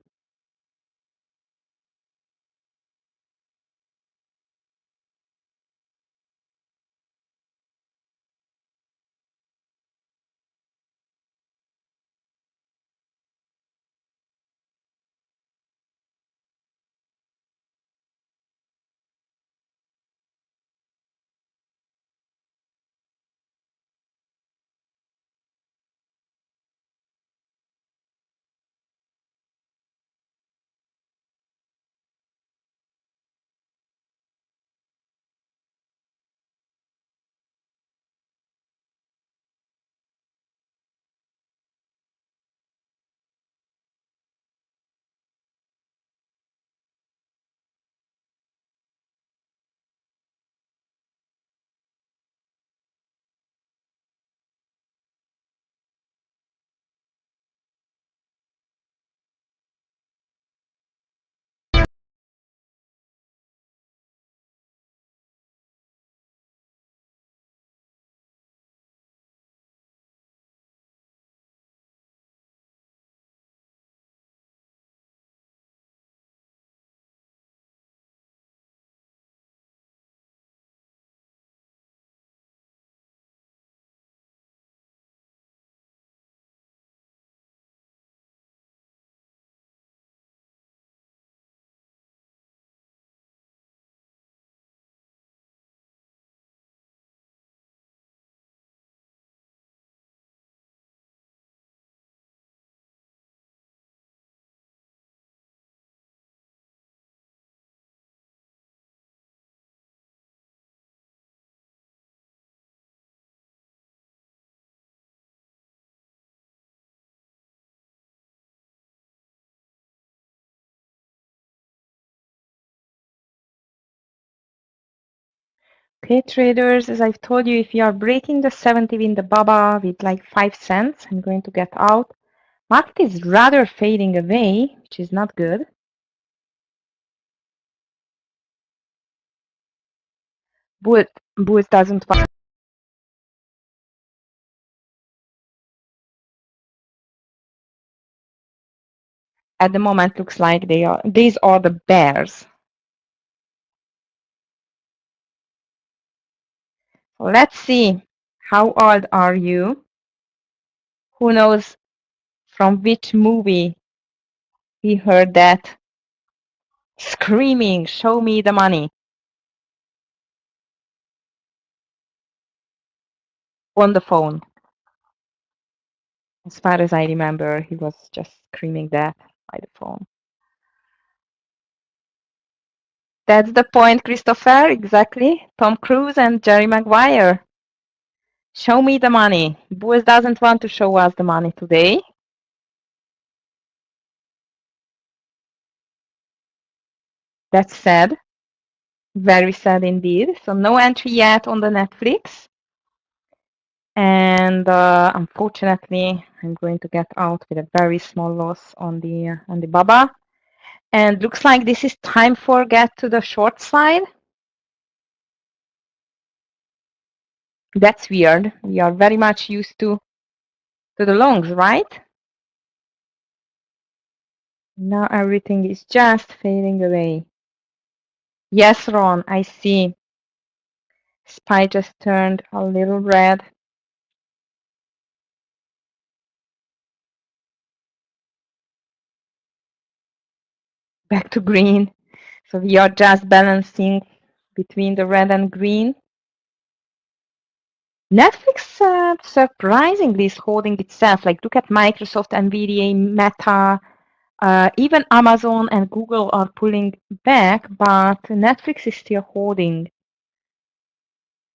Speaker 3: Okay, traders, as I've told you, if you are breaking the 70 in the Baba with like 5 cents, I'm going to get out. Market is rather fading away, which is not good. Bulls doesn't want. At the moment, looks like these are the bears. Let's see. How old are you? Who knows from which movie we heard that screaming, show me the money, on the phone? As far as I remember, he was just screaming that by the phone. That's the point, Christopher, exactly. Tom Cruise and Jerry Maguire. Show me the money. Booz doesn't want to show us the money today. That's sad. Very sad indeed. So no entry yet on the Netflix. And unfortunately, I'm going to get out with a very small loss on the Baba. And looks like this is time for get to the short side. That's weird. We are very much used to the longs, right? Now everything is just fading away. Yes, Ron, I see. SPY just turned a little red. Back to green. So we are just balancing between the red and green. Netflix surprisingly is holding itself. Like look at Microsoft, Nvidia, Meta, even Amazon and Google are pulling back, but Netflix is still holding.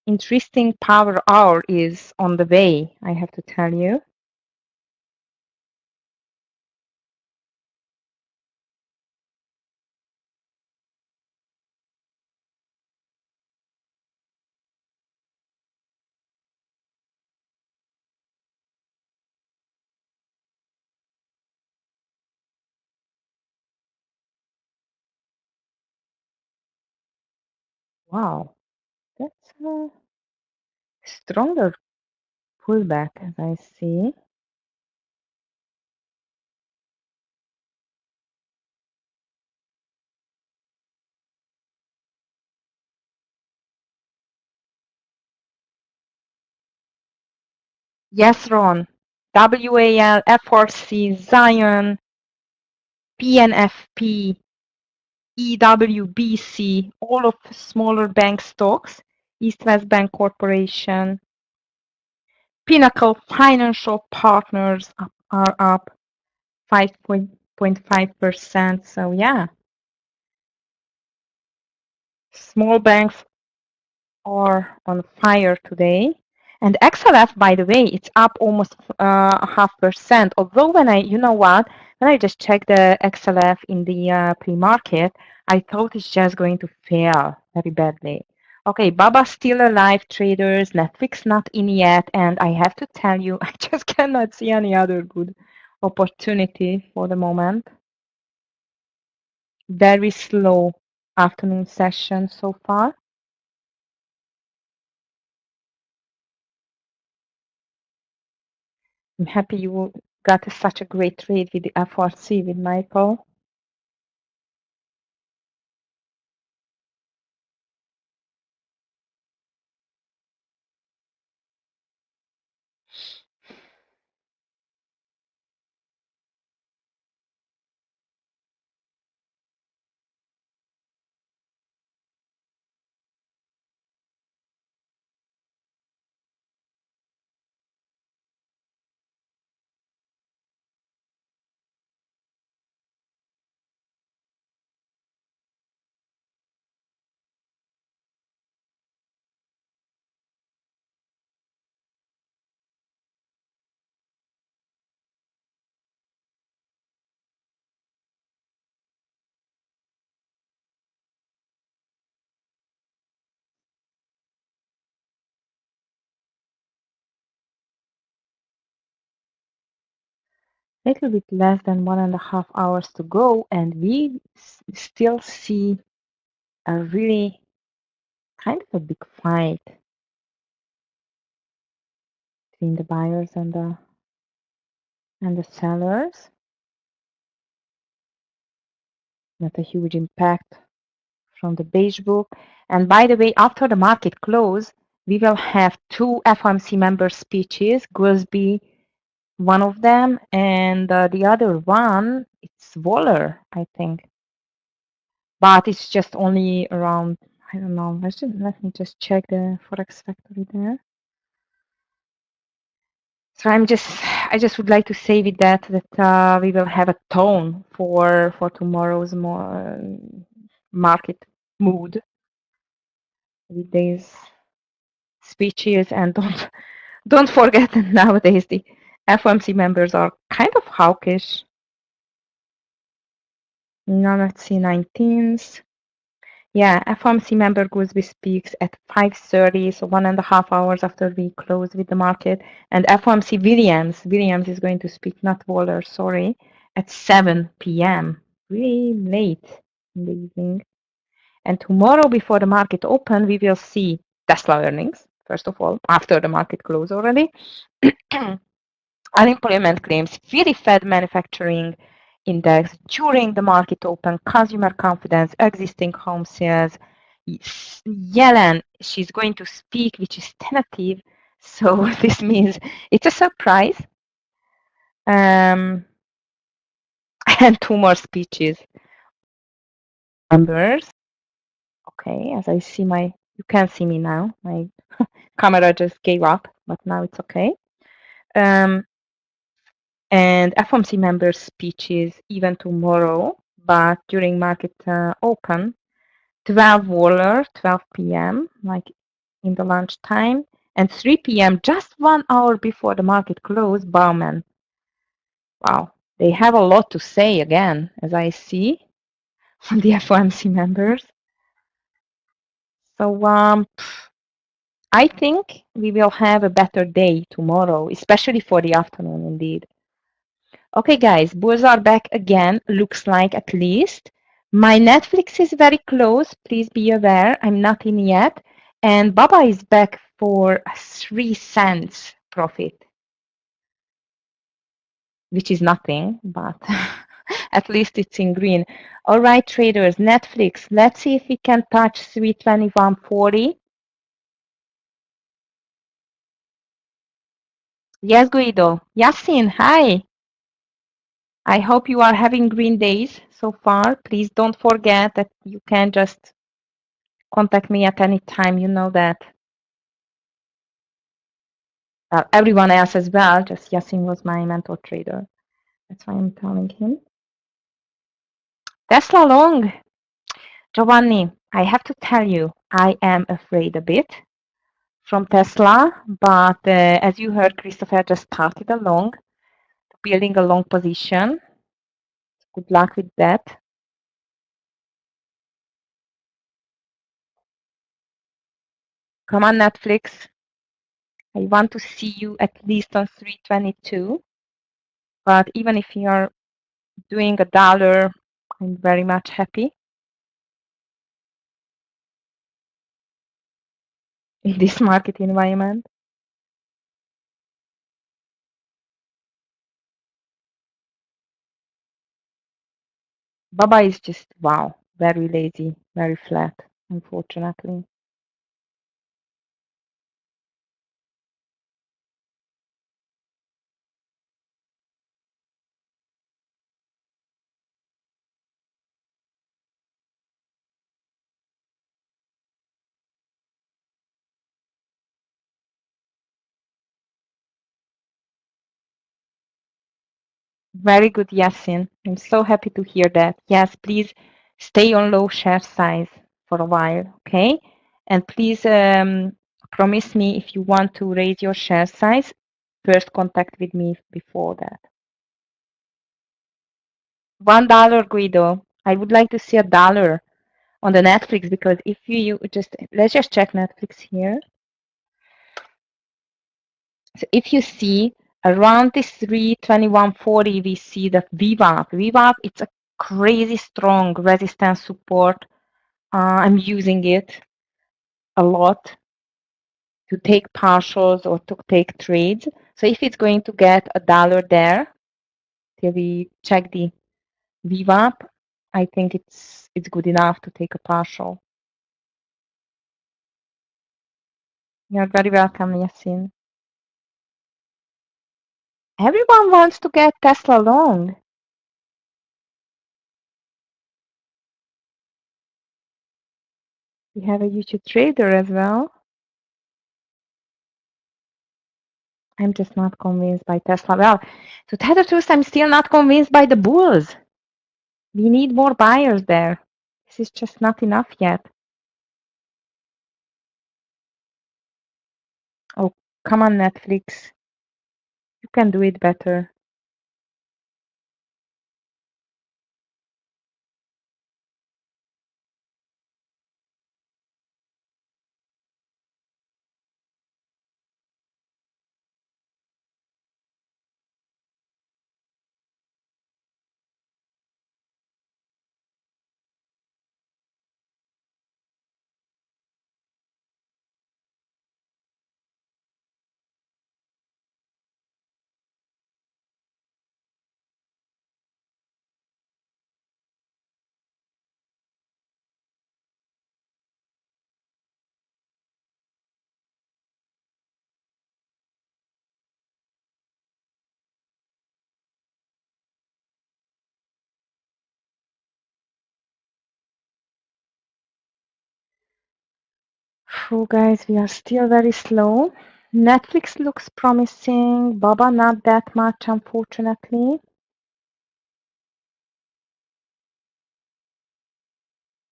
Speaker 3: Interesting power hour is on the way, I have to tell you. Wow, that's a stronger pullback as I see. Yes, Ron. WAL, FRC, Zion, PNFP, EWBC, all of smaller bank stocks, East West Bank Corporation, Pinnacle Financial Partners are up 5.5%. So yeah, small banks are on fire today. And XLF, by the way, it's up almost 0.5%. Although when you know what, when I just checked the XLF in the pre-market, I thought it's just going to fail very badly. Okay, Baba's still alive, traders. Netflix not in yet, and I have to tell you, I just cannot see any other good opportunity for the moment. Very slow afternoon session so far. I'm happy you got such a great trade with the FRC with Michael. A little bit less than 1.5 hours to go, and we still see a really kind of a big fight between the buyers and the sellers. Not a huge impact from the beige book. And by the way, after the market close, we will have two FOMC member speeches, Goolsby, one of them, and the other one, it's Waller, I think. But it's just only around, I don't know, let me just check the Forex Factory there. So I just would like to say with that we will have a tone for tomorrow's more market mood with these speeches, and don't forget that nowadays the FOMC members are kind of hawkish. Now let's see, 19th. Yeah, FOMC member Goolsby speaks at 5:30, so 1.5 hours after we close with the market. And FOMC Williams is going to speak, not Waller, sorry, at 7 p.m. Really late in the evening. And tomorrow before the market open, we will see Tesla earnings, first of all, after the market close already. Unemployment claims, Philly Fed manufacturing index during the market open, consumer confidence, existing home sales. Yellen, she's going to speak, which is tentative, so this means it's a surprise. And two more speeches. Numbers. Okay, as I see you can't see me now. My camera just gave up, but now it's okay. And FOMC members' speeches even tomorrow, but during market open, 12 Waller, 12 p.m., like in the lunch time, and 3 p.m., just 1 hour before the market close, Bauman. Wow, they have a lot to say again, as I see from the FOMC members. So I think we will have a better day tomorrow, especially for the afternoon indeed. Okay, guys, bulls are back again, looks like at least. My Netflix is very close. Please be aware. I'm not in yet. And Baba is back for 3 cents profit, which is nothing, but at least it's in green. All right, traders, Netflix. Let's see if we can touch 321.40. Yes, Guido. Yasin, hi. I hope you are having green days so far. Please don't forget that you can just contact me at any time. You know that. Everyone else as well, just Yasin was my mentor trader. That's why I'm telling him. Tesla long. Giovanni, I have to tell you, I am afraid a bit from Tesla, but as you heard, Christopher just started a long, building a long position. Good luck with that. Come on, Netflix. I want to see you at least on 322. But even if you're doing $1, I'm very much happy in this market environment. Baba is just, wow, very lazy, very flat, unfortunately. Very good, Yasin. I'm so happy to hear that. Yes, please stay on low share size for a while, okay? And please promise me if you want to raise your share size, first contact with me before that. $1, Guido. I would like to see $1 on the Netflix, because if you just, let's just check Netflix here. So if you see around this 321.40, we see that VWAP. VWAP, it's a crazy strong resistance support. I'm using it a lot to take partials or to take trades. So if it's going to get $1 there, till we check the VWAP, I think it's good enough to take a partial. You're very welcome, Yasin. Everyone wants to get Tesla long. We have a YouTube trader as well. I'm just not convinced by Tesla. Well, to tell the truth, I'm still not convinced by the bulls. We need more buyers there. This is just not enough yet. Oh, come on, Netflix. You can do it better. Oh, guys, we are still very slow. Netflix looks promising. Baba, not that much, unfortunately.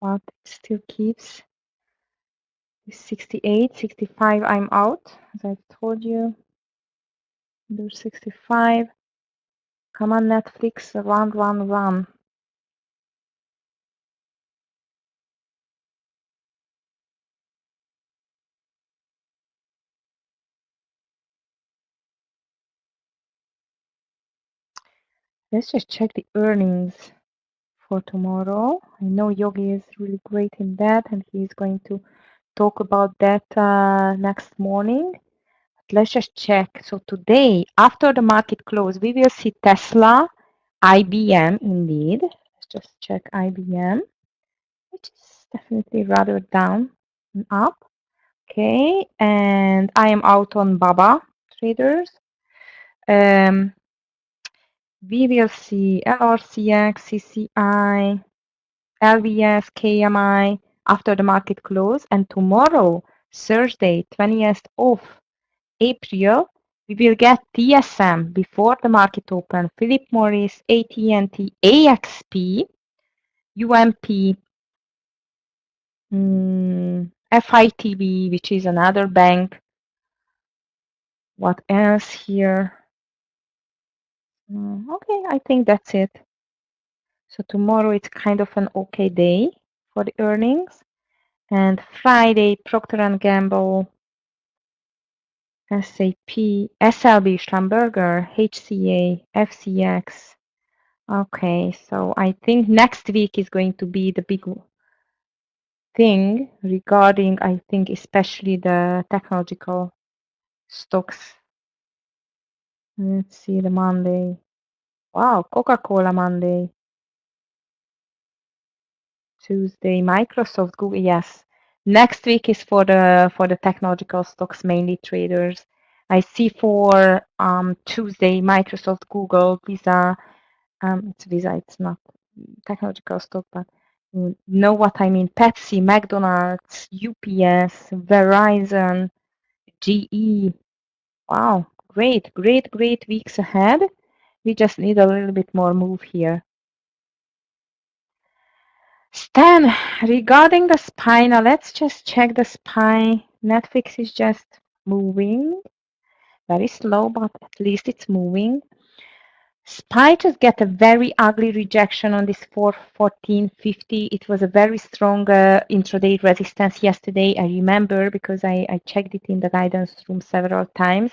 Speaker 3: But it still keeps 68, 65. I'm out, as I told you. Do 65. Come on, Netflix, run, run, run. Let's just check the earnings for tomorrow. I know Yogi is really great in that, and he's going to talk about that next morning. Let's just check. So today, after the market close, we will see Tesla, IBM indeed. Let's just check IBM, which is definitely rather down and up. Okay, and I am out on Baba traders. We will see LRCX, CCI, LVS, KMI after the market close. And tomorrow, Thursday, 20th of April, we will get TSM before the market open, Philip Morris, AT&T, AXP, UMP, FITB, which is another bank. What else here? Okay, I think that's it. So tomorrow it's kind of an okay day for the earnings. And Friday, Procter & Gamble, SAP, SLB, Schlumberger, HCA, FCX. Okay, so I think next week is going to be the big thing regarding, I think, especially the technological stocks. Let's see the Monday. Wow, Coca-Cola Monday. Tuesday, Microsoft, Google. Yes, next week is for the technological stocks, mainly traders. I see for Tuesday, Microsoft, Google, Visa. It's Visa. It's not technological stock, but you know what I mean. Pepsi, McDonald's, UPS, Verizon, GE. Wow, great, great, great weeks ahead. We just need a little bit more move here. Stan, regarding the SPY, now let's just check the SPY. Netflix is just moving. Very slow, but at least it's moving. SPY just get a very ugly rejection on this 414.50. It was a very strong intraday resistance yesterday. I remember because I checked it in the guidance room several times.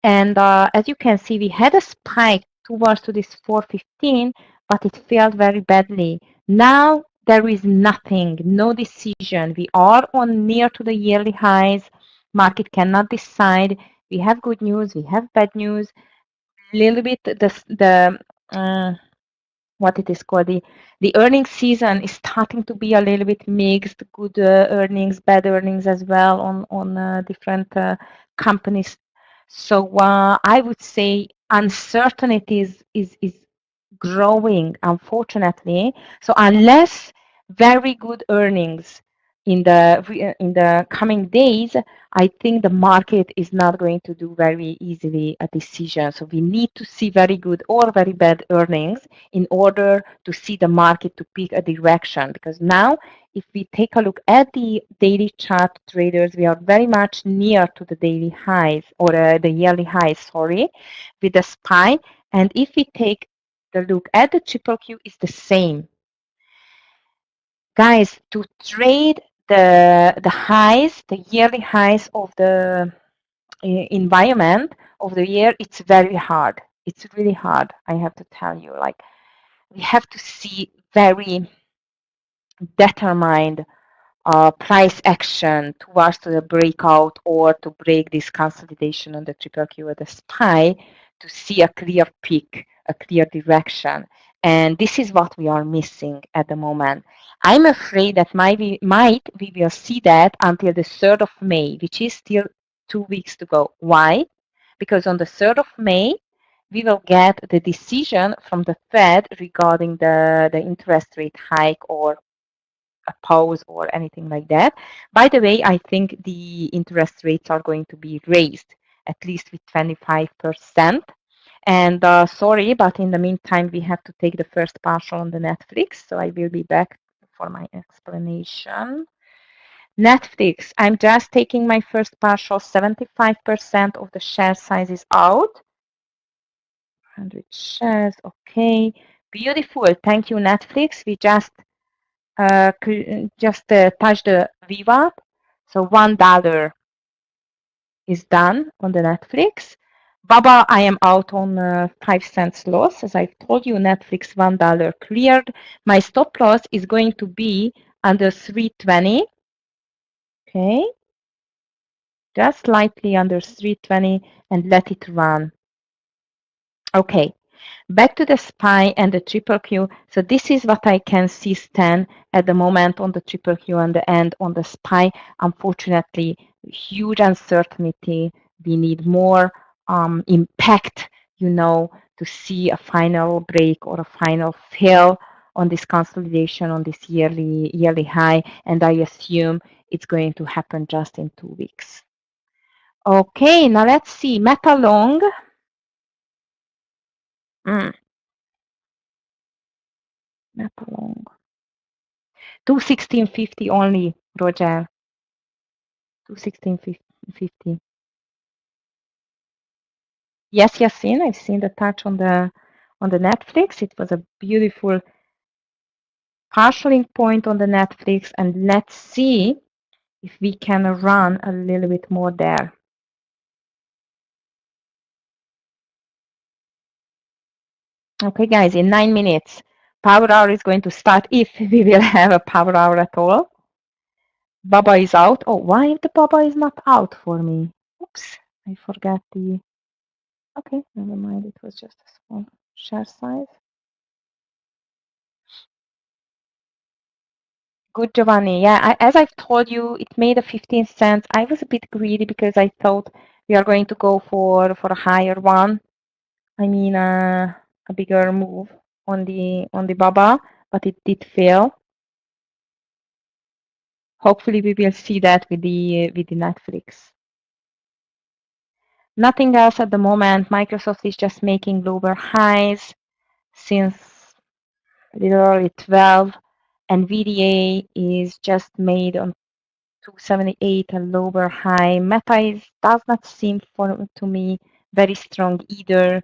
Speaker 3: And as you can see, we had a spike towards to this 415, but it failed very badly. Now there is nothing, no decision. We are on near to the yearly highs. Market cannot decide. We have good news, we have bad news. A little bit what it is called, the earnings season is starting to be a little bit mixed, good earnings, bad earnings as well on different companies. So I would say uncertainty is growing, unfortunately. So unless very good earnings in the coming days, I think the market is not going to do very easily a decision. So we need to see very good or very bad earnings in order to see the market to pick a direction. Because now, if we take a look at the daily chart traders, we are very much near to the daily highs or the yearly highs, sorry, with the SPY. And if we take the look at the triple Q, is the same. Guys, to trade the highs, the yearly highs of the environment of the year, it's very hard. It's really hard, I have to tell you. Like, we have to see very determined price action towards the breakout or to break this consolidation on the triple Q or the SPY to see a clear peak, a clear direction. And this is what we are missing at the moment. I'm afraid that we will see that until the 3rd of May, which is still 2 weeks to go. Why? Because on the 3rd of May, we will get the decision from the Fed regarding the interest rate hike or a pause or anything like that. By the way, I think the interest rates are going to be raised at least with 25%. And sorry, but in the meantime, we have to take the first partial on the Netflix. So I will be back for my explanation. Netflix, I'm just taking my first partial. 75% of the share size is out. 100 shares, okay. Beautiful, thank you, Netflix. We just touch the VWAP. So $1 is done on the Netflix. Baba, I am out on 5 cents loss. As I've told you, Netflix $1 cleared. My stop loss is going to be under 320. Okay. Just slightly under 320 and let it run. Okay. Back to the SPY and the triple Q. So this is what I can see stand at the moment on the triple Q and the end on the SPY. Unfortunately, huge uncertainty. We need more impact, to see a final break or a final fill on this consolidation on this yearly high. And I assume it's going to happen just in 2 weeks. Okay, now let's see. Meta long. Meta long. 216.50 only, Roger. 216.50. Yes, Yasin, I've seen the touch on the Netflix. It was a beautiful partialing point on the Netflix, and let's see if we can run a little bit more there. Okay, guys, in 9 minutes, power hour is going to start if we will have a power hour at all. Baba is out. Oh, why the Baba is not out for me? Oops, I forgot the... Okay, never mind. It was just a small share size. Good, Giovanni. Yeah, as I've told you, it made a 15 cents. I was a bit greedy because I thought we are going to go for a higher one. I mean, a bigger move on the Baba, but it did fail. Hopefully, we will see that with the Netflix. Nothing else at the moment. Microsoft is just making lower highs since literally 12. NVDA is just made on 278, a lower high. Meta does not seem to me very strong either.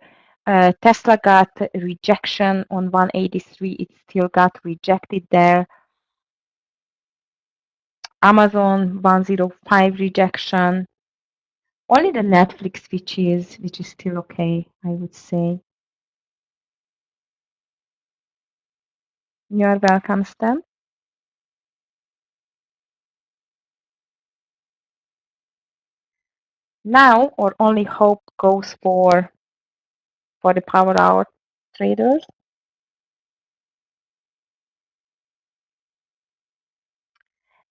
Speaker 3: Tesla got rejection on 183. It still got rejected there. Amazon 105 rejection. Only the Netflix which is still okay, I would say. You're welcome, Stan. Now, or only hope goes for the power hour traders.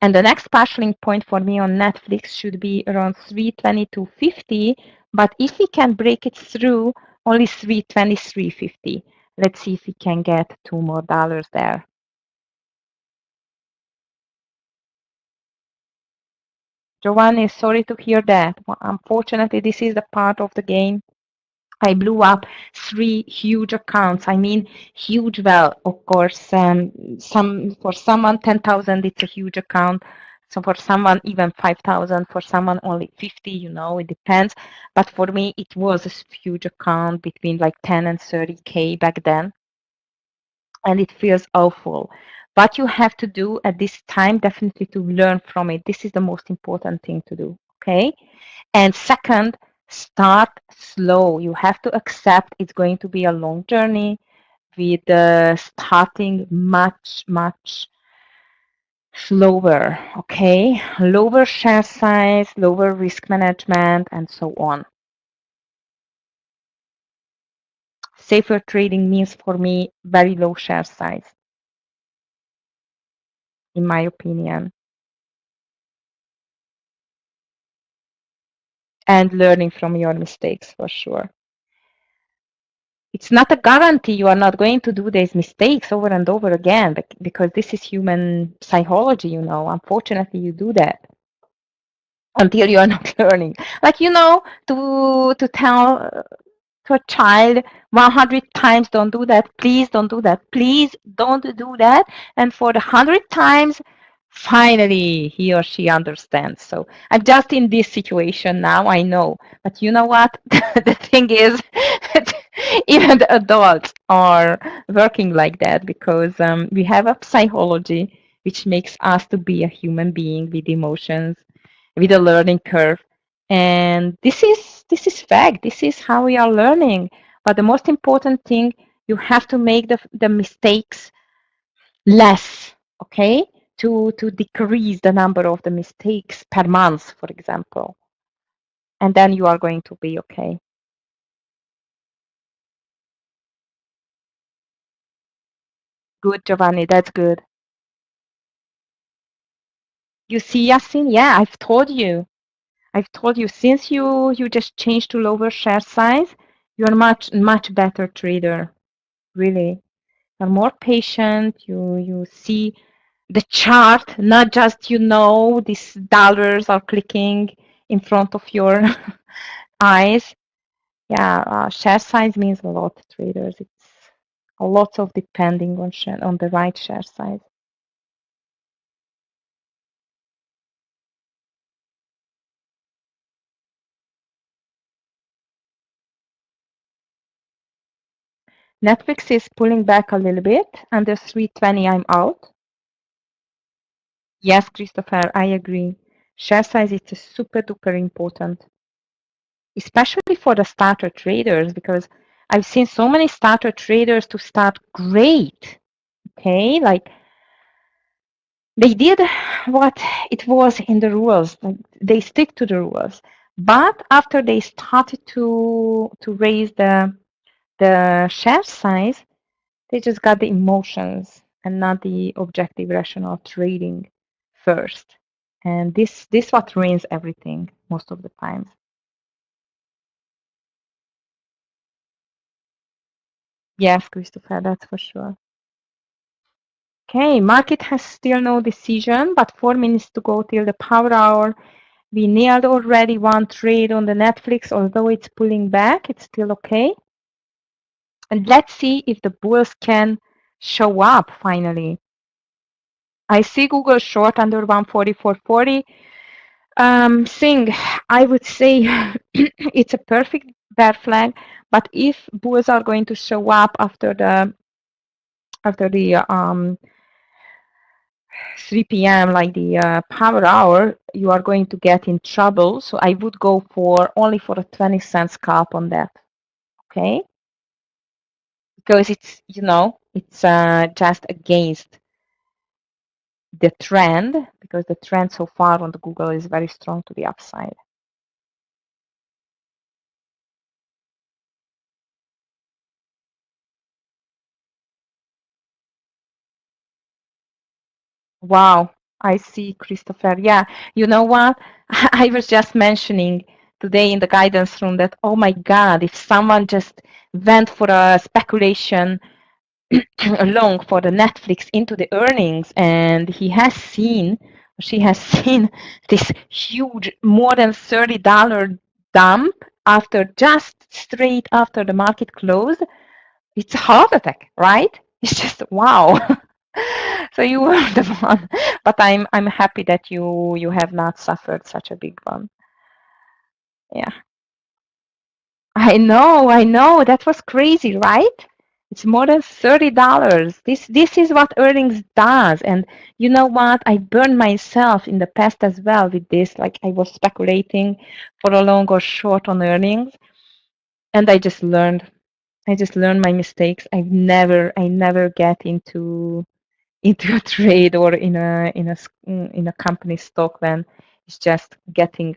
Speaker 3: And the next partialing point for me on Netflix should be around 320 to 50. But if we can break it through, only 320, 350. Let's see if we can get $2 more there. Giovanni, sorry to hear that. Well, unfortunately, this is the part of the game. I blew up 3 huge accounts. I mean, huge. Well, of course, for someone 10,000, it's a huge account. So for someone even 5,000. For someone only 50. You know, it depends. But for me, it was a huge account between like 10 and 30K back then, and it feels awful. What you have to do at this time, definitely to learn from it. This is the most important thing to do. Okay. And second, start slow. You have to accept it's going to be a long journey with starting much, much slower. Okay. Lower share size, lower risk management, and so on. Safer trading means for me very low share size, in my opinion. And learning from your mistakes for sure. It's not a guarantee you are not going to do these mistakes over and over again, because this is human psychology, you know. Unfortunately, you do that until you are not learning. Like, you know, to tell to a child 100 times, don't do that, please don't do that, please don't do that. And for the 100th times, finally he or she understands. So I'm just in this situation now, I know. But you know what? The thing is, even the adults are working like that, because we have a psychology which makes us to be a human being with emotions, with a learning curve. And this is fact. This is how we are learning. But the most important thing, you have to make the mistakes less, okay? To decrease the number of the mistakes per month, for example. And then you are going to be okay. Good, Giovanni, that's good. You see, Yasin, yeah, I've told you, since you just changed to lower share size, you're much better trader, really. You're more patient, you see the chart, not just, you know, these dollars are clicking in front of your eyes. Yeah, share size means a lot to traders. It's a lot of depending on the right share size. Netflix is pulling back a little bit. Under 320, I'm out. Yes, Christopher, I agree. Share size is super duper important, especially for the starter traders, because I've seen so many starter traders to start great. Okay, like they did what it was in the rules. Like they stick to the rules. But after they started to raise the share size, they just got the emotions and not the objective rational trading first. And this what ruins everything most of the times. Yes, Christopher, that's for sure. Okay, market has still no decision, but 4 minutes to go till the power hour. We nailed already one trade on the Netflix, although it's pulling back, it's still okay. And let's see if the bulls can show up finally. I see Google short under 144.40. Singh, I would say it's a perfect bear flag, but if bulls are going to show up after the 3 p.m. like the power hour, you are going to get in trouble. So I would go for only for a 20-cent scalp on that. Okay, because it's, you know, it's just against the trend, because the trend so far on the Google is very strong to the upside. Wow, I see, Christopher. Yeah, you know what? I was just mentioning today in the guidance room that, oh my God, if someone just went for a speculation long for the Netflix into the earnings, and he has seen, she has seen this huge, more than $30 dump after just straight after the market closed, it's a heart attack, right? It's just wow. So you were the one, but I'm happy that you have not suffered such a big one. Yeah, I know. That was crazy, right? It's more than $30. This is what earnings does. And you know what? I burned myself in the past as well with this. Like I was speculating for a long or short on earnings, and I just learned. I just learned my mistakes. I never get into a trade or in a company stock when it's just getting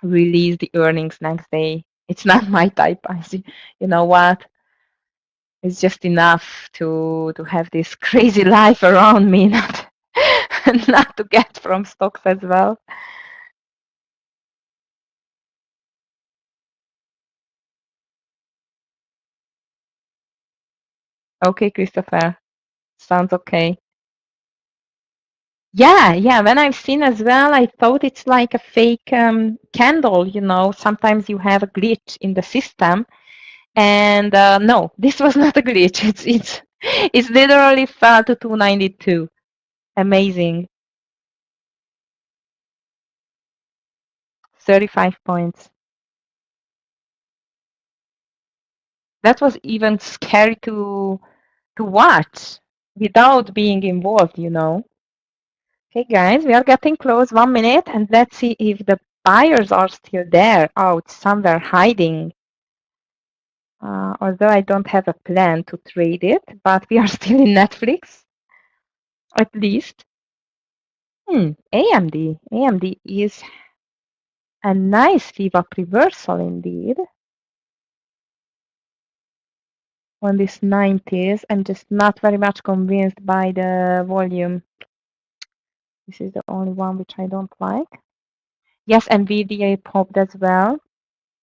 Speaker 3: released the earnings next day. It's not my type. I see. You know what? It's just enough to have this crazy life around me, not not to get from stocks as well. Okay, Christopher, sounds okay. Yeah, yeah. When I've seen as well, I thought it's like a fake candle. You know, sometimes you have a glitch in the system, and no, this was not a glitch. It's literally fell to 292. Amazing. 35 points. That was even scary to watch without being involved, you know. Okay, guys, we are getting close. 1 minute, and let's see if the buyers are still there, out somewhere hiding. Although I don't have a plan to trade it, but we are still in Netflix, at least. AMD. AMD is a nice VWAP reversal indeed. On this 90s, I'm just not very much convinced by the volume. This is the only one which I don't like. Yes, NVDA popped as well.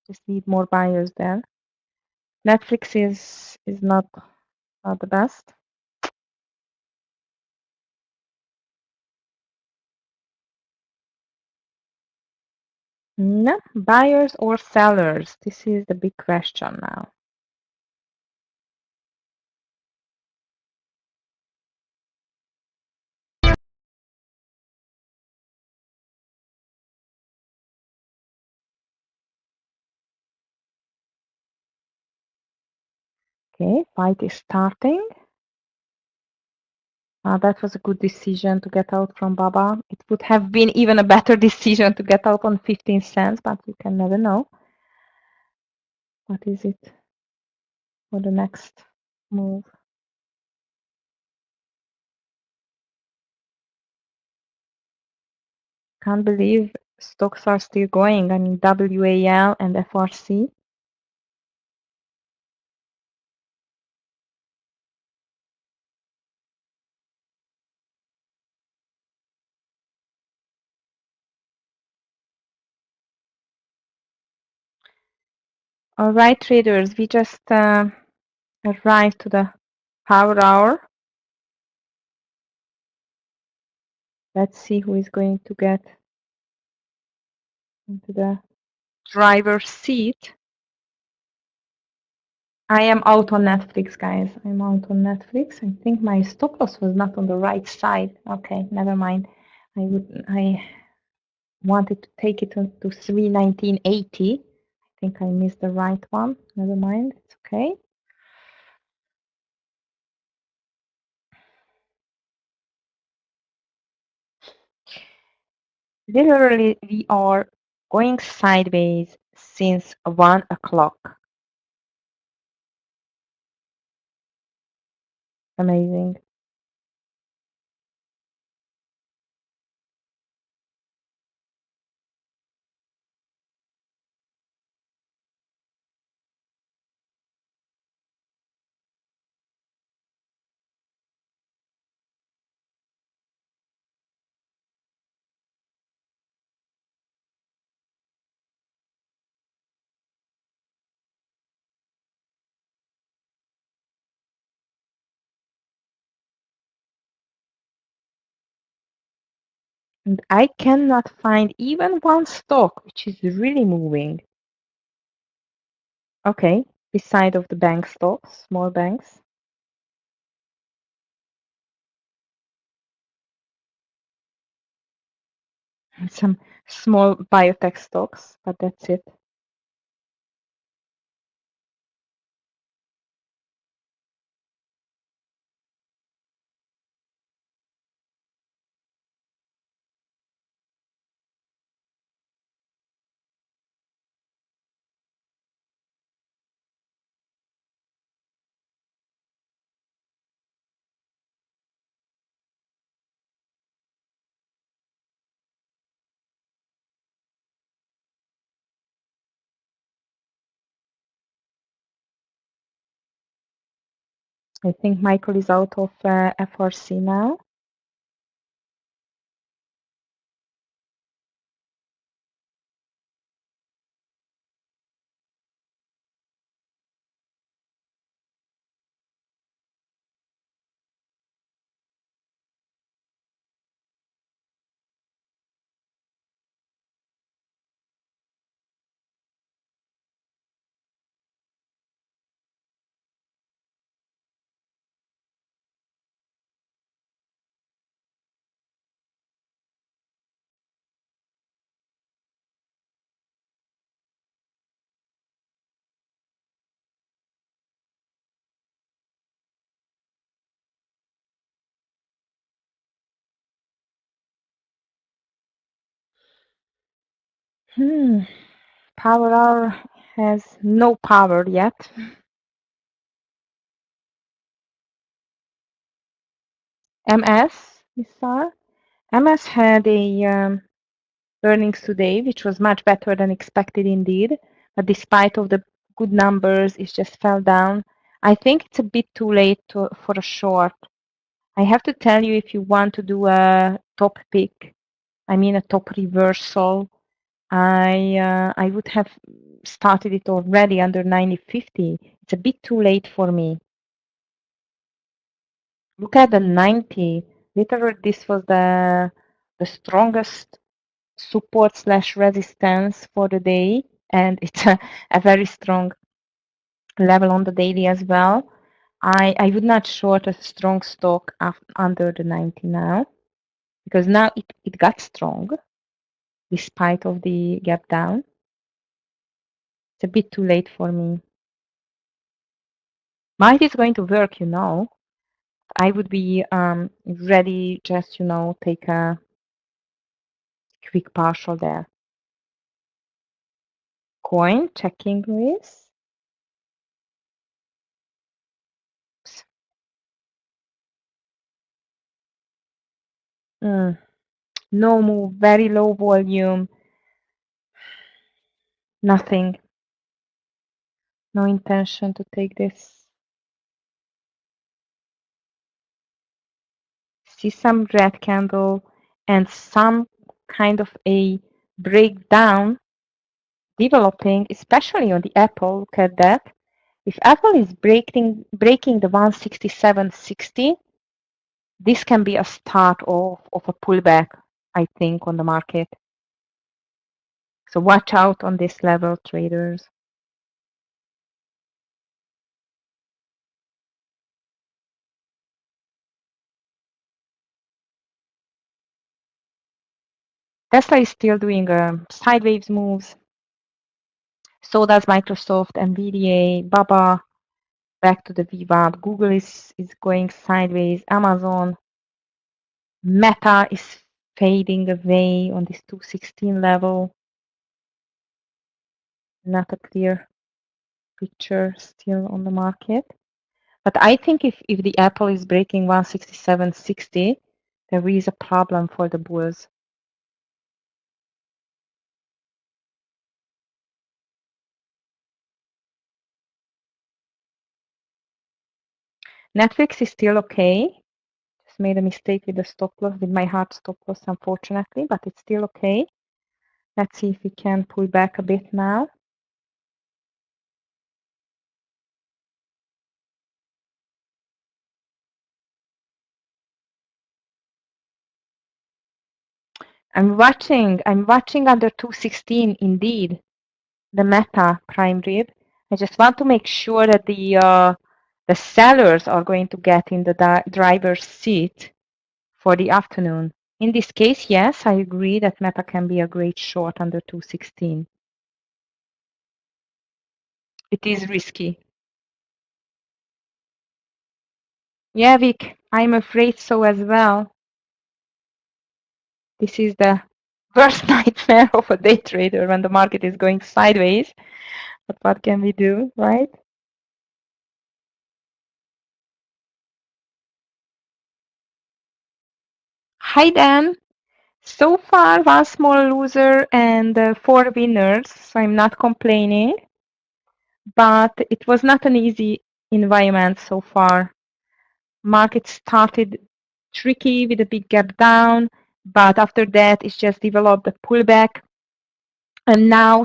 Speaker 3: Just need more buyers there. Netflix is not the best. No, buyers or sellers? This is the big question now. Okay, fight is starting. That was a good decision to get out from Baba. It would have been even a better decision to get out on 15 cents, but you can never know. What is it for the next move? Can't believe stocks are still going. I mean, WAL and FRC. All right, traders, we just arrived to the power hour. Let's see who is going to get into the driver's seat. I am out on Netflix, guys. I'm out on Netflix. I think my stop loss was not on the right side. Okay, never mind. I wanted to take it to 319.80. I think I missed the right one. Never mind. It's okay. Literally, we are going sideways since 1 o'clock. Amazing. And I cannot find even one stock which is really moving. Okay, beside of the bank stocks, small banks. And some small biotech stocks, but that's it. I think Michael is out of FRC now. Power Hour has no power yet. MS, Mr. MS had a earnings today, which was much better than expected indeed. But despite of the good numbers, it just fell down. I think it's a bit too late for a short. I have to tell you, if you want to do a top pick, I mean a top reversal, I would have started it already under 90.50. It's a bit too late for me. Look at the 90. Literally, this was the strongest support slash resistance for the day, and it's a very strong level on the daily as well. I would not short a strong stock under the 90 now, because now it got strong despite of the gap down. It's a bit too late for me. Might is going to work, you know. I would be ready, just, you know, take a quick partial there. Coin, checking with. No move, very low volume, nothing. No intention to take this. See some red candle and some kind of a breakdown developing, especially on the Apple. Look at that. If Apple is breaking the 167.60, this can be a start of a pullback, I think, on the market. So watch out on this level, traders. Tesla is still doing sideways moves. So does Microsoft, NVIDIA, Baba, back to the VWAP. Google is going sideways. Amazon, Meta is fading away on this 216 level. Not a clear picture still on the market. But I think if the Apple is breaking 167.60, there is a problem for the bulls. Netflix is still okay. Just made a mistake with the stop loss, with my hard stop loss, unfortunately, but it's still okay. Let's see if we can pull back a bit now. I'm watching under 216 indeed, the Meta prime rib. I just want to make sure that the sellers are going to get in the driver's seat for the afternoon. In this case, yes, I agree that Meta can be a great short under 216. It is risky. Yeah, Vic, I'm afraid so as well. This is the worst nightmare of a day trader when the market is going sideways. But what can we do, right? Hi, Dan. So far, one small loser and four winners, so I'm not complaining. But it was not an easy environment so far. Market started tricky with a big gap down, but after that, it's just developed a pullback. And now,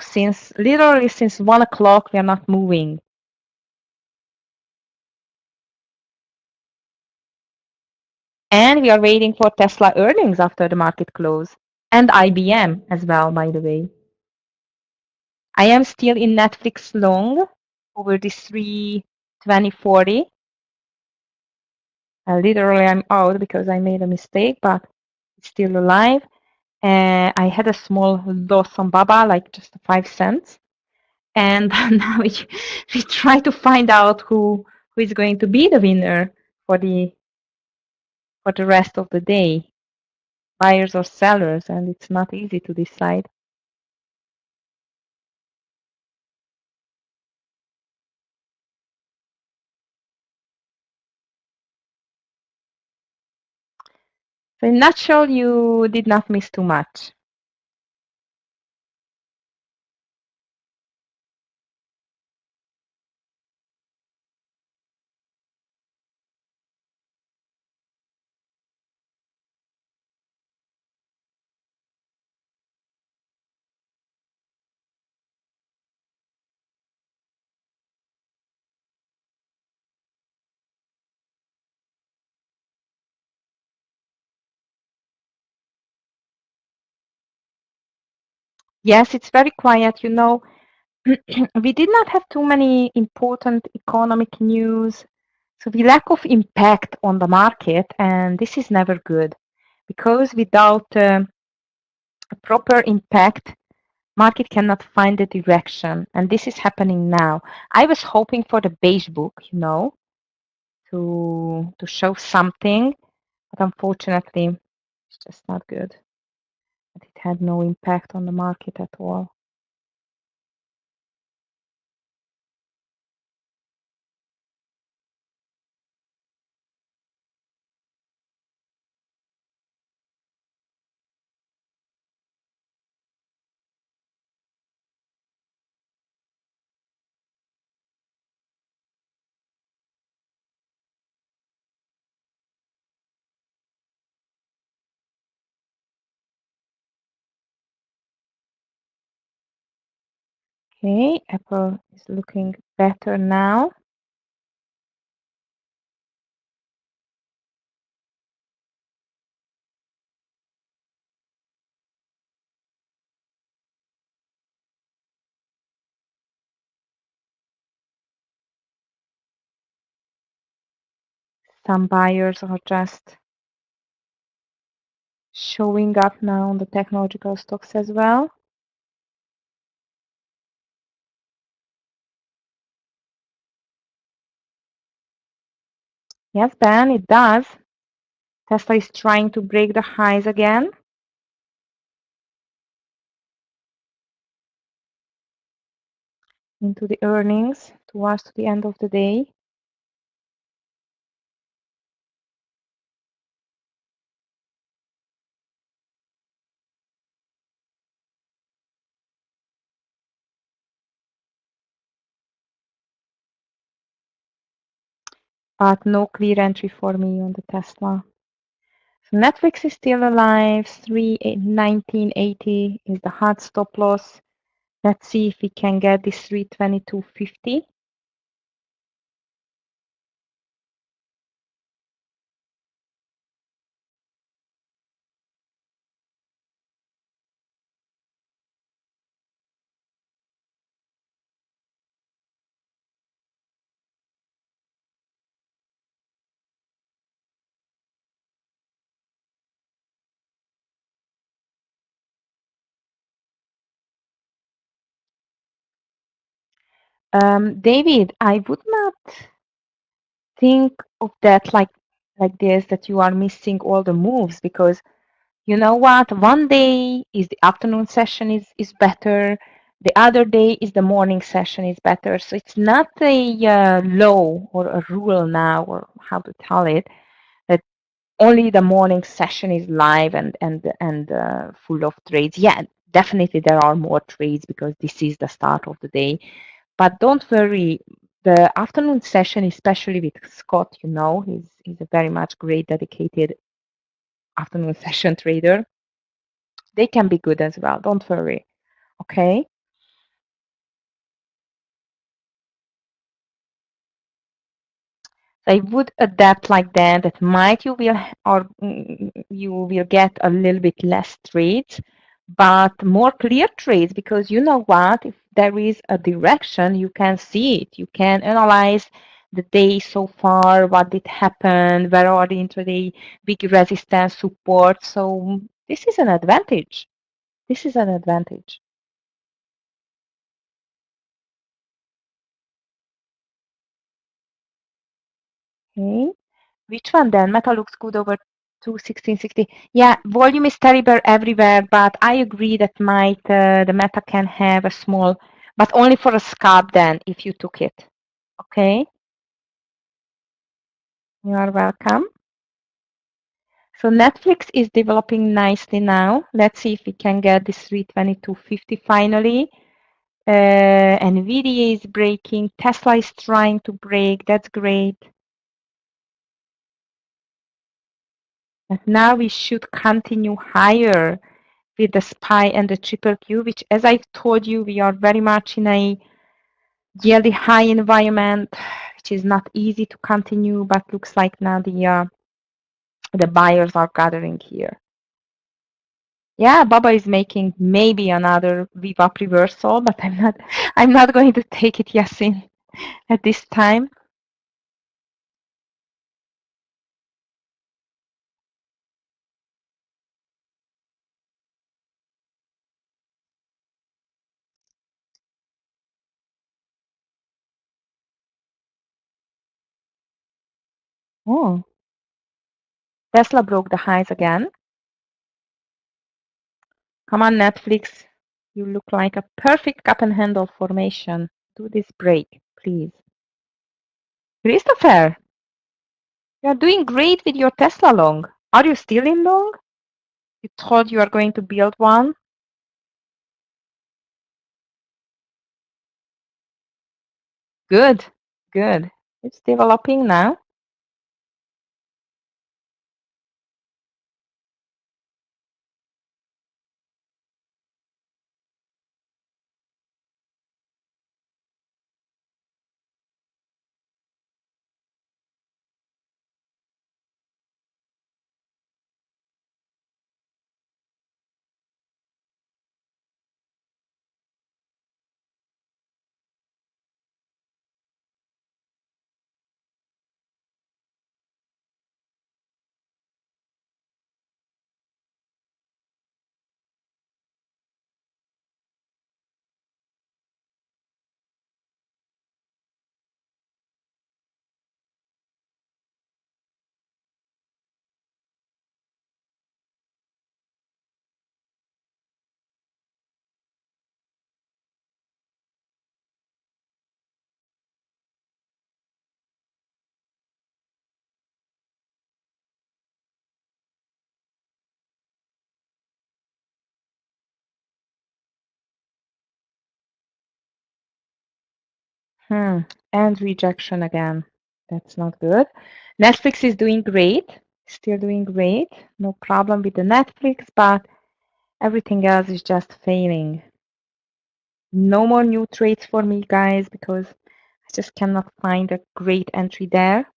Speaker 3: literally since 1 o'clock, we are not moving. And we are waiting for Tesla earnings after the market close. And IBM as well, by the way. I am still in Netflix long over this 32040. Literally, I'm out because I made a mistake, but it's still alive. I had a small loss on Baba, like just 5 cents. And now we try to find out who is going to be the winner for the rest of the day, buyers or sellers, and it's not easy to decide. So in a nutshell, you did not miss too much. Yes, it's very quiet. You know, we did not have too many important economic news. So the lack of impact on the market, and this is never good, because without a proper impact, market cannot find the direction, and this is happening now. I was hoping for the beige book, you know, to show something, but unfortunately, it's just not good. It had no impact on the market at all. Okay, Apple is looking better now. Some buyers are just showing up now on the technological stocks as well. Yes, Ben, it does. Tesla is trying to break the highs again. Into the earnings towards the end of the day. But no clear entry for me on the Tesla. So Netflix is still alive. 319.80 is the hard stop loss. Let's see if we can get this 322.50. David, I would not think of that like this, that you are missing all the moves, because you know what? One day is the afternoon session is better. The other day is the morning session is better. So it's not a law or a rule now, or how to tell it, that only the morning session is live and full of trades. Yeah, definitely there are more trades because this is the start of the day. But don't worry, the afternoon session, especially with Scott, he's a very much great dedicated afternoon session trader. They can be good as well. Don't worry. Okay. I would adapt like that. That might you will you will get a little bit less trades, but more clear trades, because you know what? If there is a direction, you can see it. You can analyze the day so far, what did happen, where are the intraday big resistance support. So this is an advantage. This is an advantage. Okay. Which one then? Meta looks good over 21660. Yeah, volume is terrible everywhere, but I agree that the meta can have a small, but only for a scalp then if you took it. Okay. You are welcome. So Netflix is developing nicely now. Let's see if we can get this 322.50 finally. NVIDIA is breaking. Tesla is trying to break. That's great. And now we should continue higher with the SPY and the triple Q, which, as I've told you, we are very much in a yearly high environment, which is not easy to continue, but looks like now the buyers are gathering here. Yeah, Baba is making maybe another VWAP reversal, but I'm not going to take it, Yasin, at this time. Oh, Tesla broke the highs again. Come on, Netflix. You look like a perfect cup and handle formation. Do this break, please. Christopher, you're doing great with your Tesla long. Are you still in long? You thought you are going to build one? Good, good. It's developing now. And rejection again. That's not good. Netflix is doing great. Still doing great. No problem with the Netflix, but everything else is just failing. No more new trades for me, guys, because I just cannot find a great entry there.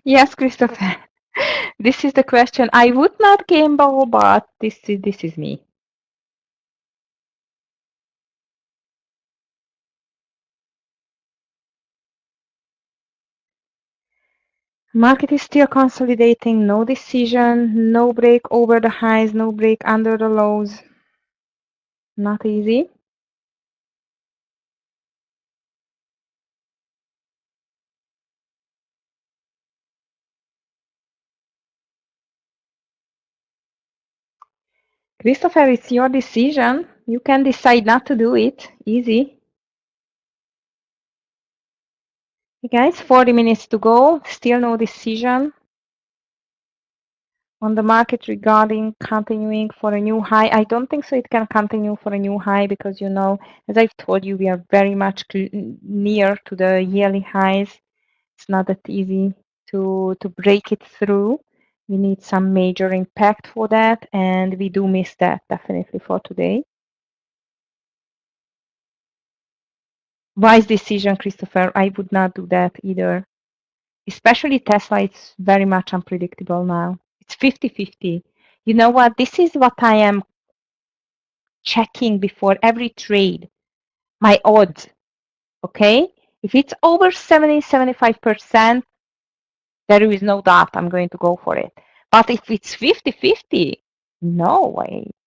Speaker 3: Yes, Christopher. This is the question. I would not gamble, but this is me. Market is still consolidating. No decision. No break over the highs. No break under the lows. Not easy. Christopher, it's your decision. You can decide not to do it. Easy. Hey guys, 40 minutes to go. Still no decision on the market regarding continuing for a new high. I don't think so it can continue for a new high because, you know, as I've told you, we are very much near to the yearly highs. It's not that easy to break it through. We need some major impact for that, and we do miss that definitely for today. Wise decision, Christopher. I would not do that either. Especially Tesla, it's very much unpredictable now. It's 50-50. You know what? This is what I am checking before every trade. My odds, okay? If it's over 70-75%, there is no doubt I'm going to go for it. But if it's 50-50, no,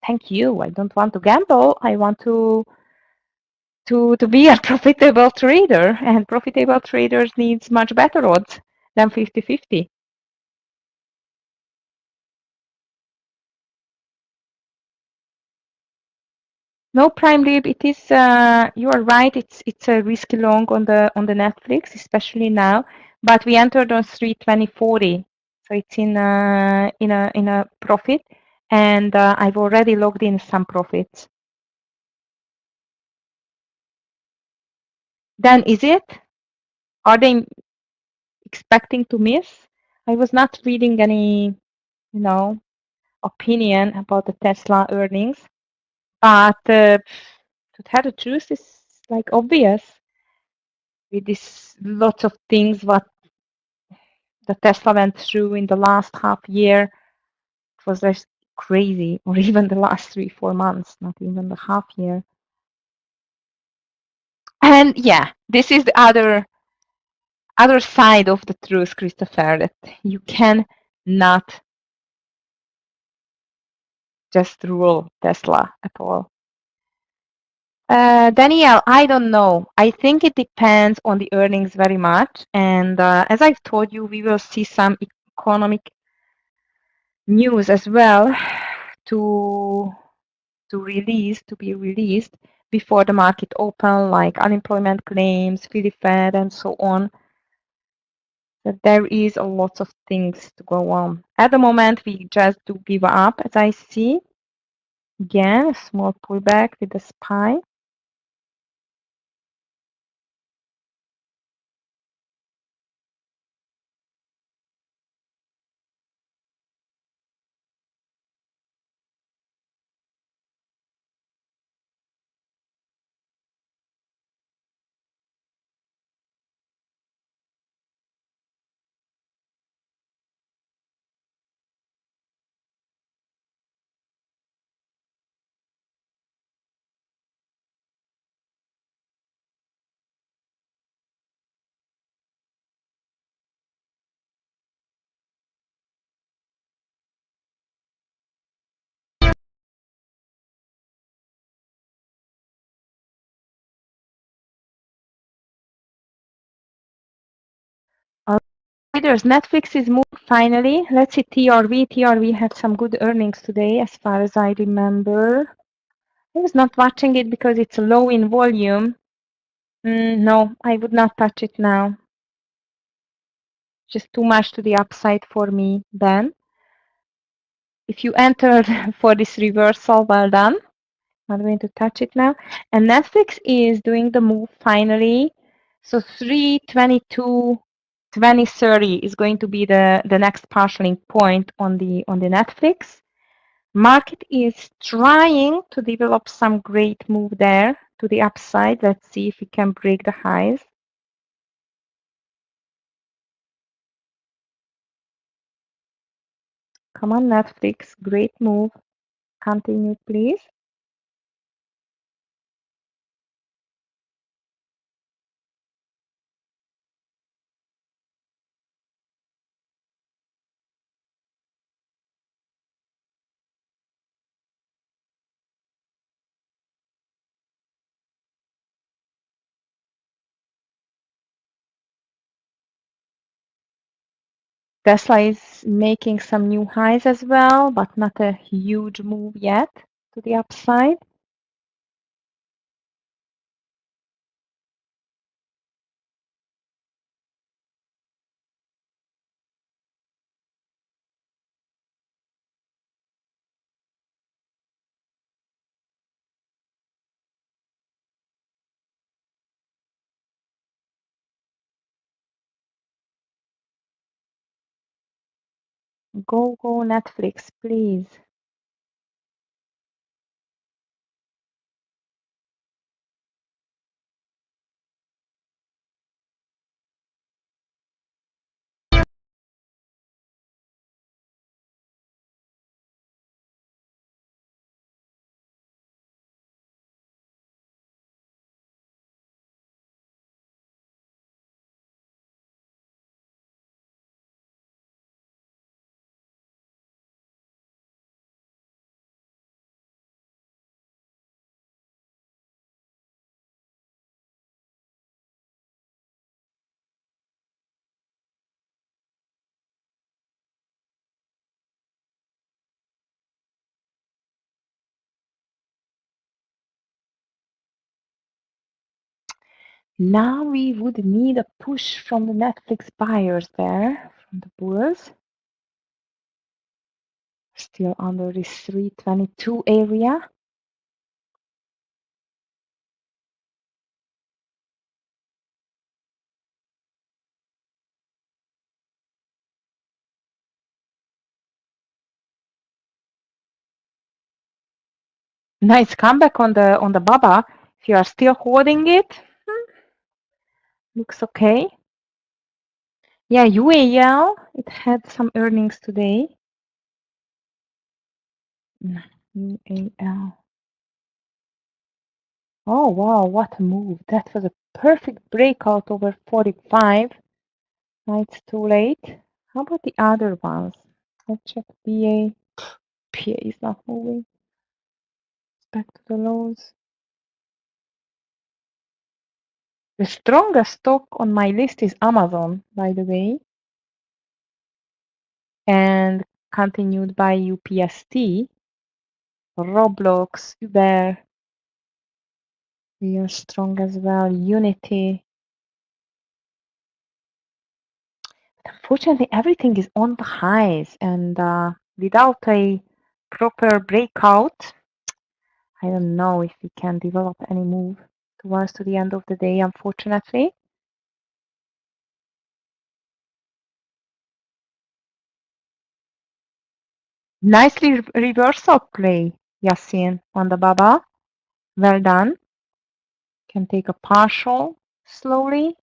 Speaker 3: thank you. I don't want to gamble. I want to be a profitable trader, and profitable traders needs much better odds than 50-50. No, Prime Lib, it is. You are right. It's a risky long on the Netflix, especially now. But we entered on 320.40, so it's in a profit, and I've already logged in some profits. Then is it? Are they expecting to miss? I was not reading any, you know, opinion about the Tesla earnings, but to tell the truth, it's like obvious with this lots of things what the Tesla went through in the last half year. It was just crazy, or even the last 3-4 months, not even the half year. And yeah, this is the other side of the truth, Christopher, that you can not just rule Tesla at all. Danielle, I don't know. I think it depends on the earnings very much. And as I've told you, we will see some economic news as well to be released before the market open, like unemployment claims, Philly Fed, and so on. That there is a lot of things to go on. At the moment, we just do give up, as I see. Again, a small pullback with the SPY. There's Netflix is moving finally. Let's see TRV. TRV had some good earnings today, as far as I remember. I was not watching it because it's low in volume. No, I would not touch it now. Just too much to the upside for me then. If you entered for this reversal, well done. Not going to touch it now. And Netflix is doing the move finally. So 322, 2030 is going to be the next partialing point on the Netflix. Market is trying to develop some great move there to the upside. Let's see if we can break the highs. Come on, Netflix. Great move. Continue, please. Tesla is making some new highs as well, but not a huge move yet to the upside. Go, go, Netflix, please. Now we would need a push from the Netflix buyers there, from the bulls. Still under this 322 area. Nice comeback on the Baba. If you are still holding it, looks okay. Yeah, UAL, it had some earnings today. UAL. Oh wow, what a move. That was a perfect breakout over 45. Now it's too late. How about the other ones? Let's check BA. PA is not moving. Back to the lows. The strongest stock on my list is Amazon, by the way. And continued by UPST, Roblox, Uber. They are strong as well. Unity. Unfortunately, everything is on the highs, and without a proper breakout, I don't know if we can develop any move towards to the end of the day, unfortunately. Nicely reversal play, Yasin, on the Baba. Well done. Can take a partial slowly.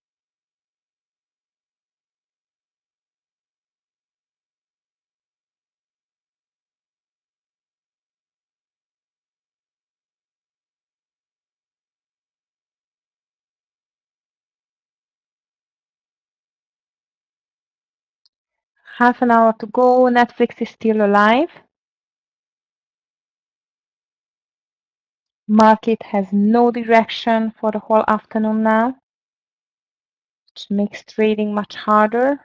Speaker 3: Half an hour to go. Netflix is still alive. Market has no direction for the whole afternoon now, which makes trading much harder.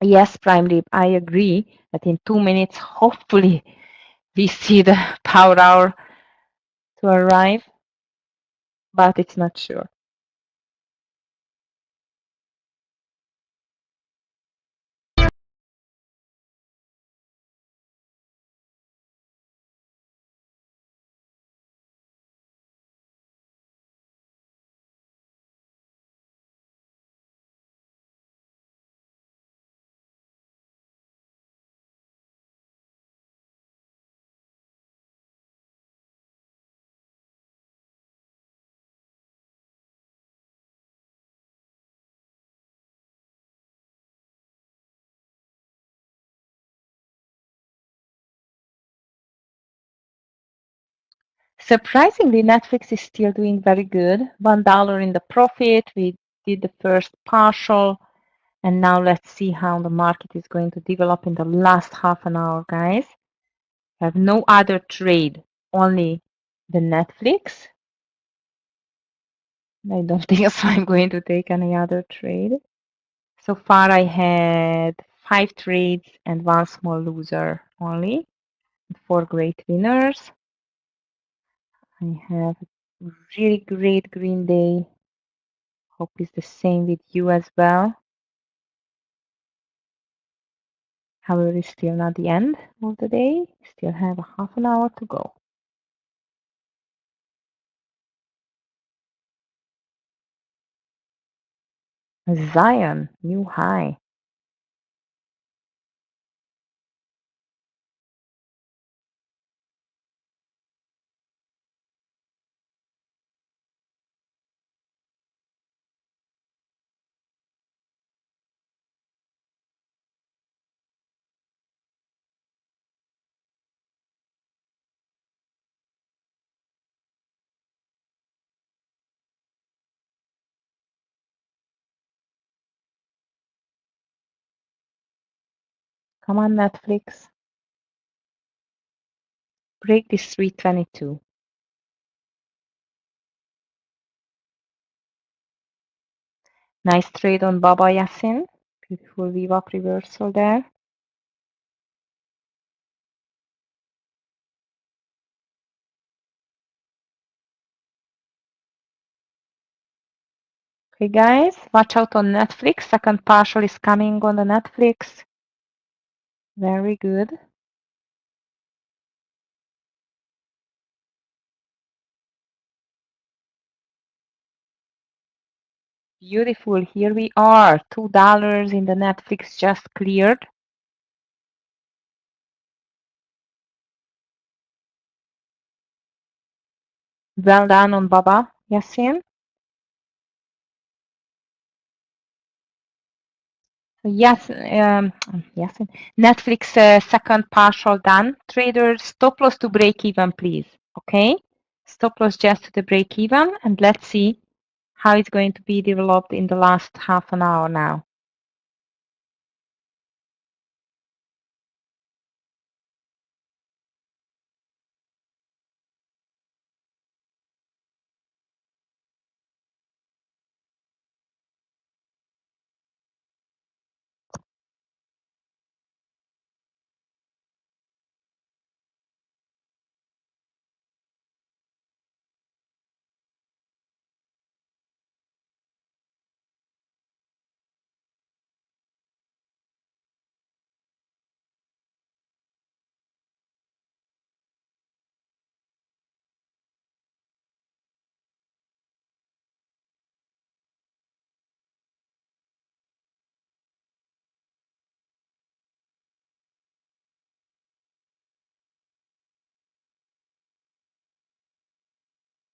Speaker 3: Yes, Prime Rib, I agree that in 2 minutes, hopefully, We see the power hour to arrive, but it's not sure. Surprisingly, Netflix is still doing very good. $1 in the profit. We did the first partial, and now let's see how the market is going to develop in the last half an hour, guys. I have no other trade, only the Netflix. I don't think so I'm going to take any other trade. So far I had 5 trades and 1 small loser only, 4 great winners. I have a really great green day. Hope it's the same with you as well. However, it's still not the end of the day. Still have a half an hour to go. Zion, new high. Come on, Netflix. Break this 322. Nice trade on Baba Yasin. Beautiful VWAP reversal there. Okay, guys, watch out on Netflix. Second partial is coming on the Netflix. Very good. Beautiful. Here we are. $2 in the Netflix just cleared. Well done on Baba Yasin. Yes, Yasin. Netflix second partial done. Traders, stop loss to break even, please. Okay? Stop loss just to the break even, and let's see how it's going to be developed in the last half an hour now.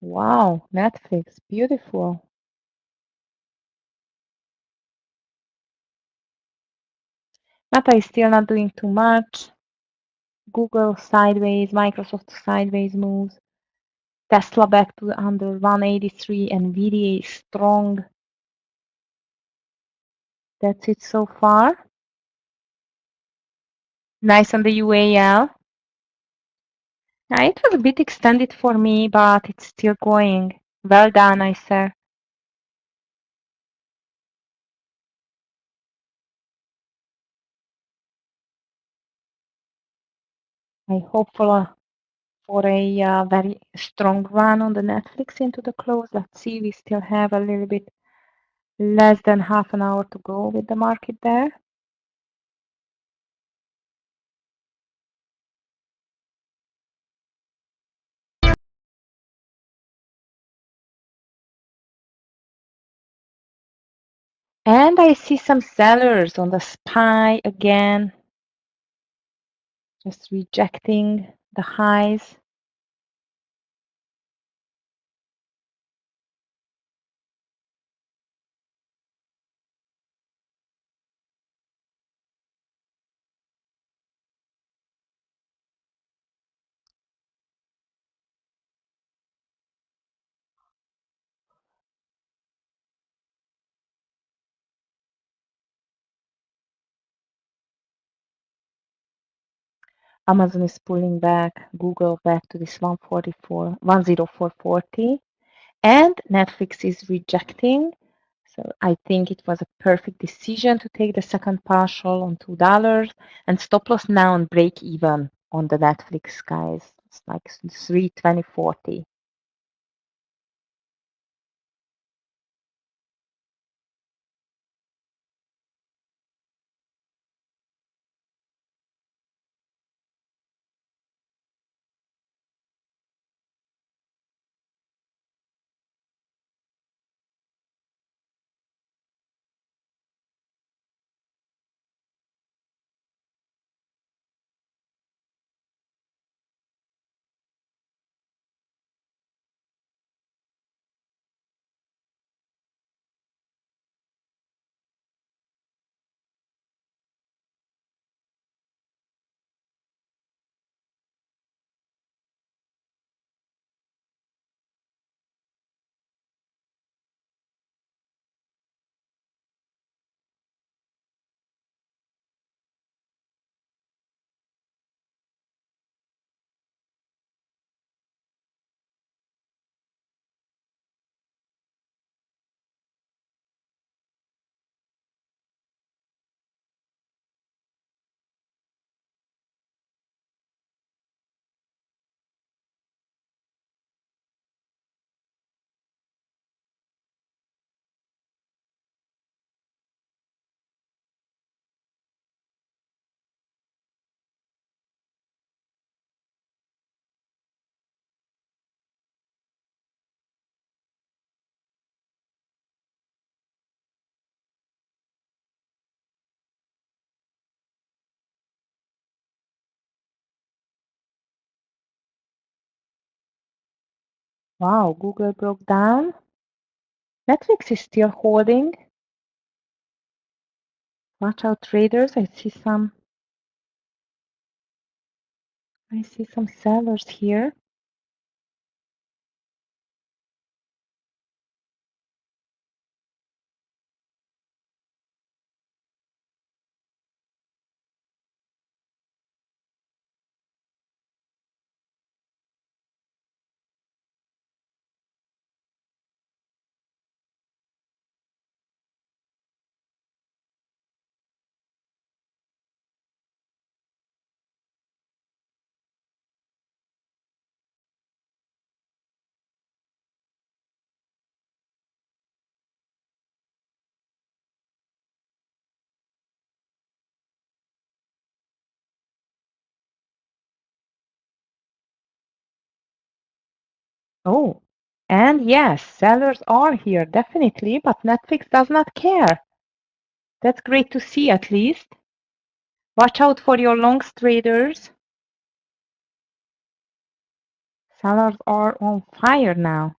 Speaker 3: Wow, Netflix, beautiful. Meta is still not doing too much. Google sideways, Microsoft sideways moves. Tesla back to under 183, NVIDIA is strong. That's it so far. Nice on the UAL. Now, it was a bit extended for me, but it's still going. Well done, I say. I hope for a very strong run on the Netflix into the close. Let's see, we still have a little bit less than half an hour to go with the market there. And I see some sellers on the SPY again, just rejecting the highs. Amazon is pulling back, Google back to this 104.40, and Netflix is rejecting. So I think it was a perfect decision to take the second partial on $2 and stop loss now on break even on the Netflix, guys. It's like 320.40. Wow, Google broke down. Netflix is still holding. Watch out, traders. I see some sellers here. Oh, and yes, sellers are here, definitely, but Netflix does not care. That's great to see, at least. Watch out for your longs, traders. Sellers are on fire now.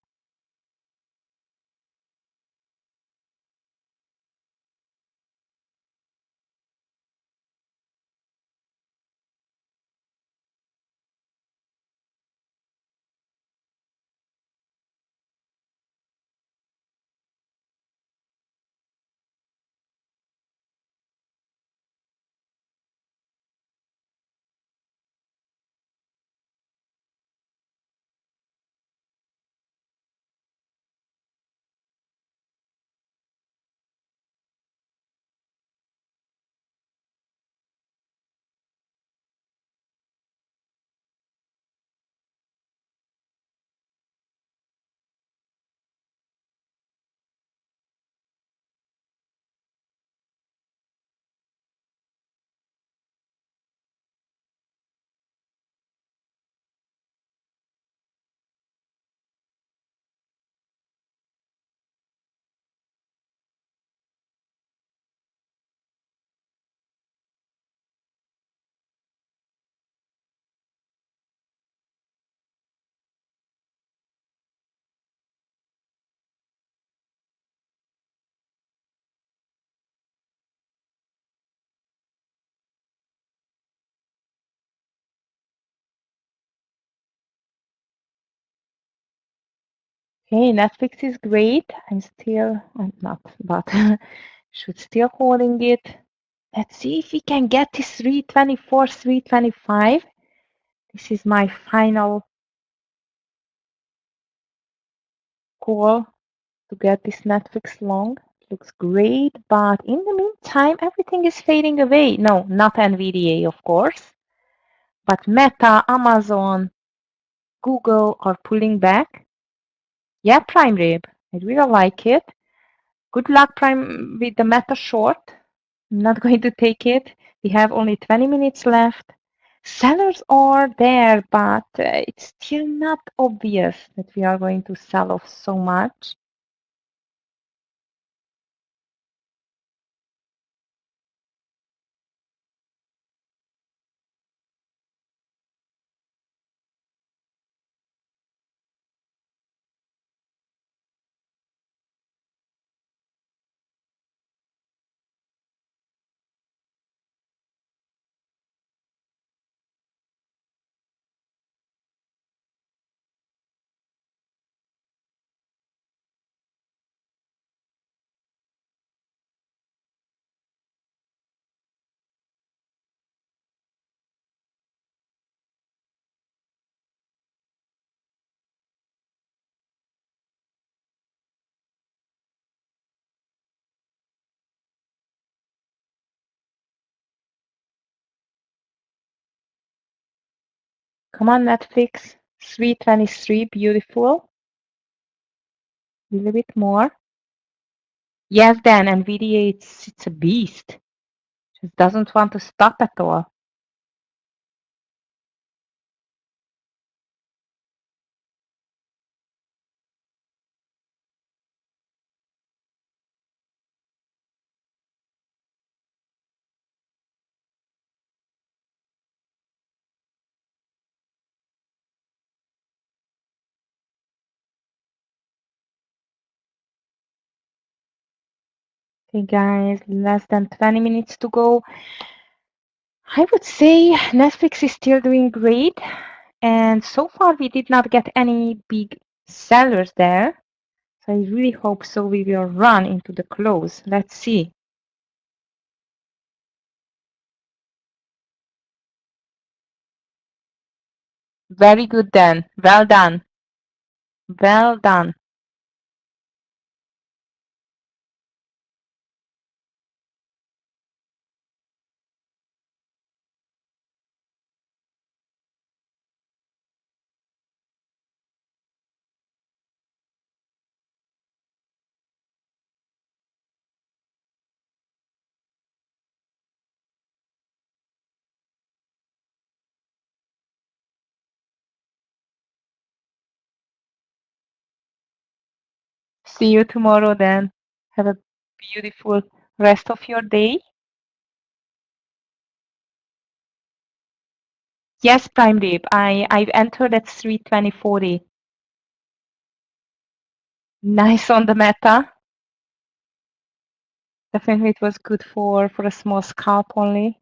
Speaker 3: Okay, Netflix is great. I'm not, but should still holding it. Let's see if we can get this 324, 325. This is my final call to get this Netflix long. Looks great, but in the meantime, everything is fading away. No, not NVDA, of course, but Meta, Amazon, Google are pulling back. Yeah, Prime Rib, I really like it. Good luck, Prime, with the Meta short. I'm not going to take it. We have only 20 minutes left. Sellers are there, but it's still not obvious that we are going to sell off so much. Come on, Netflix. 323, beautiful. A little bit more. Yes, Dan, NVIDIA, it's a beast. Just doesn't want to stop at all. Okay, guys, less than 20 minutes to go. I would say Netflix is still doing great. And so far, we did not get any big sellers there. So I really hope so we will run into the close. Let's see. Very good, Dan. Well done. Well done. See you tomorrow then. Have a beautiful rest of your day. Yes, Prime Rib. I've entered at 320.40. Nice on the meta. Definitely it was good for a small scalp only.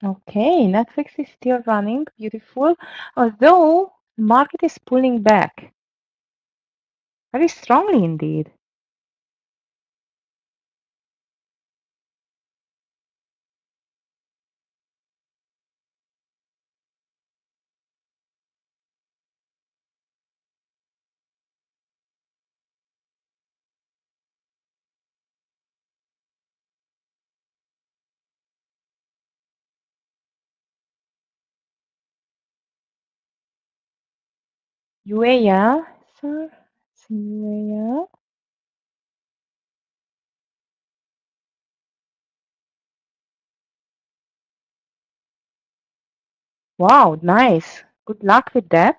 Speaker 3: Okay, Netflix is still running, beautiful, although the market is pulling back very strongly indeed. UAL, sir, UAL. Wow, nice. Good luck with that.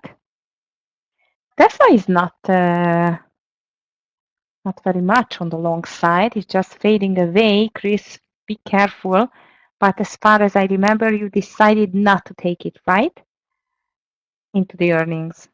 Speaker 3: Tesla is not very much on the long side. It's just fading away. Chris, be careful. But as far as I remember, you decided not to take it, right? Into the earnings.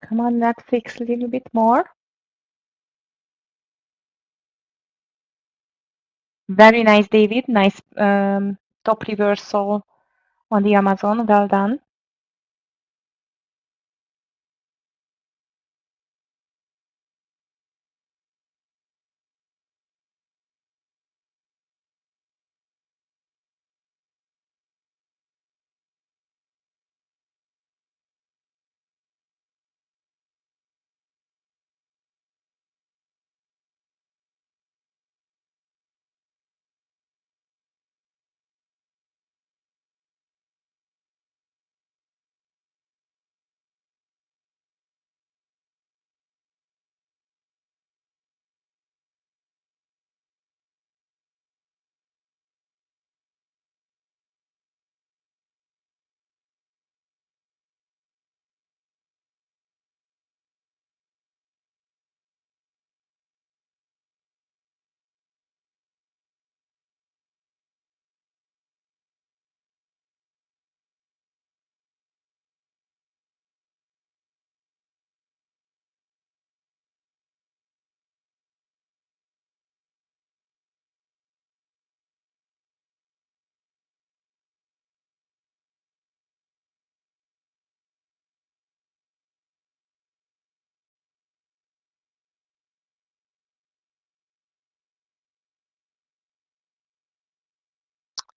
Speaker 3: Come on, Netflix, a little bit more. Very nice, David. Nice top reversal on the Amazon. Well done.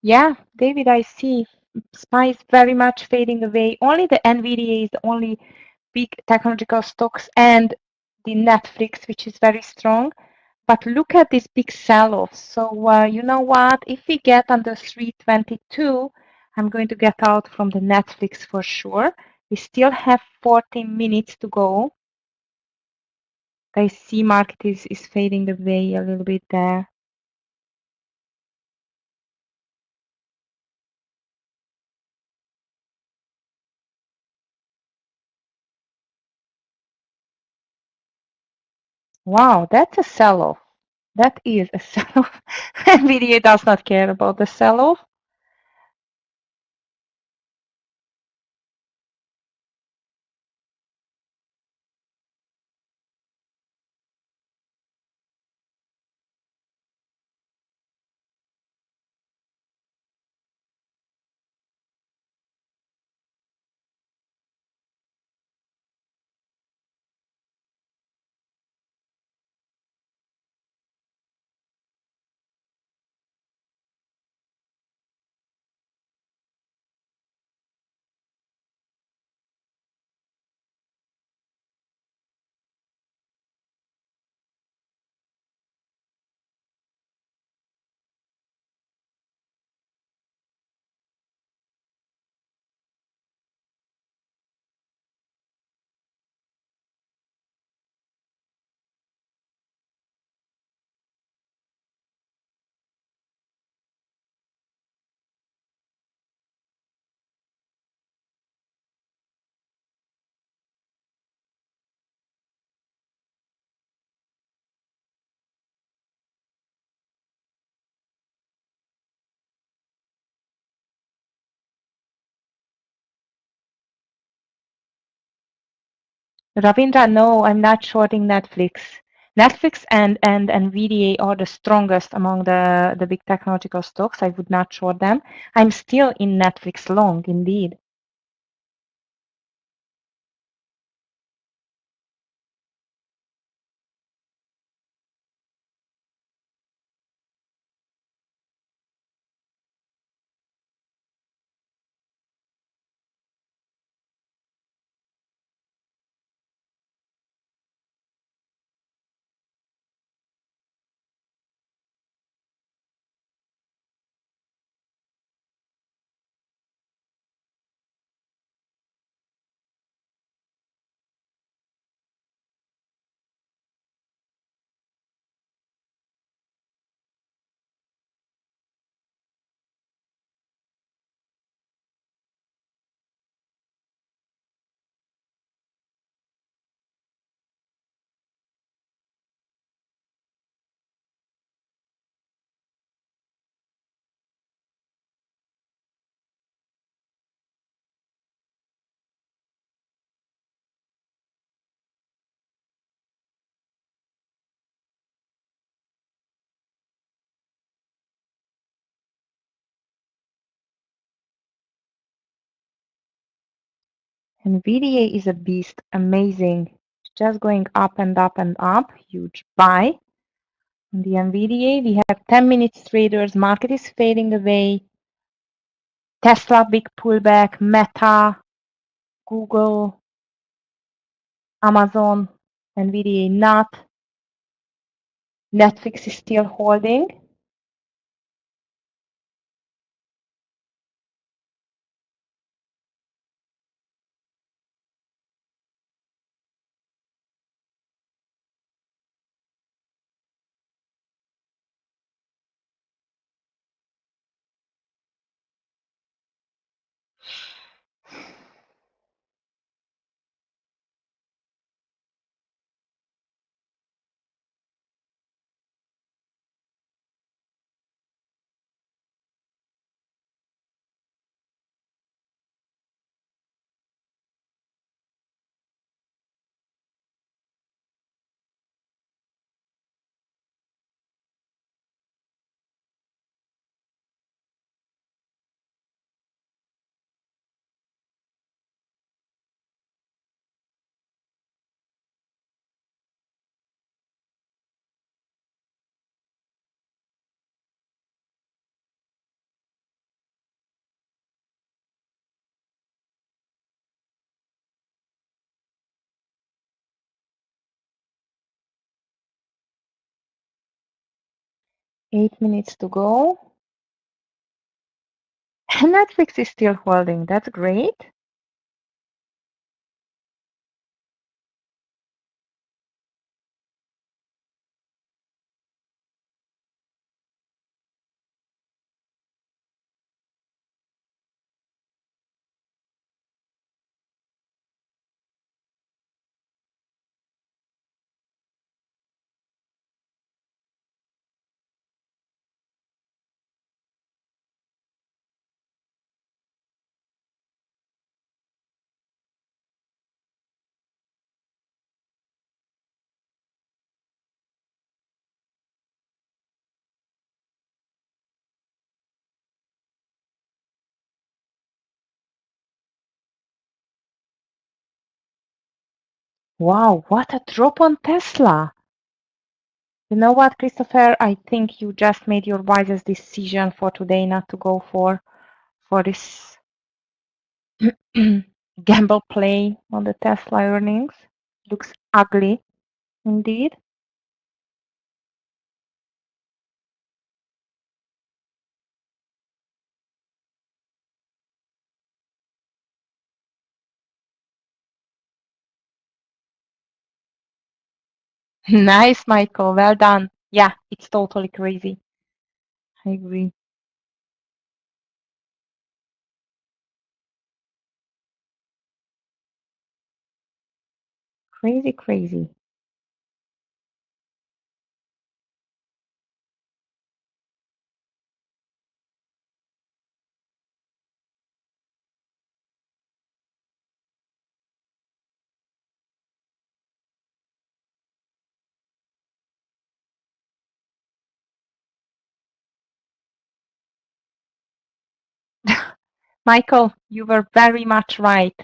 Speaker 3: Yeah, David, I see SPY is very much fading away. Only the NVDA is the only big technological stocks and the Netflix, which is very strong. But look at this big sell-off. So you know what? If we get under 322, I'm going to get out from the Netflix for sure. We still have 14 minutes to go. I see market is fading away a little bit there. Wow, that's a sell-off. That is a sell-off. NVIDIA does not care about the sell-off. Ravindra, no, I'm not shorting Netflix. Netflix and NVIDIA are the strongest among the big technological stocks. I would not short them. I'm still in Netflix long, indeed. NVIDIA is a beast, amazing. Just going up and up and up, huge buy. On the NVIDIA, we have 10 minutes traders, market is fading away. Tesla, big pullback, Meta, Google, Amazon, NVIDIA not. Netflix is still holding. Eight minutes to go. Netflix is still holding. That's great. Wow, what a drop on Tesla. You know what, Christopher? I think you just made your wisest decision for today not to go for this gamble play on the Tesla earnings. Looks ugly indeed. Nice, Michael. Well done. Yeah, it's totally crazy. I agree. Crazy, crazy. Michael, you were very much right.